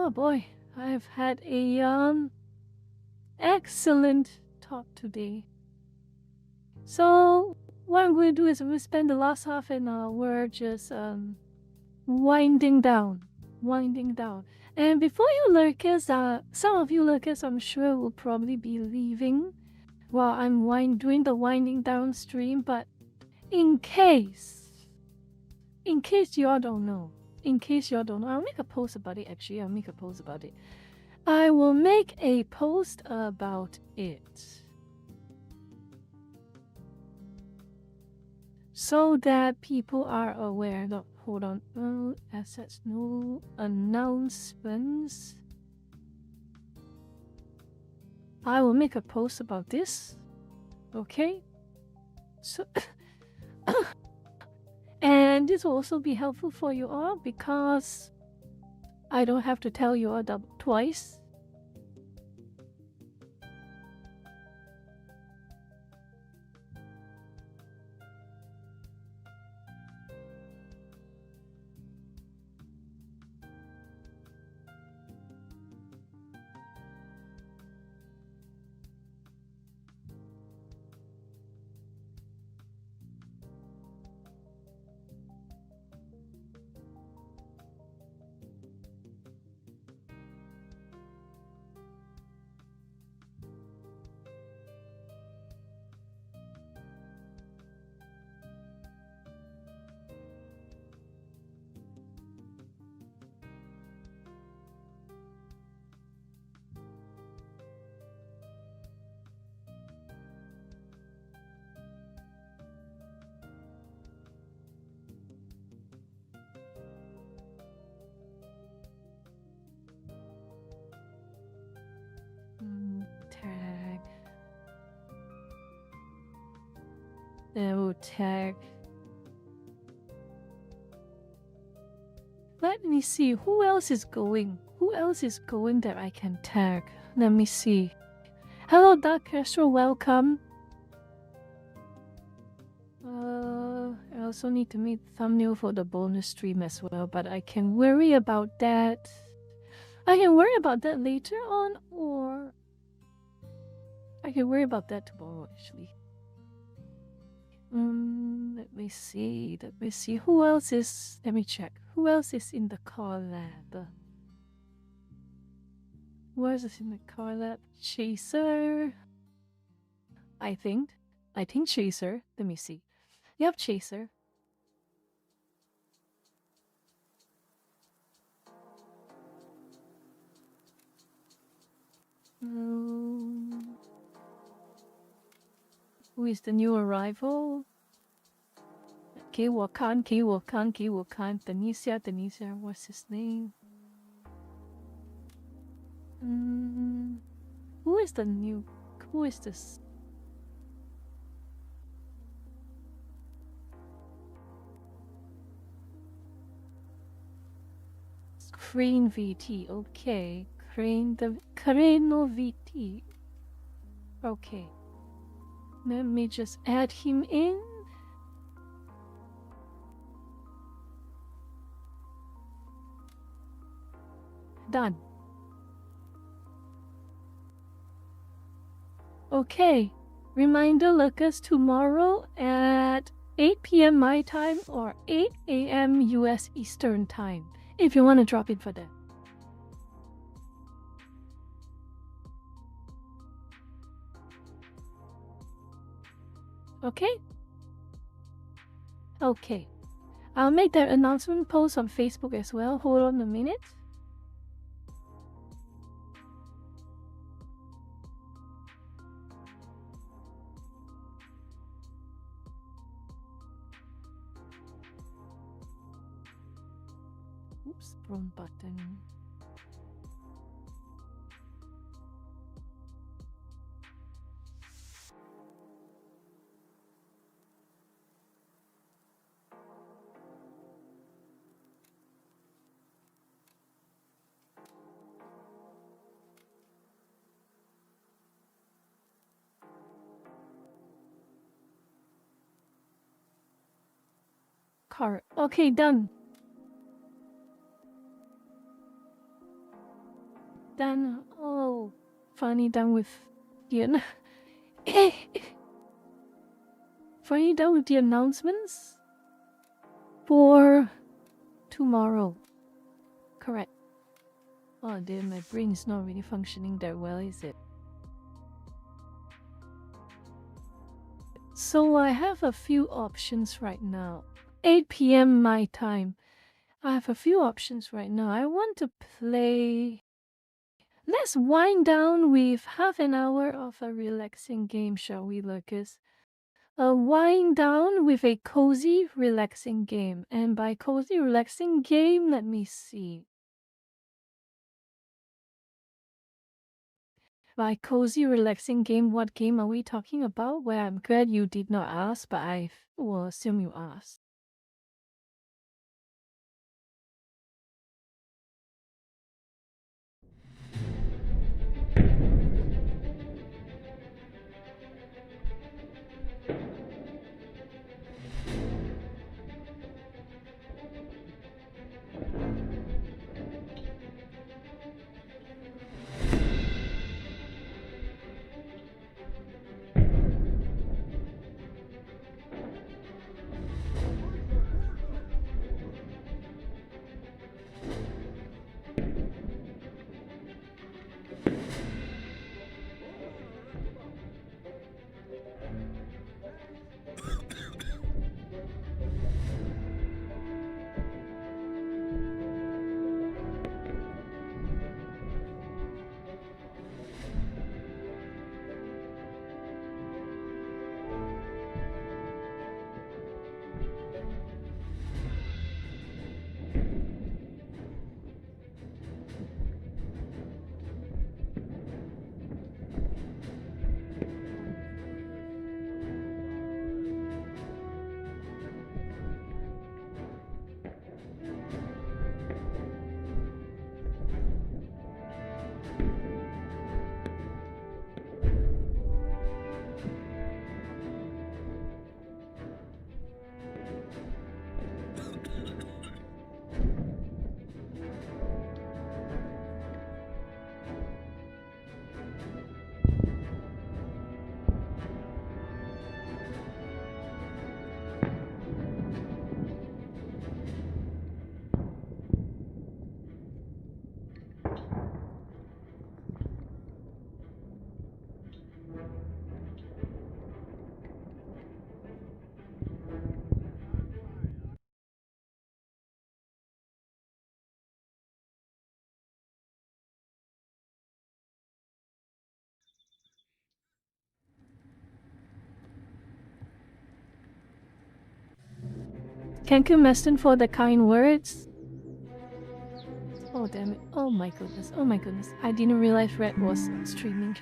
Oh boy, I've had a excellent talk today. So what I'm going to do is I'm going to spend the last half an hour just winding down. And before you lurkers, some of you lurkers I'm sure will probably be leaving while I'm doing the winding down stream, but in case y'all don't know, I'll make a post about it actually, I will make a post about it. So that people are aware. No, hold on. No assets, no announcements. I will make a post about this. Okay? So and this will also be helpful for you all because I don't have to tell you all twice. Tag. Oh, tag. Let me see. Who else is going? Who else is going that I can tag? Let me see. Hello, Dark Castro. Welcome. I also need to make thumbnail for the bonus stream as well, but I can worry about that. I can worry about that later on, or I can worry about that tomorrow, actually. Let me see. Who else is... Let me check. Who else is in the car lab? Who else is in the car lab? Chaser. I think Chaser. Let me see. Yep, Chaser. Who is the new arrival? Kiwakan. Tanisha, what's his name? Who is this? Crane VT, okay. Crane VT. Okay. Let me just add him in. Done. Okay. Reminder, lurkers, tomorrow at 8 p.m. my time or 8 a.m. US Eastern time, if you want to drop in for that. Okay? Okay. I'll make that announcement post on Facebook as well. Hold on a minute. Oops, wrong button. Okay, done. done. Oh, finally done with the finally done with the announcements for tomorrow. Correct. Oh dear, my brain is not really functioning that well, is it? So I have a few options right now. 8 p.m. my time. I have a few options right now. I want to play. Let's wind down with half an hour of a relaxing game, shall we, Lucas? A wind down with a cozy, relaxing game. And by cozy, relaxing game, let me see. By cozy, relaxing game, what game are we talking about? Well, I'm glad you did not ask, but I will assume you asked. Thank you, Meston, for the kind words. Oh, damn it. Oh my goodness. Oh my goodness. I didn't realize Red was streaming.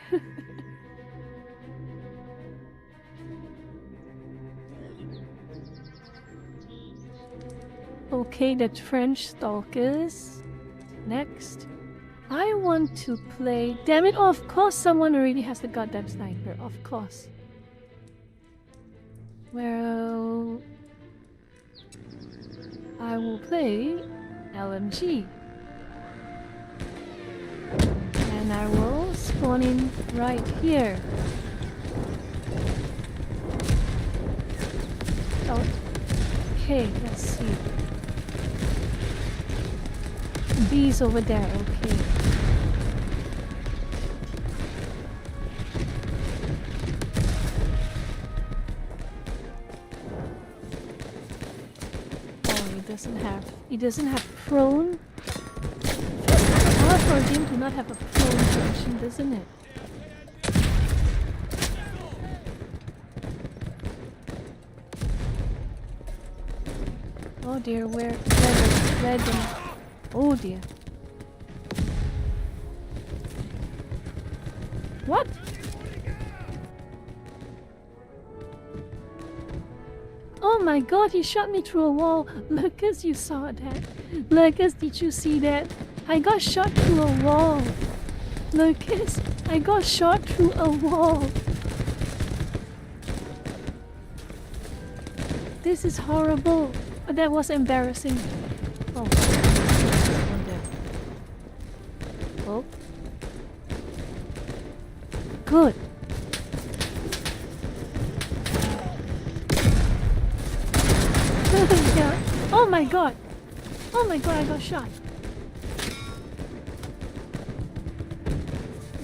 Okay, the French Stalkers. Next. I want to play... Damn it, oh, of course someone already has the goddamn sniper. Of course. Well... I will play LMG. And I will spawn in right here. Oh. Okay, let's see. B's over there, okay. It doesn't have prone. It's hard for a game to not have a prone function, doesn't it? Oh dear, where the oh dear. What? Oh my god, he shot me through a wall. Lucas, you saw that. Lucas, did you see that? I got shot through a wall. Lucas, I got shot through a wall. This is horrible. Oh, that was embarrassing. Oh. Oh. good. Yeah. Oh my god. Oh my god, I got shot.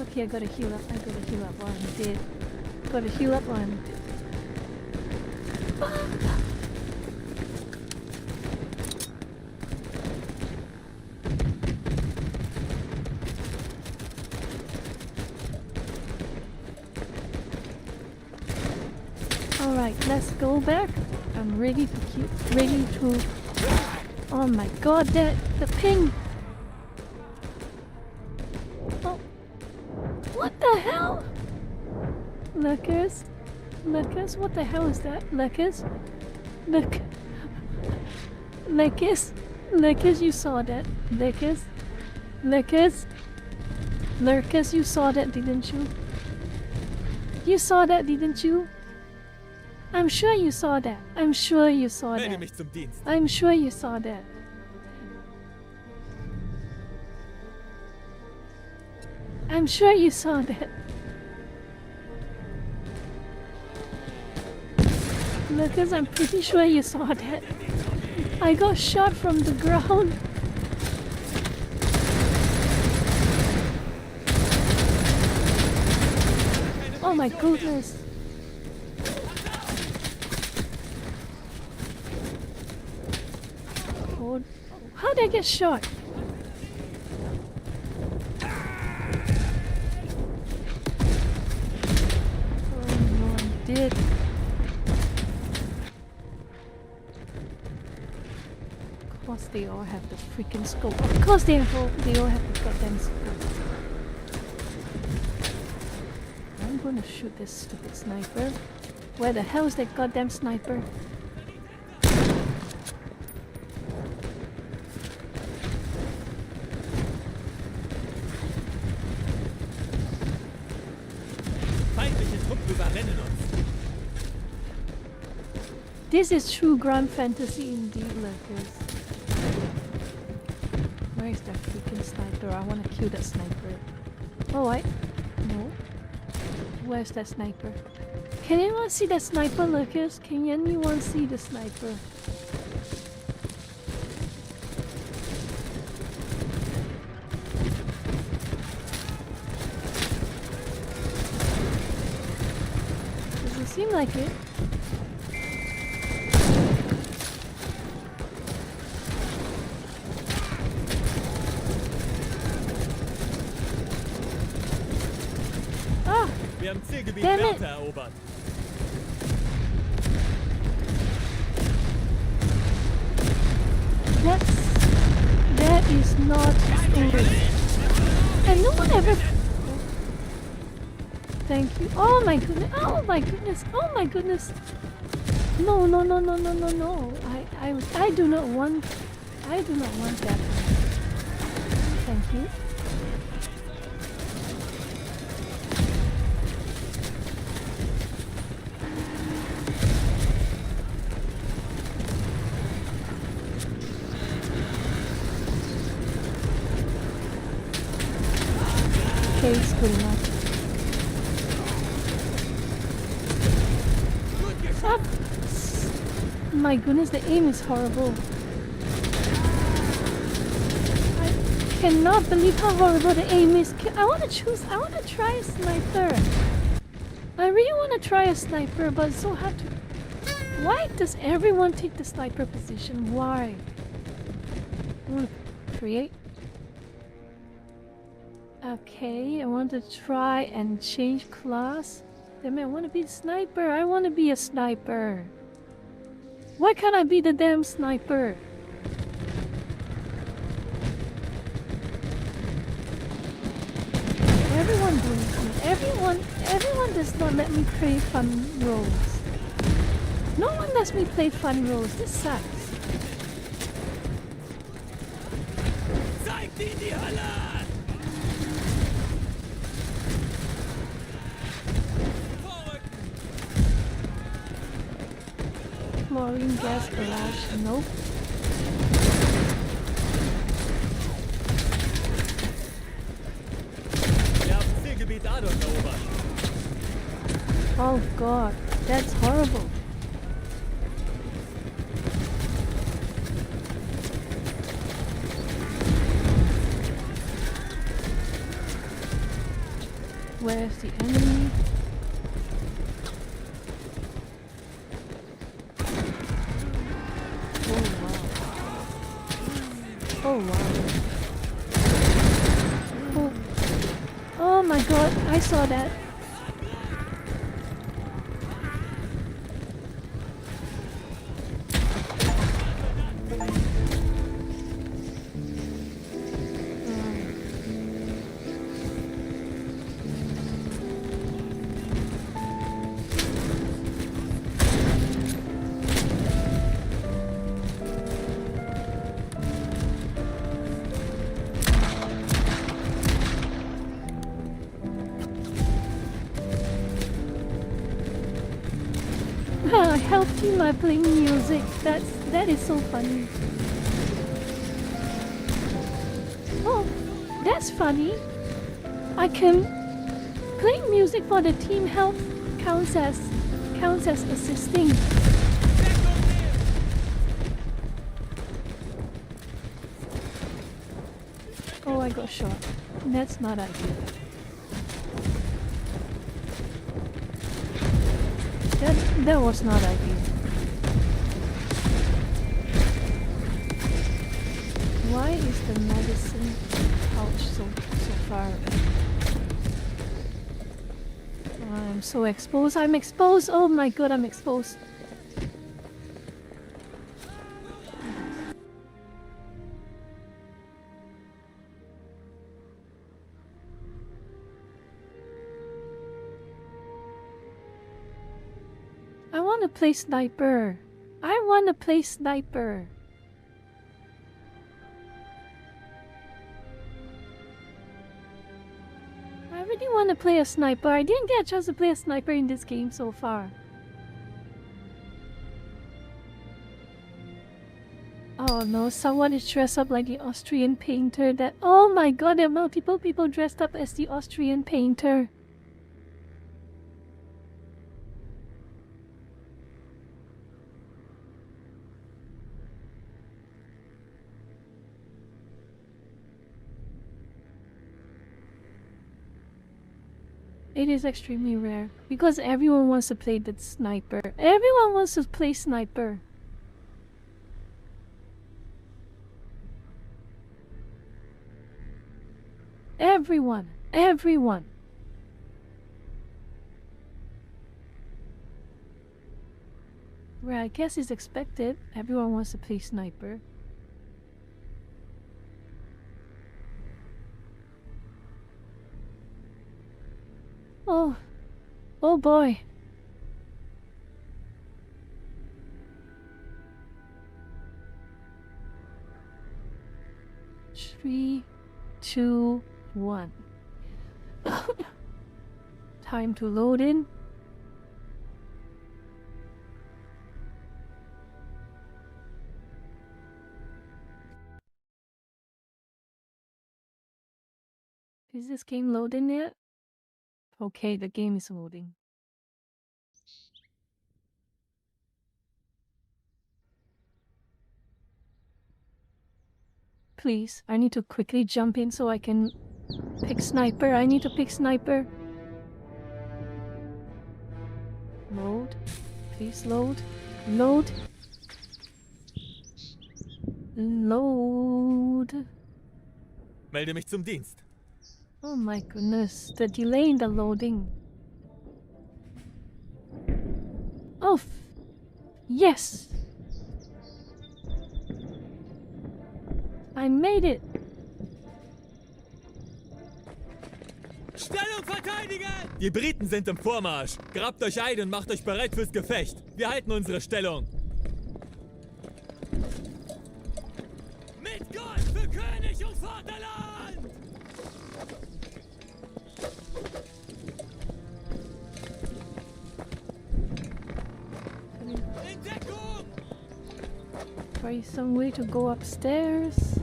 Okay, I gotta heal up. I gotta heal up while I'm dead. Gotta heal up while I'm dead. Alright, let's go back. I'm ready to keep ready to. Oh my god, the ping. Oh, what the hell? Lucas, what the hell is that? Lucas, you saw that? Lucas, you saw that, didn't you? You saw that, didn't you? I'm sure you saw that. I'm sure you saw that. I'm sure you saw that. I'm sure you saw that. Lucas, I'm pretty sure you saw that. I got shot from the ground. Oh my goodness. How did I get shot? Oh no, I'm dead. Of course they all have the freaking scope. Of course they all have the goddamn scope. I'm gonna shoot this stupid sniper. Where the hell is that goddamn sniper? This is true grand fantasy indeed, Lucas. Where is that freaking sniper? I want to kill that sniper. Oh, wait. No. Where's that sniper? Can anyone see that sniper, Lucas? Can anyone see the sniper? Doesn't seem like it. Damn it! That is not English. And no one ever. Thank you. Oh my goodness! Oh my goodness! Oh my goodness! No! I do not want. I do not want that. Thank you. It's good enough. Ah. My goodness, the aim is horrible. I cannot believe how horrible the aim is. I want to try a sniper. I really want to try a sniper, but it's so hard to. Why does everyone take the sniper position? Why? I want to create. Okay, I want to try and change class. Damn it, I want to be a sniper. I want to be a sniper. Why can't I be the damn sniper? Everyone bullies me. Everyone does not let me play fun roles. No one lets me play fun roles. This sucks. Chlorine gas barrage, nope. Oh god, that's horrible. Where's the enemy? Oh wow. Oh. Oh my god, I saw that. Help team are playing music. That is so funny. Oh, that's funny. I can play music for the team help counts as assisting. Oh, I got shot. That's not ideal. That was not ideal. Why is the medicine pouch so far away? I'm so exposed. I'm exposed. Oh my god, I'm exposed. I want to play sniper. I want to play sniper. I really want to play a sniper. I didn't get a chance to play a sniper in this game so far. Oh no, someone is dressed up like the Austrian painter that— oh my god, there are multiple people dressed up as the Austrian painter. It is extremely rare because everyone wants to play the sniper. Everyone wants to play sniper. Everyone. Well, I guess it's expected. Everyone wants to play sniper. Oh boy. Three, 2, 1. Time to load in. Is this game loading yet? Okay, the game is loading. Please, I need to quickly jump in so I can pick sniper. I need to pick sniper. Load. Please load. Load. Load. Melde mich zum Dienst. Oh my goodness, the delay in the loading. Oh, yes! I made it! Stellung verteidigen! Die Briten sind im Vormarsch. Grabt euch ein und macht euch bereit fürs Gefecht. Wir halten unsere Stellung. Mit Gott für König und Vaterland! Entdeckung! Try some way to go upstairs.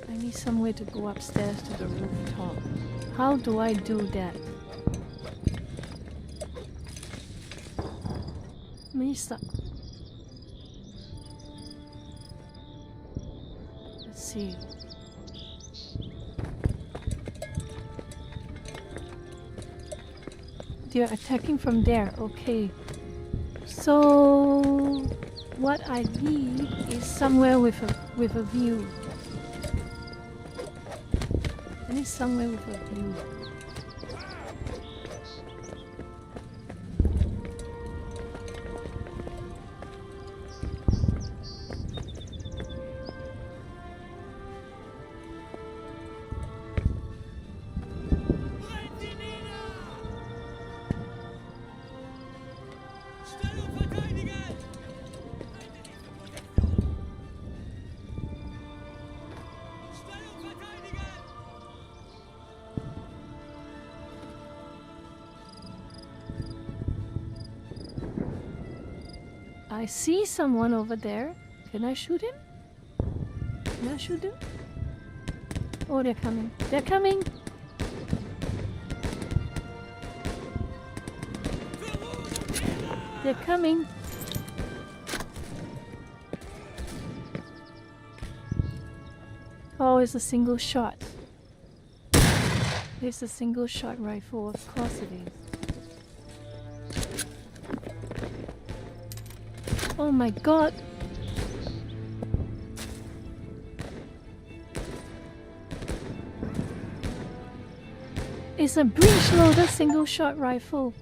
I need some way to go upstairs to the rooftop. How do I do that? Misa. Let's see. They're attacking from there. Okay. So what I need is somewhere with a view. I need somewhere with a view. I see someone over there. Can I shoot him? Can I shoot him? Oh, they're coming. They're coming! They're coming! Oh, it's a single shot. It's a single shot rifle, of course it is. Oh my god! It's a breech-loader single-shot rifle.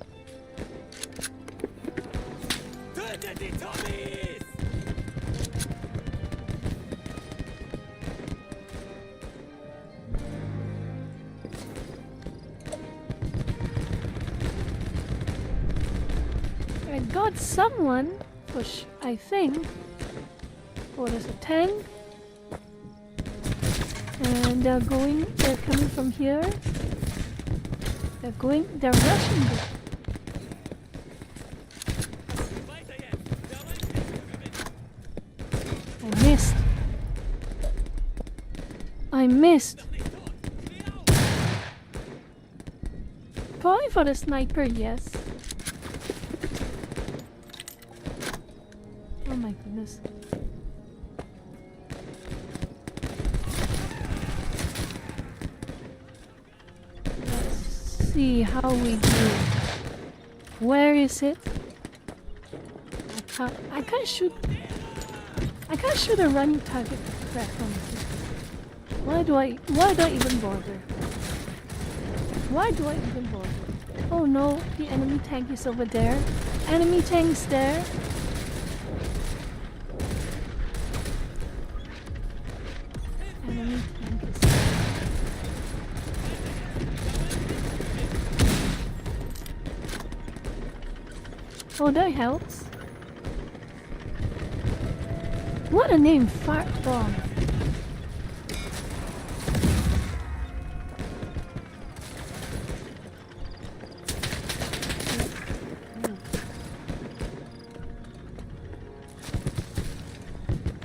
I got someone, push, I think. Oh, there's a tank. And they're coming from here. They're rushing it. I missed. Probably for the sniper, yes. Oh my goodness. Let's see how we do. Where is it? I can't shoot a running target. Crap on it. Why do I even bother? Why do I even bother? Oh no, the enemy tank is over there. Enemy tank's there. Enemy tank is there. Oh, that helps. What a name, Fart Bomb.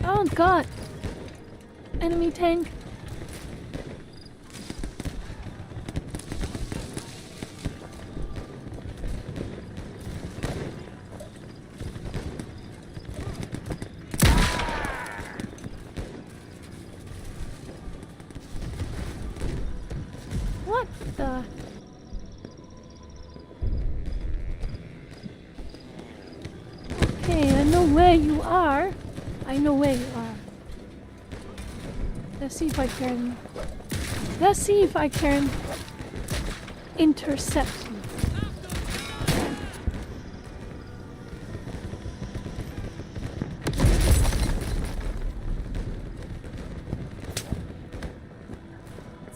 Oh god! Enemy tank! What the? Okay, I know where you are. I know where you are. Let's see if I can... Let's see if I can intercept you.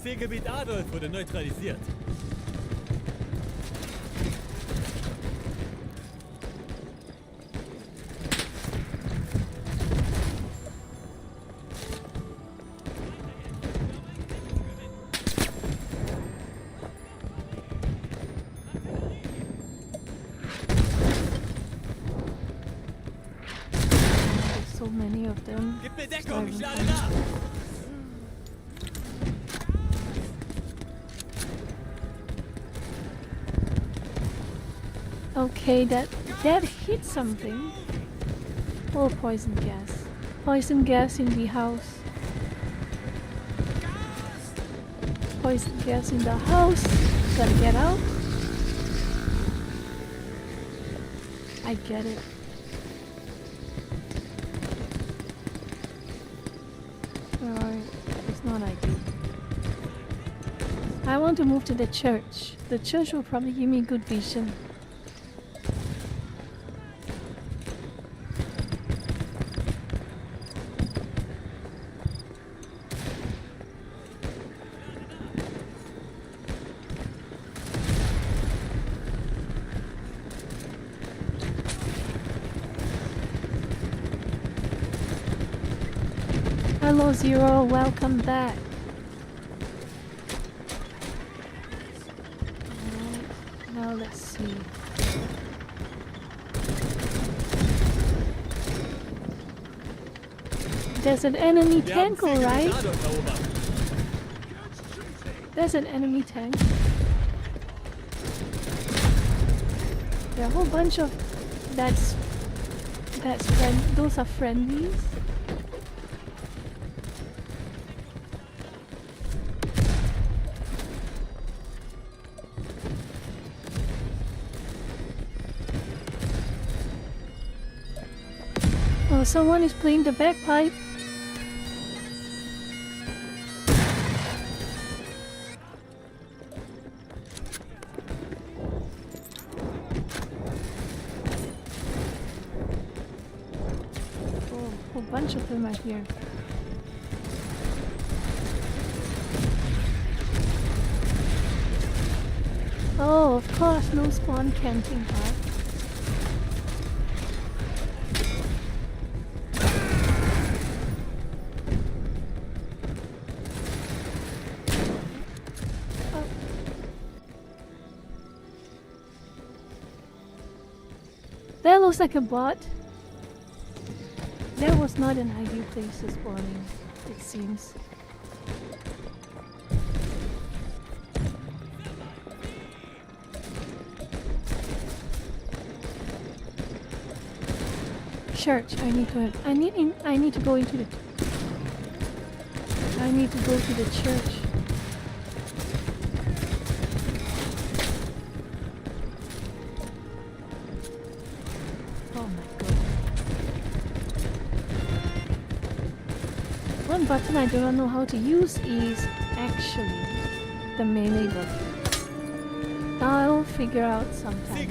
Zielgebiet Adolf wurde neutralisiert. So many of them. Gib mir Deckung, ich lade nach! Okay, that hit something. Oh, poison gas. Poison gas in the house. Poison gas in the house. Gotta get out. I get it. Alright, it's not ideal. I want to move to the church. The church will probably give me good vision. Hello Zero, welcome back. Alright, now let's see. There's an enemy tank, alright? There's an enemy tank. There are a whole bunch of those are friendlies. Oh, someone is playing the bagpipe. Oh, a whole bunch of them are here. Oh, of course, no spawn camping, huh? That looks like a bot. That was not an ideal place to spawn in, it seems. Church, I need to go into the I need to go to the church. Oh my god. One button I do not know how to use is actually the melee button. I'll figure out sometime.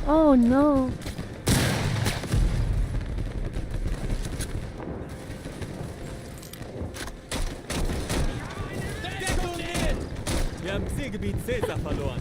Oh no. Wir haben Zielgebiet Caesar verloren.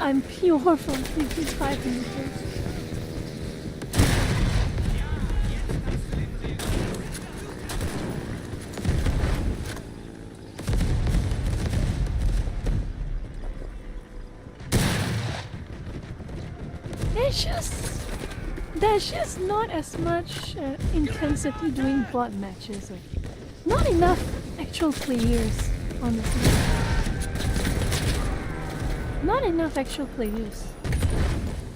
I'm pure from 55 meters. There's just not as much intensity doing bot matches. Not enough actual players, honestly. Not enough actual players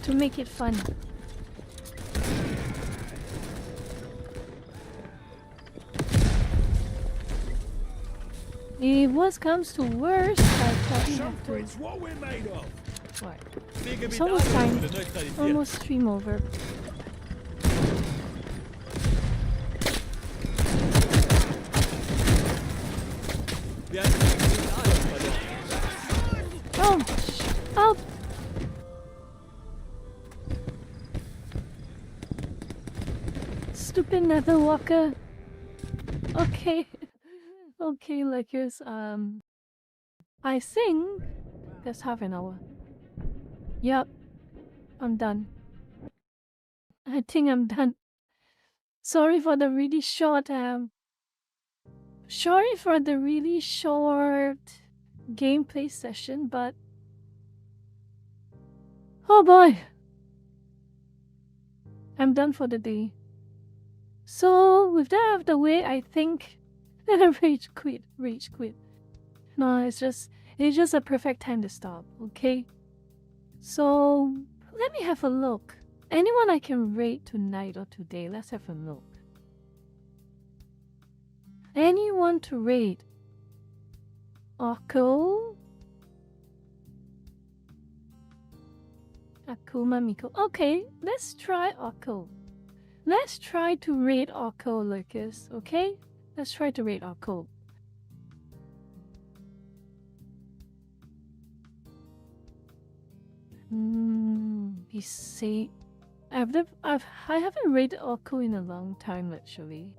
to make it fun. If worst comes to worst, I probably have to. What? It's almost time. Almost stream over. Oh, up. Stupid nether walker. Okay. Okay, Lakers, I think that's half an hour. Yep. I'm done. I think I'm done. Sorry for the really short gameplay session, but oh boy, I'm done for the day. So with that out of the way, I think rage quit. No, it's just a perfect time to stop, okay? So let me have a look. Anyone I can rate tonight or today? Let's have a look. Anyone to rate? Akuma Miko. Okay, let's try Akko. Let's try to rate Akko, Lucas, okay? Let's try to rate Akko. He's say I haven't rated Akko in a long time actually.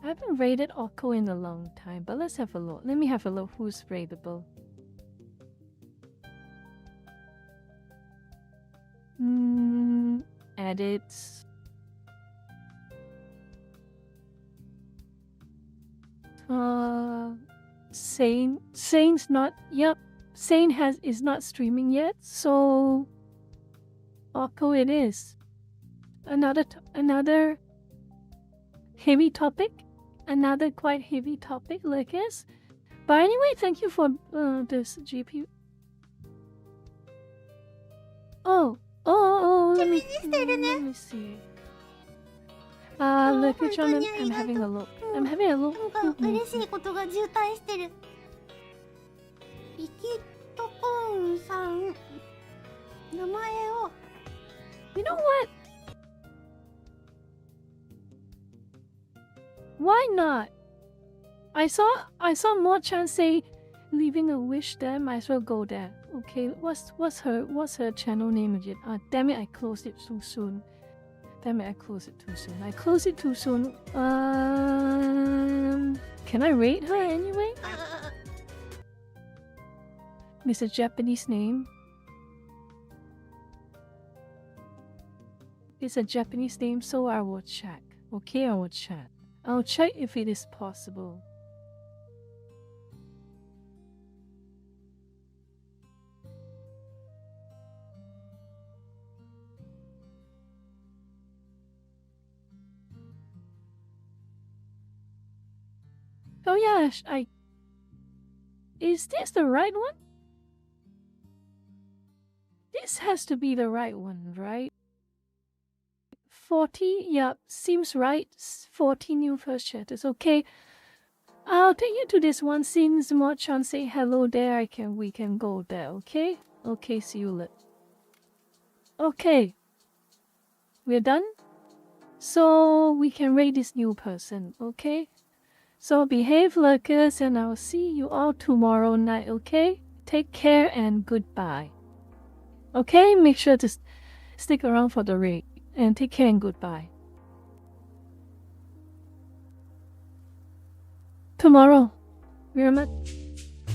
I haven't rated Akko in a long time, but let's have a look. Let me have a look who's rateable. Edits. Sane's not. Yep, Sane is not streaming yet, so Akko it is. Another heavy topic. Another quite heavy topic, Lucas. But anyway, thank you for this GP. Let me see. Look at John, I'm having a look. I'm having a look. 嬉しいことが渋滞してる。リキッドコーンさん、名前を。You know what? Why not? I saw Mo-chan say leaving a wish there, might as well go there. Okay, what's her channel name again? Damn it, I closed it too soon. I closed it too soon. Can I rate her anyway? It's a Japanese name. It's a Japanese name, so I will check. Okay, I will check. I'll check if it is possible. Oh yeah, is this the right one? This has to be the right one, right? 40, yep, seems right. 40 new first chatters. Okay, I'll take you to this one. Since Mo-chan say hello there, we can go there. Okay, okay, see you later. Okay, we're done. So we can rate this new person. Okay. So behave, lurkers, and I'll see you all tomorrow night, okay? Take care and goodbye. Okay, make sure to stick around for the raid. And take care and goodbye. Tomorrow, we're met.